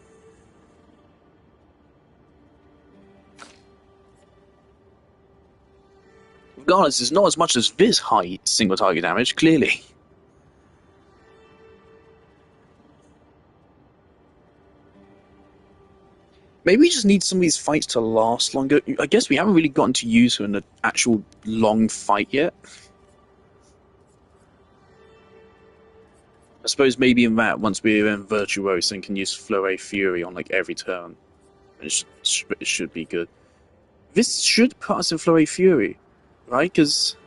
Regardless, it's not as much as this high single target damage, clearly. Maybe we just need some of these fights to last longer. I guess we haven't really gotten to use her in an actual long fight yet. I suppose maybe in that, once we're in Virtuose and can use Flurry Fury on like every turn, it should be good. This should put us in Flurry Fury, right? Because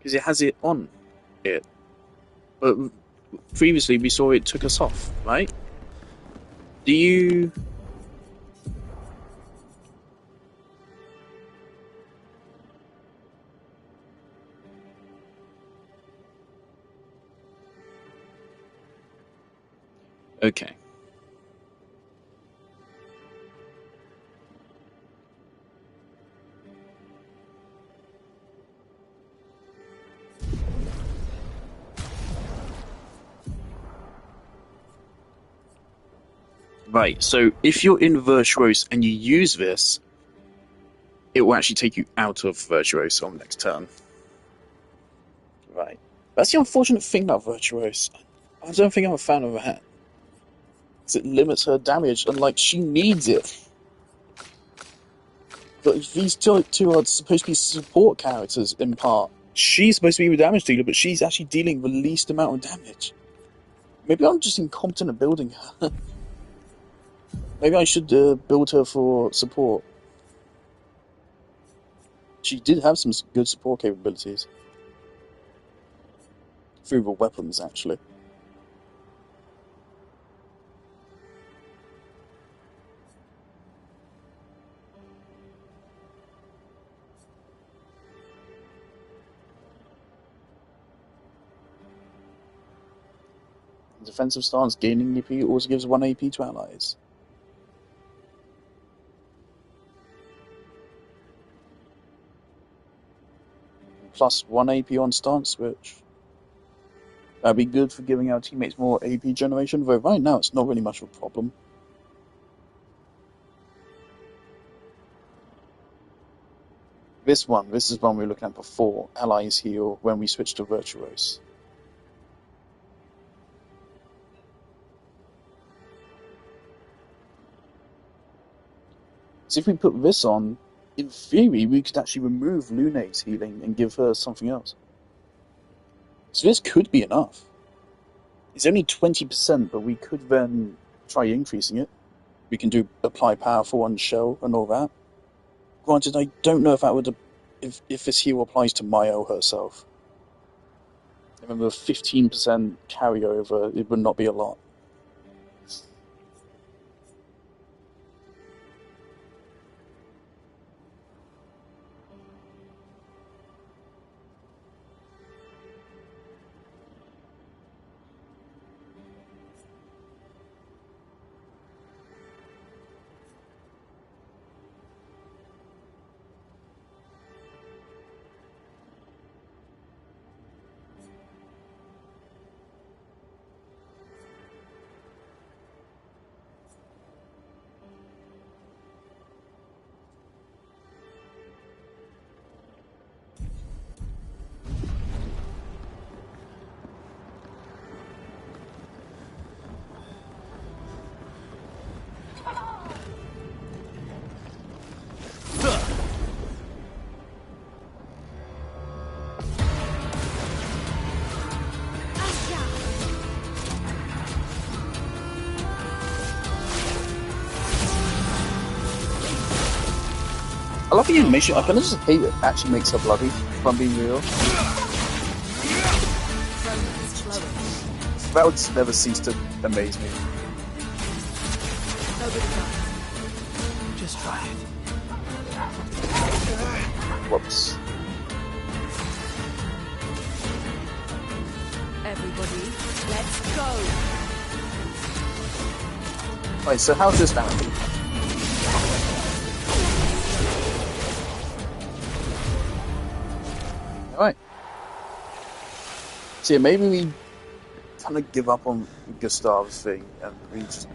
it has it on it. But previously we saw it took us off, right? Do you... Okay. Right, so if you're in Virtuose and you use this, it will actually take you out of Virtuose on next turn. Right. That's the unfortunate thing about Virtuose. I don't think I'm a fan of that. Because it limits her damage, and like, she needs it. But these two are supposed to be support characters in part. She's supposed to be the damage dealer, but she's actually dealing the least amount of damage. Maybe I'm just incompetent at building her. Maybe I should build her for support. She did have some good support capabilities. Through the weapons, actually. Defensive stance gaining AP also gives 1 AP to allies. Plus 1 AP on stance switch. That'd be good for giving our teammates more AP generation, though right now it's not really much of a problem. This is one we were looking at before. Allies heal when we switch to Virtuose. So if we put this on, in theory, we could actually remove Lune's healing and give her something else. So this could be enough. It's only 20%, but we could then try increasing it. We can do apply powerful on Shell and all that. Granted, I don't know if that would, if this heal applies to Mayo herself. Remember, 15% carryover, it would not be a lot. I love the animation. I kind of just hate it actually makes her bloody, if I'm being real. That would just never cease to amaze me. Just try it. Whoops. Everybody, let's go. Wait, so how's this damage? Alright. So yeah, maybe we kind of give up on Gustav's thing and we just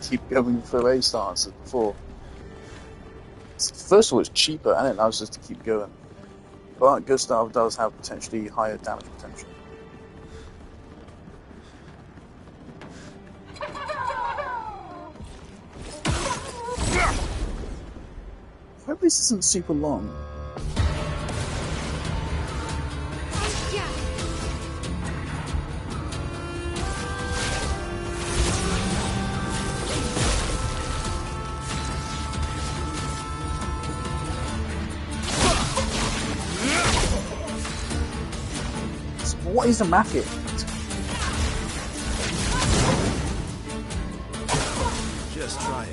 keep going for A stars as before. First of all, it's cheaper and it allows us to keep going. But Gustav does have potentially higher damage potential. I hope this isn't super long. So what is the market? Just try it.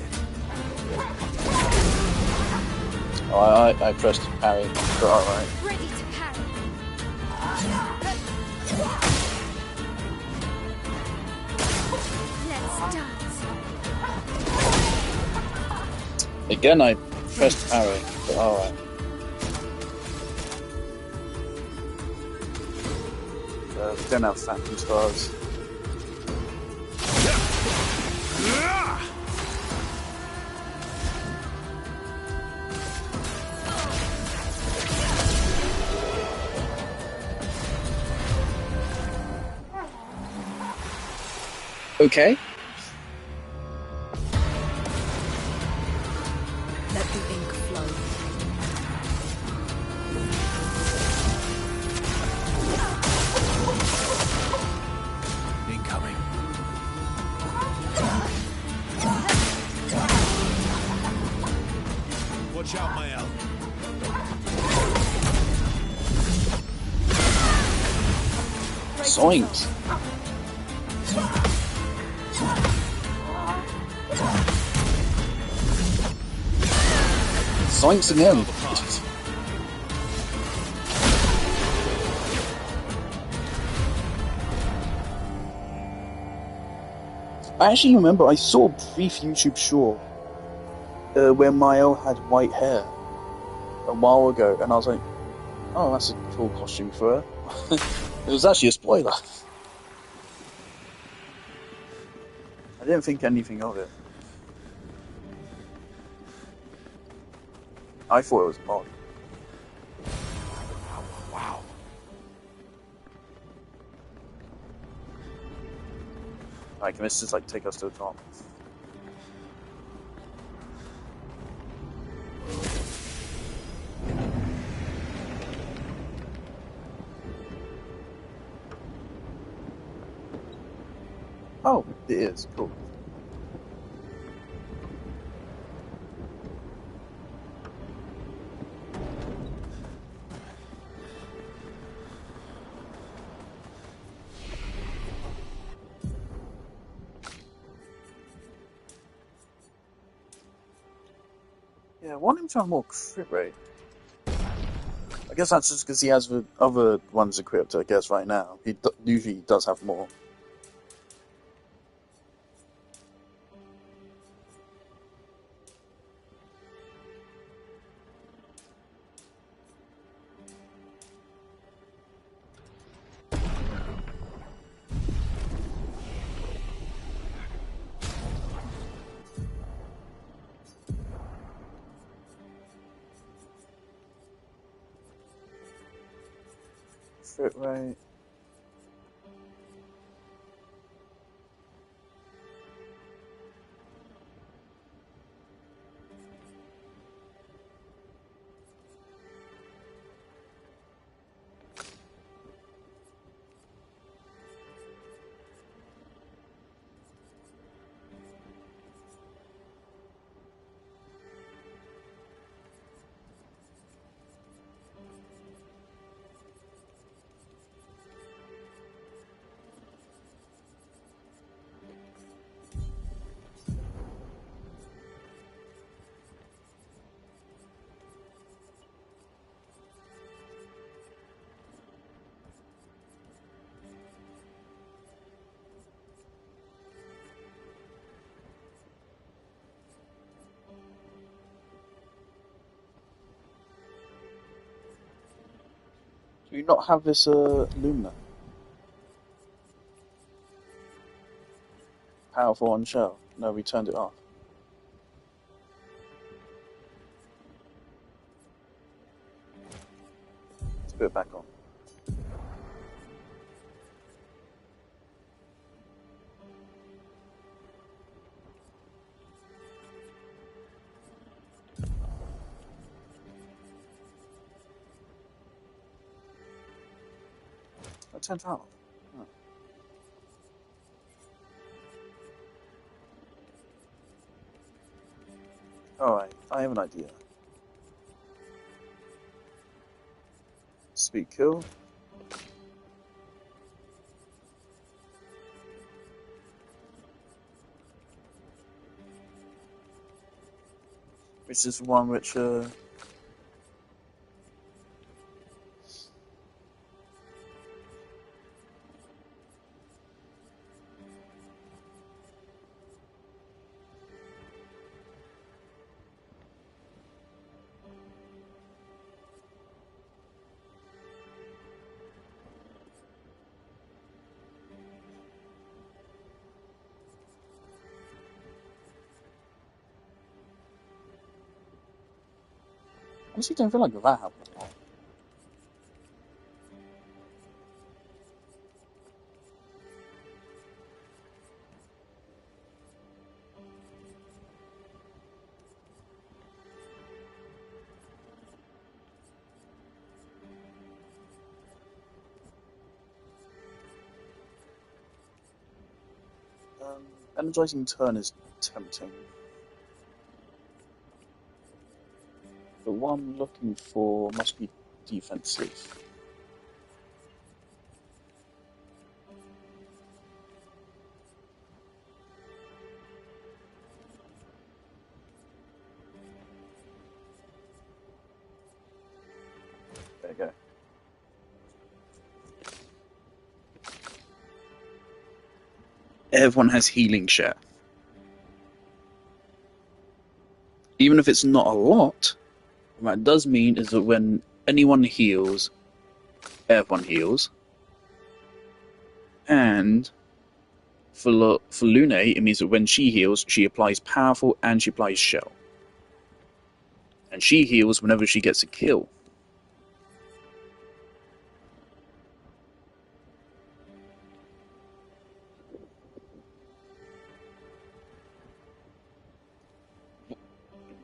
Oh, I pressed parry, but alright. Ready to parry. Let's dance. Again, I pressed parry, but alright. We don't have phantom stars. Okay. Let the ink flow. Incoming. Watch out, my elf. Zoinks. Zoinks again. I actually remember I saw a brief YouTube short where Mael had white hair a while ago, and I was like, oh, that's a cool costume for her. It was actually a spoiler. I didn't think anything of it. I thought it was mod. Wow. Alright, can this just like take us to the top? Oh, it is. Cool. Yeah, I want him to have more crit rate. I guess that's just because he has the other ones equipped, I guess, right now. He usually does have more. Crit rate. Do you not have this Lumina? Powerful on shell. No, we turned it off. Let's put it back on. I turned it off. Oh. Alright, I have an idea. Speed kill. Which is one which honestly don't feel like that happened. Energizing turn is tempting. The one I'm looking for must be defensive. There you go. Everyone has healing share. Even if it's not a lot, what that does mean is that when anyone heals, everyone heals. And for Lune, it means that when she heals, she applies powerful and she applies shell. And she heals whenever she gets a kill.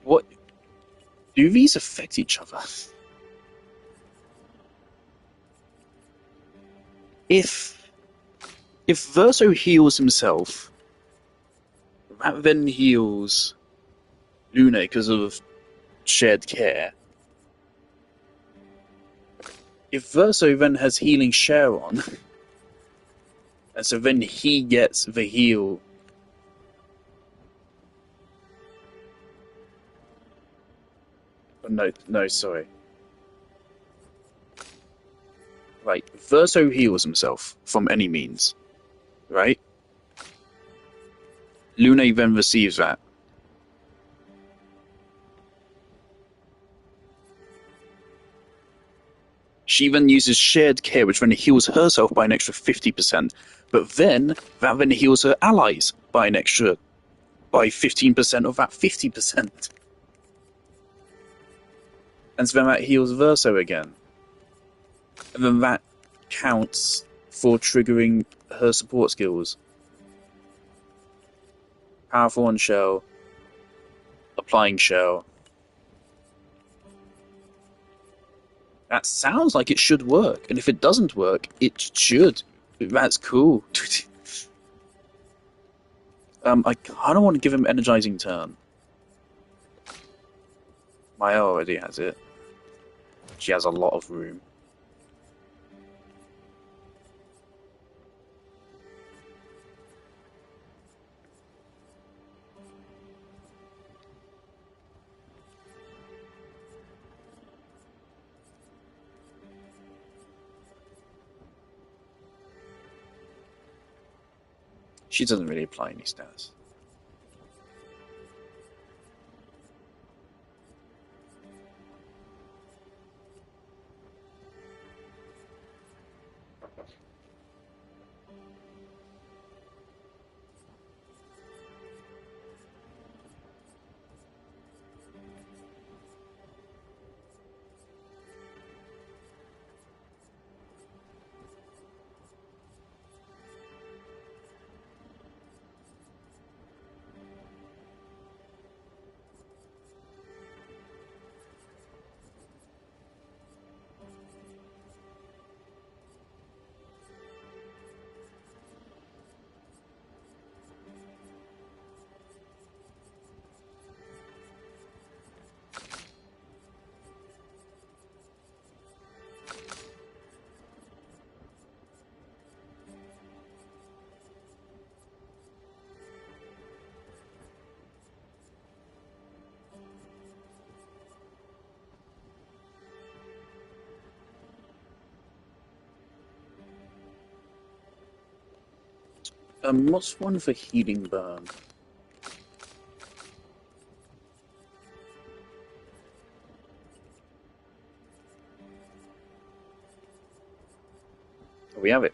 What? Do these affect each other? If Verso heals himself, that then heals Lune because of shared care. If Verso then has healing share on, and so then he gets the heal. Oh, no, sorry. Right, Verso heals himself from any means, right? Lune then receives that. She then uses shared care, which then heals herself by an extra 50%, but then that then heals her allies by an extra, by 15% of that 50%. And so then that heals Verso again. And then that counts for triggering her support skills. Powerful on shell, applying shell. That sounds like it should work, and if it doesn't work, it should. That's cool. I kind of want to give him energizing turn. Maya already has it. She has a lot of room. She doesn't really apply any stats. What's one for healing burn? Oh, we have it.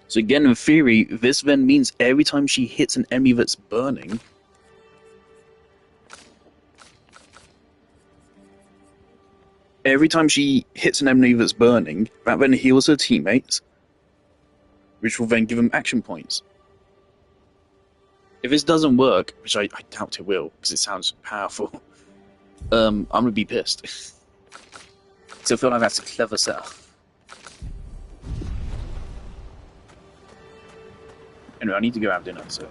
So again, in theory, this then means every time she hits an enemy that's burning, that then heals her teammates, which will then give them action points. If this doesn't work, which I doubt it will, because it sounds powerful, I'm gonna be pissed. So I feel like that's a clever setup. Anyway, I need to go have dinner, so...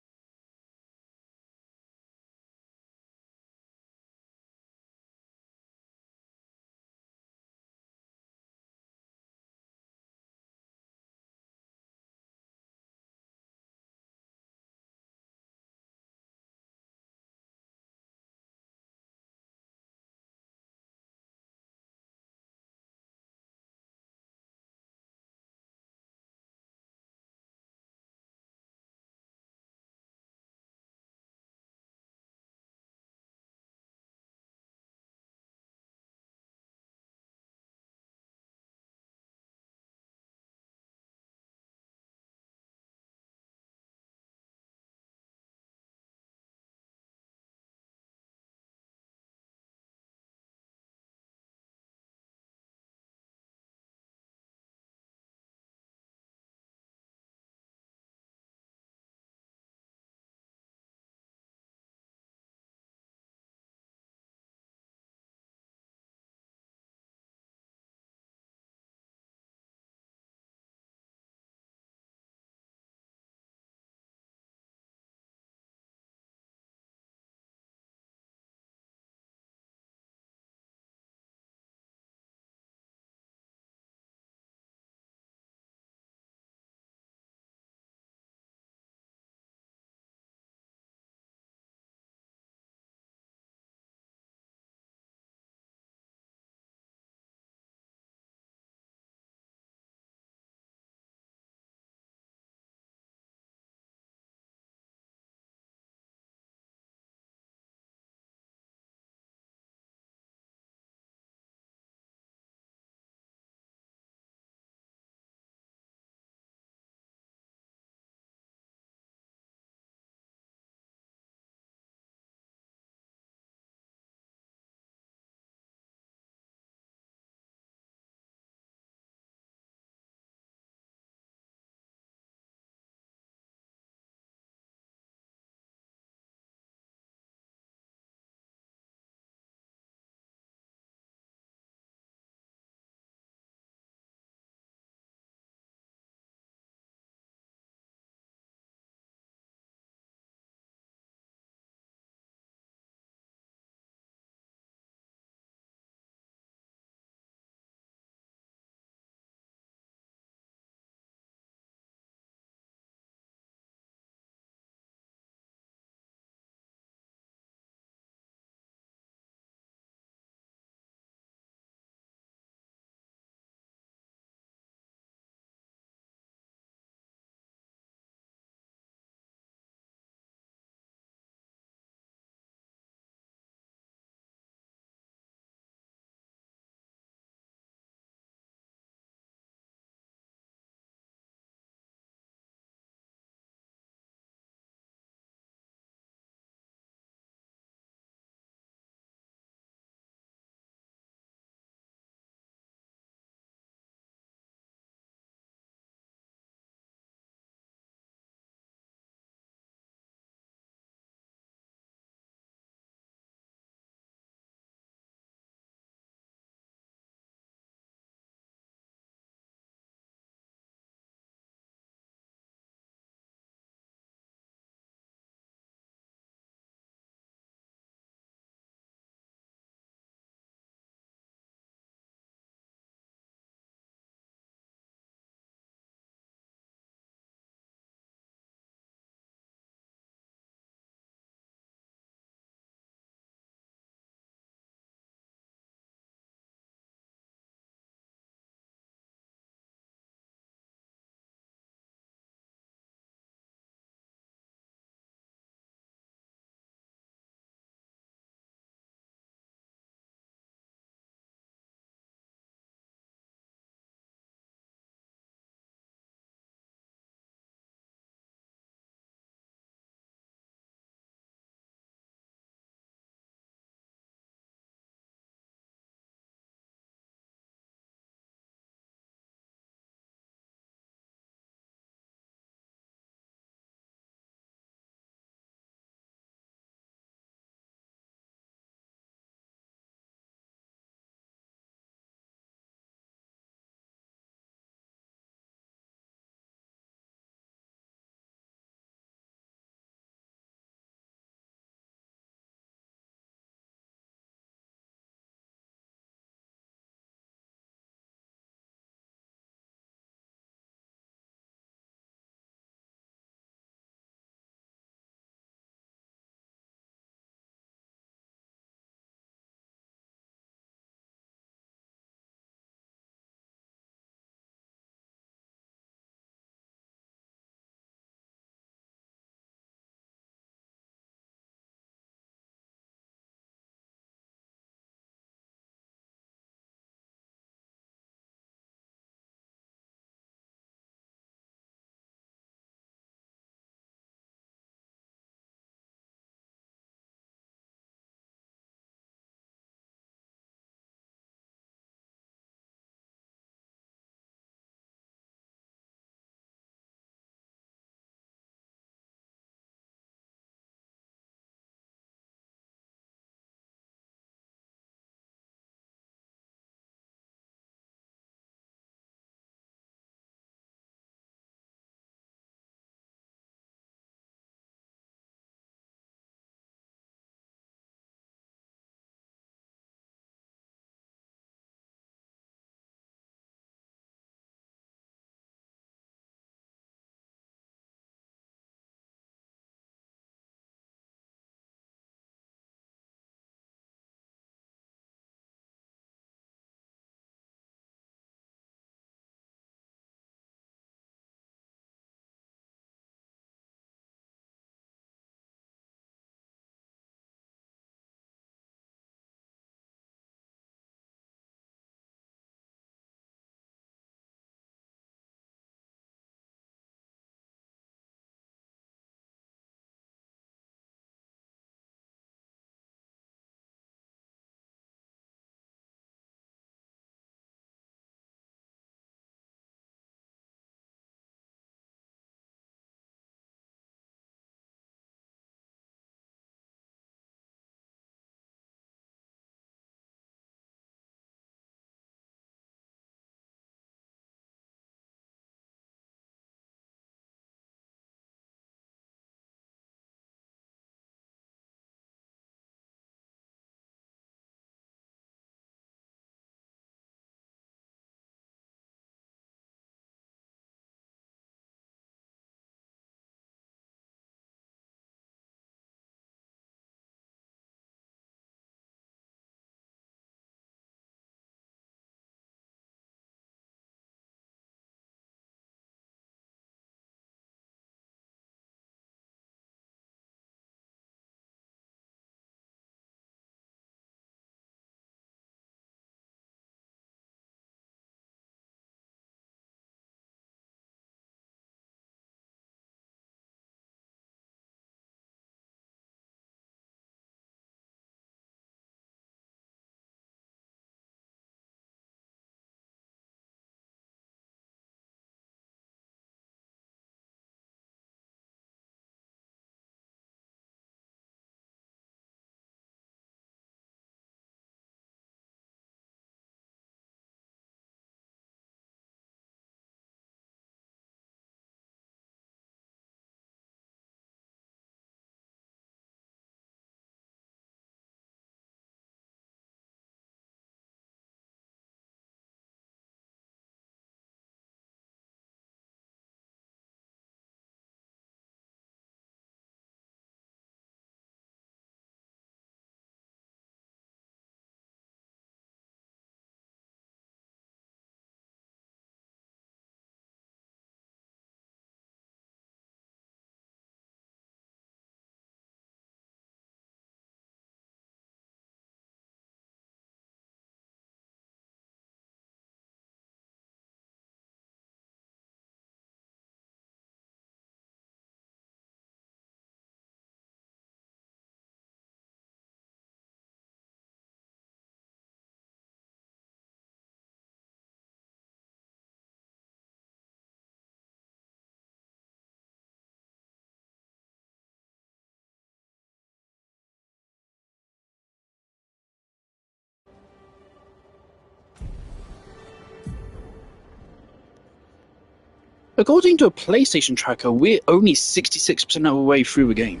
According to a PlayStation tracker, we're only 66% of the way through the game.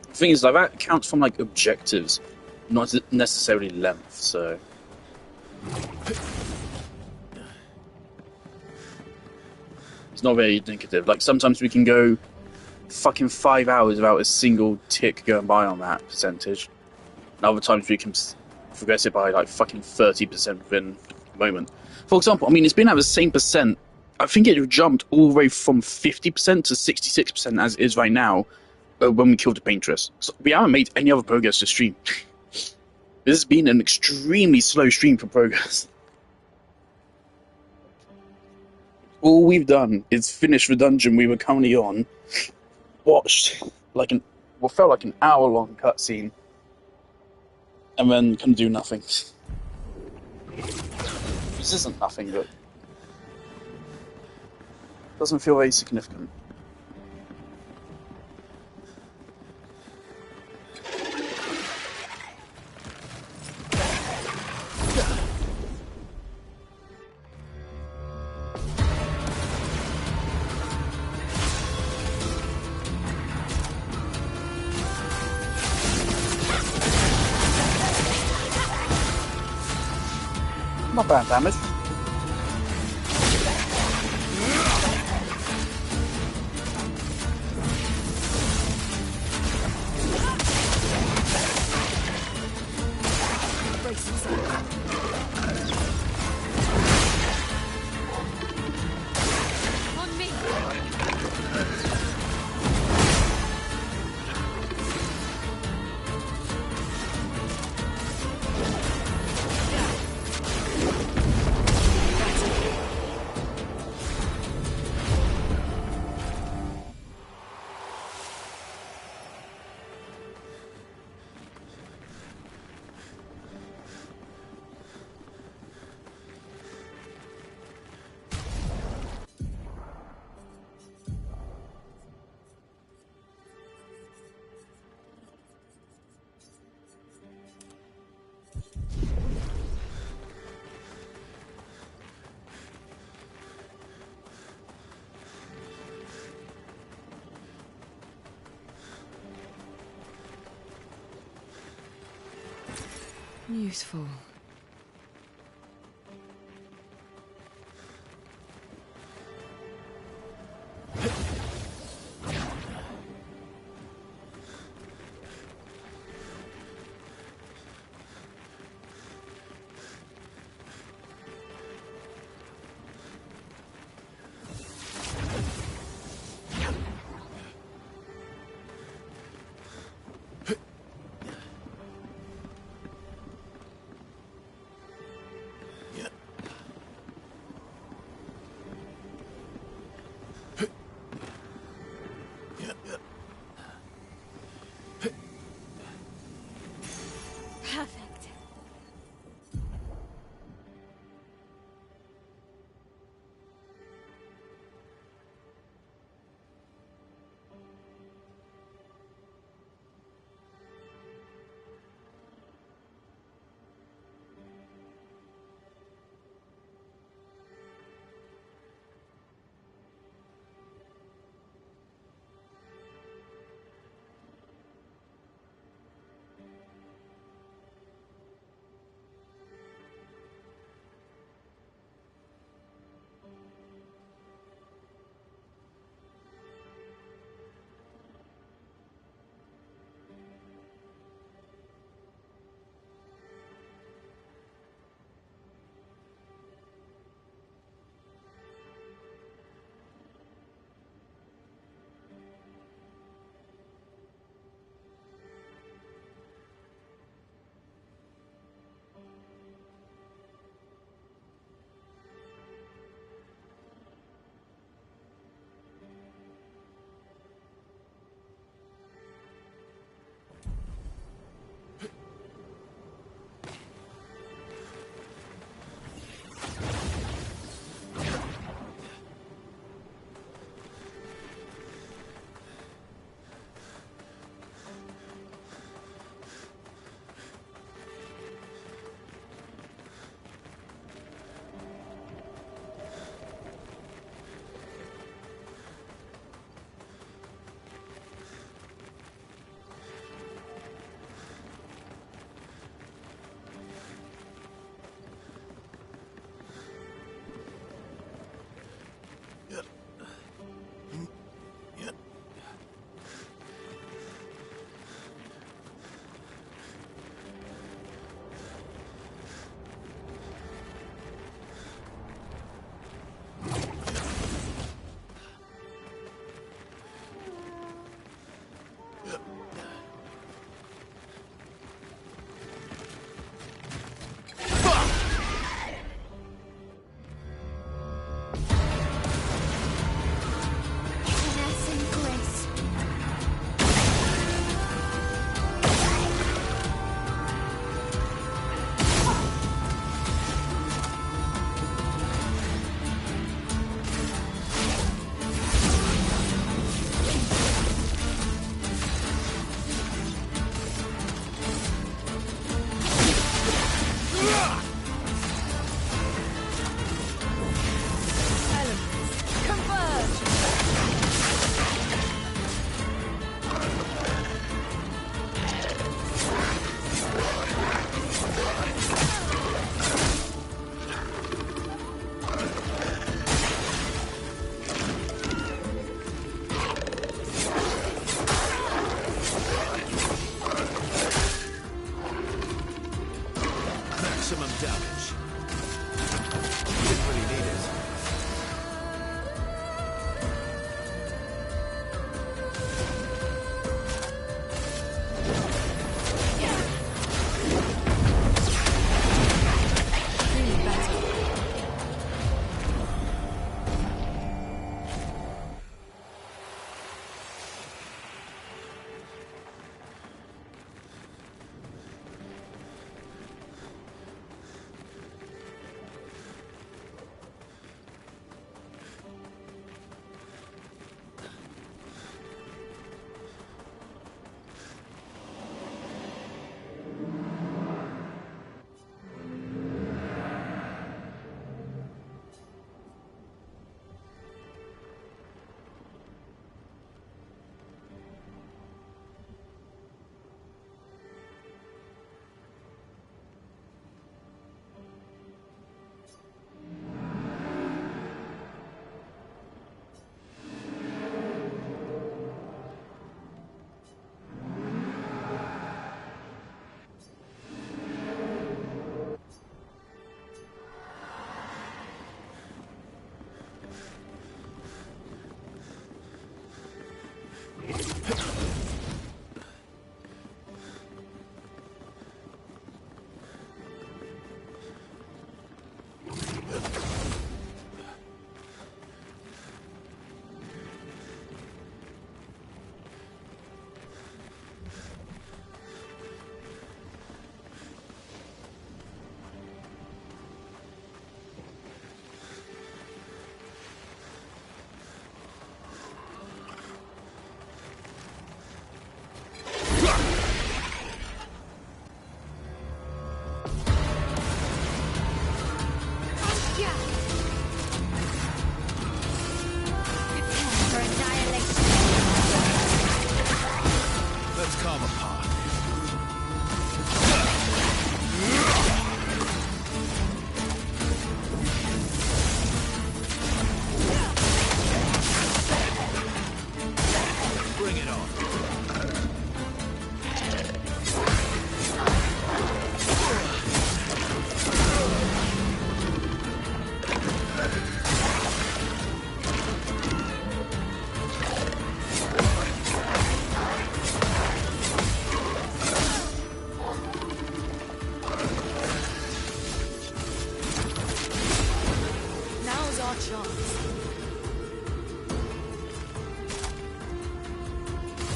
The thing is, like, that counts from like objectives, not necessarily length, so. It's not very indicative. Like, sometimes we can go fucking 5 hours without a single tick going by on that percentage. And other times we can progress it by like fucking 30% within a moment. For example, I mean, it's been at the same percent. I think it jumped all the way from 50% to 66% as it is right now when we killed the paintress. So we haven't made any other progress to stream. This has been an extremely slow stream for progress. All we've done is finish the dungeon we were currently on, watched like what felt like an hour-long cutscene, and then can do nothing. This isn't nothing, but doesn't feel very significant. Not bad damage. On me. Useful. Maximum damage. Didn't really need it.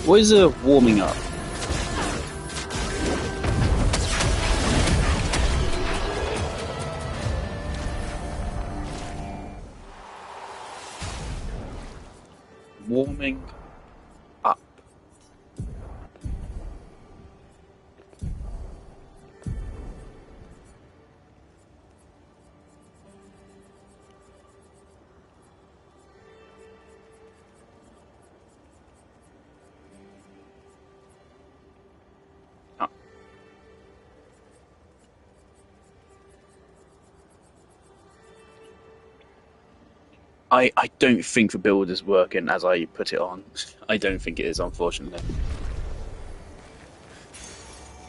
What is a warming up? Warming up. I don't think the build is working as I put it on. I don't think it is, unfortunately.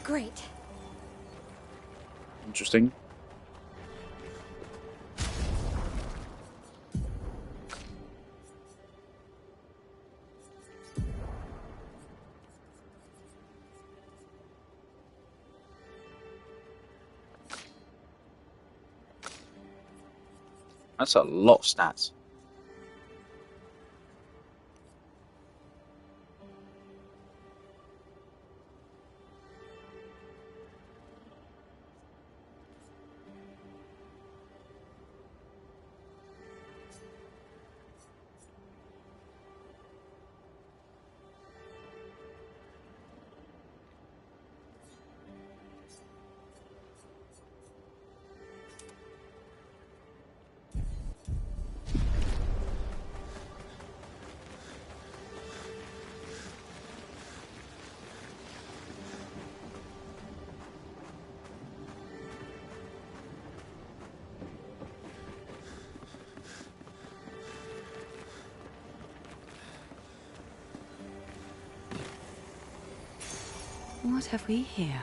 Great. Interesting. That's a lot of stats. What have we here?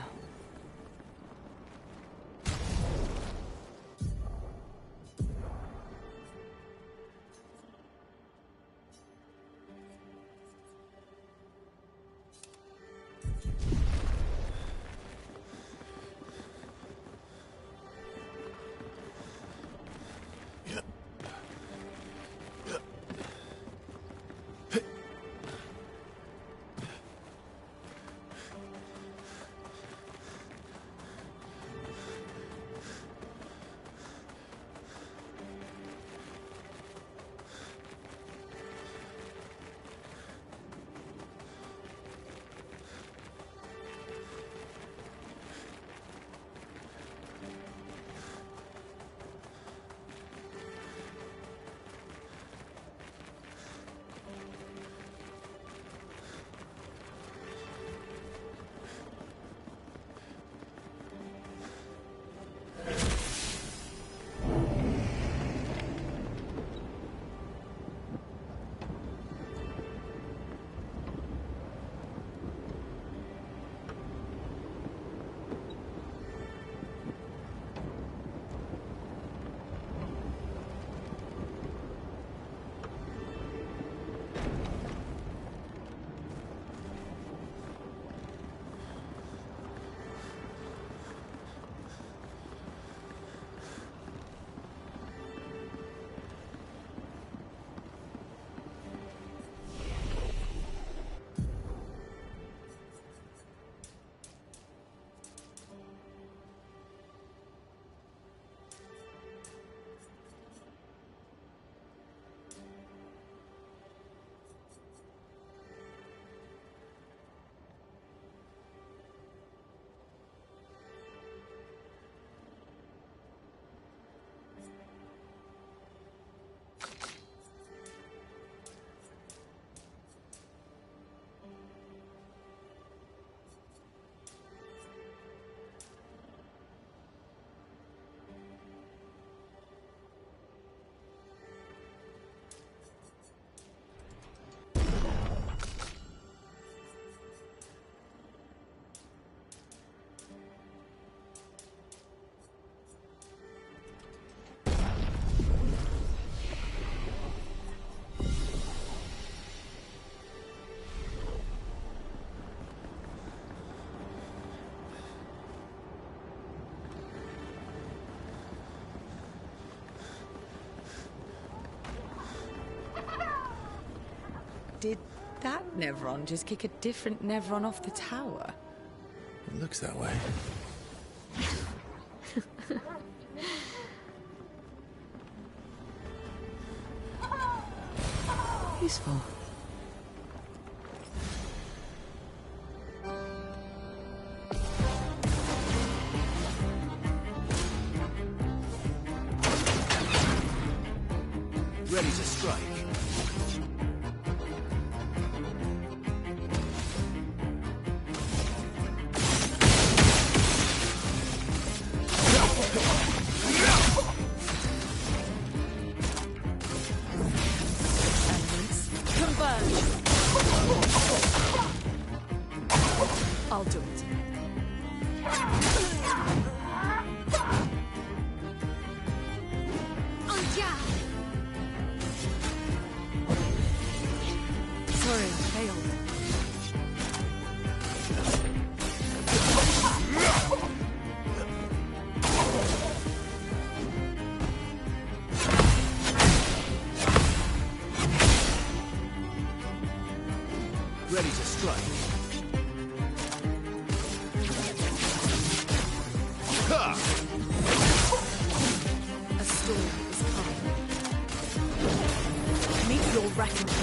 Did that Nevron just kick a different Nevron off the tower? It looks that way. Useful. Ready to strike. I'll do it. Sorry, I failed. Ready to strike. A storm is coming. Meet your reckoning.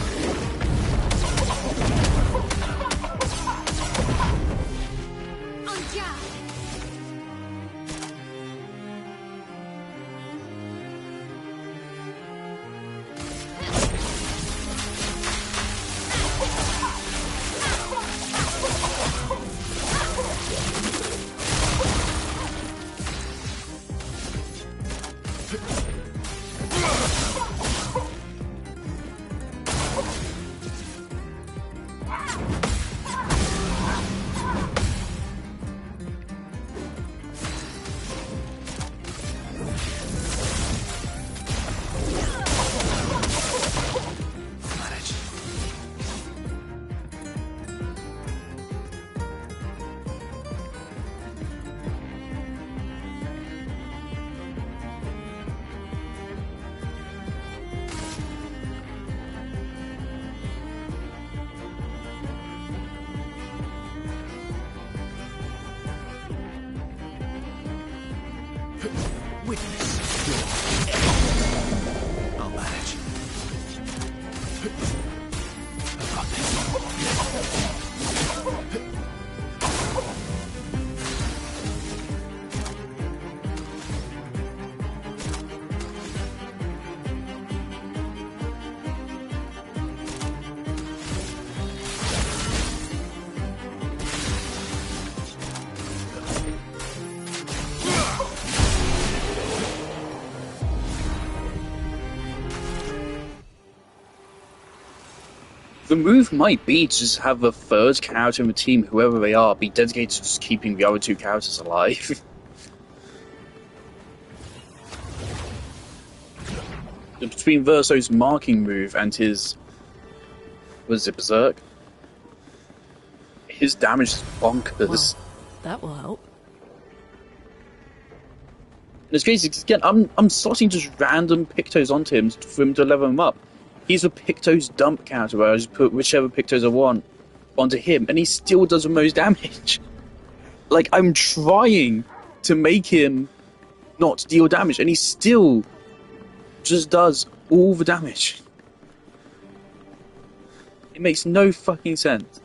Witness your I'll manage. I've got this. The move might be to just have a third character in the team, whoever they are, be dedicated to just keeping the other two characters alive. Between Verso's marking move and his... was it Berserk? His damage is bonkers. Well, that will help. In this case, again, I'm slotting just random Pictos onto him for him to level him up. He's a Pictos dump counter where I just put whichever Pictos I want onto him, and he still does the most damage. Like, I'm trying to make him not deal damage, and he still just does all the damage. It makes no fucking sense.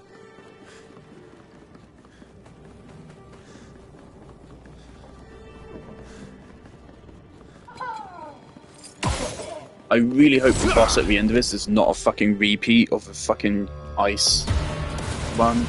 I really hope the boss at the end of this is not a fucking repeat of the fucking ice one.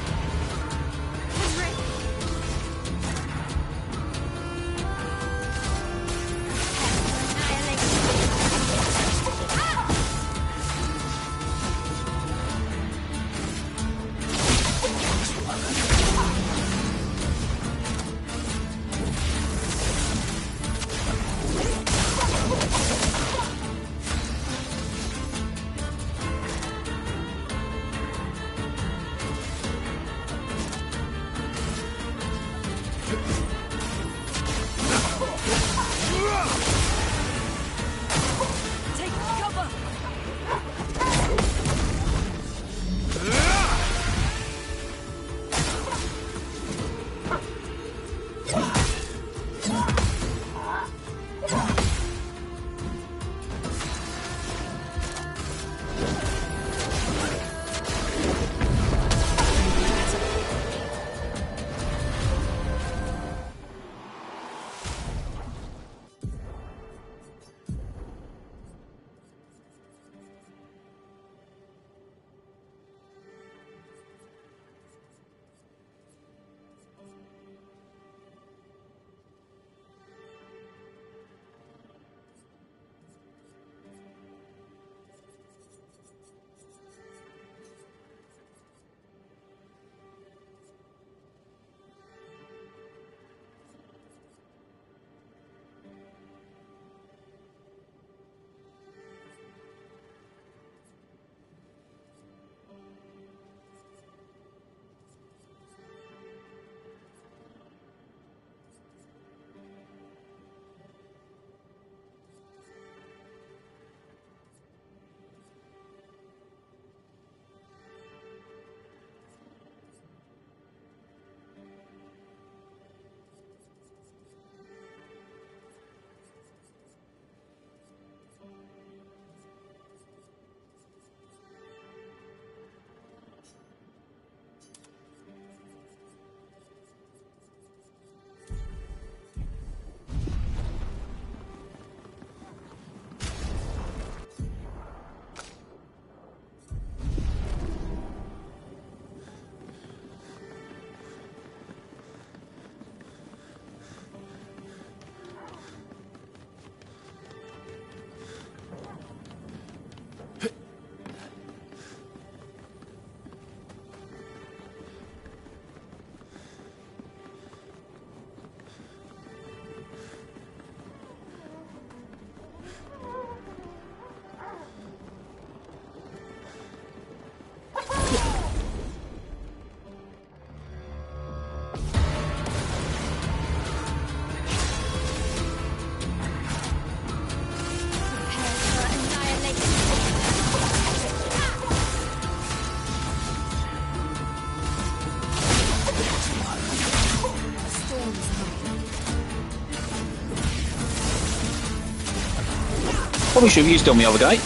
Probably should have used it on the other guy.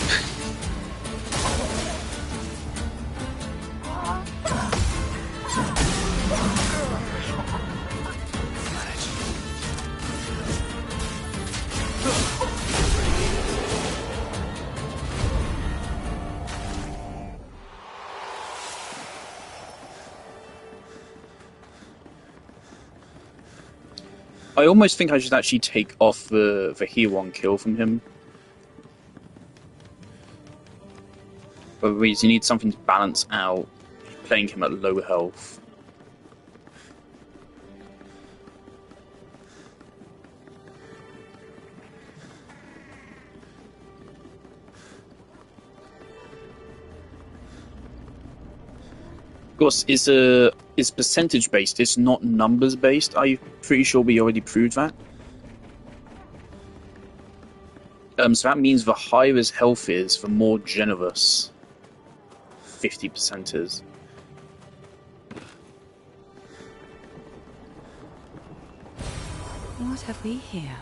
I almost think I should actually take off the heal one kill from him. But you need something to balance out playing him at low health. Of course, it's percentage based, it's not numbers based. I'm pretty sure we already proved that. So that means the higher his health is, the more generous 50% is. What have we here?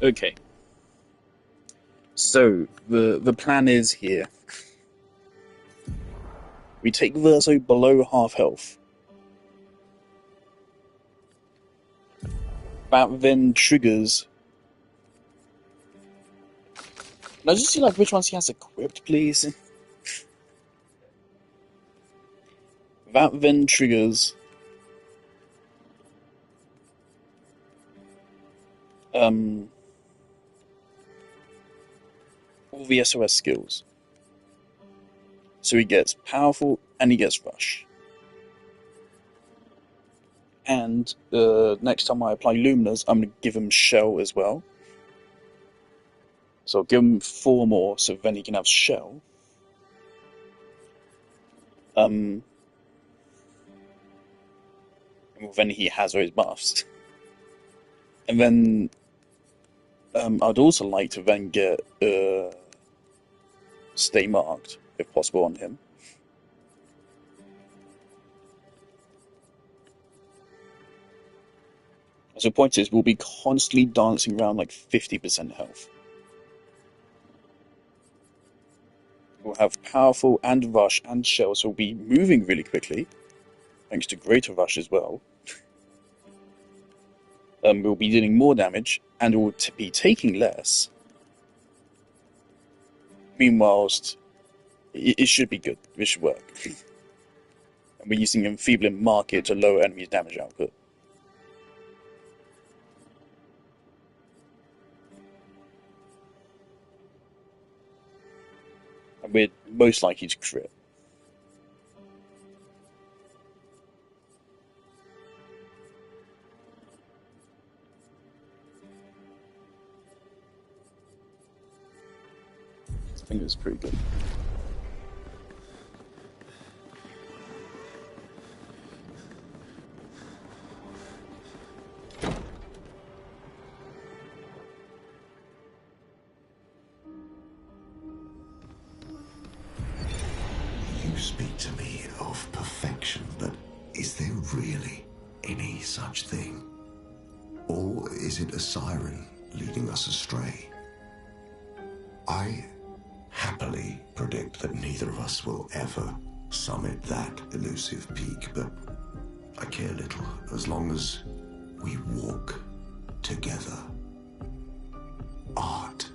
Okay. So, the plan is here. We take Verso below half health. That then triggers... Can I just see like which ones he has equipped, please? That then triggers... all the SOS skills. So he gets powerful and he gets rush. And next time I apply Luminous, I'm going to give him Shell as well. So I'll give him 4 more, so then he can have Shell. Well, then he has those buffs. And then I'd also like to then get Stay Marked, if possible, on him. So the point is, we'll be constantly dancing around like 50% health. We'll have powerful and rush and shell, so we'll be moving really quickly, thanks to greater rush as well. We'll be dealing more damage, and we'll be taking less. Meanwhile, it should be good. It should work. And we're using Enfeebling Market to lower enemies' damage output. And we're most likely to crit. I think it's pretty good. You speak to me of perfection, but is there really any such thing? Or is it a siren leading us astray? I happily predict that neither of us will ever summit that elusive peak, but I care little as long as we walk together. Art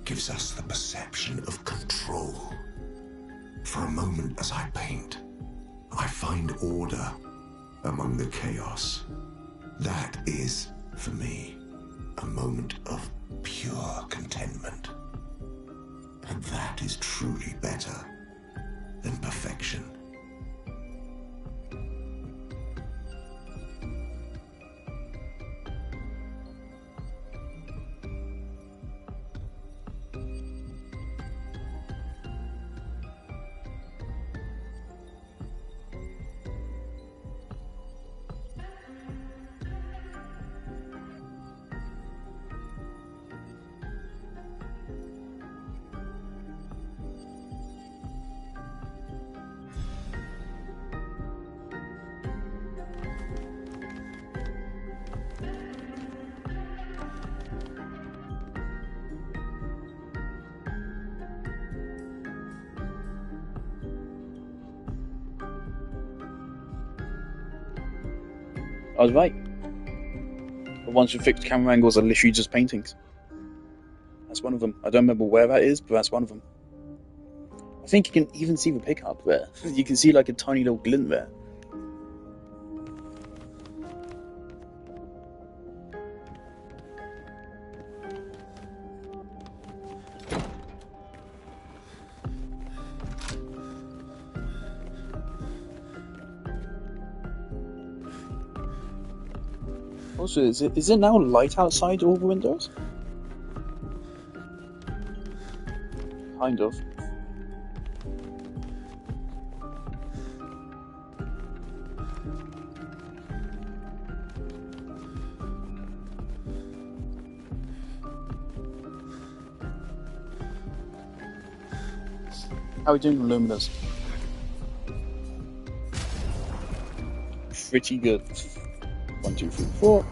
gives us the perception of control. For a moment as I paint, I find order among the chaos. That is, for me, a moment of pure contentment. And that is truly better than perfection. I was right. The ones with fixed camera angles are literally just paintings. That's one of them. I don't remember where that is, but that's one of them. I think you can even see the pickup there. You can see like a tiny little glint there. Also, is it now light outside all the windows? Kind of. How are we doing with Luminous? Pretty good. 1, 2, 3, 4.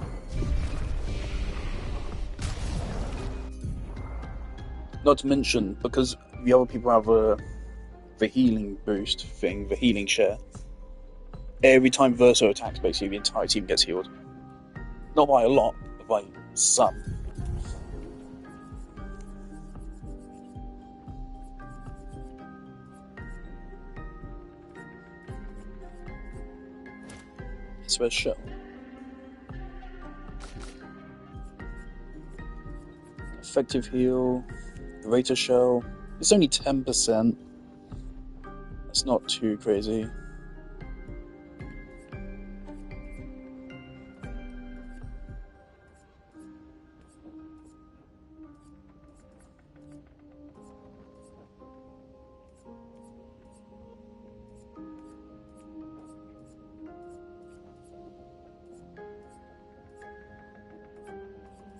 Not to mention, because the other people have the healing boost thing, the healing share. Every time Verso attacks, basically the entire team gets healed. Not by a lot, but by some. So where's Shell? Effective heal, rate of Shell. It's only 10%. That's not too crazy.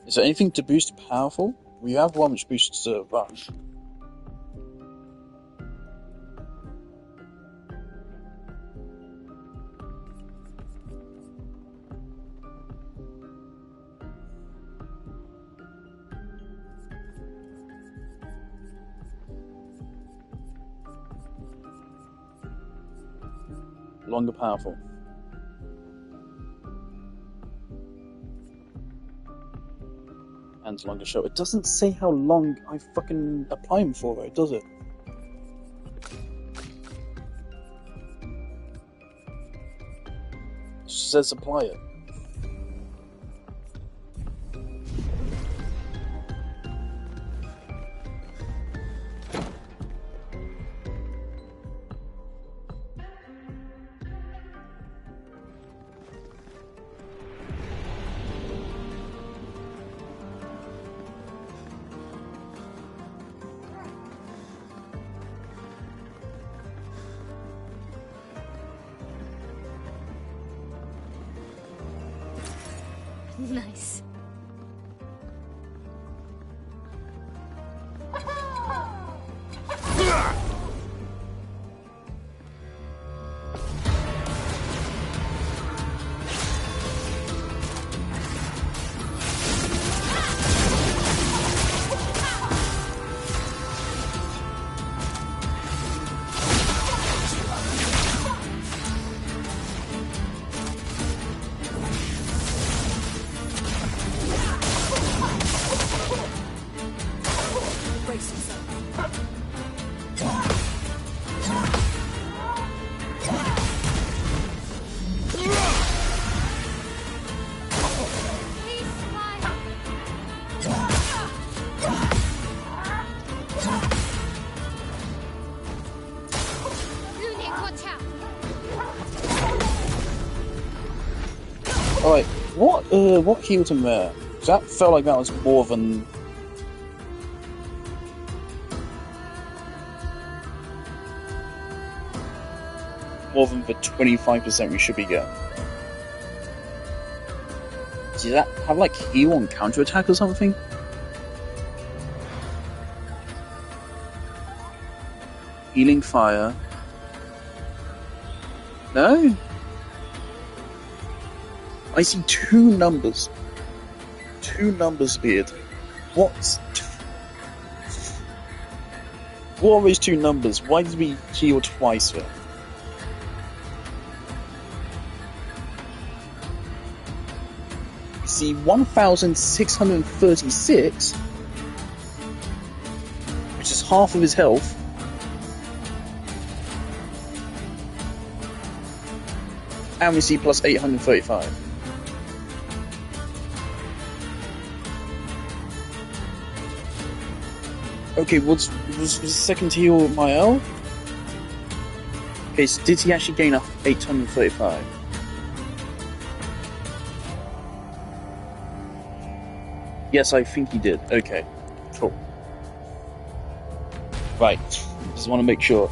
Is there anything to boost powerful? We have one which boosts rush. Longer powerful. And longer show. It doesn't say how long I fucking apply them for, though, does it? It just says apply it. Nice. Alright, what healed him there? 'Cause that felt like that was more than... more than the 25% we should be getting. Does that have like heal on counter attack or something? Healing fire. No? I see two numbers. Two numbers appeared. What are those two numbers? Why did we heal twice there? You see 1,636, which is half of his health. And we see plus 835. Okay, was the second heal Mael? Okay, so did he actually gain 835? Yes, I think he did. Okay, cool. Right, just want to make sure.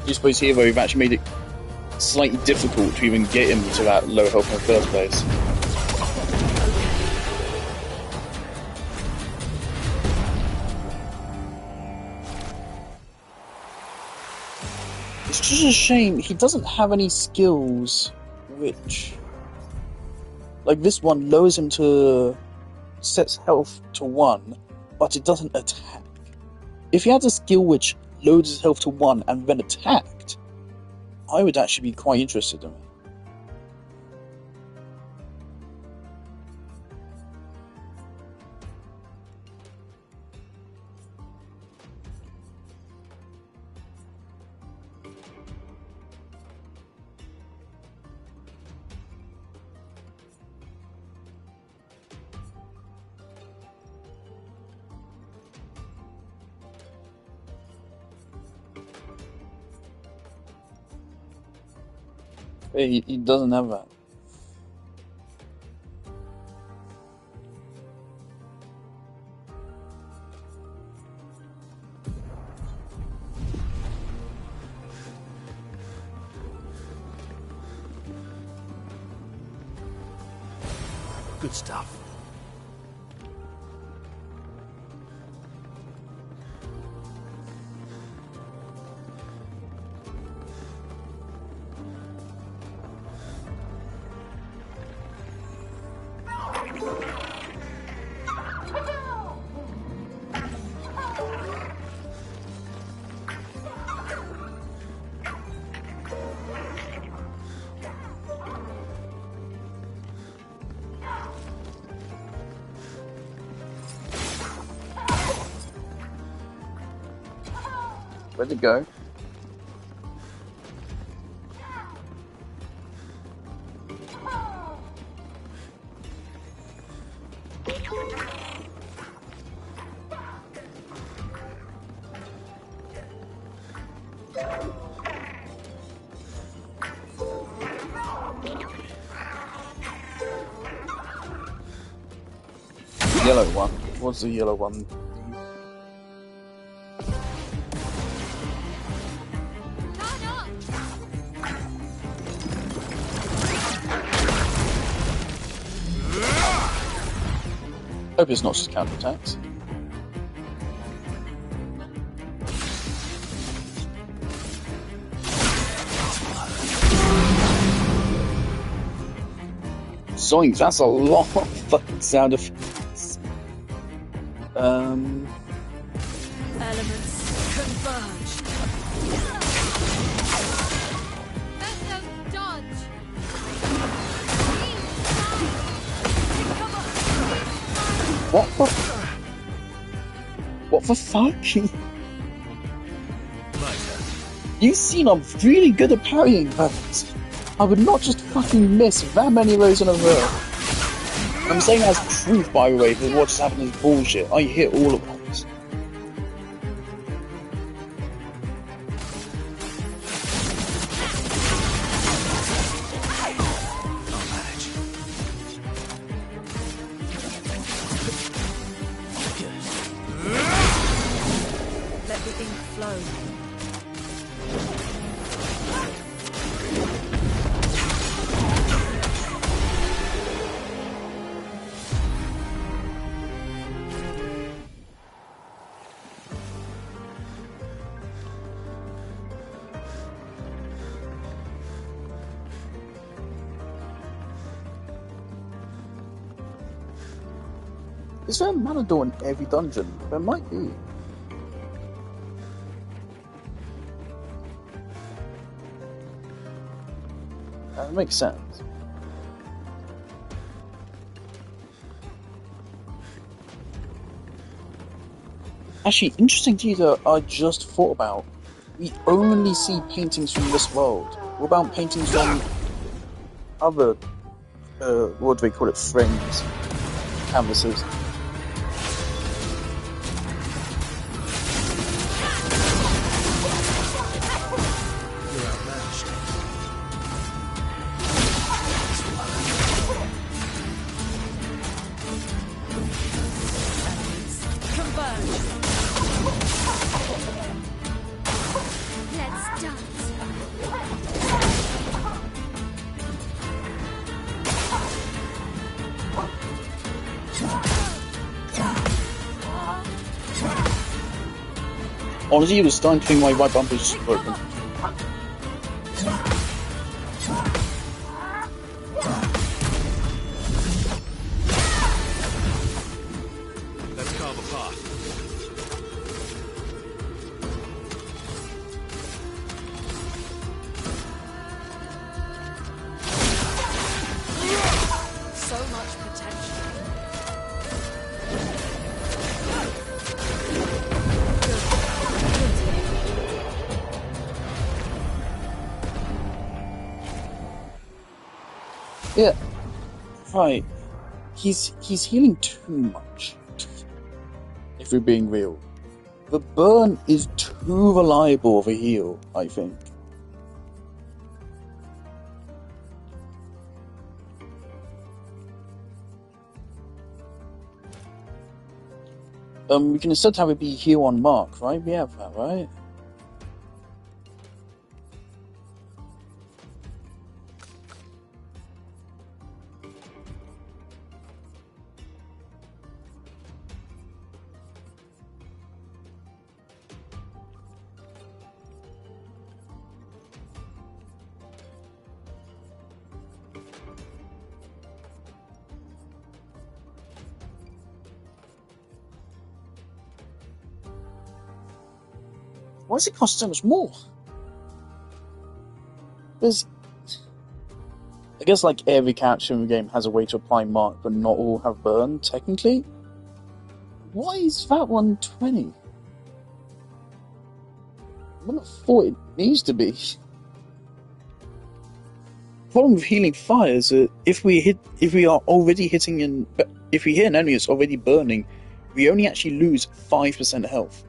You suppose here where we've actually made it slightly difficult to even get him to that low health in the first place. It's just a shame he doesn't have any skills which, like this one lowers him to, sets health to 1, but it doesn't attack. If he had a skill which loads his health to 1 and then attacked, I would actually be quite interested in it. He doesn't have that. Good stuff. Where'd it go? Yellow one. What's the yellow one? Hope it's not just counterattacks. Zoinks, that's a lot of fucking sound effects. Elements converge. Dodge. What the fuck? You've seen I'm really good at parrying weapons. I would not just fucking miss that many of those in a row. I'm saying that as proof, by the way, that what just happened is bullshit. I hit all of those. Let the ink flow. Is there a mana door in every dungeon? There might be. That makes sense. Actually, interesting detail I just thought about. We only see paintings from this world. What about paintings from other, what do they call it, frames? Canvases? Let's dance. Honestly, it was starting to think my right bumper was just broken. path. So much potential. Yeah. Right. He's healing too much. If we're being real. The burn is too reliable of a heal, I think. We can instead have it be heal on mark, right? We have that, right? Why does it cost so much more? Because I guess like every character in the game has a way to apply mark, but not all have burn, technically. Why is that 120? I wouldn't have thought it needs to be. The problem with healing fire is that if we hit an enemy that's already burning, we only actually lose 5% health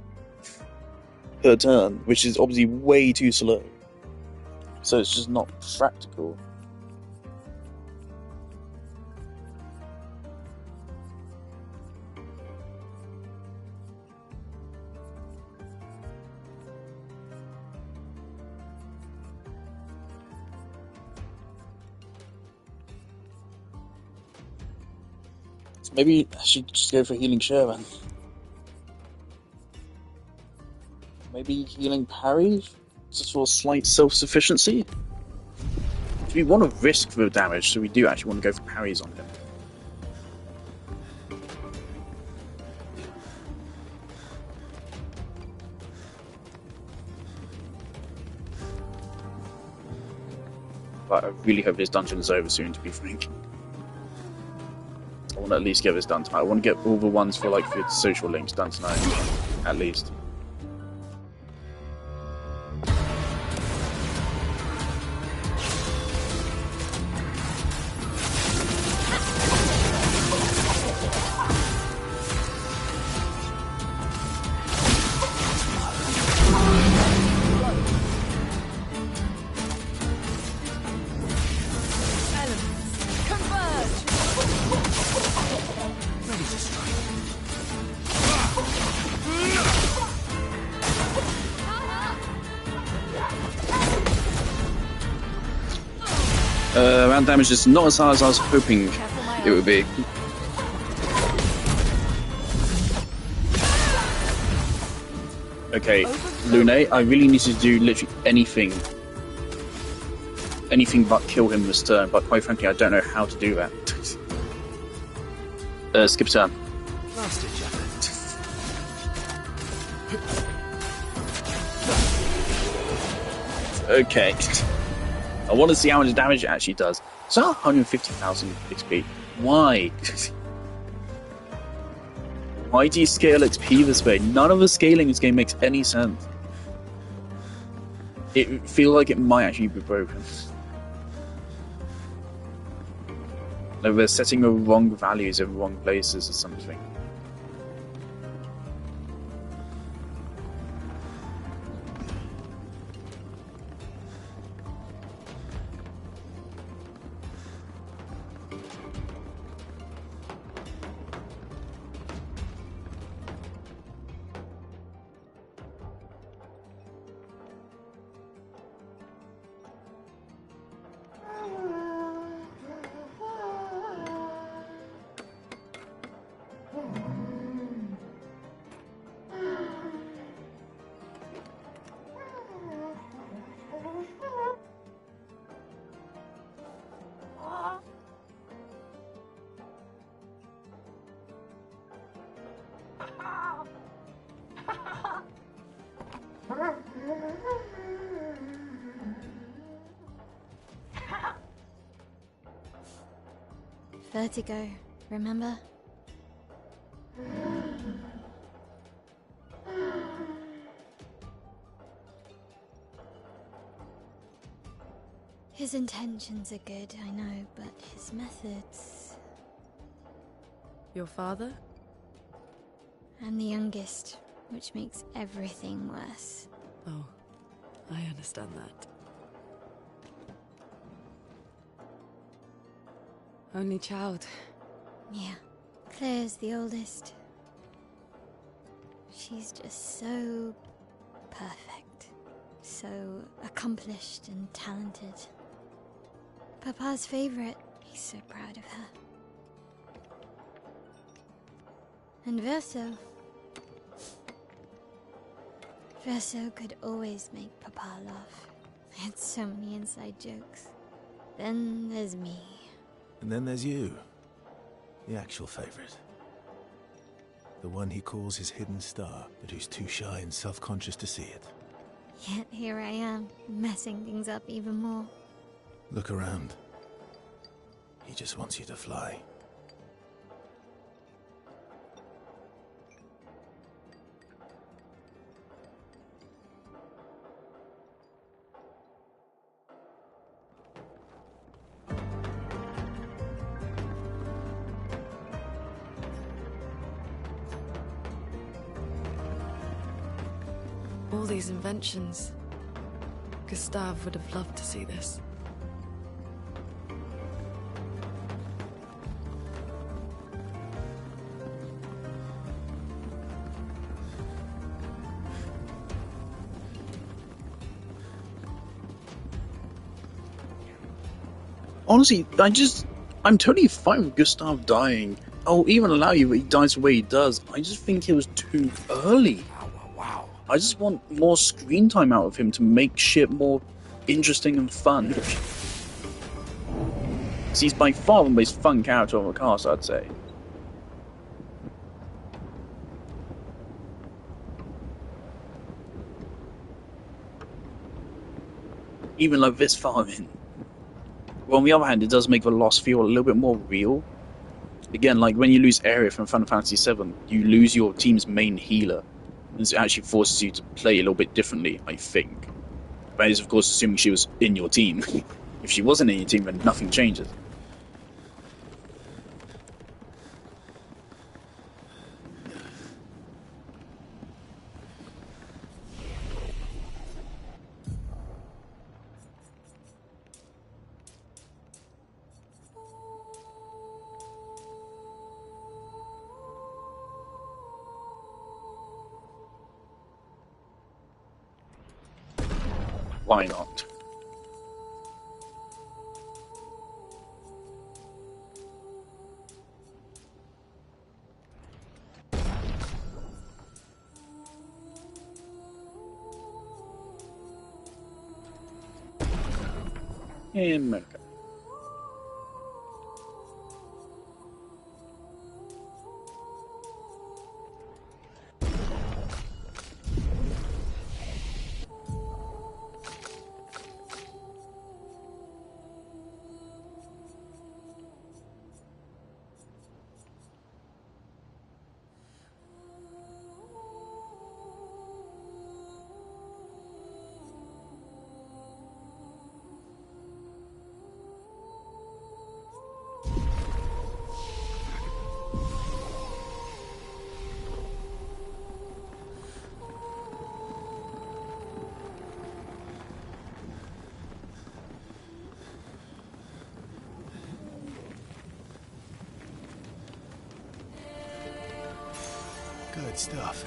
per turn, which is obviously way too slow. So it's just not practical. So maybe I should just go for healing share then. Maybe healing parry, just for slight self-sufficiency. We want to risk the damage, so we do actually want to go for parries on him. But I really hope this dungeon is over soon, to be frank. I want to at least get this done tonight. I want to get all the ones for like the social links done tonight, at least. Round damage is not as hard as I was hoping it would be. Okay, Lune, I really need to do literally anything but kill him this turn, but quite frankly I don't know how to do that. Skip turn. Okay. I want to see how much damage it actually does. So 150,000 XP. Why? Why do you scale XP this way? None of the scaling in this game makes any sense. It feels like it might actually be broken. Like they're setting the wrong values in wrong places or something. Vertigo, remember? His intentions are good, I know, but his methods... Your father? I'm the youngest, which makes everything worse. Oh, I understand that. Only child. Yeah, Claire's the oldest. She's just so perfect. So accomplished and talented. Papa's favorite. He's so proud of her. And Verso. Verso could always make Papa laugh. I had so many inside jokes. Then there's me. And then there's you. The actual favorite. The one he calls his hidden star, but who's too shy and self-conscious to see it. Yet here I am, messing things up even more. Look around. He just wants you to fly. All these inventions. Gustave would have loved to see this. Honestly, I'm totally fine with Gustave dying. I'll even allow you that he dies the way he does. I just think it was too early. Wow. I just want more screen time out of him to make shit more interesting and fun. He's by far the most fun character on the cast, I'd say. Even like this far in. Well, on the other hand, it does make the loss feel a little bit more real. Again, like when you lose Area from Final Fantasy VII, you lose your team's main healer. And it actually forces you to play a little bit differently, I think. That is, of course, assuming she was in your team. If she wasn't in your team, then nothing changes. Why not? In America. Good stuff.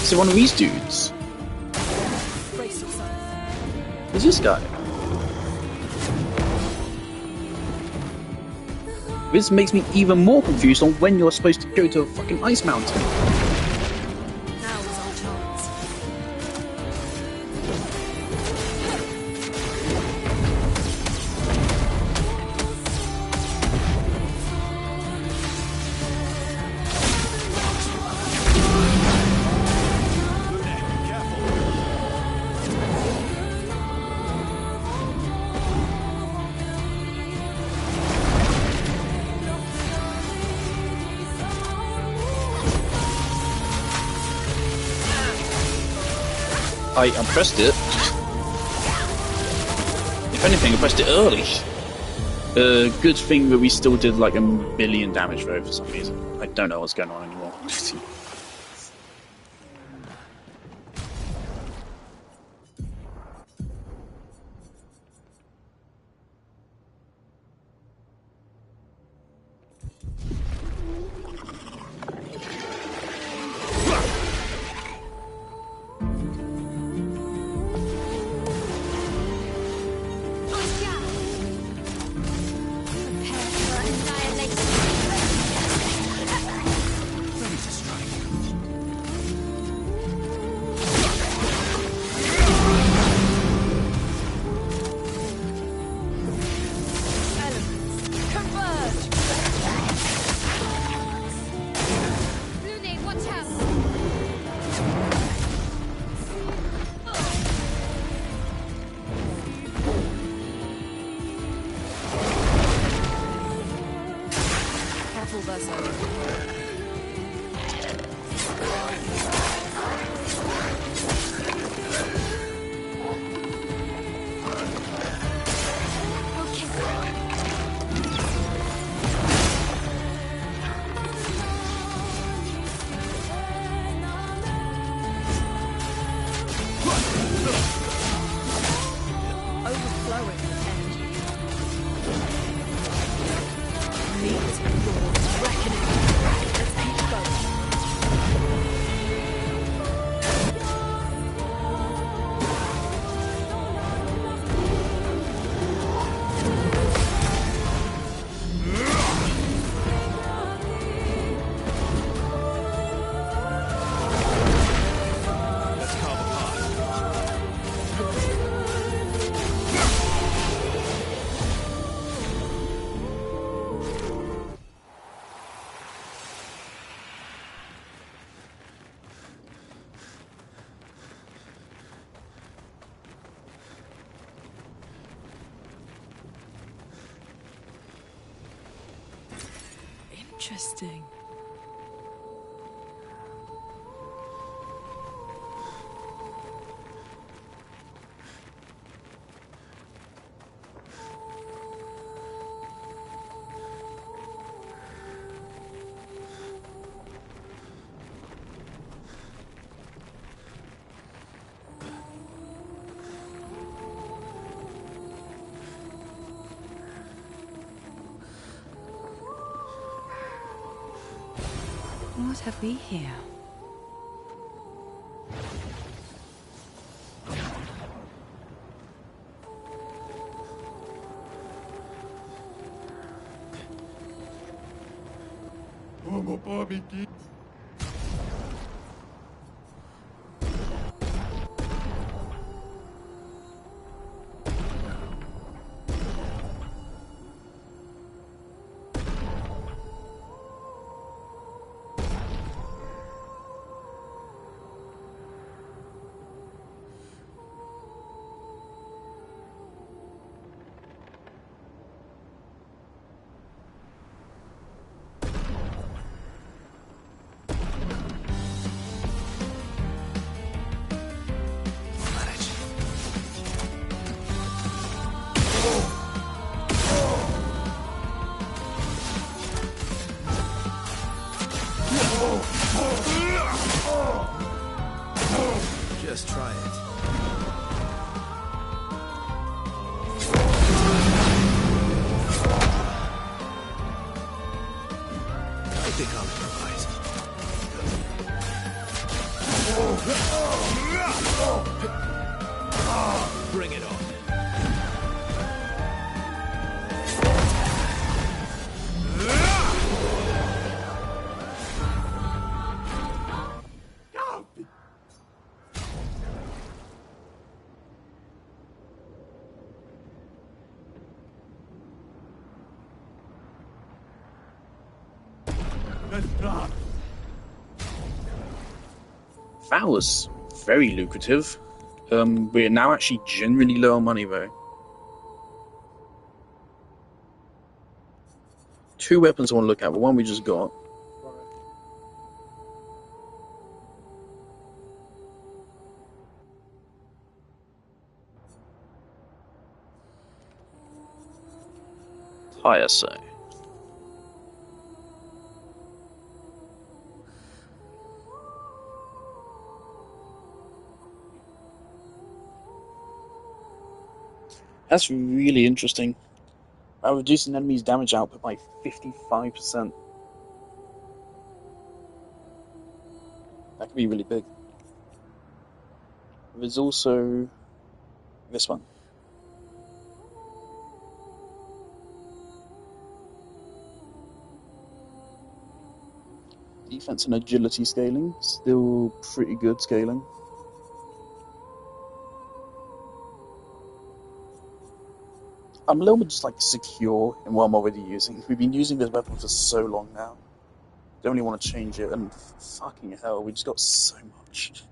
Is it one of these dudes? Brace yourself. Who's this guy? This makes me even more confused on when you're supposed to go to a fucking ice mountain. Now is our chance. I pressed it. If anything, I pressed it early. Good thing that we still did like 1,000,000,000 damage though for some reason. I don't know what's going on anymore. Interesting. What have we here? Como pode que... Bring it on. That was very lucrative. We're now actually generally low on money though. 2 weapons I want to look at, the one we just got. Higher so. That's really interesting. I reduced an enemy's damage output by 55%. That could be really big. There's also this one. Defense and agility scaling, still pretty good scaling. I'm a little bit just like secure in what I'm already using. We've been using this weapon for so long now. Don't really want to change it, and fucking hell, we just got so much.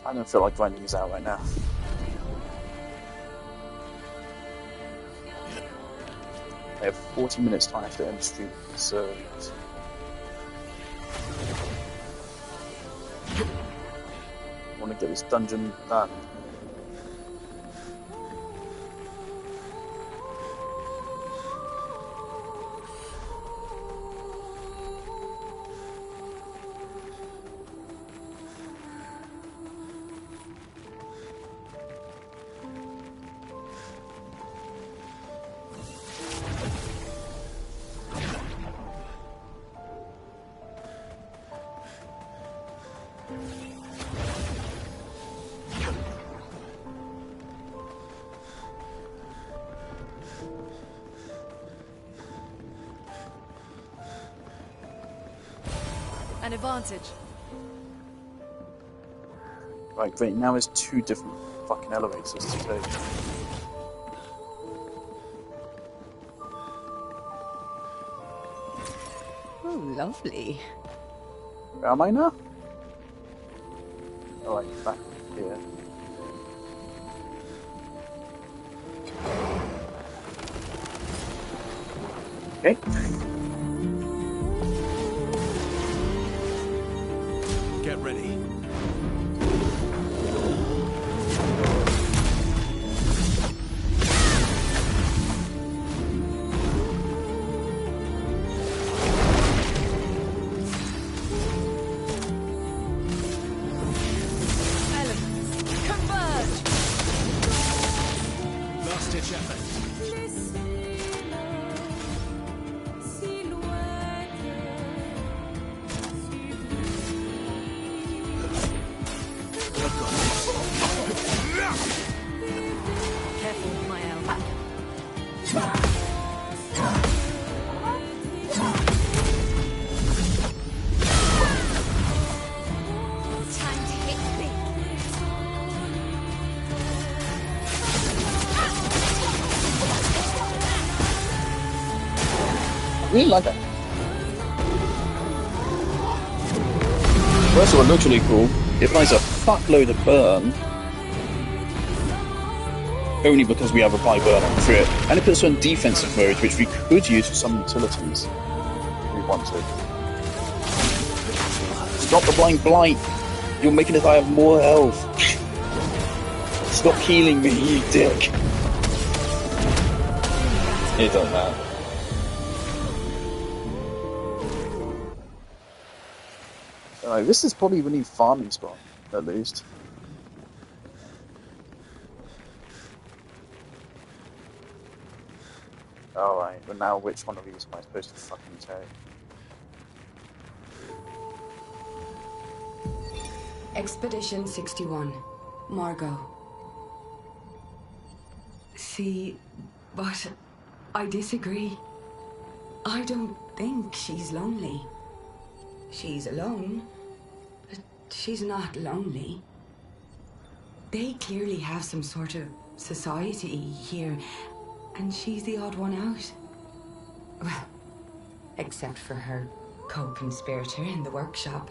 I don't feel like grinding these out right now. I have 40 minutes till I have to end the stream, so I want to get this dungeon done. An advantage. Right, great, now there's 2 different fucking elevators to take. Oh, lovely. Where am I now? Alright, back here. Okay. Get ready. Elements, converge! Last ditch effort. Careful, my elf. Time to hit big. I really like that. First of all, it looks really cool. It applies a fuckload of burn. Only because we have a high burn on through it. And it puts us on defensive mode, which we could use for some utilities. If we want to. Stop the blind blight! You're making it so I have more health. Stop healing me, you dick. It doesn't matter. This is probably the new farming spot, at least. Alright, but now which one of these am I supposed to fucking take? Expedition 61. Margot. See, but I disagree. I don't think she's lonely. She's alone, but she's not lonely. They clearly have some sort of society here, and she's the odd one out. Well, except for her co-conspirator in the workshop.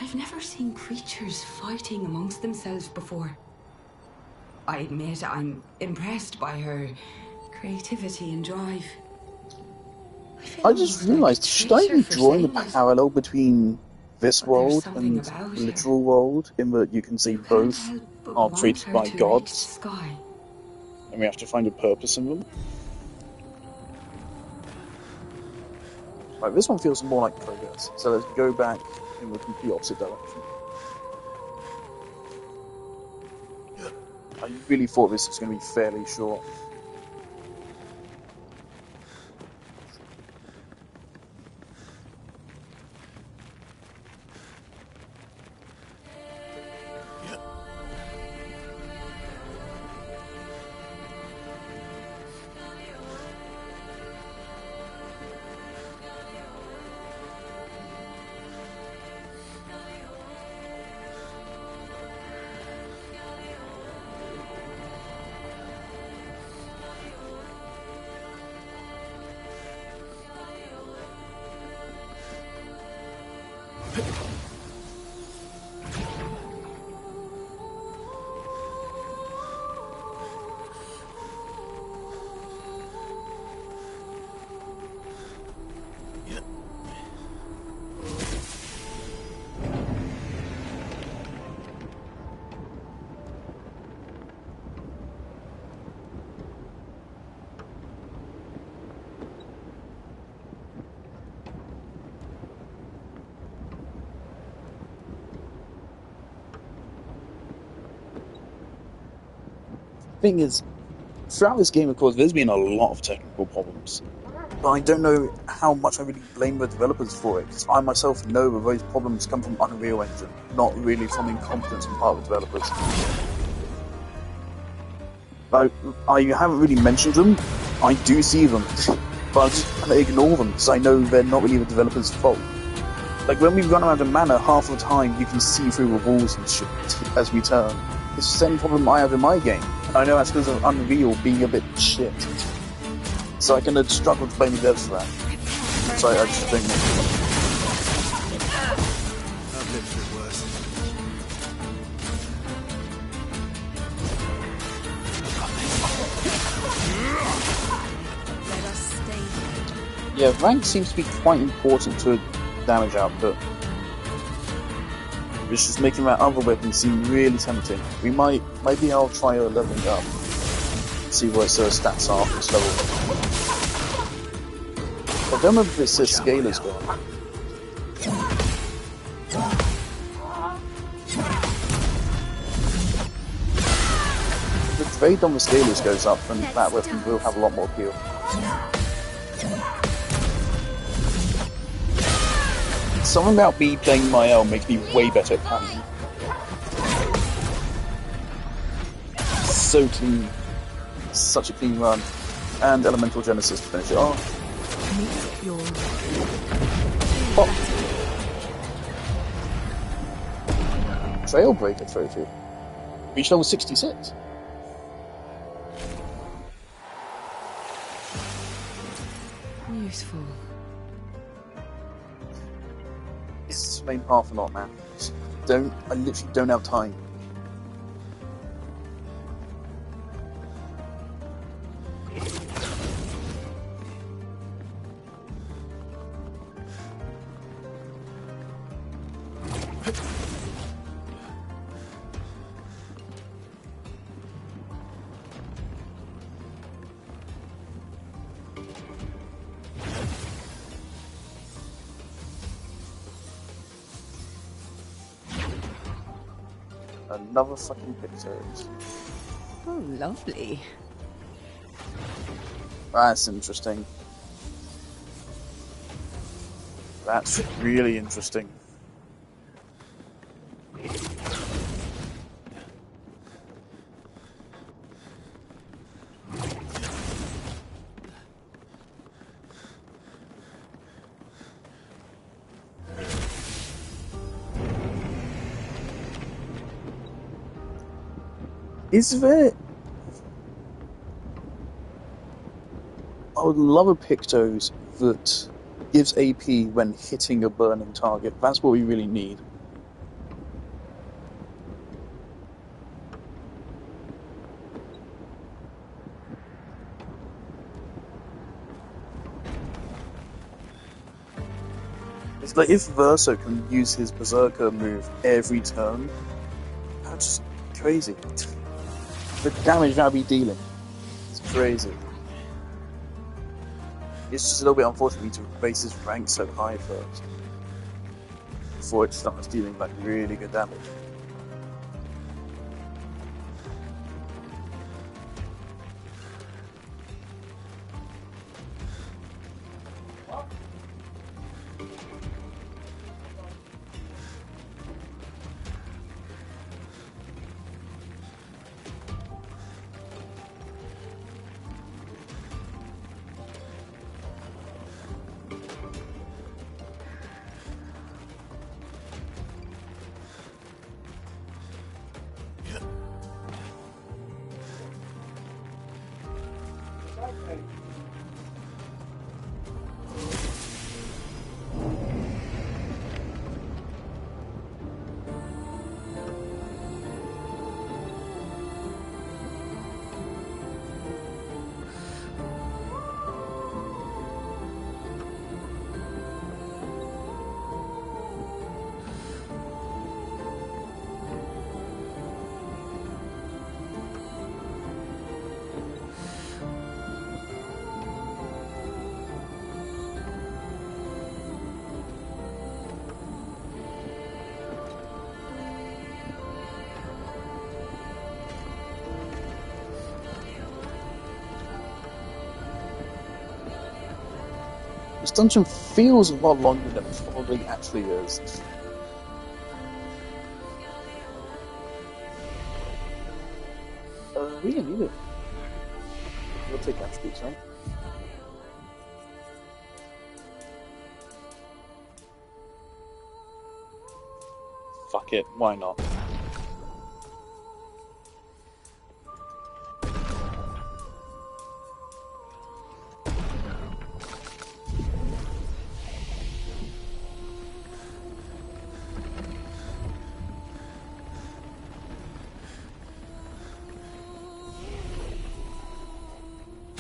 I've never seen creatures fighting amongst themselves before. I admit I'm impressed by her creativity and drive. I just realised, should I be drawing a parallel between this world and the literal world, in that you can see both are created by gods, and we have to find a purpose in them? Right, this one feels more like progress, so let's go back in the complete opposite direction. I really thought this was going to be fairly short. Thing is, throughout this game, of course, there's been a lot of technical problems. But I don't know how much I really blame the developers for it, because I myself know that those problems come from Unreal Engine, not really from incompetence on part of the developers. I haven't really mentioned them. I do see them, but I just kind of ignore them, because I know they're not really the developers' fault. Like, when we run around a manor, half of the time you can see through the walls and shit as we turn. It's the same problem I have in my game. I know that's because of Unreal being a bit shit. So I can struggle to blame the devs for that. So I just don't know. I've lived through worse. Let us stay here. Yeah, rank seems to be quite important to damage output. Which is making that other weapon seem really tempting. Maybe I'll try a leveling up. See what its stats are for this level. I don't know if it says scalers go up. The trade on the scalers goes up, and that weapon will have a lot more appeal. Something about me playing my L makes me way better at padding. So clean. Such a clean run. And Elemental Genesis to finish it off. Pop. Trailbreaker trophy. Reached level 66. Useful. It's the main path or not, man. I literally don't have time. Another fucking pictures. Oh, lovely. That's interesting. That's really interesting. Is there... I would love a Pictos that gives AP when hitting a burning target. That's what we really need. It's like if Verso can use his Berserker move every turn, that's just crazy. The damage that'll be dealing is crazy. It's just a little bit unfortunate we need to base his rank so high first before it starts dealing like really good damage. This dungeon feels a lot longer than it probably actually is. We didn't need it. We'll take attributes, right? Fuck it, why not?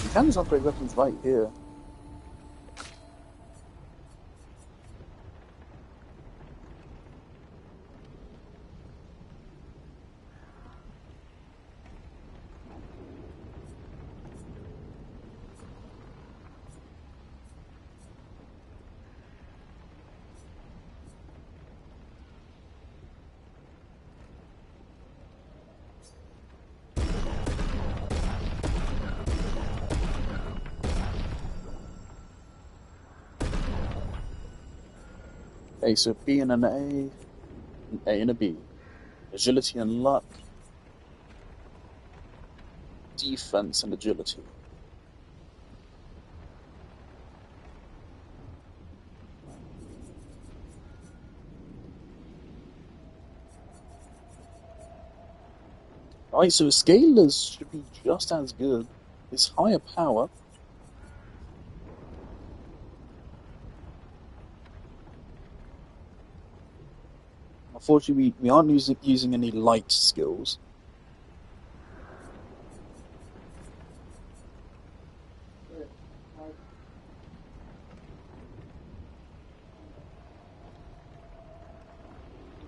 You can just upgrade weapons right here. Okay, so B and an A, an A and a B. Agility and luck. Defense and agility. Alright, so Scalers should be just as good. It's higher power. Unfortunately, we aren't using any light skills.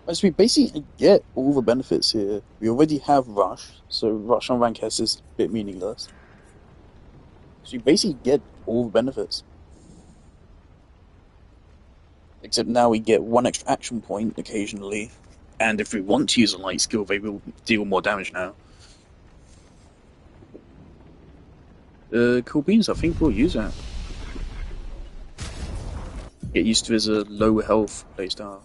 So we basically get all the benefits here. We already have Rush, so Rush on rank S is a bit meaningless. So you basically get all the benefits. Except now we get one extra action point occasionally, and if we want to use a light skill, they will deal more damage now. Cool beans, I think we'll use that. Get used to it as a lower health playstyle.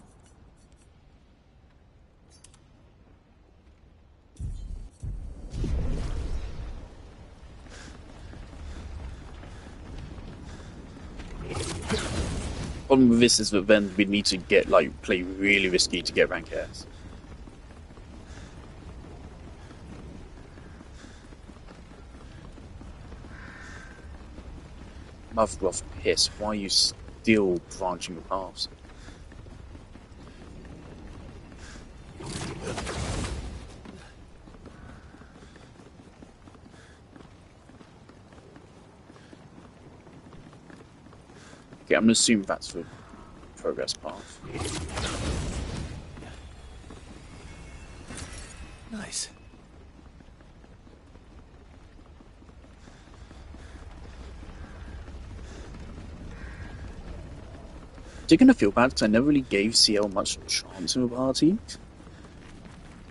Problem with this is that then we need to get play really risky to get rank S. Mother of piss, why are you still branching the paths? Okay, I'm gonna assume that's the progress path. Nice. They're gonna feel bad because I never really gave CL much chance in the party.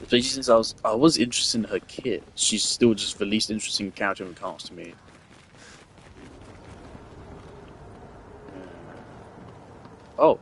Especially since I was interested in her kit. She's still just the least interesting character in the cast to me. Oh.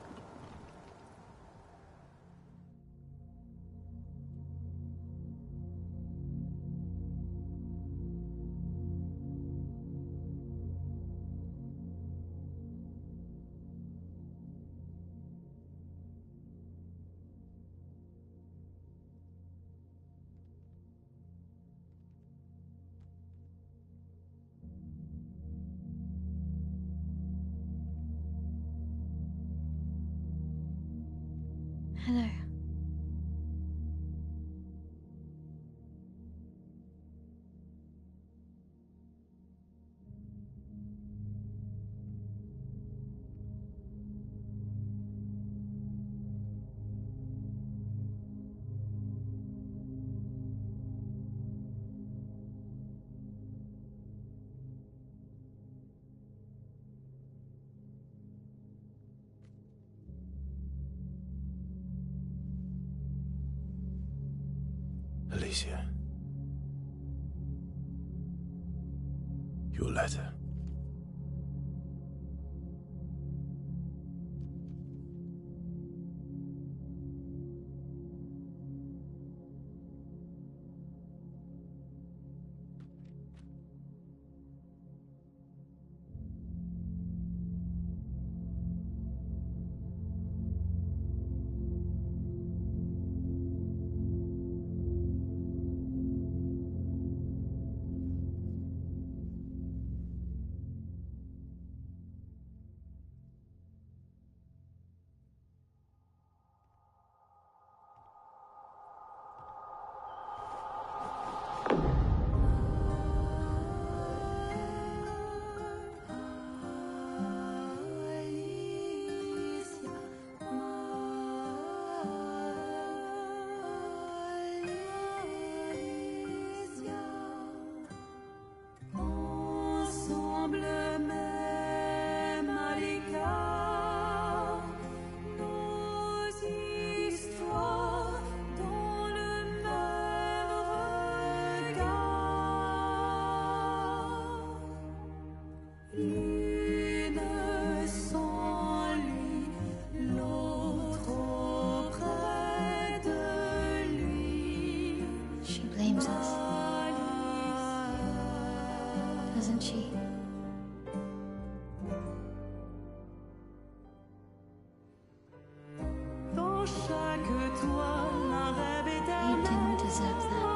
Hello. Alicia. Your letter. Doesn't she? You didn't deserve that.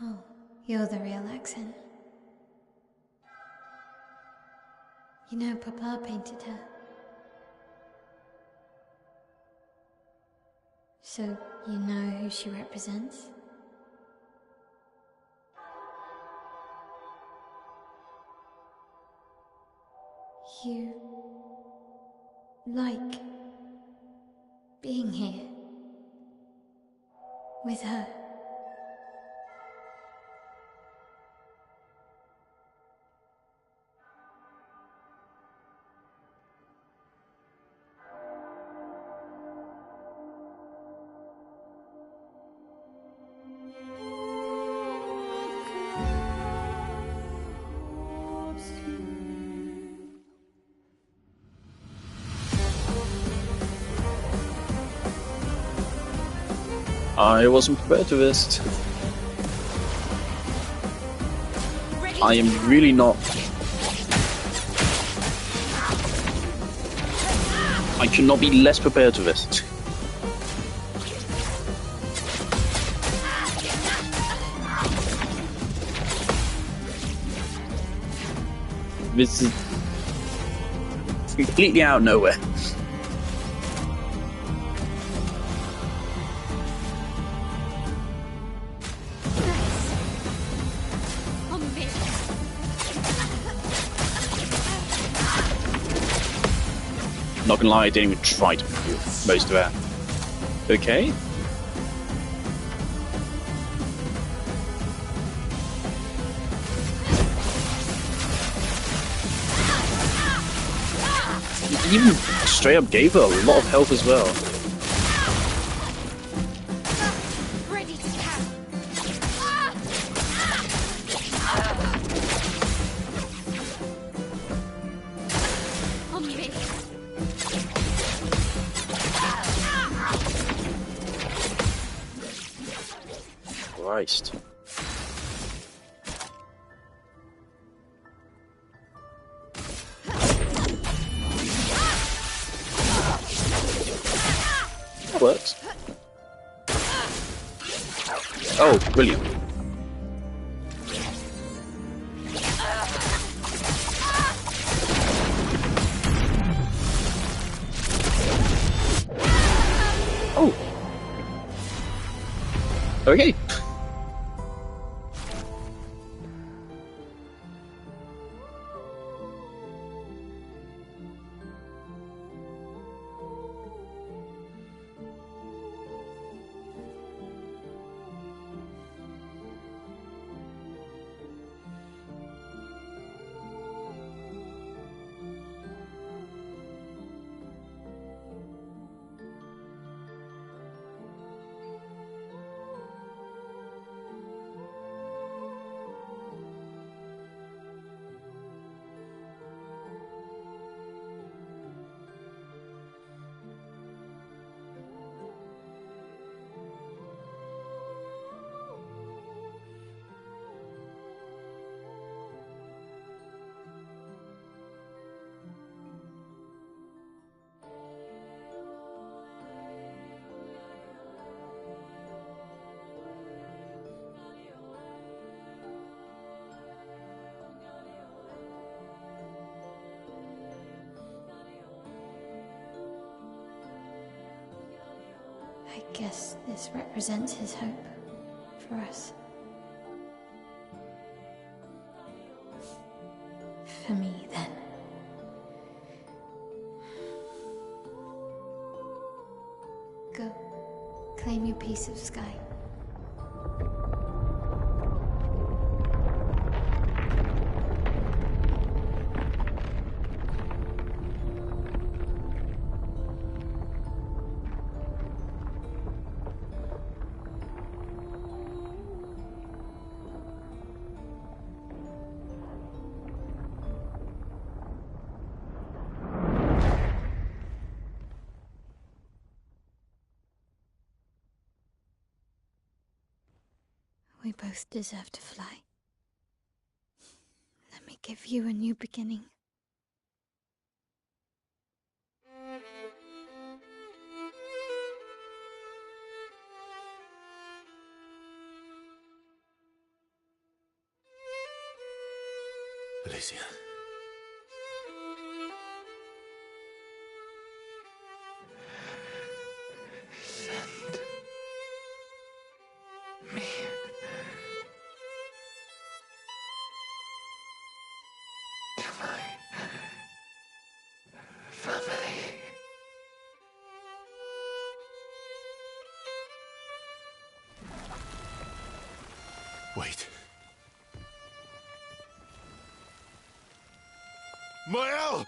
Oh, you're the real accent. You know, Papa painted her. So, you know who she represents? You like being here with her. I wasn't prepared for this. I am really not. I could not be less prepared for this. This is completely out of nowhere. Not gonna lie, I didn't even try to do most of that. Okay. Even straight up gave her a lot of health as well. Ready to count. On me. Christ. That works. Oh, brilliant. Oh. Okay. I guess this represents his hope for us. For me, then. Go. Claim your piece of sky. We both deserve to fly. Let me give you a new beginning. Alicia. Send me to my family. Wait. Mael!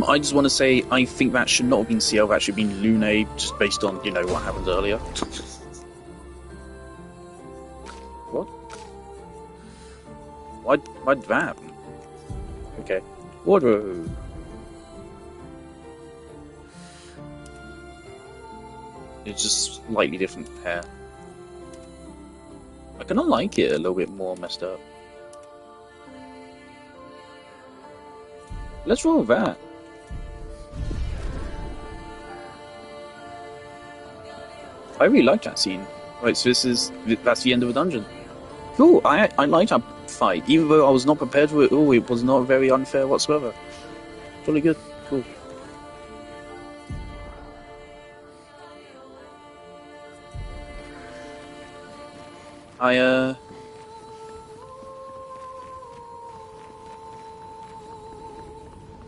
I just want to say, I think that should not have been Ciel, that should have been Lune, just based on, you know, what happened earlier. What? Why did that happen? Okay. Wardrobe. It's just slightly different hair. I kinda like it a little bit more messed up. Let's roll that. I really like that scene. Right, so that's the end of the dungeon. Cool, I like that fight. Even though I was not prepared for it, it was not very unfair whatsoever. Really good, cool.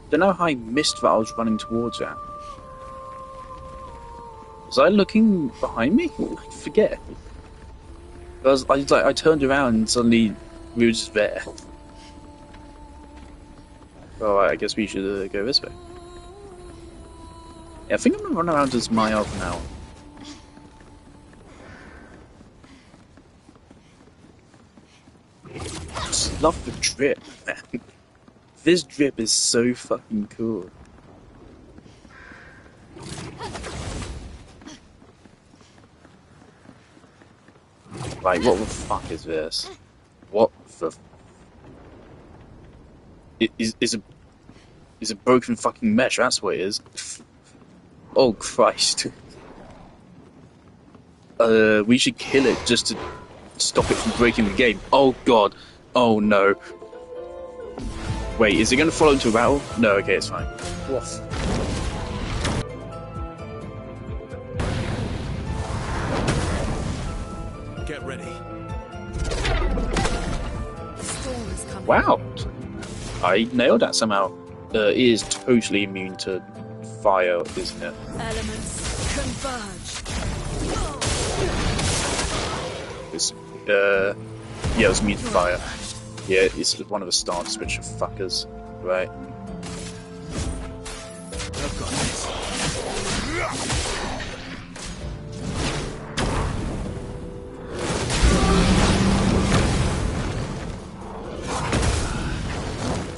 Don't know how I missed that I was running towards that. Was I looking behind me? I forget. I turned around and suddenly we were just there. Well, I guess we should go this way. Yeah, I think I'm gonna run around as Maya for now. I just love the drip, man. This drip is so fucking cool. Like, what the fuck is this? What the... Is a broken fucking mesh, that's what it is. Oh, Christ. We should kill it just to stop it from breaking the game. Oh, God. Oh, no. Wait, is it going to follow into a battle? No, okay, it's fine. What? Get ready. Storm is coming. Wow. I nailed that somehow. It is totally immune to fire, isn't it? Elements converge. It's, yeah, it's immune to fire. Yeah, it's one of the start switcher fuckers. Right. I've got this.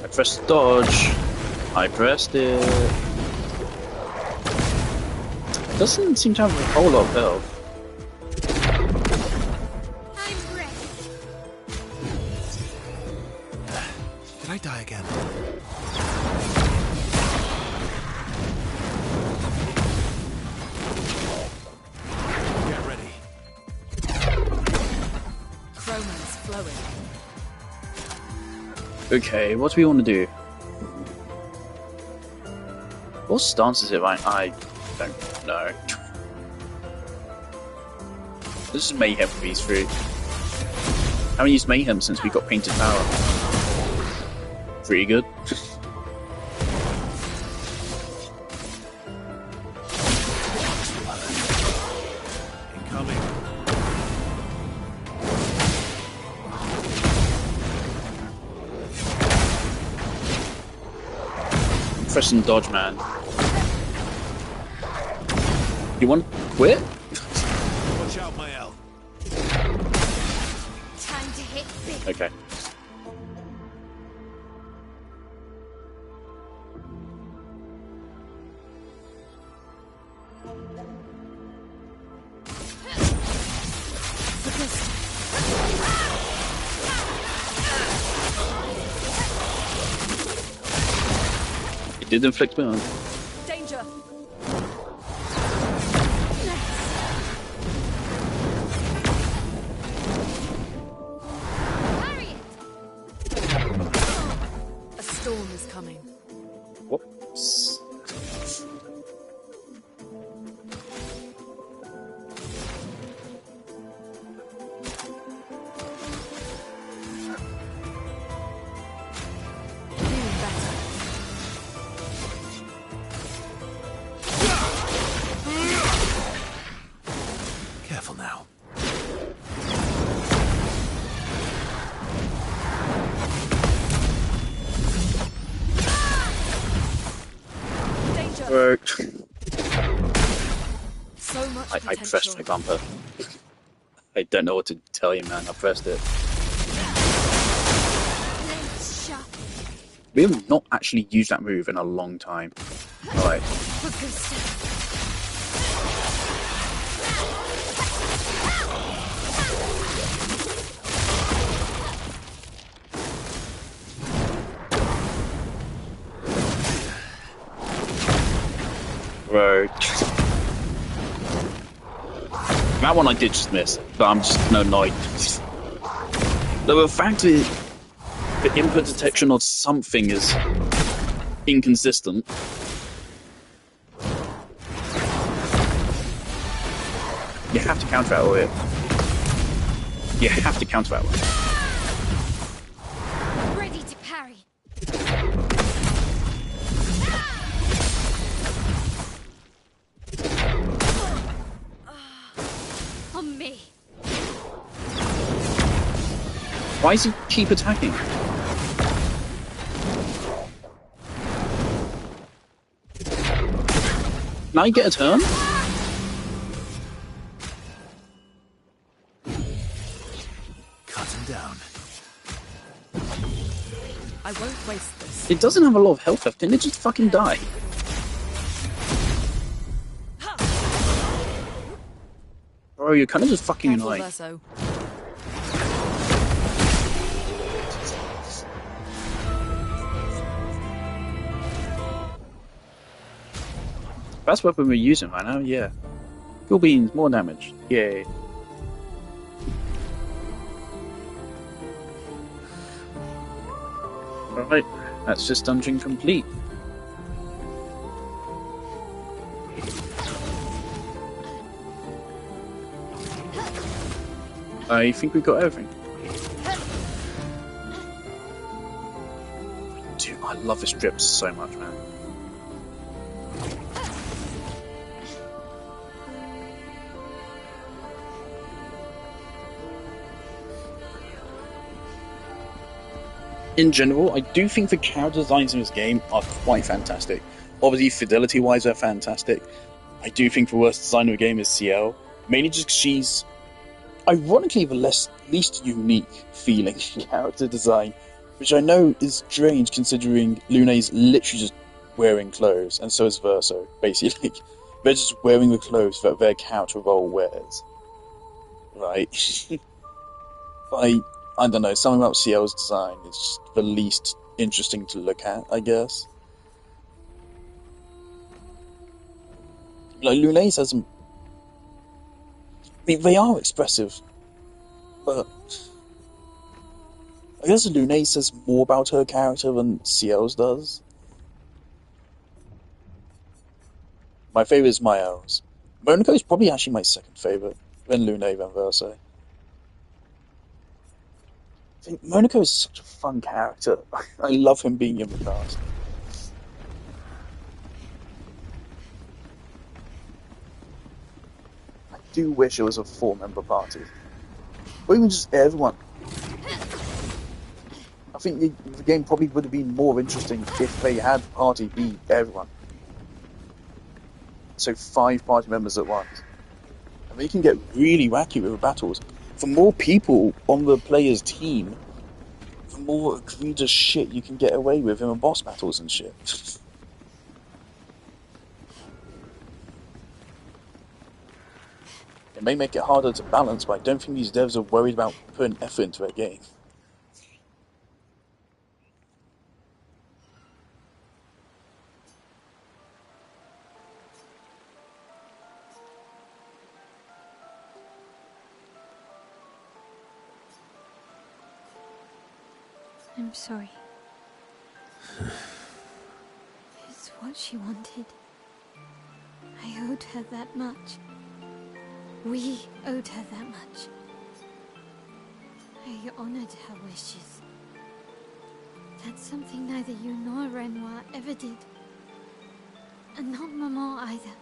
I pressed dodge. I pressed it. Doesn't seem to have a whole lot of health. Did I die again? Get ready. Chroma's flowing. Okay, what do we want to do? What stance is it right? I don't know. This is Mayhem for these three. I haven't used Mayhem since we got Painted Power. Pretty good. Incoming. Press and dodge, man. You want to quit? Watch out, my L. Time to hit big. Okay. It did inflict burn. Danger! A storm is coming. Whoops. Careful now. Worked. So much I potential. pressed my bumper. I don't know what to tell you, man. I pressed it. We have not actually used that move in a long time. Alright. Right. That one I did just miss, but I'm just no annoyed. The fact is, the input detection of something is inconsistent. You have to counter that with it. You have to counter that with it. Ready to parry. On me. Why does he keep attacking? Now you get a turn? Cut him down. I won't waste this. It doesn't have a lot of health left, didn't it just fucking die? Bro, you're kind of just fucking Careful, annoying. Verso. Best weapon we're using right now, yeah. Cool beans, more damage. Yay. Alright, that's just dungeon complete. I think we got everything. Dude, I love this strip so much, man. In general, I do think the character designs in this game are quite fantastic. Obviously, fidelity-wise, they're fantastic. I do think the worst design of the game is CL, mainly just because she's, ironically, the least unique feeling character design, which I know is strange considering Luna's literally just wearing clothes, and so is Verso, basically. They're just wearing the clothes that their character role wears. Right? I don't know, something about CL's design is just the least interesting to look at, I guess. Like, Lunais has some... I mean, they are expressive, but I guess Lunais says more about her character than Ciel's does. My favourite is Mael's. Monaco is probably actually my second favourite, then Lunais, then Versailles. I think Monaco is such a fun character. I love him being in the cast. I do wish it was a 4-member party. Or even just everyone. I think the game probably would have been more interesting if they had the party be everyone. So 5 party members at once. And they can get really wacky with the battles. The more people on the player's team, the more egregious shit you can get away with in the boss battles and shit. It may make it harder to balance, but I don't think these devs are worried about putting effort into their game. I'm sorry. It's what she wanted. I owed her that much. We owed her that much. I honored her wishes. That's something neither you nor Renoir ever did. And not Maman either.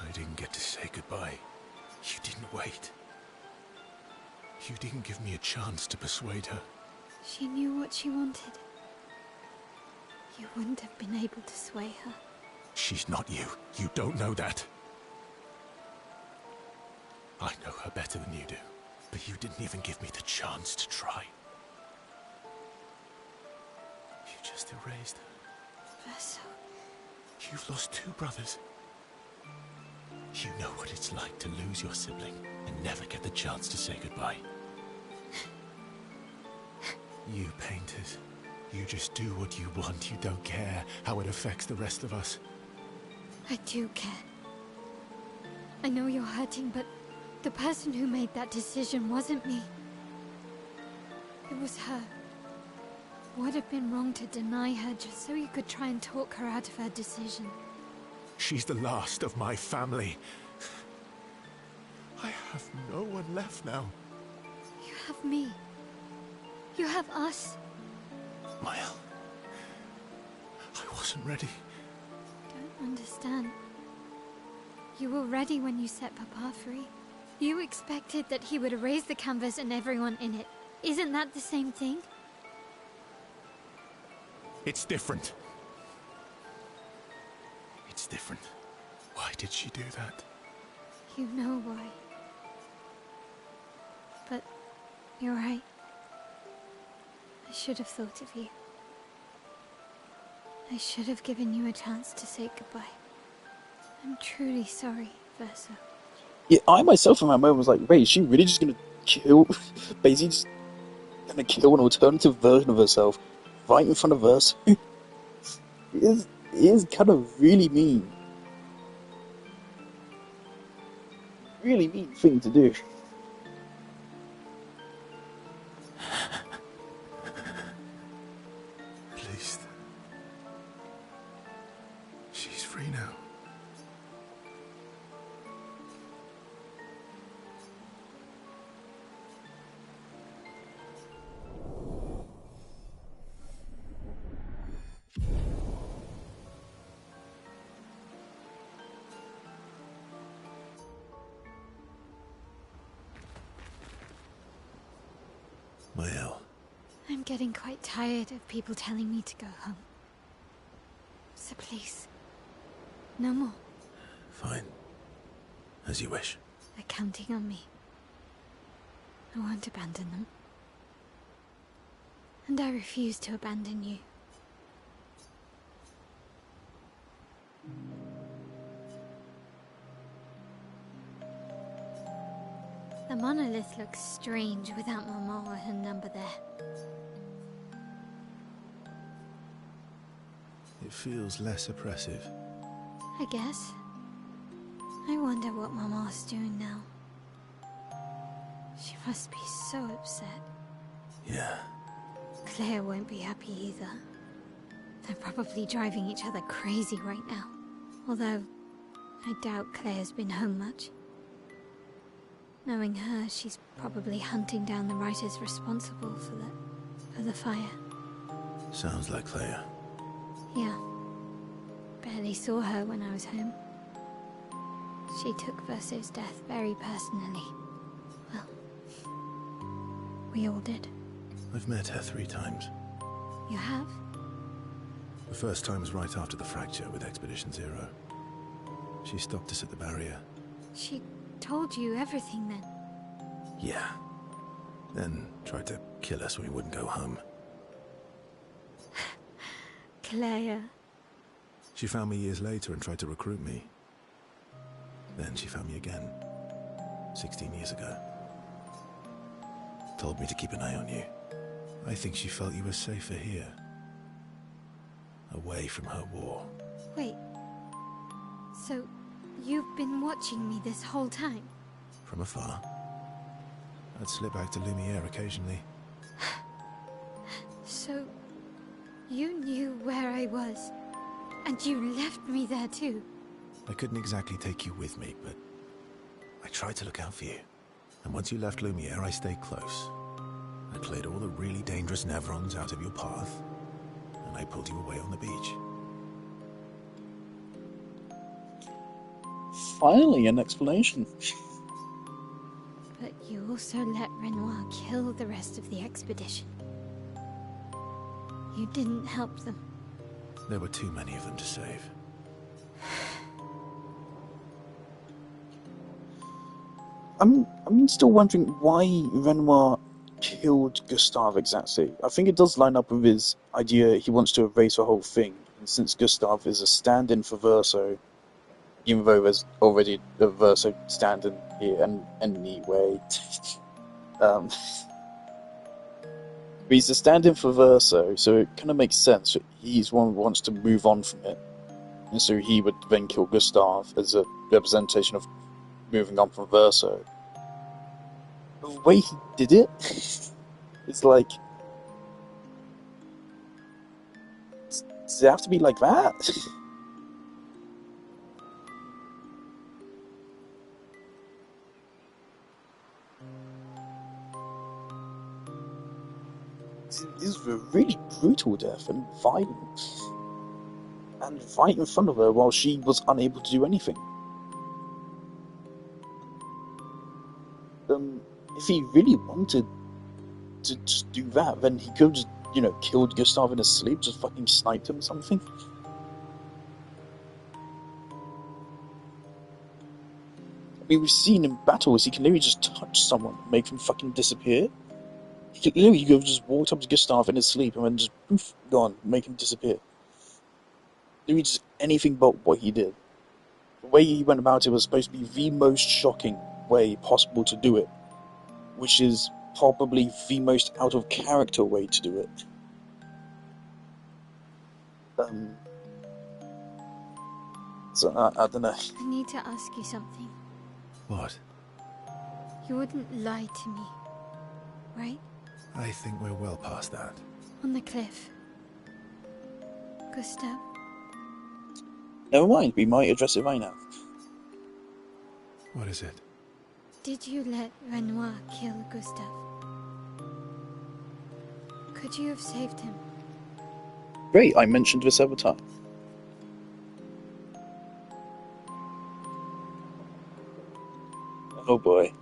I didn't get to say goodbye. You didn't wait. You didn't give me a chance to persuade her. She knew what she wanted. You wouldn't have been able to sway her. She's not you. You don't know that. I know her better than you do. But you didn't even give me the chance to try. You just erased her. Verso. You've lost 2 brothers. You know what it's like to lose your sibling and never get the chance to say goodbye. You painters, you just do what you want. You don't care how it affects the rest of us. I do care. I know you're hurting, but the person who made that decision wasn't me. It was her. Would have been wrong to deny her just so you could try and talk her out of her decision. She's the last of my family. I have no one left now. You have me. You have us. Maya, I wasn't ready. Don't understand. You were ready when you set Papa free. You expected that he would erase the canvas and everyone in it. Isn't that the same thing? It's different. It's different. Why did she do that? You know why. But you're right. I should have thought of you. I should have given you a chance to say goodbye. I'm truly sorry, Verso. Yeah, I myself in my moment was like, wait, is she really just gonna kill, basically just gonna kill an alternative version of herself right in front of us? It is kind of really mean. Really mean thing to do. Please. She's free now. Well, I'm getting quite tired of people telling me to go home. So please, no more. fine. As you wish. They're counting on me. I won't abandon them. And I refuse to abandon you. The monolith looks strange without Mama or her number there. It feels less oppressive. I guess. I wonder what Mama's doing now. She must be so upset. Yeah. Claire won't be happy either. They're probably driving each other crazy right now. Although, I doubt Claire's been home much. Knowing her, she's probably hunting down the writers responsible for the fire. Sounds like Claire. Yeah. Barely saw her when I was home. She took Verso's death very personally. Well, we all did. I've met her 3 times. You have? The first time was right after the fracture with Expedition Zero. She stopped us at the barrier. She told you everything then? Yeah. Then tried to kill us so we wouldn't go home. Claire. She found me years later and tried to recruit me. Then she found me again. 16 years ago. Told me to keep an eye on you. I think she felt you were safer here. Away from her war. Wait. So, you've been watching me this whole time? From afar. I'd slip back to Lumiere occasionally. So, you knew where I was, and you left me there too? I couldn't exactly take you with me, but I tried to look out for you. And once you left Lumiere, I stayed close. I cleared all the really dangerous Nevrons out of your path, and I pulled you away on the beach. finally an explanation. But you also let Renoir kill the rest of the expedition. You didn't help them. There were too many of them to save. I'm still wondering why Renoir killed Gustave exactly. I think it does line up with his idea he wants to erase the whole thing. And since Gustave is a stand-in for Verso, even though there's already a Verso stand-in here and anyway, but he's a stand-in for Verso, so it kind of makes sense that he's one who wants to move on from it, and so he would then kill Gustave as a representation of moving on from Verso. The way he did it, it's like, does it have to be like that? This was a really brutal death and violent. And right in front of her while she was unable to do anything. If he really wanted to just do that, then he could have just, killed Gustave in his sleep, just fucking sniped him or something. I mean, we've seen in battles, he can literally just touch someone and make them fucking disappear. He could literally have just walked up to Gustave in his sleep and then just poof, gone, make him disappear. Literally just anything but what he did. The way he went about it was supposed to be the most shocking way possible to do it, which is probably the most out of character way to do it. So I don't know. I need to ask you something. What? You wouldn't lie to me, right? I think we're well past that. On the cliff. Gustave? Never mind, we might address it right now. What is it? Did you let Renoir kill Gustave? Could you have saved him? Great, I mentioned this every time. Oh boy.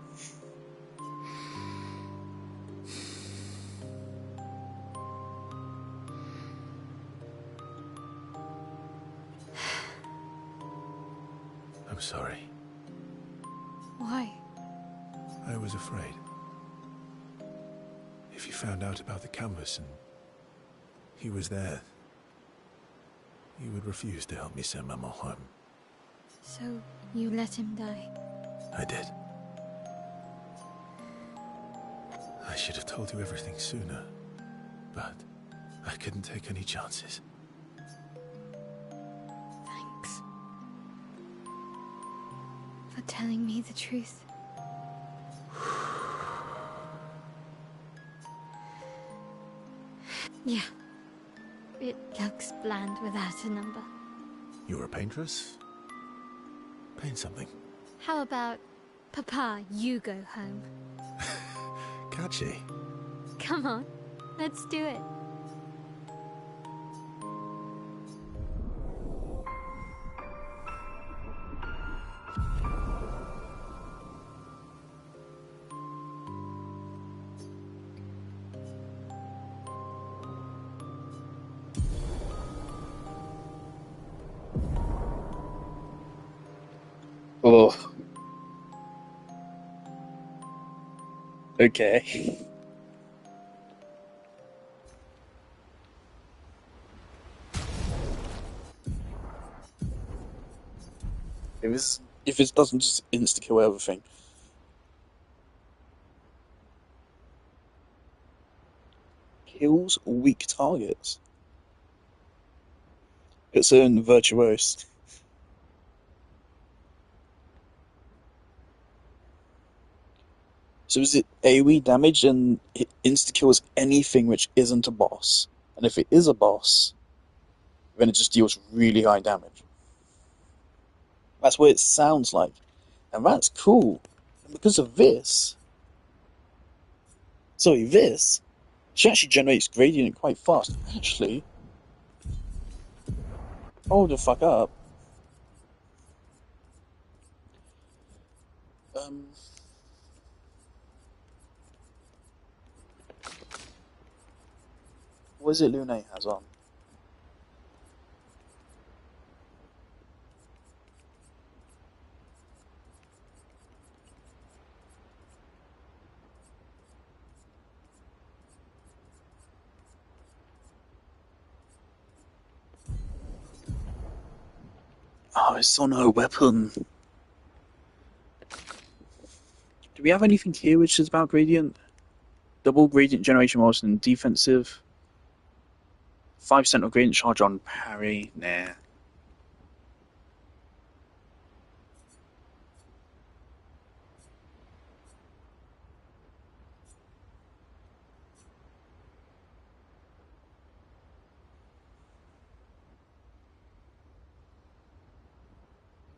I'm sorry. Why? I was afraid. If you found out about the canvas and he was there, you would refuse to help me send Maman home. So you let him die? I did. I should have told you everything sooner, but I couldn't take any chances. Thanks. For telling me the truth. Yeah. It looks bland without a number. You're a paintress? Paint something. How about, Papa, you go home? Catchy. Come on, let's do it. Oh. Okay. If this doesn't just insta-kill everything. Kills weak targets. It's an virtuose. So is it AoE damage and it insta-kills anything which isn't a boss? And if it is a boss, then it just deals really high damage. That's what it sounds like. And that's cool. And because of this... Sorry, this... She actually generates gradient quite fast. Actually... Hold the fuck up. What is it Lune has on? Oh, it's on her weapon. Do we have anything here which is about gradient? Double gradient generation whilst in defensive. 5% of gradient charge on parry. Nah.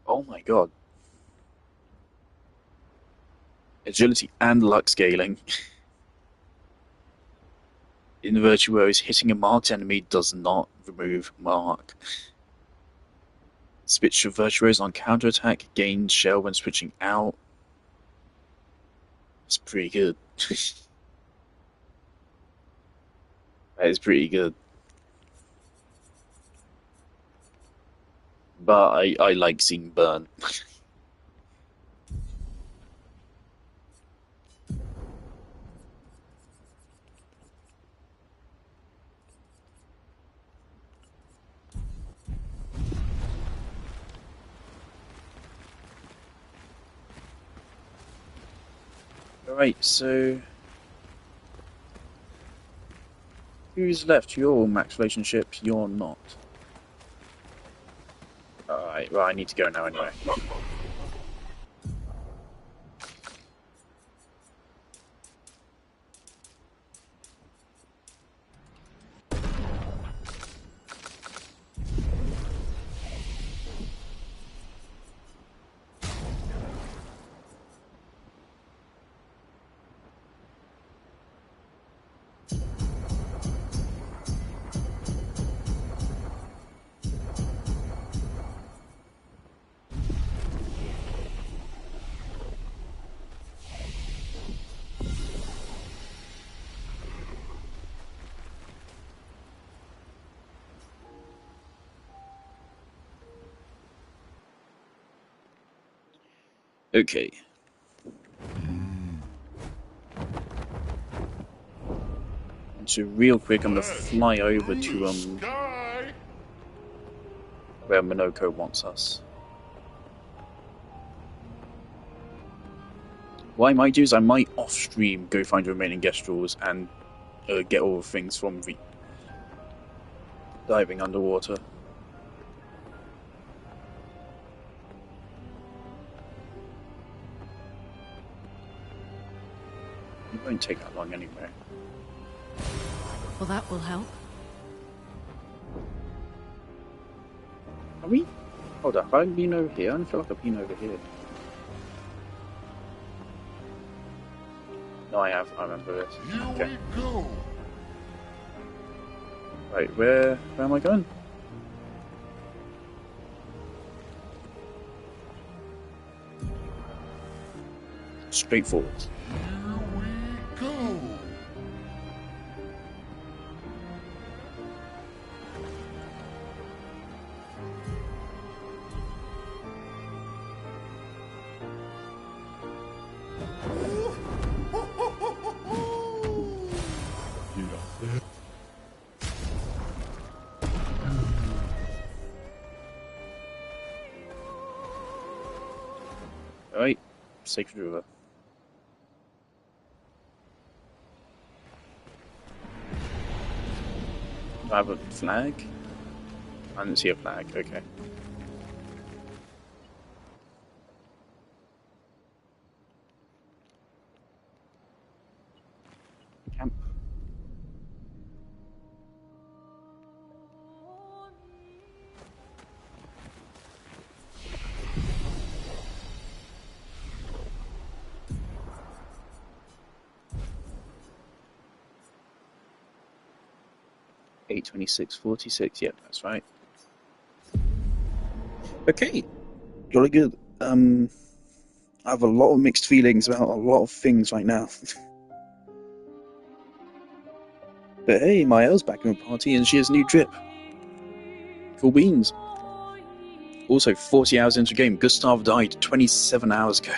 Oh my god. Agility and luck scaling. In Virtuos, hitting a marked enemy does not remove mark. Switch to Virtuos on counterattack, gains shell when switching out. It's pretty good. That is pretty good. But I like seeing burn. Alright, so who's left? You're max relationship, you're not. Alright, well I need to go now anyway. Okay. So real quick, I'm gonna fly over to where Minoko wants us. What I might do is I might off-stream go find the remaining Gestrals and get all the things from diving underwater. It won't take that long anyway. Well, that will help. Are we? Hold up, have I been over here? I don't feel like I've been over here. No, I have. I remember this. Okay. Here we go. Right, where am I going? Straight forward. Here we go. Alright, Sacred River. Do I have a flag? I didn't see a flag, okay. Camp. $826.46, yep, that's right. Okay, jolly good. I have a lot of mixed feelings about a lot of things right now. But hey, Mael's back in the party and she has new drip. Cool beans. Also, 40 hours into the game, Gustav died 27 hours ago.